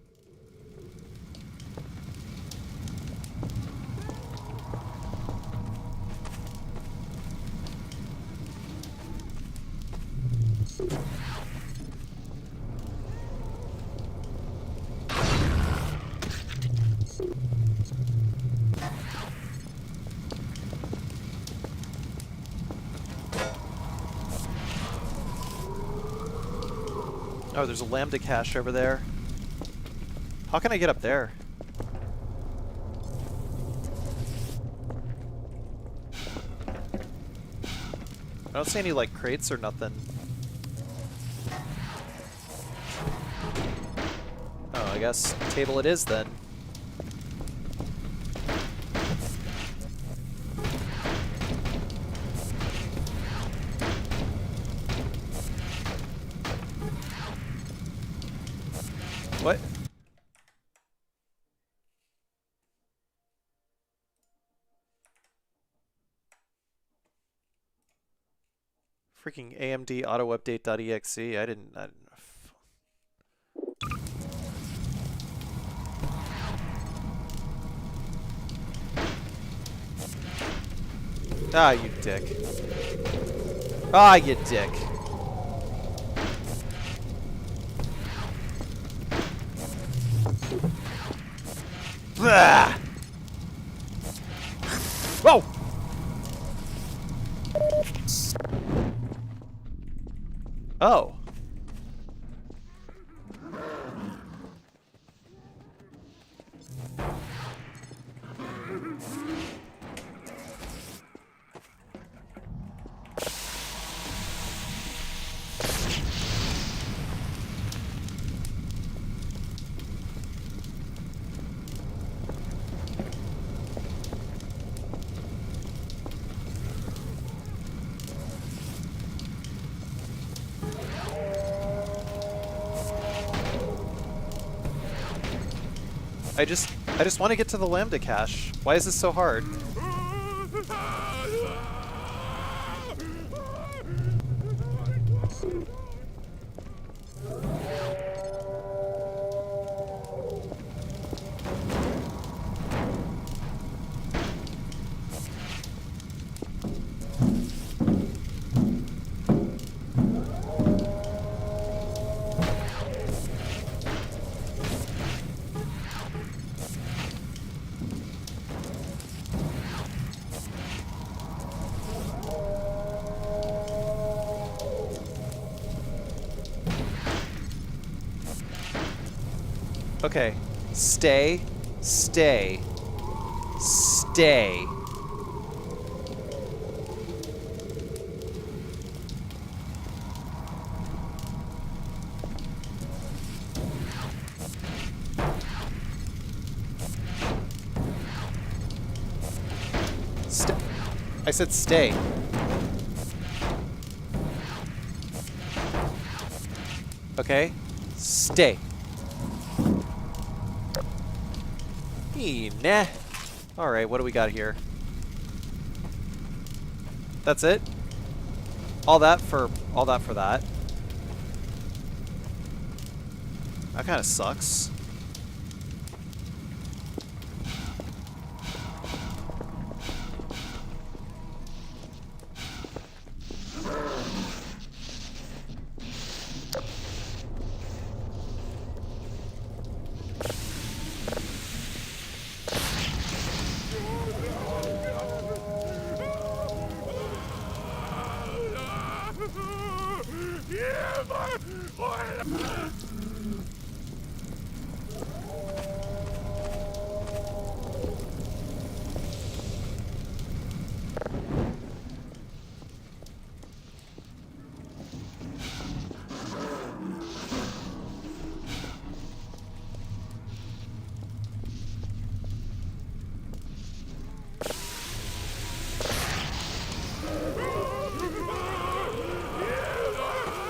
Oh, there's a lambda cache over there. How can I get up there? I don't see any, like, crates or nothing. Oh, I guess table it is then. What? Freaking AMD auto update.exe. I didn't. Ah, you dick. Ah, you dick. Ah! Whoa! Oh. I just want to get to the lambda cache. Why is this so hard? Okay. Stay. Stay. Stay. I said stay. Okay. Stay. Nah. Alright, what do we got here? That's it? All that for that. That kinda sucks.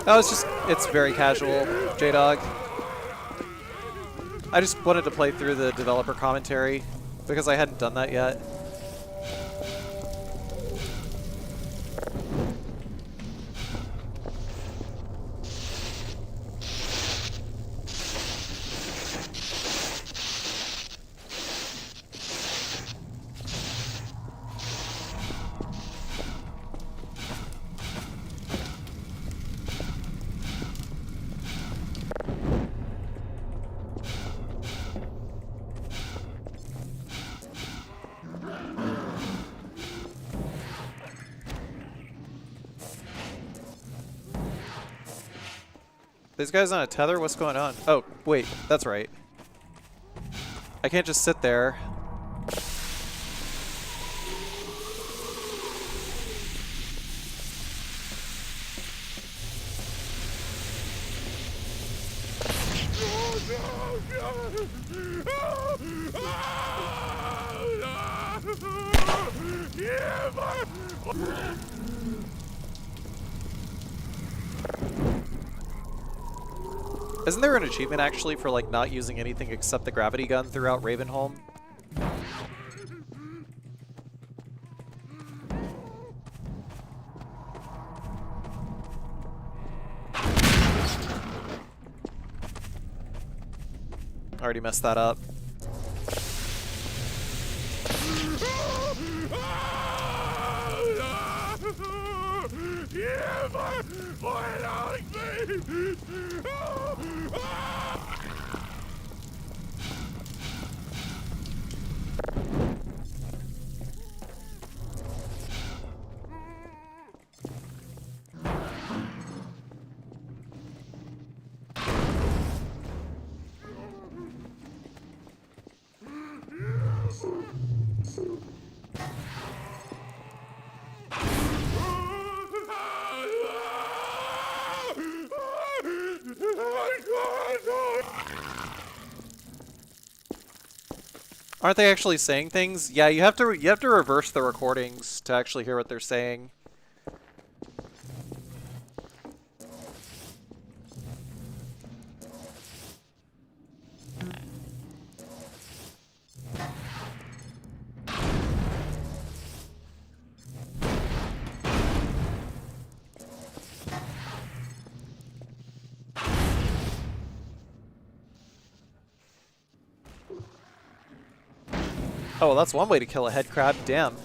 No, it's very casual, J-Dog. I just wanted to play through the developer commentary because I hadn't done that yet. These guys on a tether? What's going on? Oh, wait, that's right. I can't just sit there. Isn't there an achievement actually for like not using anything except the gravity gun throughout Ravenholm? Already messed that up. Aren't they actually saying things? Yeah, you have to reverse the recordings to actually hear what they're saying. Oh, well, that's one way to kill a head crab. Damn.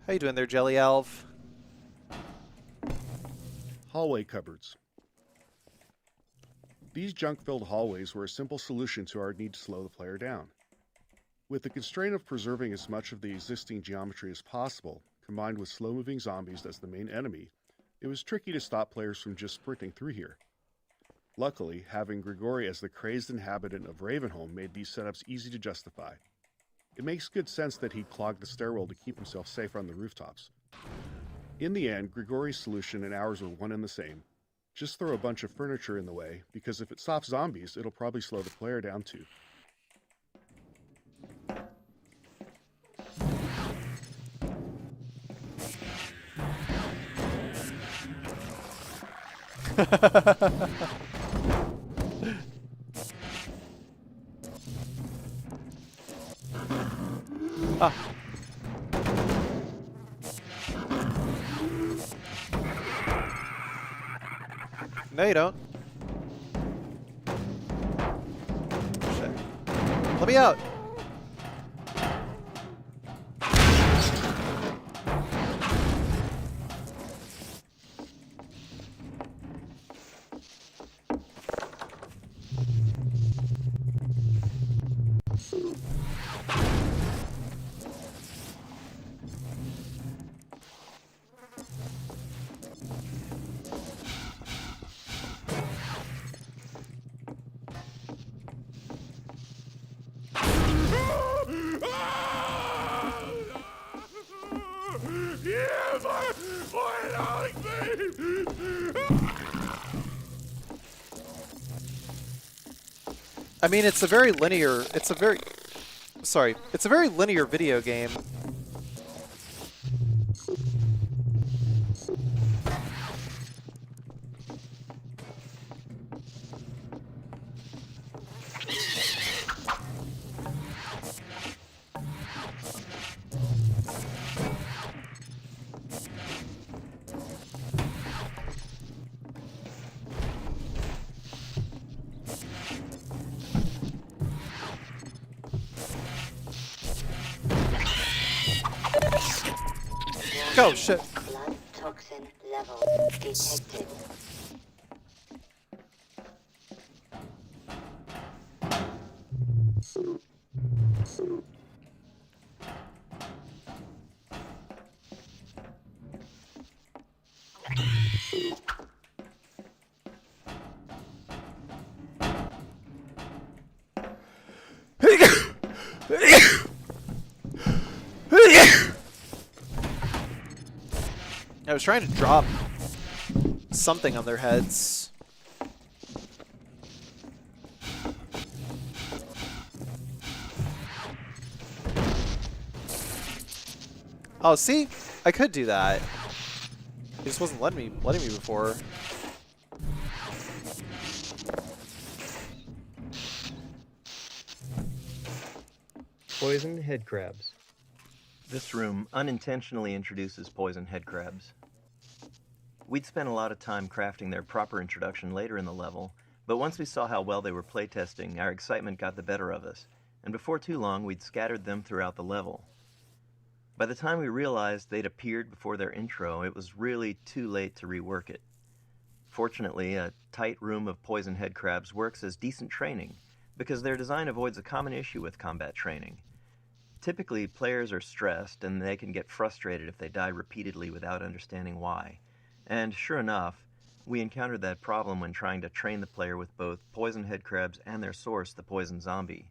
How you doing there, Jelly Alv? Hallway cupboards. These junk-filled hallways were a simple solution to our need to slow the player down. With the constraint of preserving as much of the existing geometry as possible, combined with slow-moving zombies as the main enemy, it was tricky to stop players from just sprinting through here. Luckily, having Grigori as the crazed inhabitant of Ravenholm made these setups easy to justify. It makes good sense that he'd clog the stairwell to keep himself safe on the rooftops. In the end, Grigori's solution and ours were one and the same. Just throw a bunch of furniture in the way, because if it stops zombies, it'll probably slow the player down too. Ah. No, you don't. Shit. Let me out. I mean, it's a very linear. It's a very linear video game. Oh shit. Blood toxin level detected. I was trying to drop something on their heads. Oh, see? I could do that. It just wasn't letting me before. Poison head crabs. This room unintentionally introduces poison head crabs. We'd spent a lot of time crafting their proper introduction later in the level, but once we saw how well they were playtesting, our excitement got the better of us, and before too long we'd scattered them throughout the level. By the time we realized they'd appeared before their intro, it was really too late to rework it. Fortunately, a tight room of poison head crabs works as decent training, because their design avoids a common issue with combat training. Typically, players are stressed, and they can get frustrated if they die repeatedly without understanding why. And sure enough, we encountered that problem when trying to train the player with both poison head crabs and their source, the poison zombie.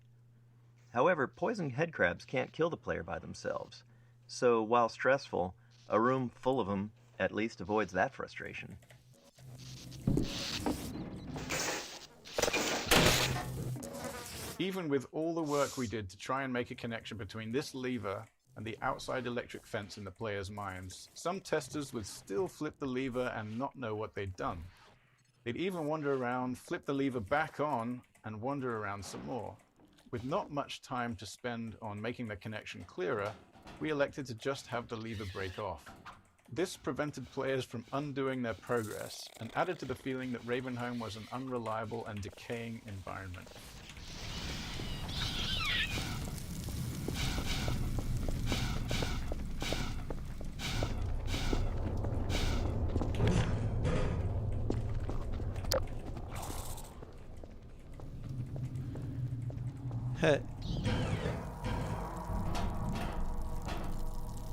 However, poison head crabs can't kill the player by themselves, so while stressful, a room full of them at least avoids that frustration. Even with all the work we did to try and make a connection between this lever and the outside electric fence in the players' minds, some testers would still flip the lever and not know what they'd done. They'd even wander around, flip the lever back on, and wander around some more. With not much time to spend on making the connection clearer, we elected to just have the lever break off. This prevented players from undoing their progress and added to the feeling that Ravenholm was an unreliable and decaying environment.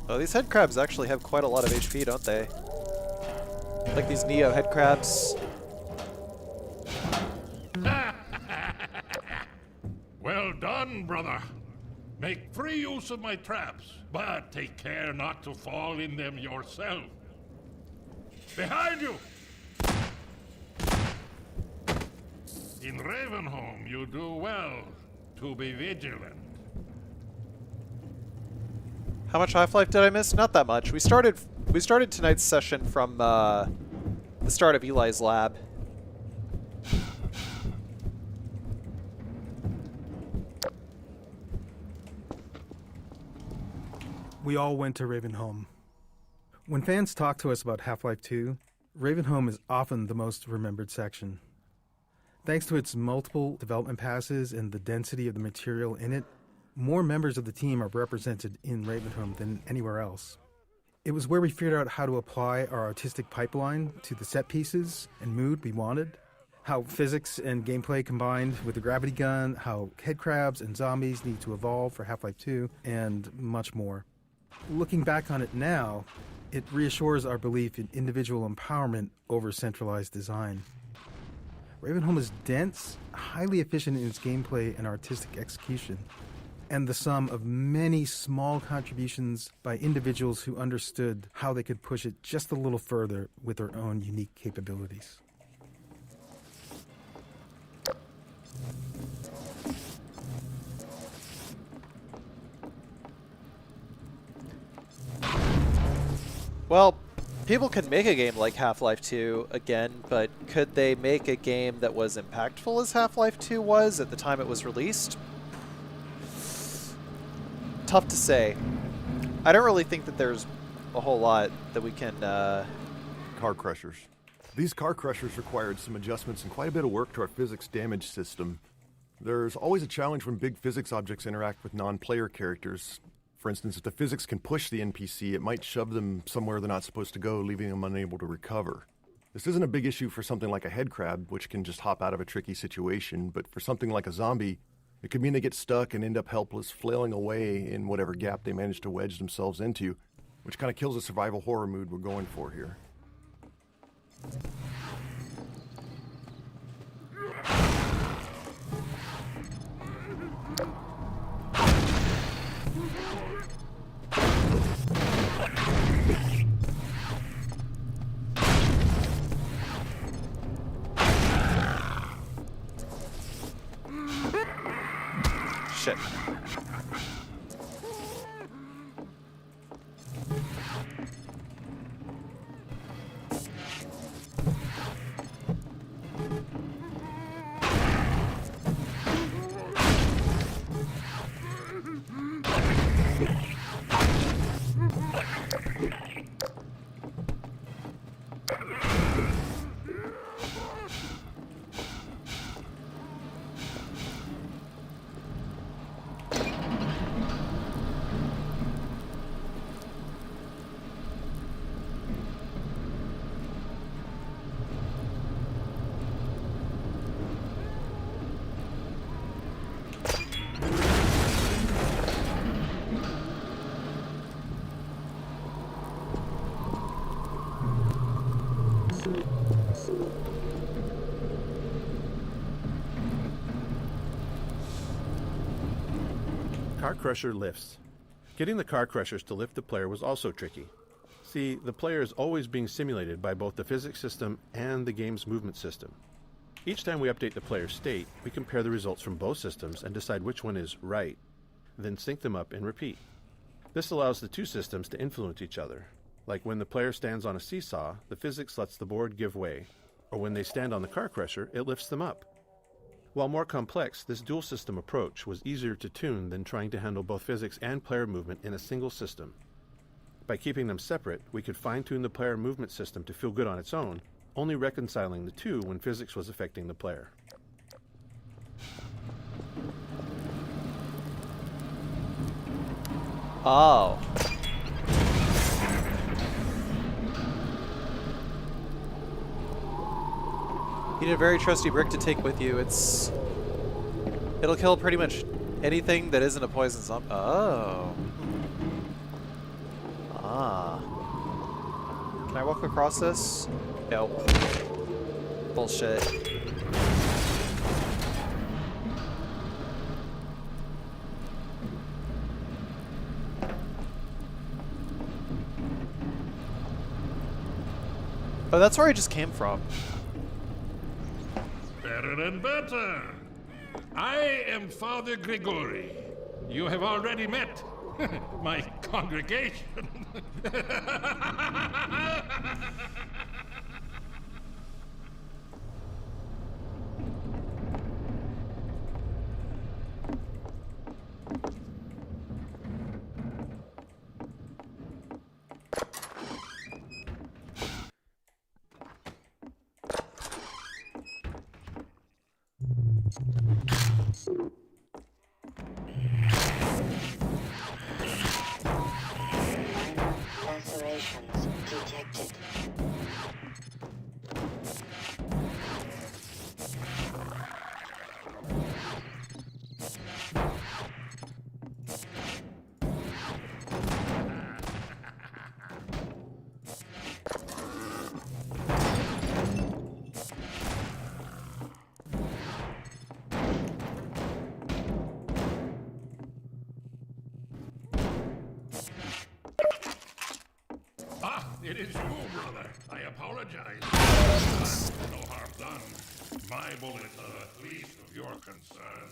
Oh, these head crabs actually have quite a lot of HP, don't they? Like these Neo head crabs. Well done, brother. Make free use of my traps, but take care not to fall in them yourself. Behind you! In Ravenholm, you do well to be vigilant. How much Half-Life did I miss? Not that much. We started tonight's session from the start of Eli's lab. We all went to Ravenholm. When fans talk to us about Half-Life 2, Ravenholm is often the most remembered section. Thanks to its multiple development passes and the density of the material in it, more members of the team are represented in Ravenholm than anywhere else. It was where we figured out how to apply our artistic pipeline to the set pieces and mood we wanted, how physics and gameplay combined with the gravity gun, how head crabs and zombies need to evolve for Half-Life 2, and much more. Looking back on it now, it reassures our belief in individual empowerment over centralized design. Ravenholm is dense, highly efficient in its gameplay and artistic execution, and the sum of many small contributions by individuals who understood how they could push it just a little further with their own unique capabilities. Well, people can make a game like Half-Life 2 again, but could they make a game that was impactful as Half-Life 2 was at the time it was released? Tough to say. I don't really think that there's a whole lot that we can... Car crushers. These car crushers required some adjustments and quite a bit of work to our physics damage system. There's always a challenge when big physics objects interact with non-player characters. For instance, if the physics can push the NPC, it might shove them somewhere they're not supposed to go, leaving them unable to recover. This isn't a big issue for something like a head crab, which can just hop out of a tricky situation, but for something like a zombie, it could mean they get stuck and end up helpless, flailing away in whatever gap they manage to wedge themselves into, which kind of kills the survival horror mood we're going for here. Shit. Car Crusher lifts. Getting the car crushers to lift the player was also tricky. See, the player is always being simulated by both the physics system and the game's movement system. Each time we update the player's state, we compare the results from both systems and decide which one is right, then sync them up and repeat. This allows the two systems to influence each other. Like when the player stands on a seesaw, the physics lets the board give way, or when they stand on the car crusher, it lifts them up. While more complex, this dual system approach was easier to tune than trying to handle both physics and player movement in a single system. By keeping them separate, we could fine-tune the player movement system to feel good on its own, only reconciling the two when physics was affecting the player. Oh. You need a very trusty brick to take with you. It'll kill pretty much anything that isn't a poison zombie. Oh. Ah. Can I walk across this? Nope. Bullshit. Oh, that's where I just came from. Better and better. I am Father Grigori. You have already met my congregation. Lacerations detected. It is you, brother. I apologize. No harm done. My bullets are at least of your concern.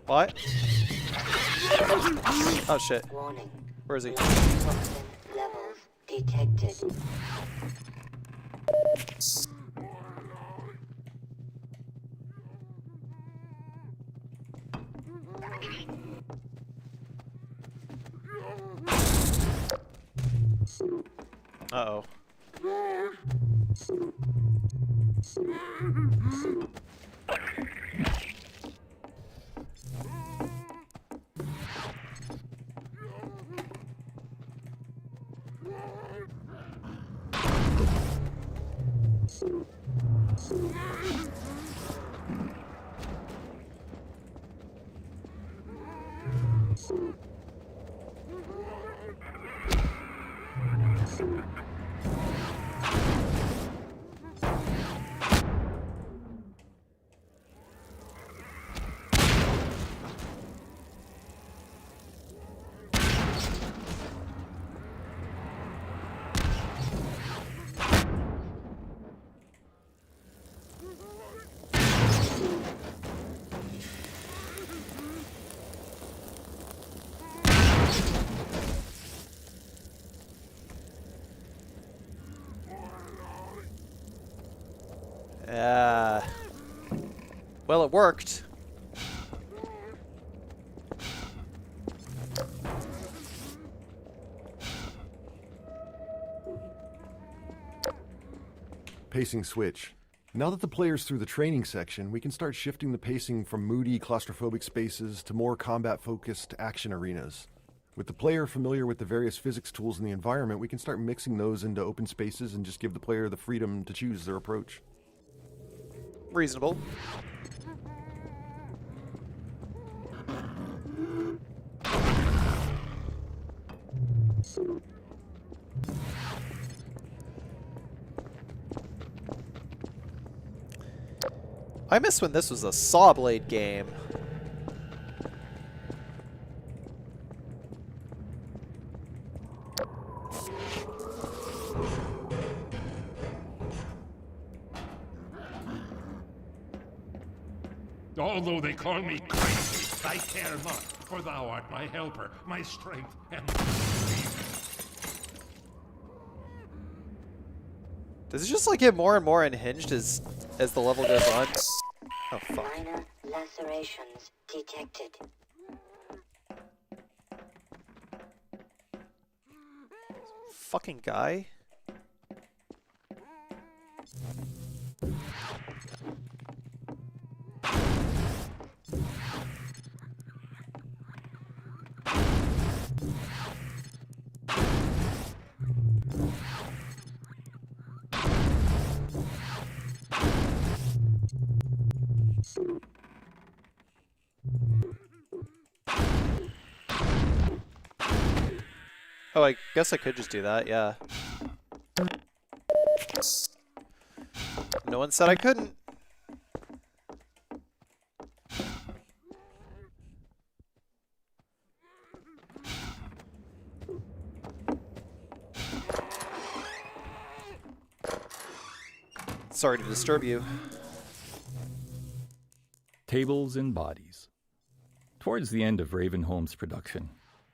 What? Oh shit. Warning. Where is he? Toxin levels detected. Uh-oh. Well, it worked. Pacing switch. Now that the player's through the training section, we can start shifting the pacing from moody, claustrophobic spaces to more combat-focused action arenas. With the player familiar with the various physics tools in the environment, we can start mixing those into open spaces and just give the player the freedom to choose their approach. Reasonable. I miss when this was a saw blade game. Although they call me crazy, I care not, for thou art my helper, my strength, and my reason. Does it just like get more and more unhinged as the level goes on? Oh fuck. Minor lacerations detected. Fucking guy. Oh, I guess I could just do that, yeah. No one said I couldn't. Sorry to disturb you. Tables and bodies. Towards the end of Ravenholm's production,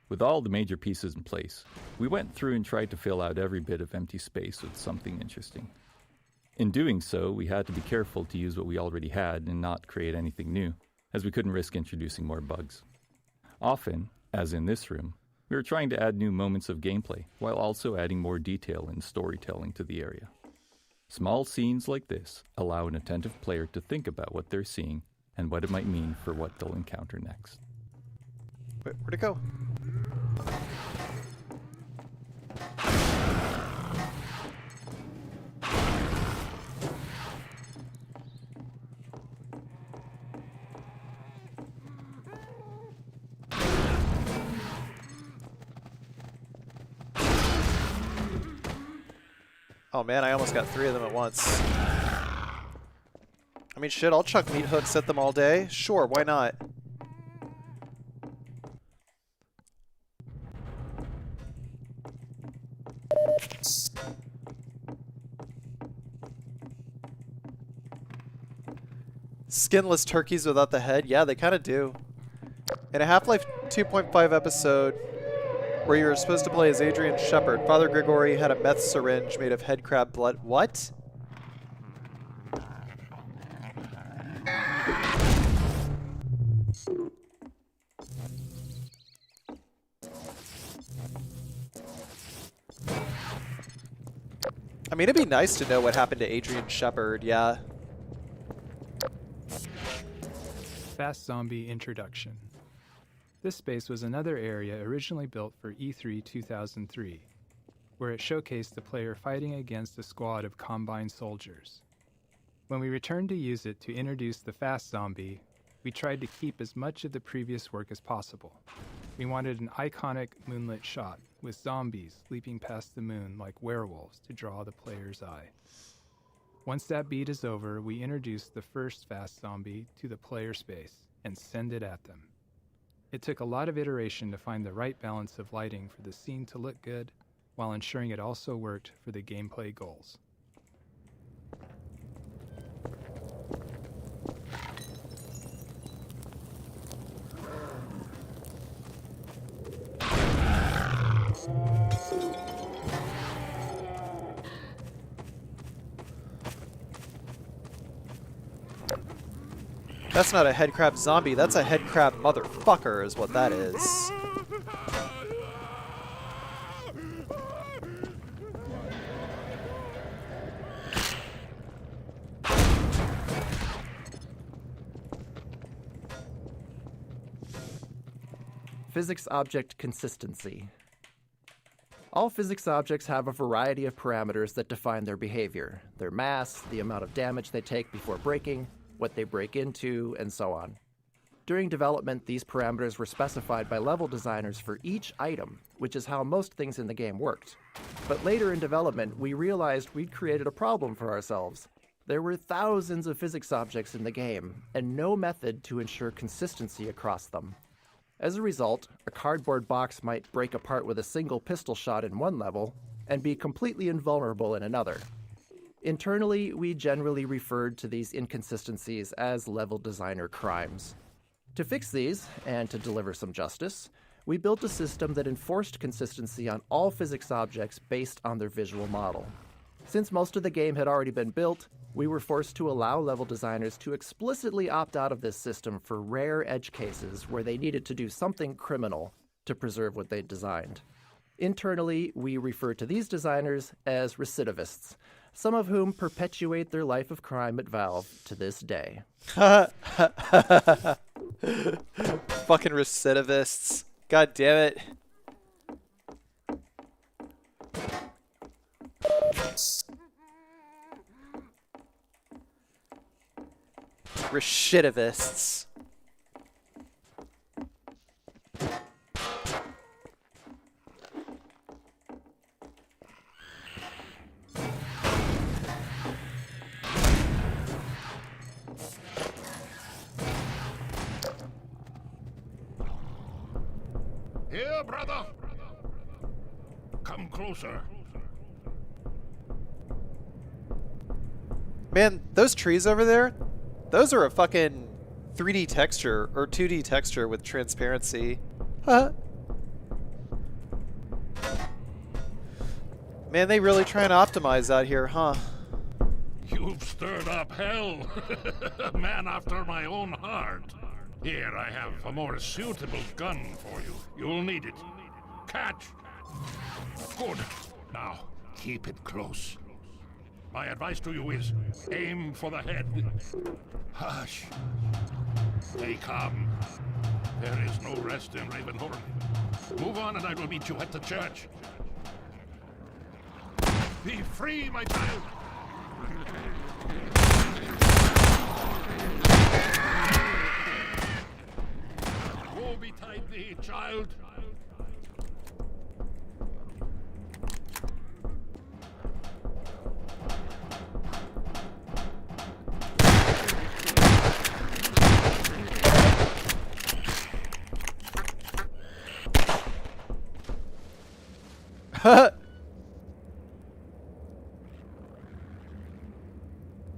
with all the major pieces in place, we went through and tried to fill out every bit of empty space with something interesting. In doing so, we had to be careful to use what we already had and not create anything new, as we couldn't risk introducing more bugs. Often, as in this room, we were trying to add new moments of gameplay, while also adding more detail and storytelling to the area. Small scenes like this allow an attentive player to think about what they're seeing and what it might mean for what they'll encounter next. Wait, where'd it go? Oh man, I almost got 3 of them at once. I mean, shit, I'll chuck meat hooks at them all day. Sure, why not? Skinless turkeys without the head? Yeah, they kind of do. In a Half-Life 2.5 episode where you were supposed to play as Adrian Shepard, Father Grigori had a meth syringe made of head crab blood. What? I mean, it'd be nice to know what happened to Adrian Shepard, yeah. Fast Zombie Introduction. This space was another area originally built for E3 2003, where it showcased the player fighting against a squad of Combine soldiers. When we returned to use it to introduce the Fast Zombie, we tried to keep as much of the previous work as possible. We wanted an iconic moonlit shot with zombies leaping past the moon like werewolves to draw the player's eye. Once that beat is over, we introduce the first Fast Zombie to the player space and send it at them. It took a lot of iteration to find the right balance of lighting for the scene to look good, while ensuring it also worked for the gameplay goals. That's not a headcrab zombie, that's a headcrab motherfucker is what that is. Physics object consistency. All physics objects have a variety of parameters that define their behavior: their mass, the amount of damage they take before breaking, what they break into, and so on. During development, these parameters were specified by level designers for each item, which is how most things in the game worked. But later in development, we realized we'd created a problem for ourselves. There were thousands of physics objects in the game, and no method to ensure consistency across them. As a result, a cardboard box might break apart with a single pistol shot in one level, and be completely invulnerable in another. Internally, we generally referred to these inconsistencies as level designer crimes. To fix these, and to deliver some justice, we built a system that enforced consistency on all physics objects based on their visual model. Since most of the game had already been built, we were forced to allow level designers to explicitly opt out of this system for rare edge cases where they needed to do something criminal to preserve what they'd designed. Internally, we refer to these designers as recidivists, some of whom perpetuate their life of crime at Valve to this day. Fucking recidivists. God damn it. Recidivists. Here, brother. Come closer. Man, those trees over there, those are a fucking 3D texture or 2D texture with transparency. Huh? Man, they really trying to optimize out here, huh? You've stirred up hell. A man after my own heart. Here, I have a more suitable gun for you. You'll need it. Catch! Good. Now, keep it close. My advice to you is, aim for the head. Hush. Stay calm. There is no rest in Ravenholm. Move on and I will meet you at the church. Be free, my child! Woe betide thee, child!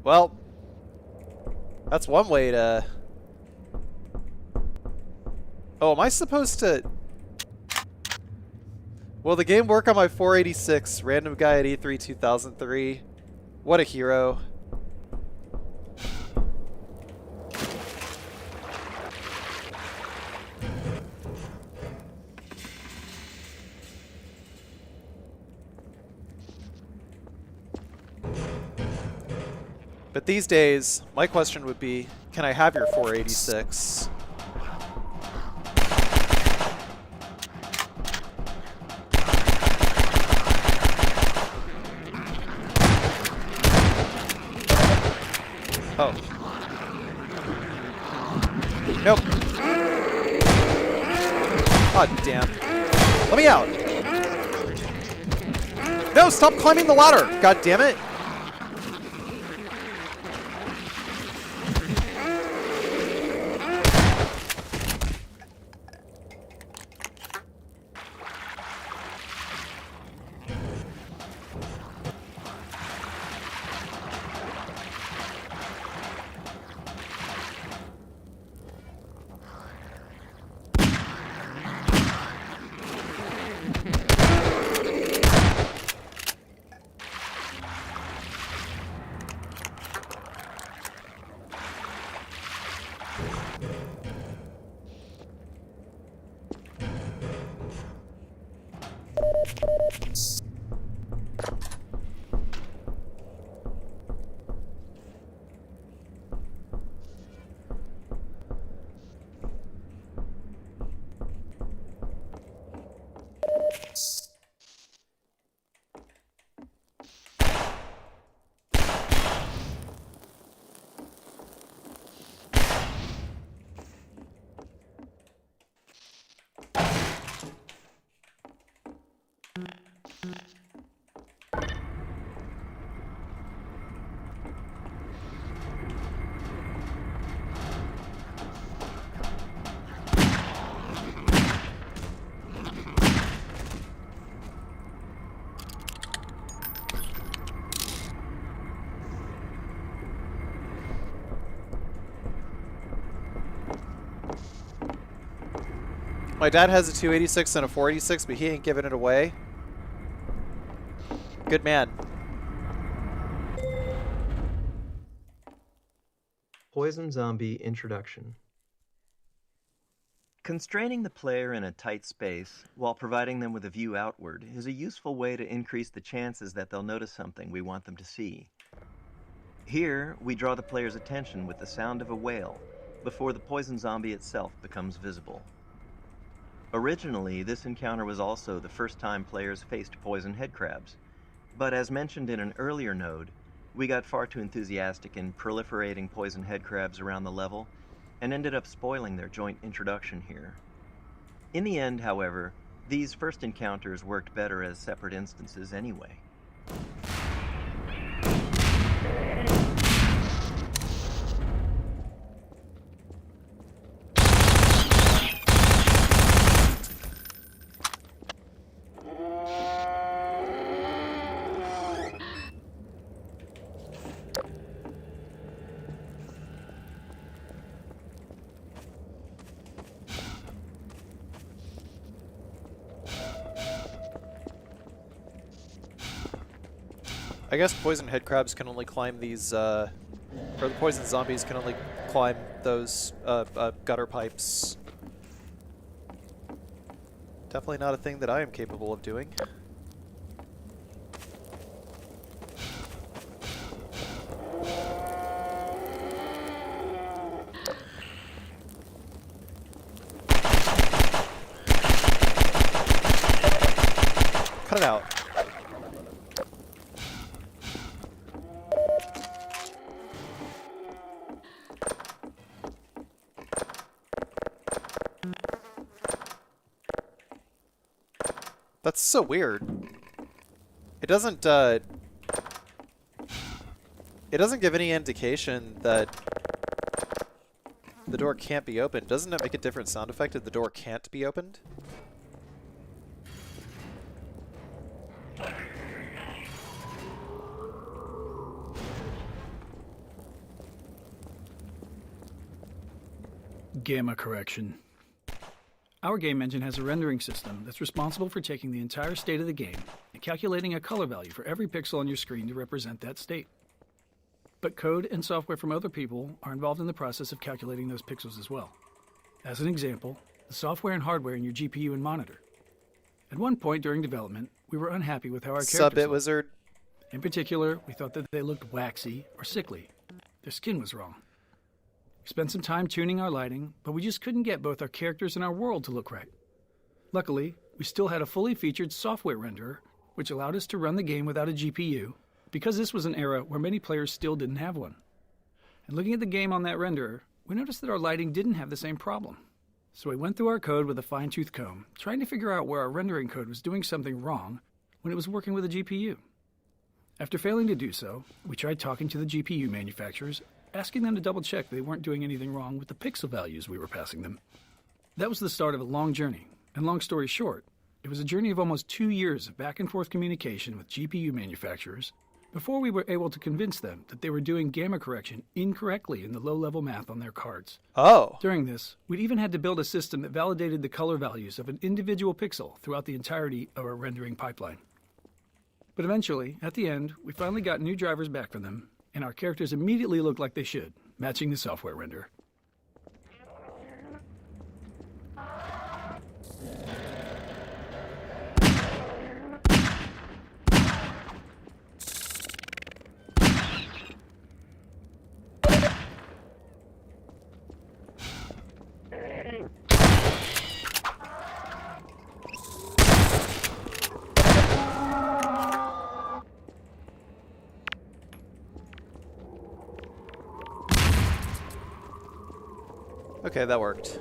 Well, that's one way to... Oh, am I supposed to... Will the game work on my 486? Random guy at E3 2003. What a hero. But these days, my question would be, can I have your 486? Oh. Nope. God damn. Let me out. No, stop climbing the ladder. God damn it. My dad has a 286 and a 486, but he ain't giving it away. Good man. Poison Zombie Introduction. Constraining the player in a tight space while providing them with a view outward is a useful way to increase the chances that they'll notice something we want them to see. Here, we draw the player's attention with the sound of a whale before the poison zombie itself becomes visible. Originally, this encounter was also the first time players faced poison headcrabs, but as mentioned in an earlier node, we got far too enthusiastic in proliferating poison headcrabs around the level and ended up spoiling their joint introduction here. In the end, however, these first encounters worked better as separate instances anyway. I guess poison headcrabs can only climb these, or the poison zombies can only climb those gutter pipes. Definitely not a thing that I am capable of doing. Cut it out. That's so weird. It doesn't give any indication that the door can't be opened. Doesn't it make a different sound effect if the door can't be opened? Gamma correction. Our game engine has a rendering system that's responsible for taking the entire state of the game and calculating a color value for every pixel on your screen to represent that state. But code and software from other people are involved in the process of calculating those pixels as well. As an example, the software and hardware in your GPU and monitor. At one point during development, we were unhappy with how our characters Sub-It looked. Wizard. In particular, we thought that they looked waxy or sickly. Their skin was wrong. We spent some time tuning our lighting, but we just couldn't get both our characters and our world to look right. Luckily, we still had a fully featured software renderer, which allowed us to run the game without a GPU, because this was an era where many players still didn't have one. And looking at the game on that renderer, we noticed that our lighting didn't have the same problem. So we went through our code with a fine-tooth comb, trying to figure out where our rendering code was doing something wrong when it was working with a GPU. After failing to do so, we tried talking to the GPU manufacturers, asking them to double-check they weren't doing anything wrong with the pixel values we were passing them. That was the start of a long journey, and long story short, it was a journey of almost 2 years of back-and-forth communication with GPU manufacturers before we were able to convince them that they were doing gamma correction incorrectly in the low-level math on their cards. Oh. During this, we'd even had to build a system that validated the color values of an individual pixel throughout the entirety of our rendering pipeline. But eventually, at the end, we finally got new drivers back for them, and our characters immediately looked like they should, matching the software render. Okay, that worked.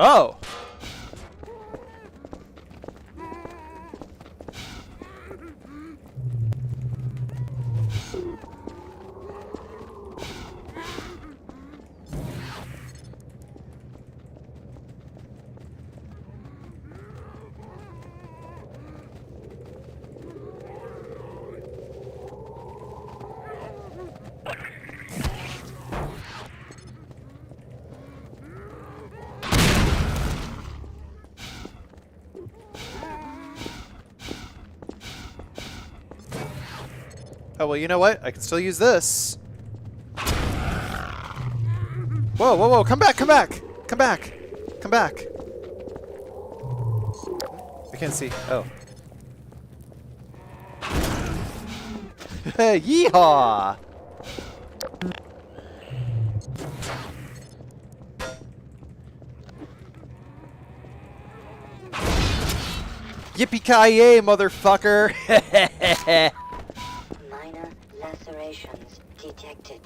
Oh! Oh, well, you know what? I can still use this. Whoa, whoa, whoa. Come back, come back. Come back. Come back. I can't see. Oh. Yeehaw! Yippee-ki-yay, motherfucker! Minor lacerations detected.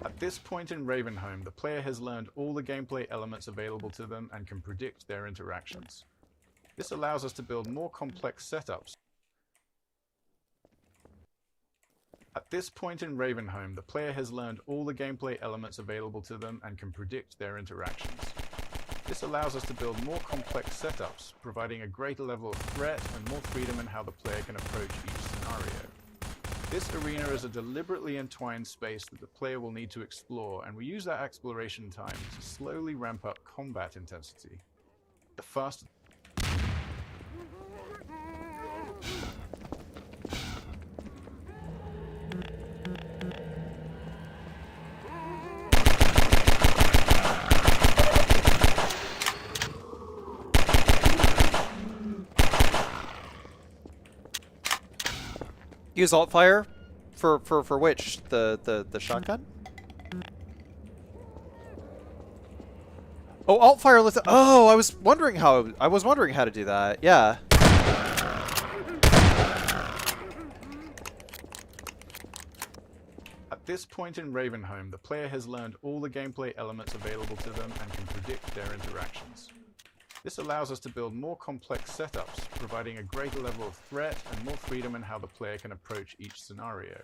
At this point in Ravenholm, the player has learned all the gameplay elements available to them and can predict their interactions. This allows us to build more complex setups. At this point in Ravenholm, the player has learned all the gameplay elements available to them and can predict their interactions. This allows us to build more complex setups, providing a greater level of threat and more freedom in how the player can approach each scenario. This arena is a deliberately entwined space that the player will need to explore, and we use that exploration time to slowly ramp up combat intensity. The faster Use alt fire for which? The shotgun? Oh, alt fire lifts. Oh, I was wondering how to do that. Yeah. At this point in Ravenholm, the player has learned all the gameplay elements available to them and can predict their interactions. This allows us to build more complex setups, providing a greater level of threat and more freedom in how the player can approach each scenario.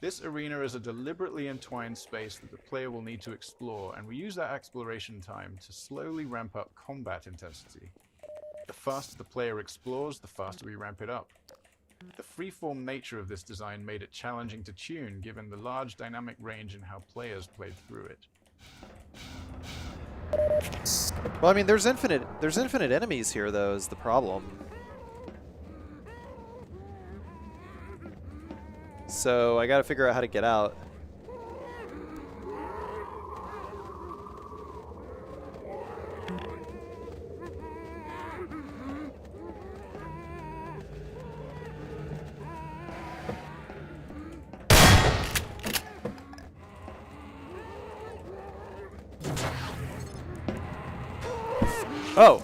This arena is a deliberately entwined space that the player will need to explore, and we use that exploration time to slowly ramp up combat intensity. The faster the player explores, the faster we ramp it up. The freeform nature of this design made it challenging to tune, given the large dynamic range in how players played through it. Well, I mean, there's infinite enemies here, though, is the problem. So I gotta figure out how to get out. Oh!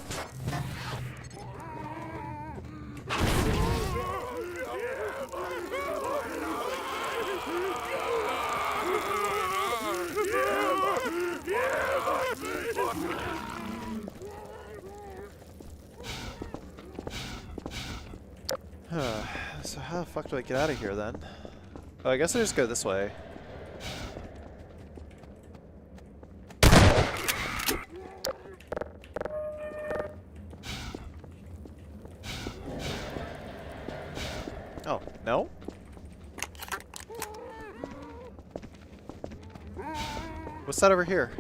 So how the fuck do I get out of here then? Oh, I guess I just go this way. Oh, no? What's that over here?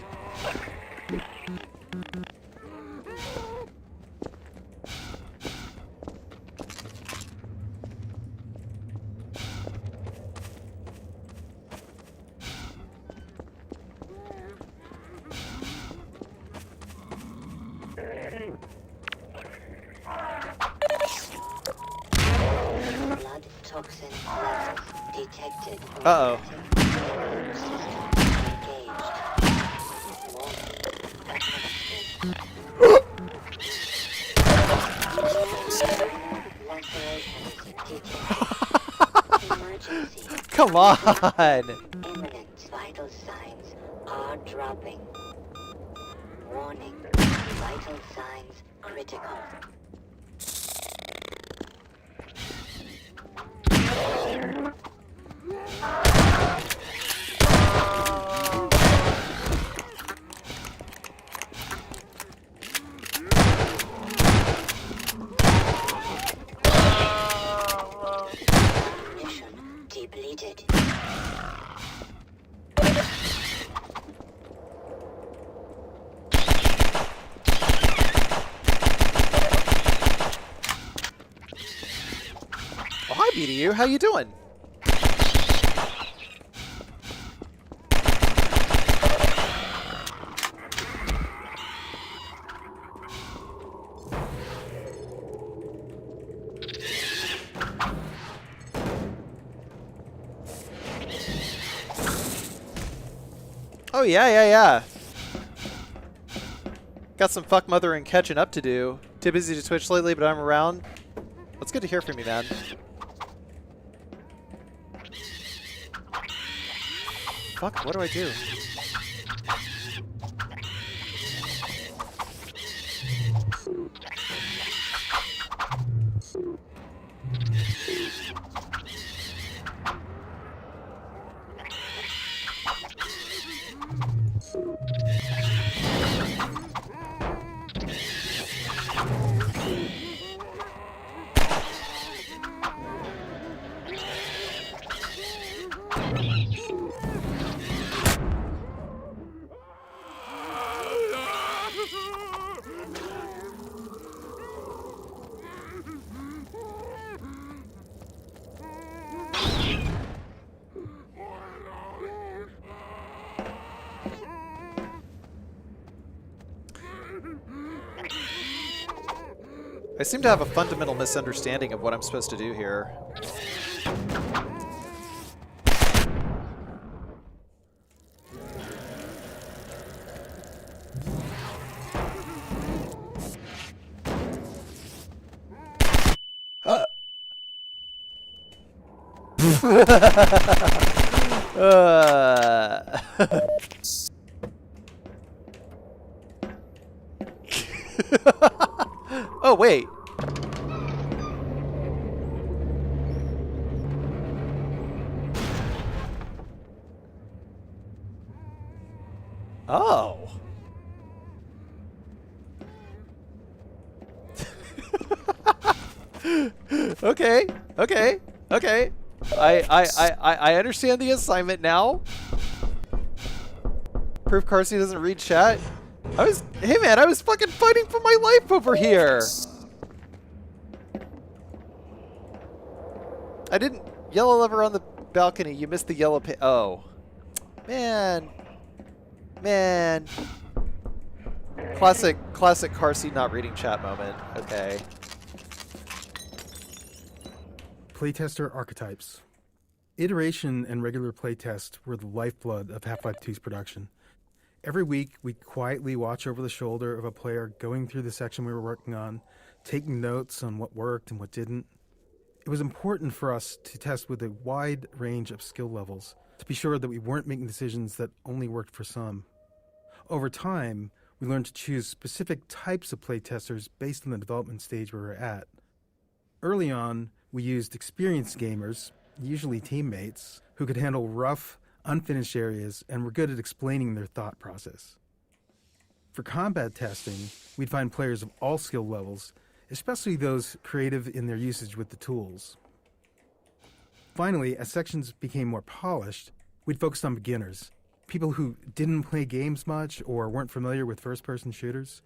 Blood toxin levels detected. Uh-oh. Come on! Imminent vital signs are dropping. Warning, vital signs critical. Mission depleted. Oh, hi, BDU. How you doing? Oh, yeah. Got some fuck mothering catching up to do. Too busy to Twitch lately, but I'm around. That's good to hear from you, man. Fuck, what do I do? I seem to have a fundamental misunderstanding of what I'm supposed to do here. Oh, wait. Oh. Okay. Okay. Okay. I understand the assignment now. Proof Carsey doesn't read chat. Hey man, I was fucking fighting for my life over here. I didn't yellow lever on the balcony. You missed the yellow oh. Man. Man. Classic Carsey not reading chat moment. Okay. Playtester archetypes. Iteration and regular playtest were the lifeblood of Half-Life 2's production. Every week, we'd quietly watch over the shoulder of a player going through the section we were working on, taking notes on what worked and what didn't. It was important for us to test with a wide range of skill levels, to be sure that we weren't making decisions that only worked for some. Over time, we learned to choose specific types of playtesters based on the development stage we were at. Early on, we used experienced gamers, usually teammates, who could handle rough, unfinished areas and were good at explaining their thought process. For combat testing, we'd find players of all skill levels, especially those creative in their usage with the tools. Finally, as sections became more polished, we'd focus on beginners, people who didn't play games much or weren't familiar with first-person shooters.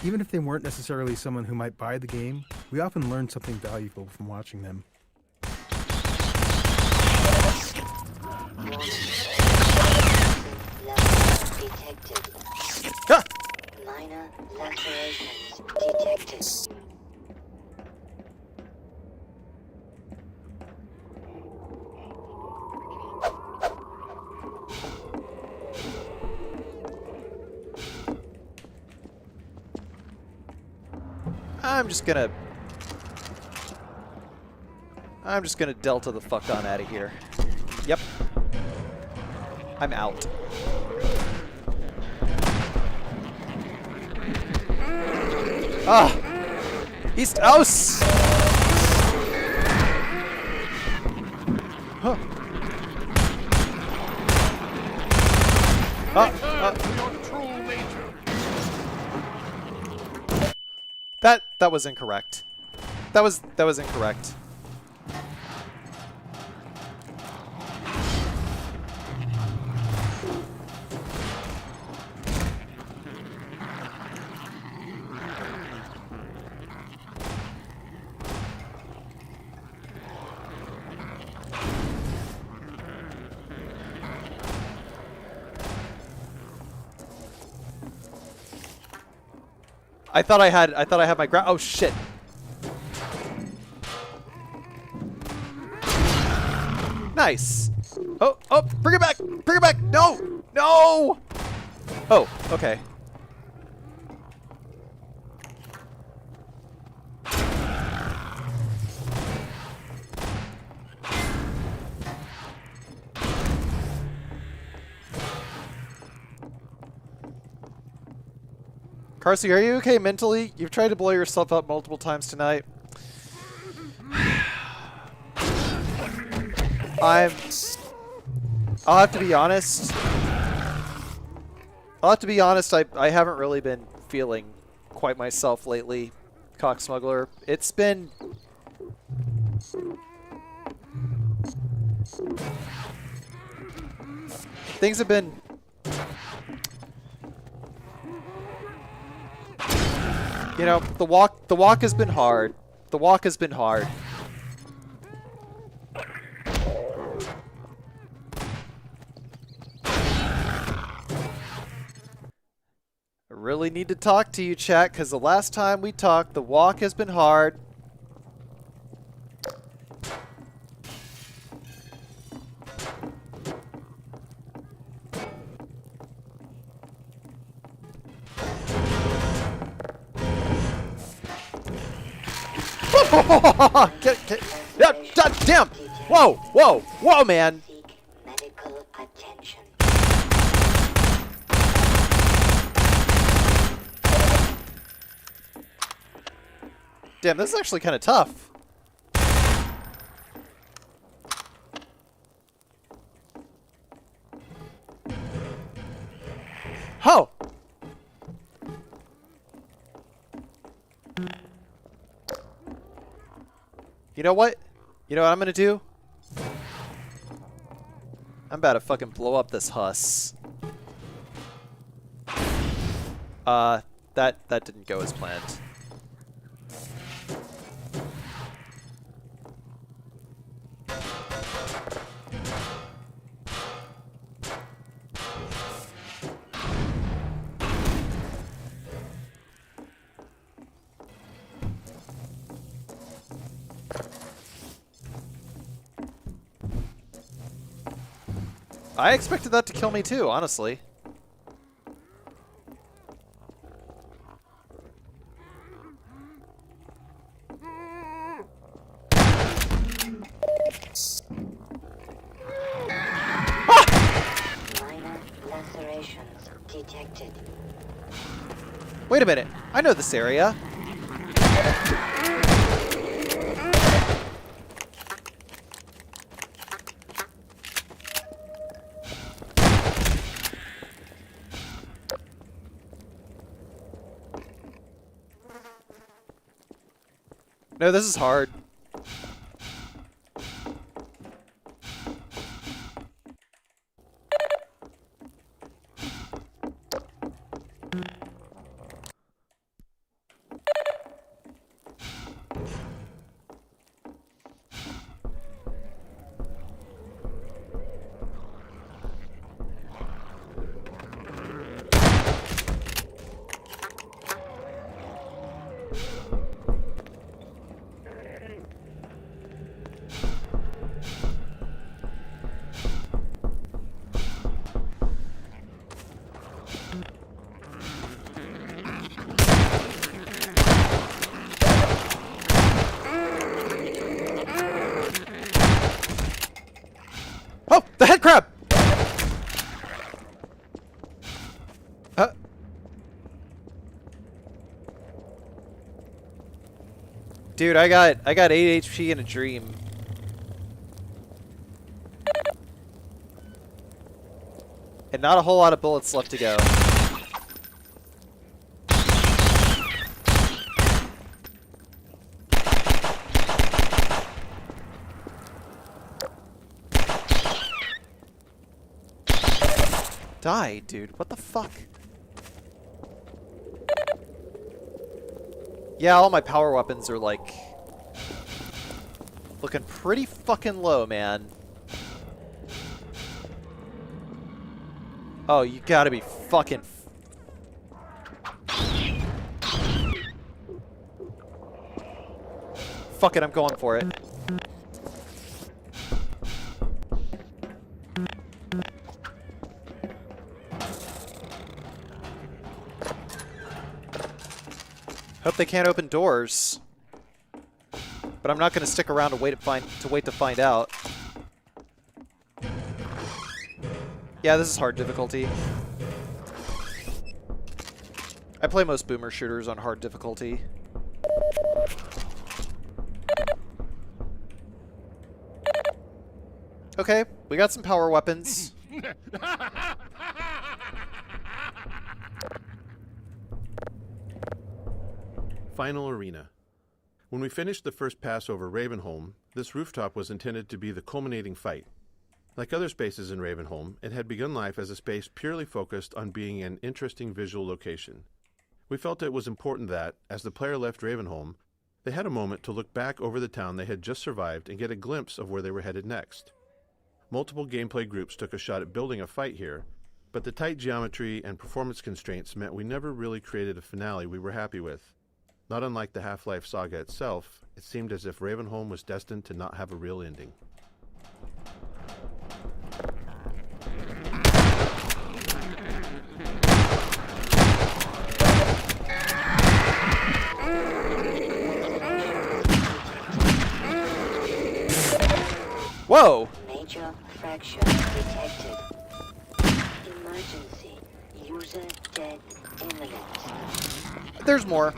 Even if they weren't necessarily someone who might buy the game, we often learned something valuable from watching them. Detected. Ah! Minor lacerations detected. I'm just gonna delta the fuck on out of here. Yep. I'm out. Ah! East House! Huh. That was incorrect. That was incorrect. I thought I had my ground. Oh shit. Nice. Oh, bring it back. Bring it back. No. No. Oh, okay. Carsey, are you okay mentally? You've tried to blow yourself up multiple times tonight. I'll have to be honest. I haven't really been feeling quite myself lately, Cock Smuggler. It's been... Things have been... You know, the walk has been hard. The walk has been hard. I really need to talk to you, chat, because the last time we talked, the walk has been hard. Get, yeah, damn! Whoa! Whoa! Whoa, man! Seek medical attention. Damn, this is actually kind of tough. Oh! You know what? You know what I'm gonna do? I'm about to fucking blow up this huss. That didn't go as planned. I expected that to kill me too, honestly. Minor lacerations detected. Wait a minute. I know this area. No, this is hard. Oh, the head crab! Dude, I got 8 HP in a dream. And not a whole lot of bullets left to go. Die, dude. What the fuck? Yeah, all my power weapons are, like, looking pretty fucking low, man. Oh, you gotta be fucking... Fuck it, I'm going for it. Hope they can't open doors. But I'm not going to stick around to wait to find out. Yeah, this is hard difficulty. I play most boomer shooters on hard difficulty. Okay, we got some power weapons. Final arena. When we finished the first pass over Ravenholm, this rooftop was intended to be the culminating fight. Like other spaces in Ravenholm, it had begun life as a space purely focused on being an interesting visual location. We felt it was important that, as the player left Ravenholm, they had a moment to look back over the town they had just survived and get a glimpse of where they were headed next. Multiple gameplay groups took a shot at building a fight here, but the tight geometry and performance constraints meant we never really created a finale we were happy with. Not unlike the Half-Life saga itself, it seemed as if Ravenholm was destined to not have a real ending. Whoa! Major fracture detected. Emergency. User dead imminent. There's more.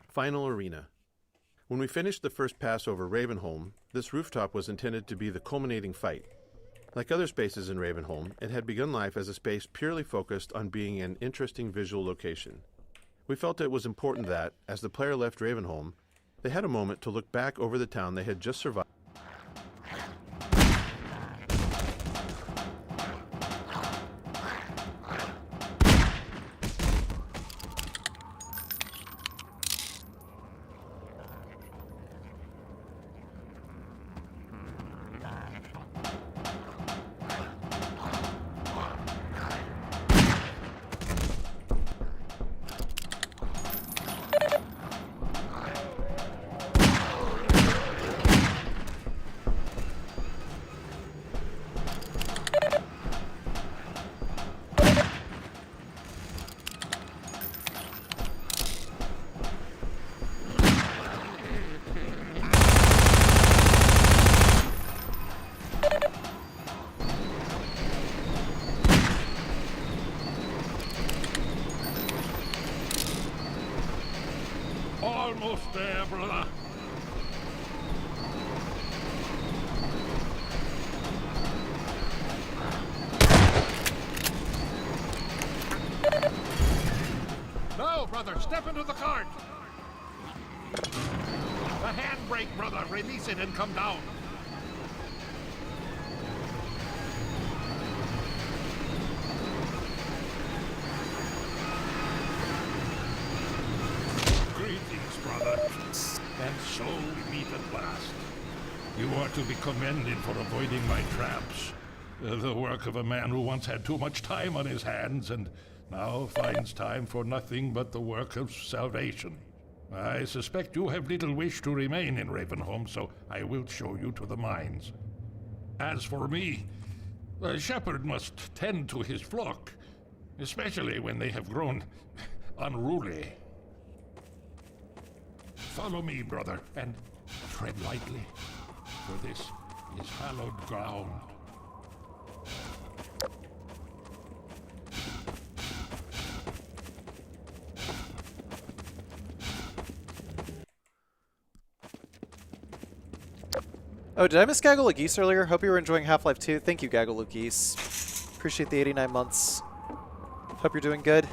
Final Arena. When we finished the first pass over Ravenholm, this rooftop was intended to be the culminating fight. Like other spaces in Ravenholm, it had begun life as a space purely focused on being an interesting visual location. We felt it was important that, as the player left Ravenholm, they had a moment to look back over the town they had just survived. Almost there, brother. No, brother, step into the cart. The handbrake, brother. Release it and come down. Greetings, brother. And so we meet at last. You are to be commended for avoiding my traps. The work of a man who once had too much time on his hands and now finds time for nothing but the work of salvation. I suspect you have little wish to remain in Ravenholm, so I will show you to the mines. As for me, a shepherd must tend to his flock, especially when they have grown unruly. Follow me, brother, and tread lightly, for this is hallowed ground. Oh, did I miss Gaggle Geese earlier? Hope you were enjoying Half-Life 2. Thank you, Gaggle Geese. Appreciate the 89 months. Hope you're doing good.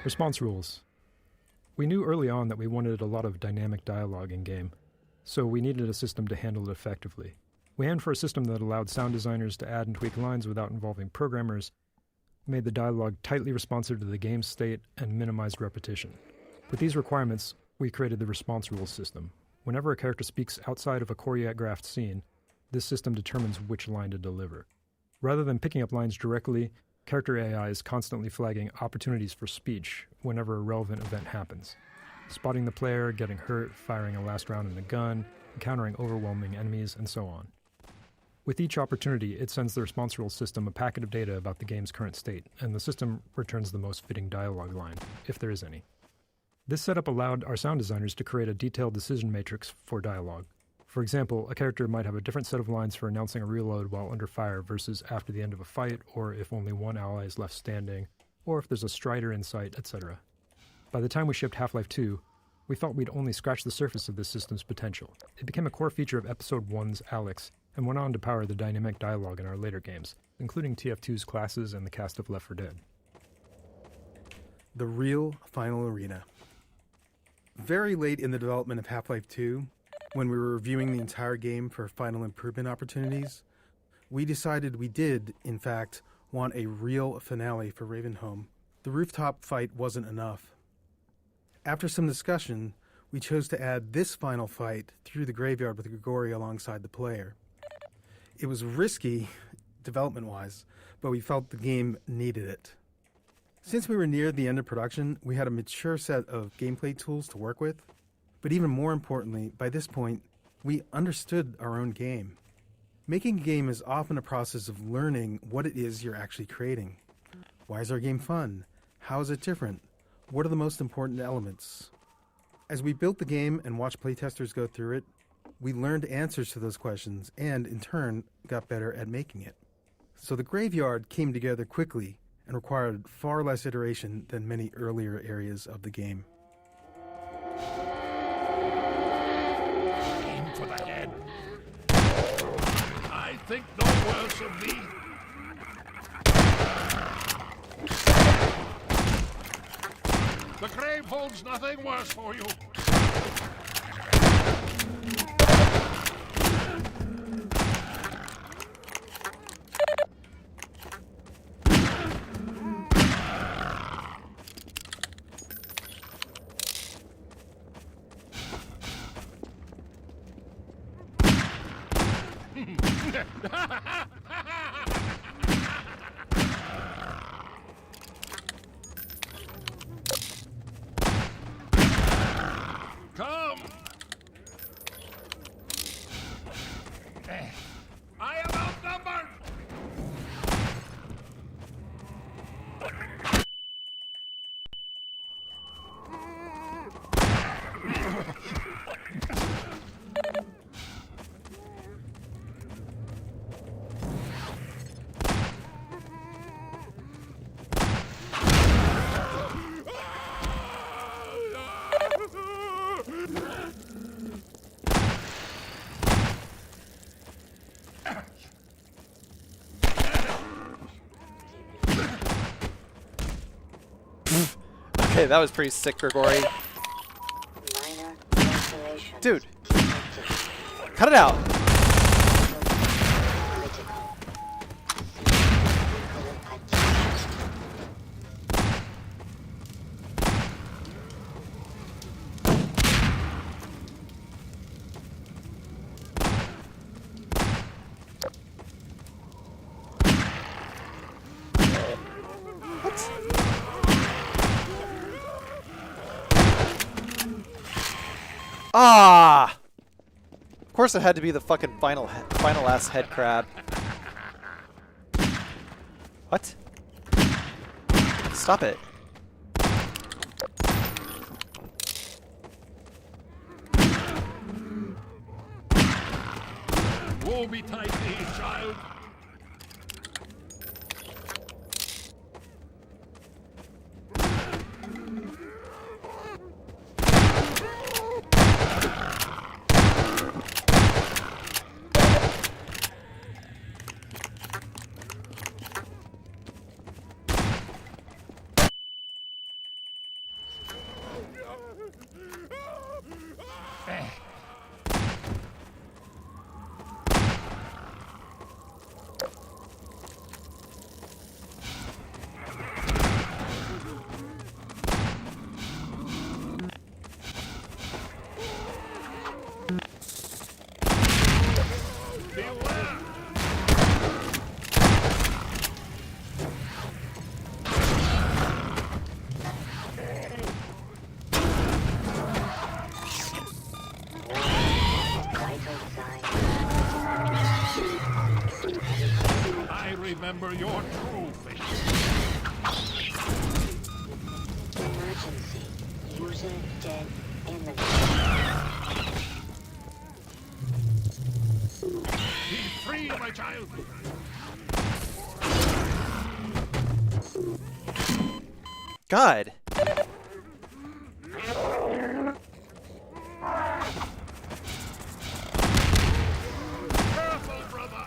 Response rules. We knew early on that we wanted a lot of dynamic dialogue in-game, so we needed a system to handle it effectively. We aimed for a system that allowed sound designers to add and tweak lines without involving programmers, made the dialogue tightly responsive to the game's state, and minimized repetition. With these requirements, we created the response rules system. Whenever a character speaks outside of a choreographed scene, this system determines which line to deliver. Rather than picking up lines directly, character AI is constantly flagging opportunities for speech whenever a relevant event happens. Spotting the player, getting hurt, firing a last round in a gun, encountering overwhelming enemies, and so on. With each opportunity, it sends the response rules system a packet of data about the game's current state, and the system returns the most fitting dialogue line, if there is any. This setup allowed our sound designers to create a detailed decision matrix for dialogue. For example, a character might have a different set of lines for announcing a reload while under fire versus after the end of a fight, or if only one ally is left standing, or if there's a strider in sight, etc. By the time we shipped Half-Life 2, we thought we'd only scratched the surface of this system's potential. It became a core feature of Episode 1's Alex, and went on to power the dynamic dialogue in our later games, including TF2's classes and the cast of Left 4 Dead. The real Final Arena. Very late in the development of Half-Life 2, when we were reviewing the entire game for final improvement opportunities, we decided we did, in fact, want a real finale for Ravenholm. The rooftop fight wasn't enough. After some discussion, we chose to add this final fight through the graveyard with Grigori alongside the player. It was risky, development-wise, but we felt the game needed it. Since we were near the end of production, we had a mature set of gameplay tools to work with, but even more importantly, by this point, we understood our own game. Making a game is often a process of learning what it is you're actually creating. Why is our game fun? How is it different? What are the most important elements? As we built the game and watched playtesters go through it, we learned answers to those questions and, in turn, got better at making it. So the Graveyard came together quickly and required far less iteration than many earlier areas of the game. Aim for the head. I think no worse of me. The grave holds nothing worse for you. Come! I am outnumbered! Okay, that was pretty sick, Grigori. Dude, cut it out. Ah! Of course it had to be the fucking final ass head crab. What? Stop it. Woe betide thee, child. I remember your true face. Emergency. User dead imminent. Be free, my child. God. Careful, brother.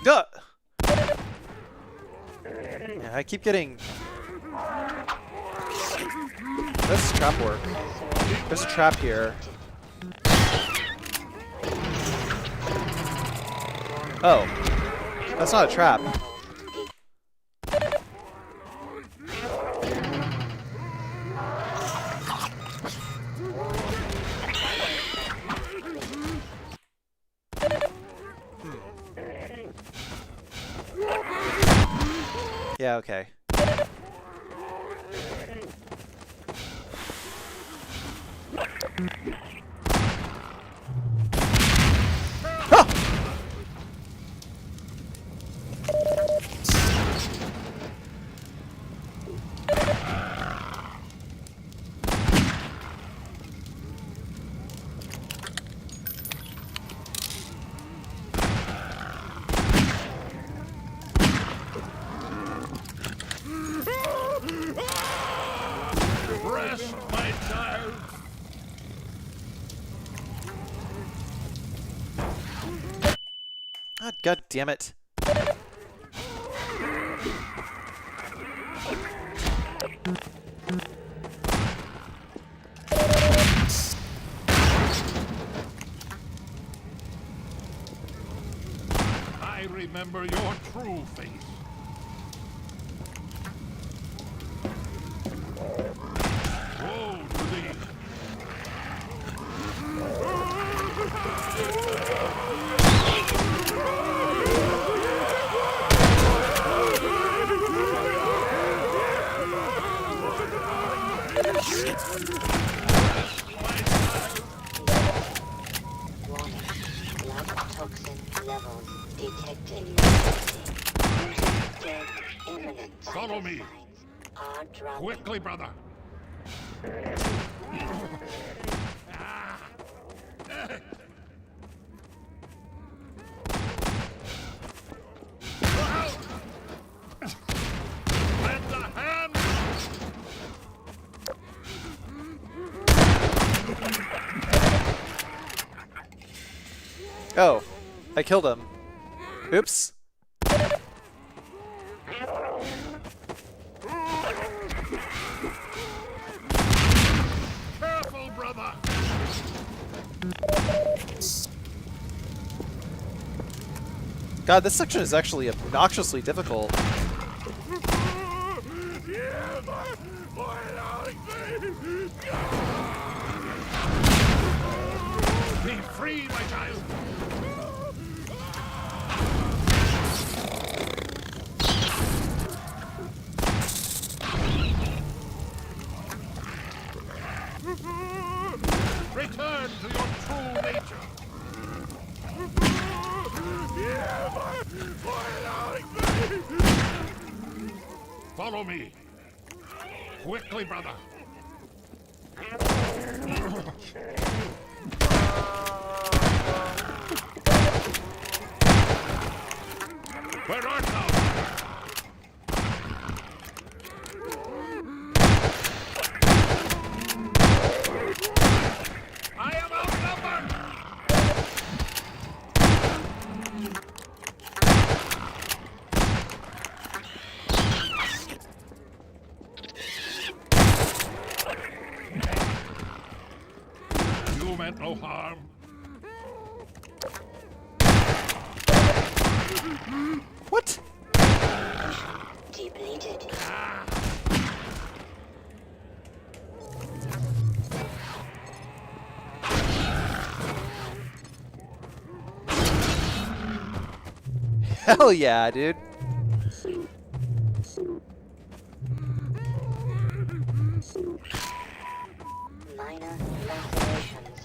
Duh. Yeah, I keep getting. This trap work. There's a trap here. Oh, that's not a trap. Yeah, okay. Rest, my child. God damn it. I remember your true face. Woe to thee. Warning. Blood toxin levels detected. Dead imminent. Follow me. Are dropping. Quickly, brother. Lend a hand. Oh, I killed him. Oops. Careful, brother. God, this section is actually obnoxiously difficult. Be free, my child. Return to your true nature. Follow me. Quickly, brother. Where art thou? I am outnumbered! You meant no harm. What? Depleted. Hell yeah, dude. Minor lacerations.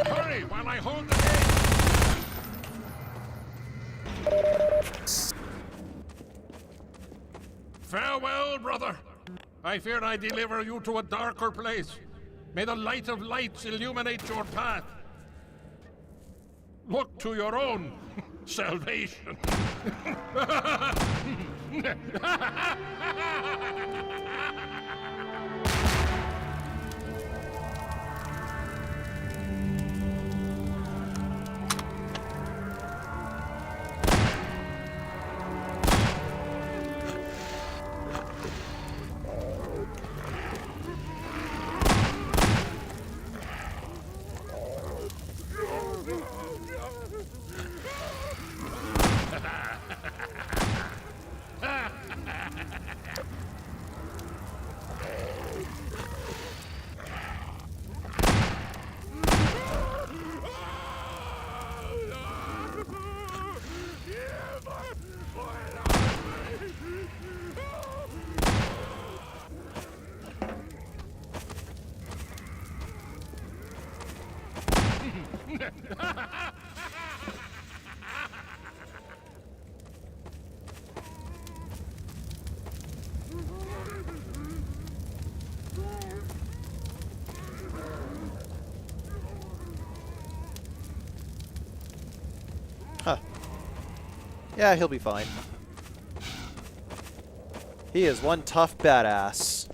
Hurry while I hold the gate! Farewell, brother. I fear I deliver you to a darker place. May the light of lights illuminate your path. Look to your own salvation. Yeah, he'll be fine. He is one tough badass.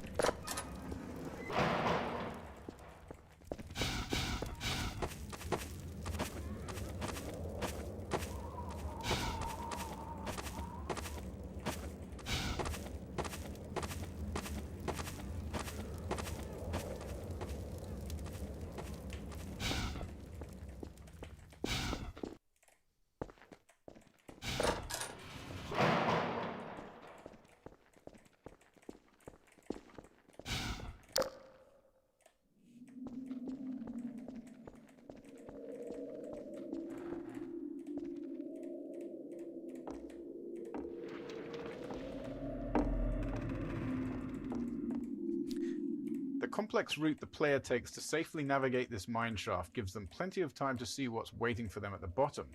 The complex route the player takes to safely navigate this mineshaft gives them plenty of time to see what's waiting for them at the bottom.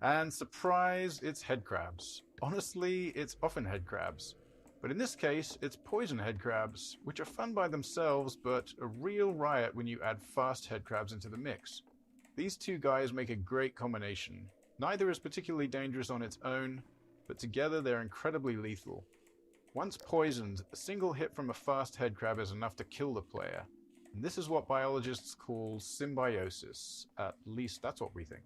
And surprise, it's headcrabs. Honestly, it's often headcrabs. But in this case, it's poison headcrabs, which are fun by themselves, but a real riot when you add fast headcrabs into the mix. These two guys make a great combination. Neither is particularly dangerous on its own, but together they're incredibly lethal. Once poisoned, a single hit from a fast headcrab is enough to kill the player. And this is what biologists call symbiosis. At least that's what we think.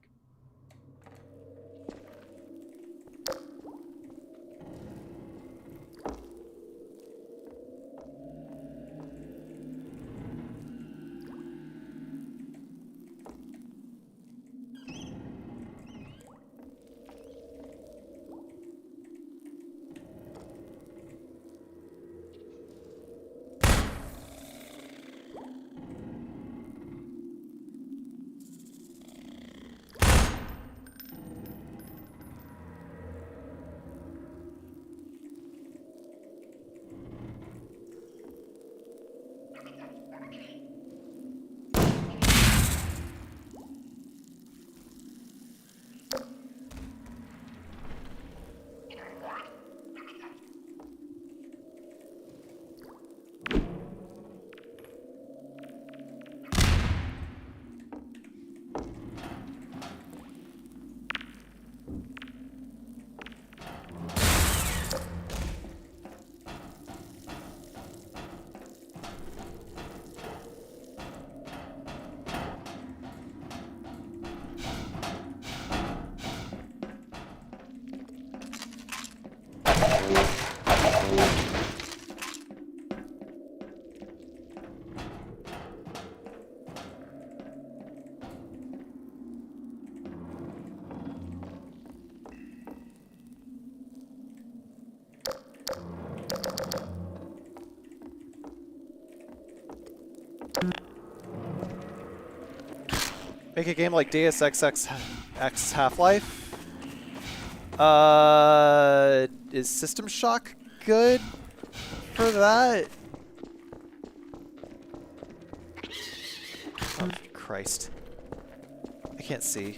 Make a game like Deus Ex Half-Life? Is System Shock good for that? Oh, Christ. I can't see.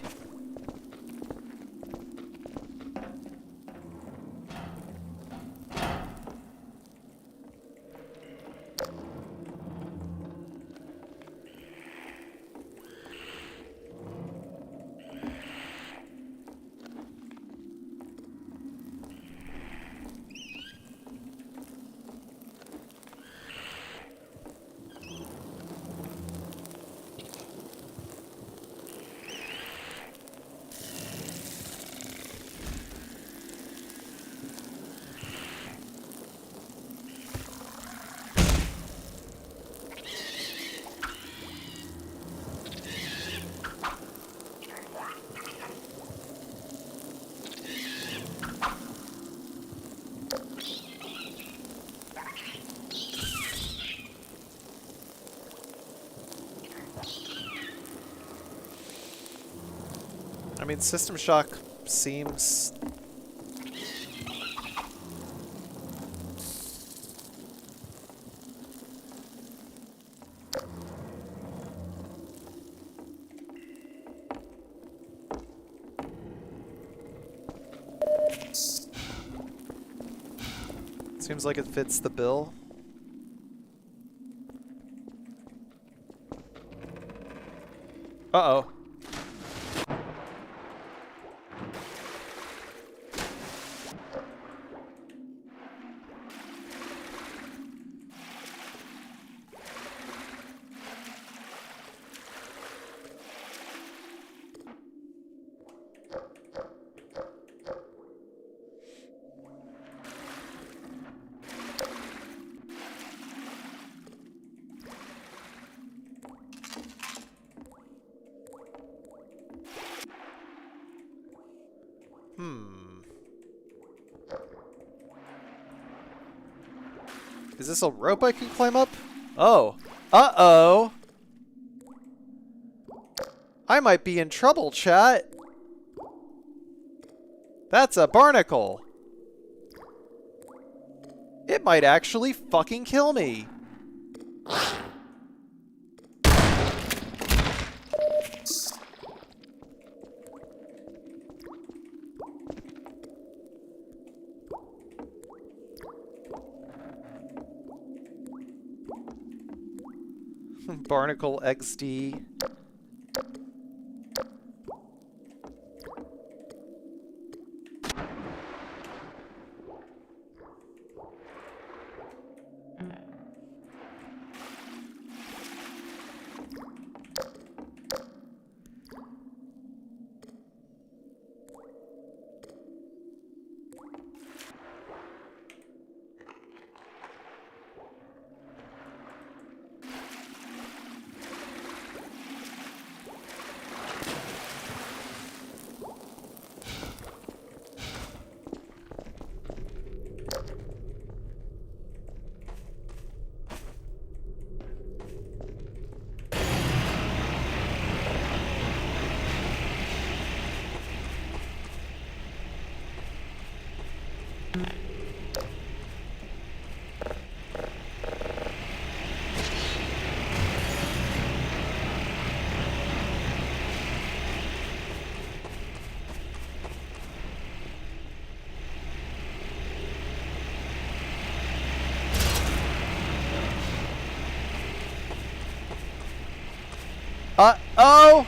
I mean, System Shock seems... Seems like it fits the bill. Uh-oh. Is this a rope I can climb up? Oh. Uh-oh. I might be in trouble, chat. That's a barnacle. It might actually fucking kill me. Barnacle XD. Oh!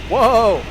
Whoa!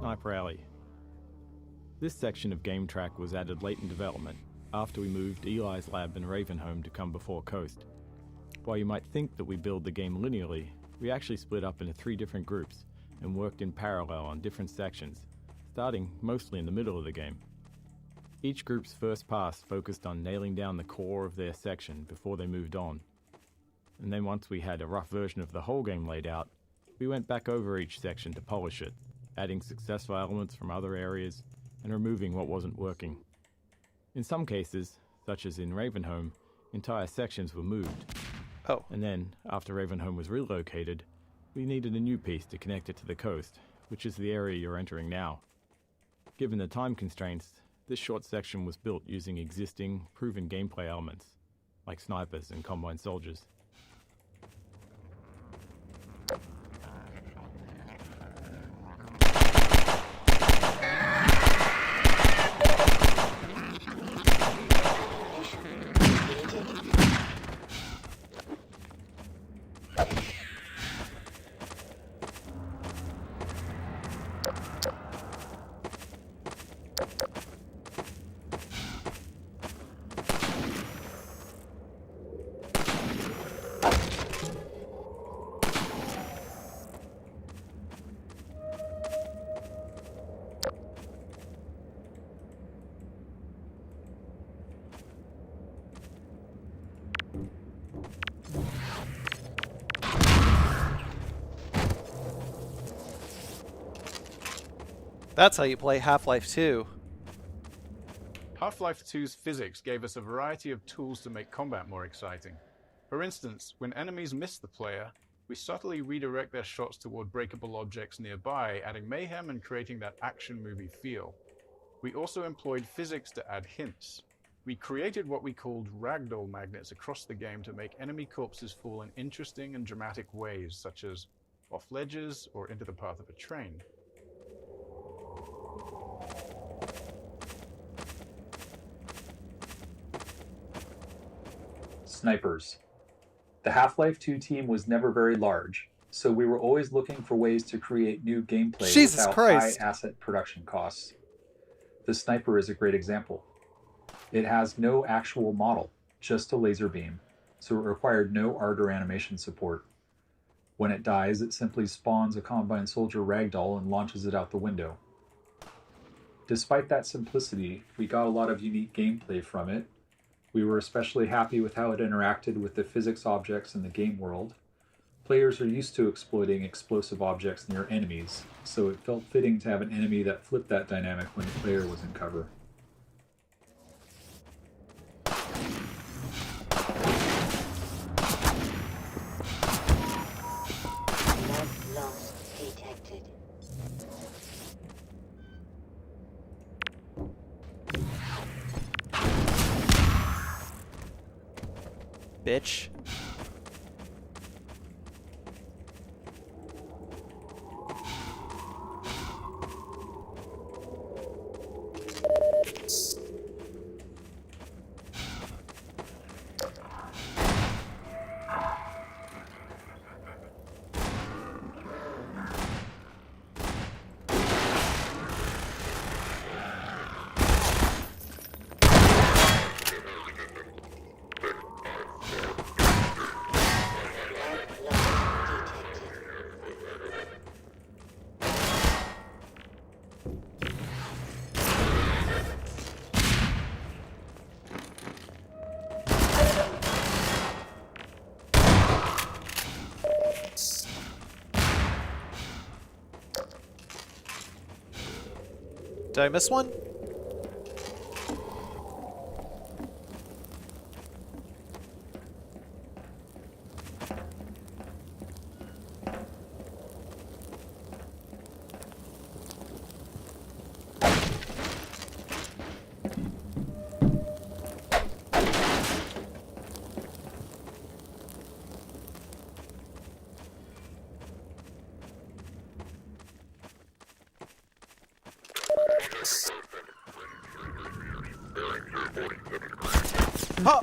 Sniper Alley. This section of Game Track was added late in development, after we moved Eli's lab and Ravenholm to come before Coast. While you might think that we build the game linearly, we actually split up into 3 different groups and worked in parallel on different sections, starting mostly in the middle of the game. Each group's first pass focused on nailing down the core of their section before they moved on. And then once we had a rough version of the whole game laid out, we went back over each section to polish it, adding successful elements from other areas and removing what wasn't working. In some cases, such as in Ravenholm, entire sections were moved. Oh. And then, after Ravenholm was relocated, we needed a new piece to connect it to the coast, which is the area you're entering now. Given the time constraints, this short section was built using existing, proven gameplay elements, like snipers and combine soldiers. That's how you play Half-Life 2. Half-Life 2's physics gave us a variety of tools to make combat more exciting. For instance, when enemies miss the player, we subtly redirect their shots toward breakable objects nearby, adding mayhem and creating that action movie feel. We also employed physics to add hints. We created what we called ragdoll magnets across the game to make enemy corpses fall in interesting and dramatic ways, such as off ledges or into the path of a train. Snipers. The Half-Life 2 team was never very large, so we were always looking for ways to create new gameplay Jesus without Christ. high asset production costs. The sniper is a great example. It has no actual model, just a laser beam, so it required no art or animation support. When it dies, it simply spawns a Combine Soldier ragdoll and launches it out the window. Despite that simplicity, we got a lot of unique gameplay from it. We were especially happy with how it interacted with the physics objects in the game world. Players are used to exploiting explosive objects near enemies, so it felt fitting to have an enemy that flipped that dynamic when the player was in cover. Blood loss detected. Bitch. Did I miss one? Huh.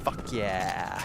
Fuck yeah.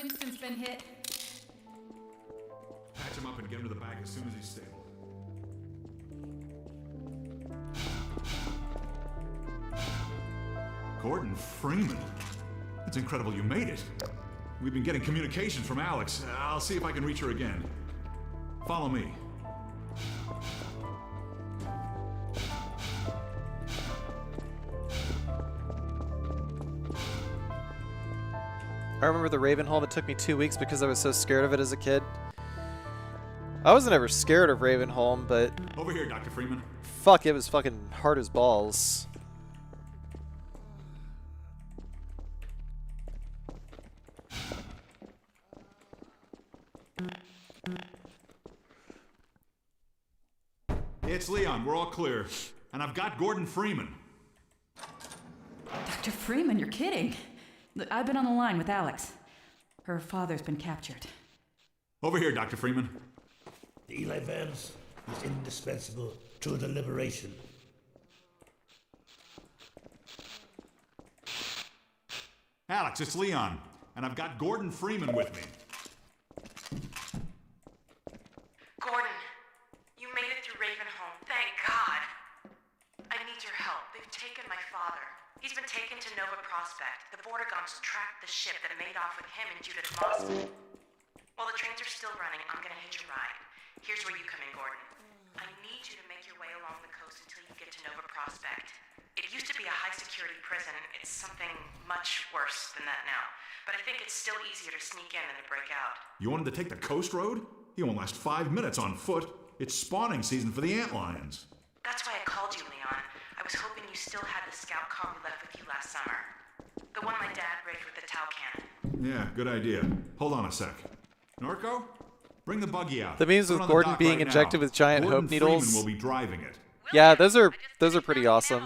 Houston's been hit. Patch him up and get him to the back as soon as he's stable. Gordon Freeman. It's incredible you made it. We've been getting communications from Alex. I'll see if I can reach her again. Follow me. I remember the Ravenholm. It took me 2 weeks because I was so scared of it as a kid. I wasn't ever scared of Ravenholm, but... Over here, Dr. Freeman. Fuck, it was fucking hard as balls. It's Leon. We're all clear. And I've got Gordon Freeman. Dr. Freeman, you're kidding. Look, I've been on the line with Alex. Her father's been captured. Over here, Dr. Freeman. The Eli Vance is indispensable to the liberation. Alex, it's Leon. And I've got Gordon Freeman with me. Gordon, you made it through Ravenholm. Thank God. I need your help. They've taken my father. He's been taken to Nova Prospect. The Vortigaunts tracked the ship that made off with him and Judith Moss. While the trains are still running, I'm gonna hitch a ride. Here's where you come in, Gordon. I need you to make your way along the coast until you get to Nova Prospect. It used to be a high-security prison. It's something much worse than that now. But I think it's still easier to sneak in than to break out. You want him to take the coast road? He won't last 5 minutes on foot. It's spawning season for the antlions. That's why I called you, Leon. I was hoping you still had the scout car we left with you last summer. The one my dad rigged with the Tau cannon. Yeah, good idea. Hold on a sec. Norco, bring the buggy out. The memes Put it with on the Gordon dock being right injected now. with giant Gordon hope needles. Freeman will be driving it. Yeah, those are pretty awesome.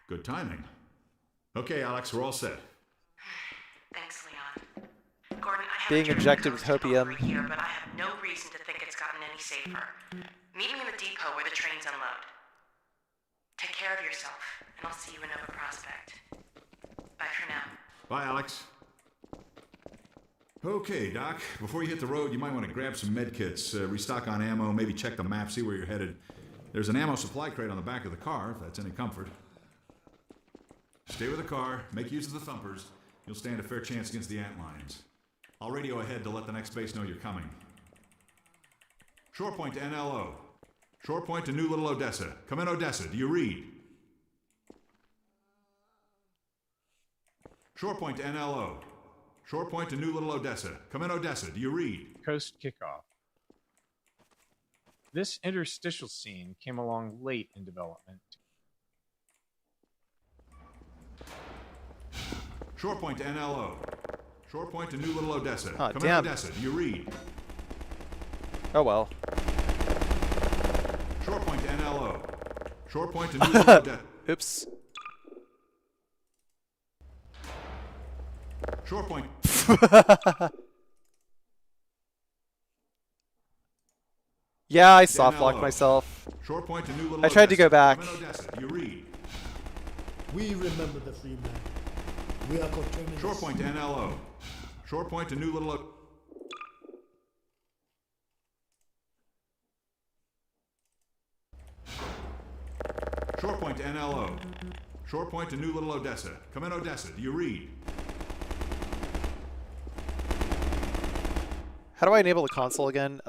Good timing. Okay, Alex, we're all set. Thanks, Leon. Gordon, I Being haven't injected with hopium. here, but I have no reason to think it's gotten any safer. Meet me in the depot where the trains unload. Take care of yourself, and I'll see you in Nova Prospect. Bye for now. Bye, Alex. Okay, Doc. Before you hit the road, you might want to grab some med kits, restock on ammo, maybe check the map, see where you're headed. There's an ammo supply crate on the back of the car, if that's any comfort. Stay with the car, make use of the thumpers. You'll stand a fair chance against the antlions. I'll radio ahead to let the next base know you're coming. Shore point to NLO. Shore point to New Little Odessa. Come in, Odessa. Do you read? Shore point to NLO. Shore point to New Little Odessa. Come in, Odessa. Do you read? Coast kickoff. This interstitial scene came along late in development. Shore point to NLO. Shore point to New Little Odessa. Oh, Come damn. in, Odessa. Do you read? Oh well. Shore point to NLO. Shore point to New Little Odessa. Oops. Shore point. Yeah, I soft locked myself. Shore point to New Little I tried to Odessa. go back. Come in, Odessa. Do you read? We remember the free man. We are coterminous. Shore point to NLO. Shore point to New Little Odessa. Shore point to NLO. Shore point to New Little Odessa. Come in, Odessa. Do you read? How do I enable the console again?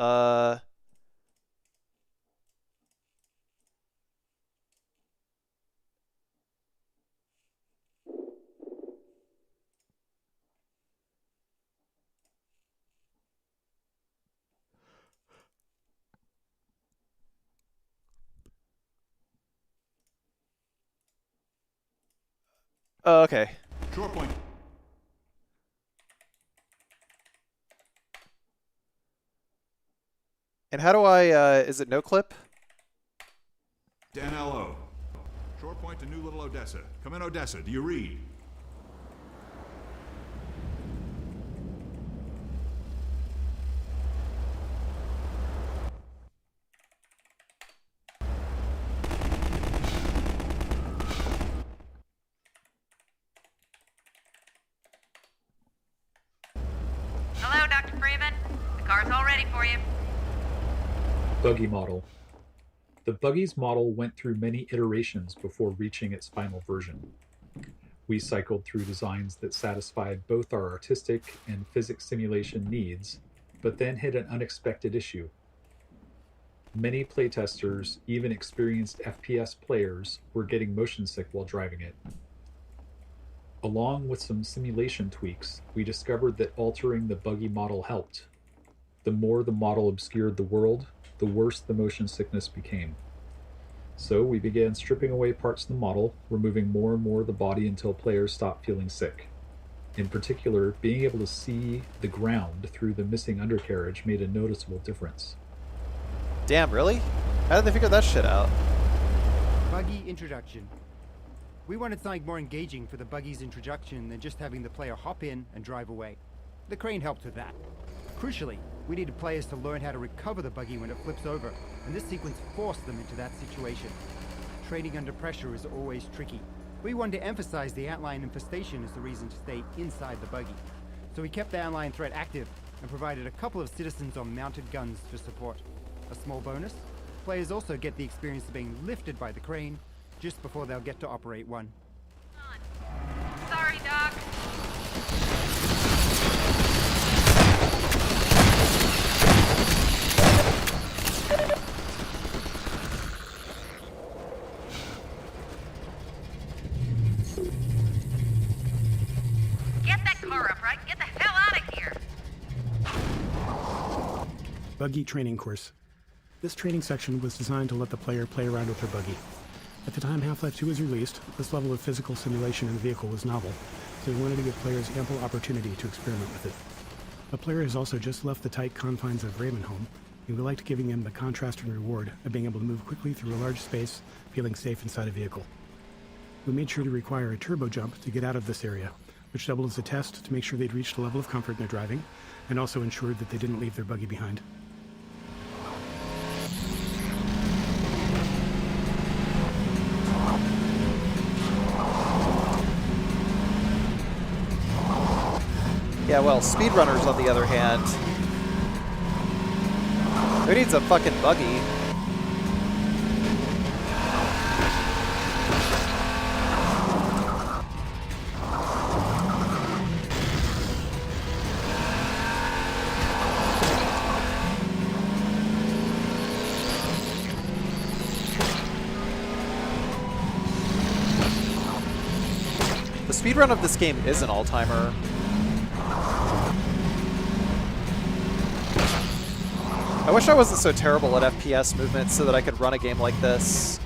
Oh, okay. Shore point. And how do I, is it no clip? To NLO. Shore point to New Little Odessa. Come in, Odessa. Do you read? go, Dr. Freeman. The car's all ready for you. Buggy model. The Buggy's model went through many iterations before reaching its final version. We cycled through designs that satisfied both our artistic and physics simulation needs, but then hit an unexpected issue. Many playtesters, even experienced FPS players, were getting motion sick while driving it. Along with some simulation tweaks, we discovered that altering the Buggy model helped. The more the model obscured the world, the worse the motion sickness became. So we began stripping away parts of the model, removing more and more of the body until players stopped feeling sick. In particular, being able to see the ground through the missing undercarriage made a noticeable difference. Damn, really? How did they figure that shit out? Buggy introduction. We wanted something more engaging for the buggy's introduction than just having the player hop in and drive away. The crane helped with that. Crucially, we needed players to learn how to recover the buggy when it flips over, and this sequence forced them into that situation. Training under pressure is always tricky. We wanted to emphasize the outline infestation as the reason to stay inside the buggy. So we kept the outline threat active and provided a couple of citizens on mounted guns for support. A small bonus, players also get the experience of being lifted by the crane just before they'll get to operate one. Sorry, Doc. Get that car up, right? Get the hell out of here! Buggy training course. This training section was designed to let the player play around with their buggy. At the time Half-Life 2 was released, this level of physical simulation in the vehicle was novel, so we wanted to give players ample opportunity to experiment with it. A player has also just left the tight confines of Ravenholm, and we liked giving them the contrast and reward of being able to move quickly through a large space, feeling safe inside a vehicle. We made sure to require a turbo jump to get out of this area, which doubled as a test to make sure they'd reached a level of comfort in their driving, and also ensured that they didn't leave their buggy behind. Yeah, well, speedrunners, on the other hand, who needs a fucking buggy? The speedrun of this game is an all-timer. I wish I wasn't so terrible at FPS movement so that I could run a game like this.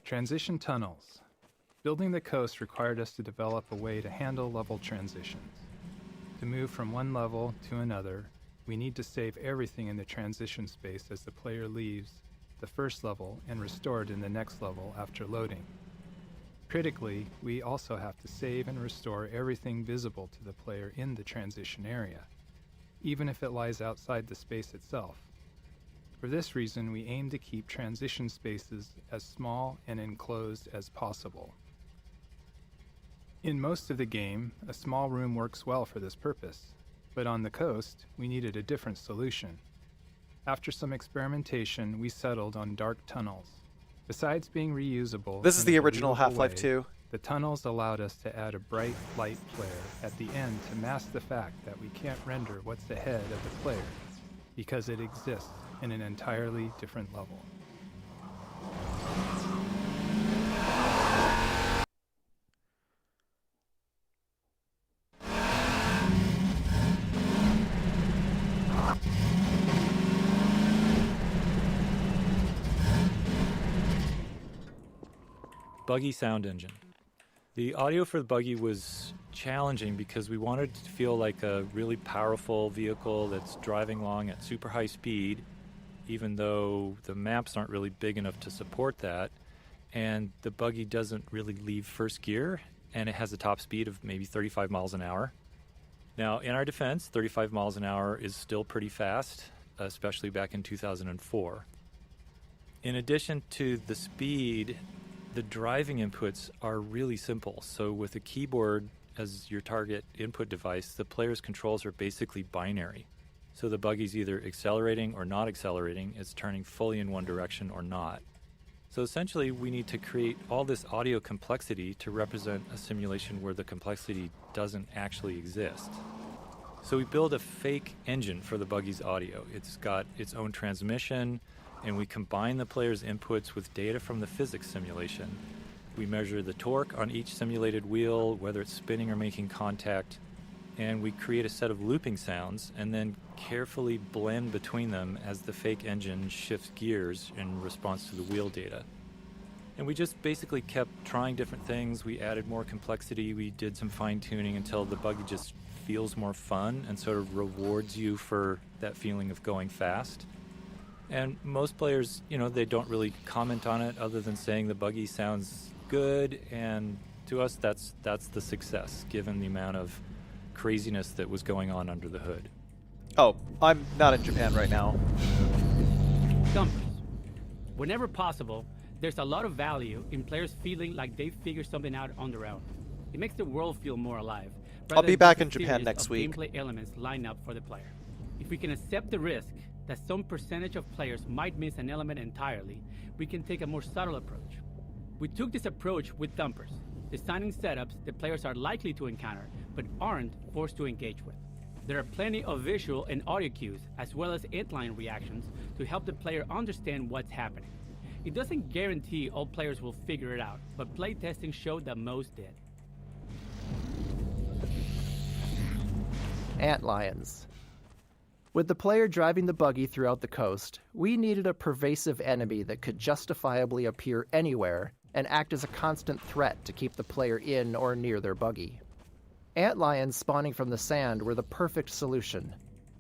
Transition tunnels. Building the coast required us to develop a way to handle level transitions. To move from one level to another, we need to save everything in the transition space as the player leaves the first level and restored in the next level after loading. Critically, we also have to save and restore everything visible to the player in the transition area, even if it lies outside the space itself. For this reason, we aim to keep transition spaces as small and enclosed as possible. In most of the game, a small room works well for this purpose, but on the coast, we needed a different solution. After some experimentation, we settled on dark tunnels. Besides being reusable, This is in the a original believable Half-Life way, 2. The tunnels allowed us to add a bright light flare at the end to mask the fact that we can't render what's ahead of the player because it exists in an entirely different level. Buggy sound engine. The audio for the Buggy was challenging because we wanted to feel like a really powerful vehicle that's driving along at super high speed, even though the maps aren't really big enough to support that, and the Buggy doesn't really leave first gear, and it has a top speed of maybe 35 miles an hour. Now, in our defense, 35 miles an hour is still pretty fast, especially back in 2004. In addition to the speed, the driving inputs are really simple. So with a keyboard as your target input device, the player's controls are basically binary. So the Buggy's either accelerating or not accelerating, it's turning fully in one direction or not. So essentially, we need to create all this audio complexity to represent a simulation where the complexity doesn't actually exist. So we build a fake engine for the Buggy's audio. It's got its own transmission, and we combine the player's inputs with data from the physics simulation. We measure the torque on each simulated wheel, whether it's spinning or making contact, and we create a set of looping sounds and then carefully blend between them as the fake engine shifts gears in response to the wheel data. And we just basically kept trying different things. We added more complexity, we did some fine-tuning until the Buggy just feels more fun and sort of rewards you for that feeling of going fast. And most players, they don't really comment on it other than saying the Buggy sounds good, and to us that's the success, given the amount of craziness that was going on under the hood. Oh, I'm not in Japan right now. Dumpers. Whenever possible, there's a lot of value in players feeling like they figured something out on their own. It makes the world feel more alive. I'll be back in Japan next week. Gameplay elements line up for the player. If we can accept the risk that some percentage of players might miss an element entirely, we can take a more subtle approach. We took this approach with Dumpers, designing setups that players are likely to encounter, but aren't forced to engage with. There are plenty of visual and audio cues, as well as inline reactions, to help the player understand what's happening. It doesn't guarantee all players will figure it out, but playtesting showed that most did. Antlions. With the player driving the Buggy throughout the coast, we needed a pervasive enemy that could justifiably appear anywhere and act as a constant threat to keep the player in or near their Buggy. Antlions spawning from the sand were the perfect solution.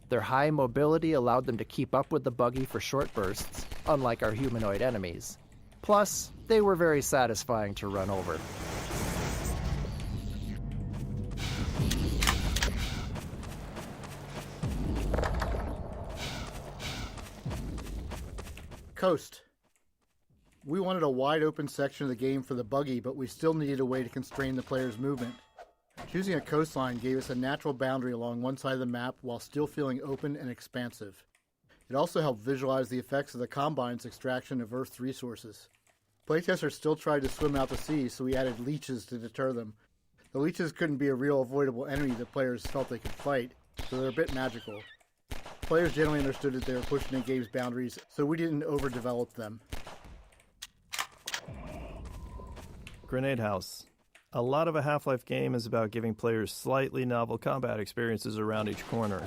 Their high mobility allowed them to keep up with the Buggy for short bursts, unlike our humanoid enemies. Plus, they were very satisfying to run over. Coast. We wanted a wide open section of the game for the Buggy, but we still needed a way to constrain the player's movement. Choosing a coastline gave us a natural boundary along one side of the map while still feeling open and expansive. It also helped visualize the effects of the Combine's extraction of Earth's resources. Playtesters still tried to swim out to sea, so we added leeches to deter them. The leeches couldn't be a real avoidable enemy that players felt they could fight, so they're a bit magical. Players generally understood that they were pushing the game's boundaries, so we didn't overdevelop them. Grenade House. A lot of a Half-Life game is about giving players slightly novel combat experiences around each corner,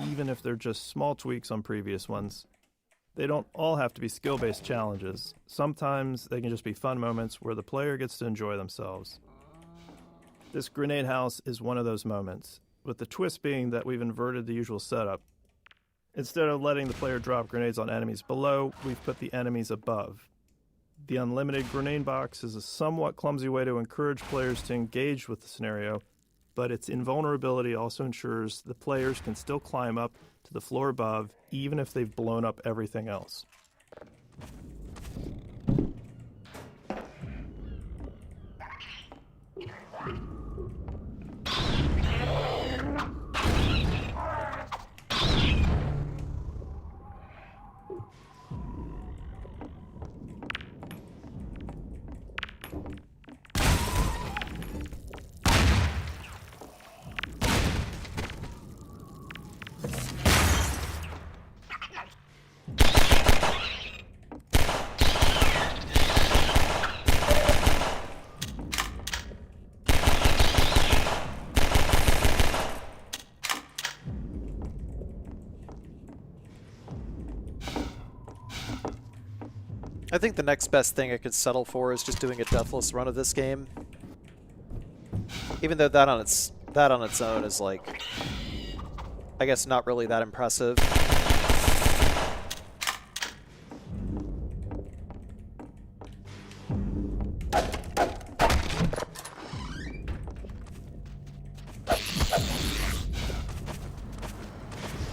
even if they're just small tweaks on previous ones. They don't all have to be skill-based challenges. Sometimes they can just be fun moments where the player gets to enjoy themselves. This Grenade House is one of those moments, with the twist being that we've inverted the usual setup. Instead of letting the player drop grenades on enemies below, we've put the enemies above. The unlimited grenade box is a somewhat clumsy way to encourage players to engage with the scenario, but its invulnerability also ensures the players can still climb up to the floor above, even if they've blown up everything else. I think the next best thing I could settle for is just doing a deathless run of this game. Even though that on its own is like, I guess, not really that impressive.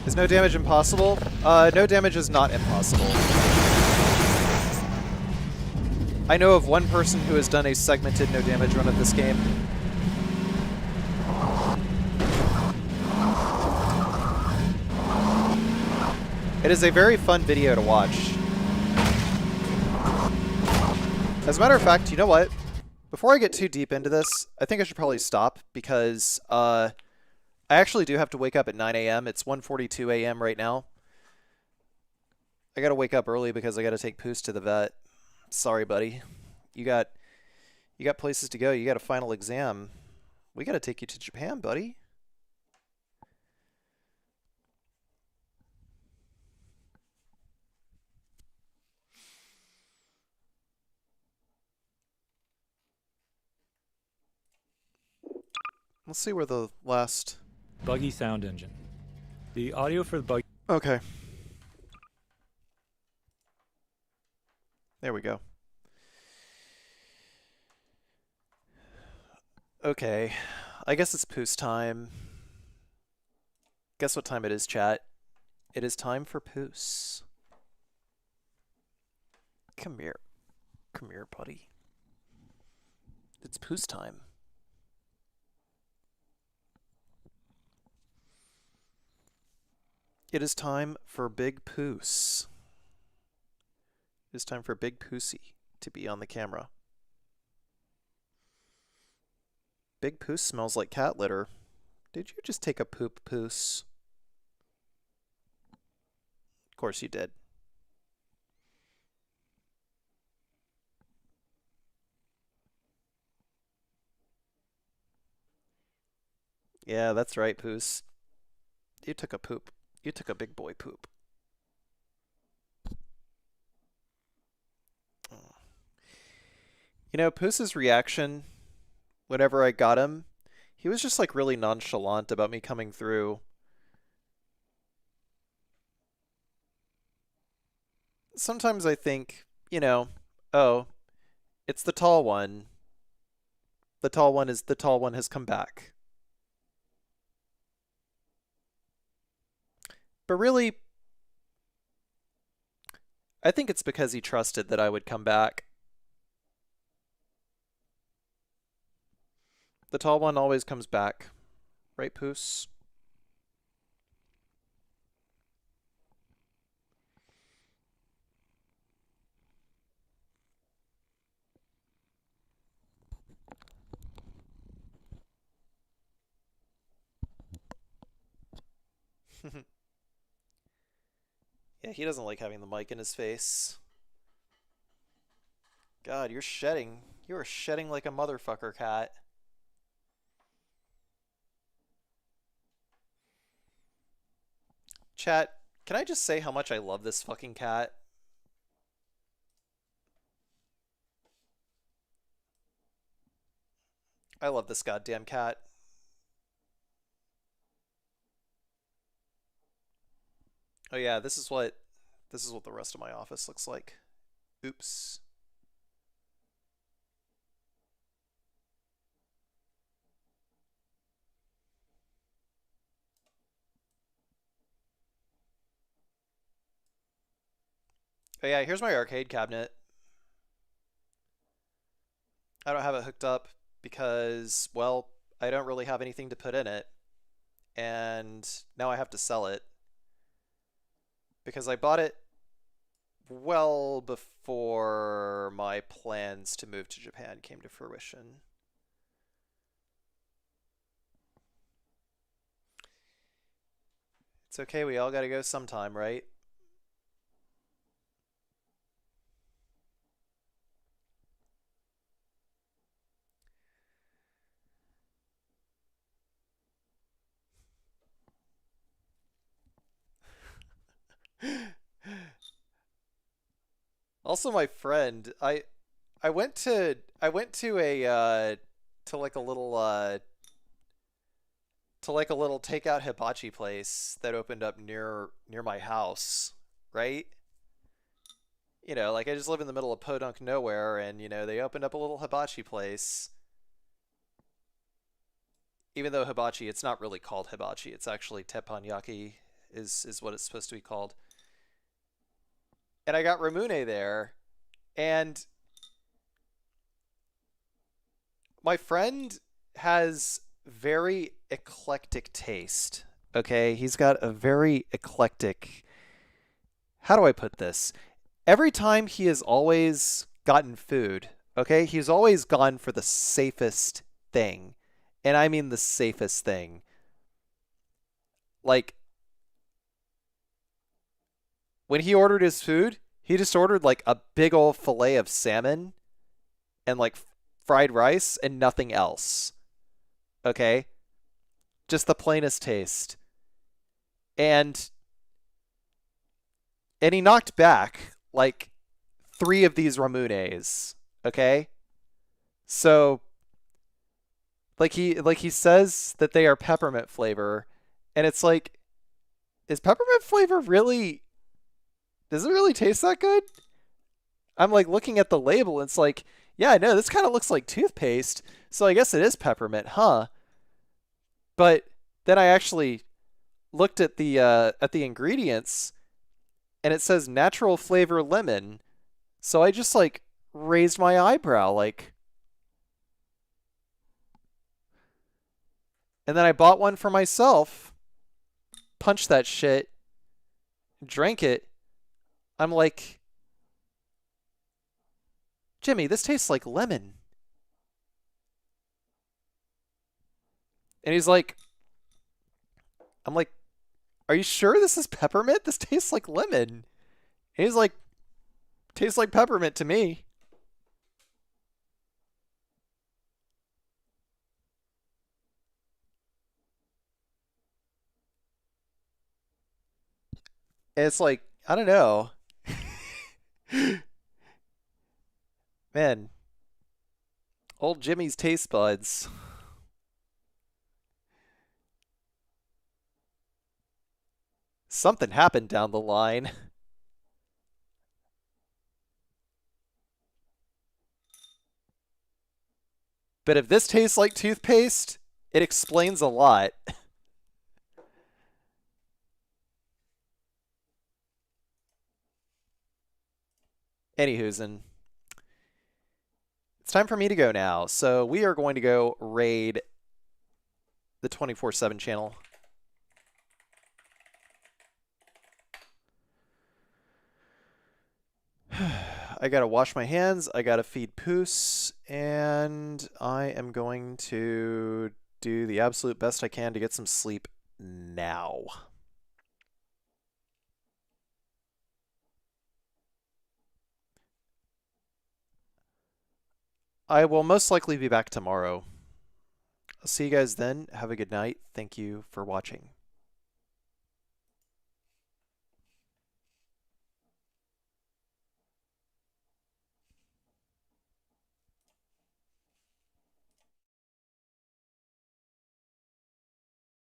Is no damage impossible? No damage is not impossible. I know of one person who has done a segmented no damage run of this game. It is a very fun video to watch. As a matter of fact, you know what? Before I get too deep into this, I think I should probably stop because I actually do have to wake up at 9 a.m. It's 1:42 a.m. right now. I gotta wake up early because I gotta take Poos to the vet. Sorry, buddy. You got places to go. You got a final exam. We gotta take you to Japan, buddy. Let's see where the last... Buggy sound engine. The audio for the buggy... Okay. There we go. Okay. I guess it's Poos time. Guess what time it is, chat? It is time for Poos. Come here. Come here, buddy. It's Poos time. It is time for Big Poos. It is time for Big Poosy to be on the camera. Big Poos smells like cat litter. Did you just take a poop, Poos? Of course you did. Yeah, that's right, Poos. You took a poop. You took a big boy poop. You know, Poos's reaction whenever I got him, he was just like really nonchalant about me coming through. Sometimes I think, you know, oh, it's the tall one. The tall one has come back. But really, I think it's because he trusted that I would come back. The tall one always comes back. Right, Poos? Yeah, he doesn't like having the mic in his face. God, you're shedding. You are shedding like a motherfucker, cat. Chat, can I just say how much I love this fucking cat? I love this goddamn cat. Oh yeah, this is what the rest of my office looks like. Oops. Oh yeah, here's my arcade cabinet. I don't have it hooked up because, well, I don't really have anything to put in it. And now I have to sell it. Because I bought it well before my plans to move to Japan came to fruition. It's okay, we all gotta go sometime, right? Also, my friend, I went to a to like a little takeout hibachi place that opened up near my house, right? You know, like I just live in the middle of podunk nowhere, and you know they opened up a little hibachi place. Even though hibachi, it's not really called hibachi. It's actually teppanyaki is what it's supposed to be called. And I got Ramune there, and my friend has very eclectic taste. Okay, he's got a very eclectic. How do I put this? Every time he has always gotten food, okay, he's always gone for the safest thing. And I mean the safest thing. Like, when he ordered his food, he just ordered like a big old fillet of salmon and like fried rice and nothing else. Okay? Just the plainest taste. And he knocked back like 3 of these ramunes, okay? So like he says that they are peppermint flavor, and it's like, is peppermint flavor really, does it really taste that good? I'm like looking at the label, and it's like, yeah, I know, this kind of looks like toothpaste, so I guess it is peppermint, huh? But then I actually looked at the ingredients, and it says natural flavor lemon. So I just like raised my eyebrow, like. And then I bought one for myself, punched that shit, drank it. I'm like, Jimmy, this tastes like lemon. And he's like, I'm like, are you sure this is peppermint? This tastes like lemon. And he's like, tastes like peppermint to me. And it's like, I don't know. Man, old Jimmy's taste buds. Something happened down the line. But if this tastes like toothpaste, it explains a lot. Anywho'sin. It's time for me to go now. So we are going to go raid the 24/7 channel. I gotta wash my hands, I gotta feed Poos, and I am going to do the absolute best I can to get some sleep now. I will most likely be back tomorrow. I'll see you guys then. Have a good night. Thank you for watching.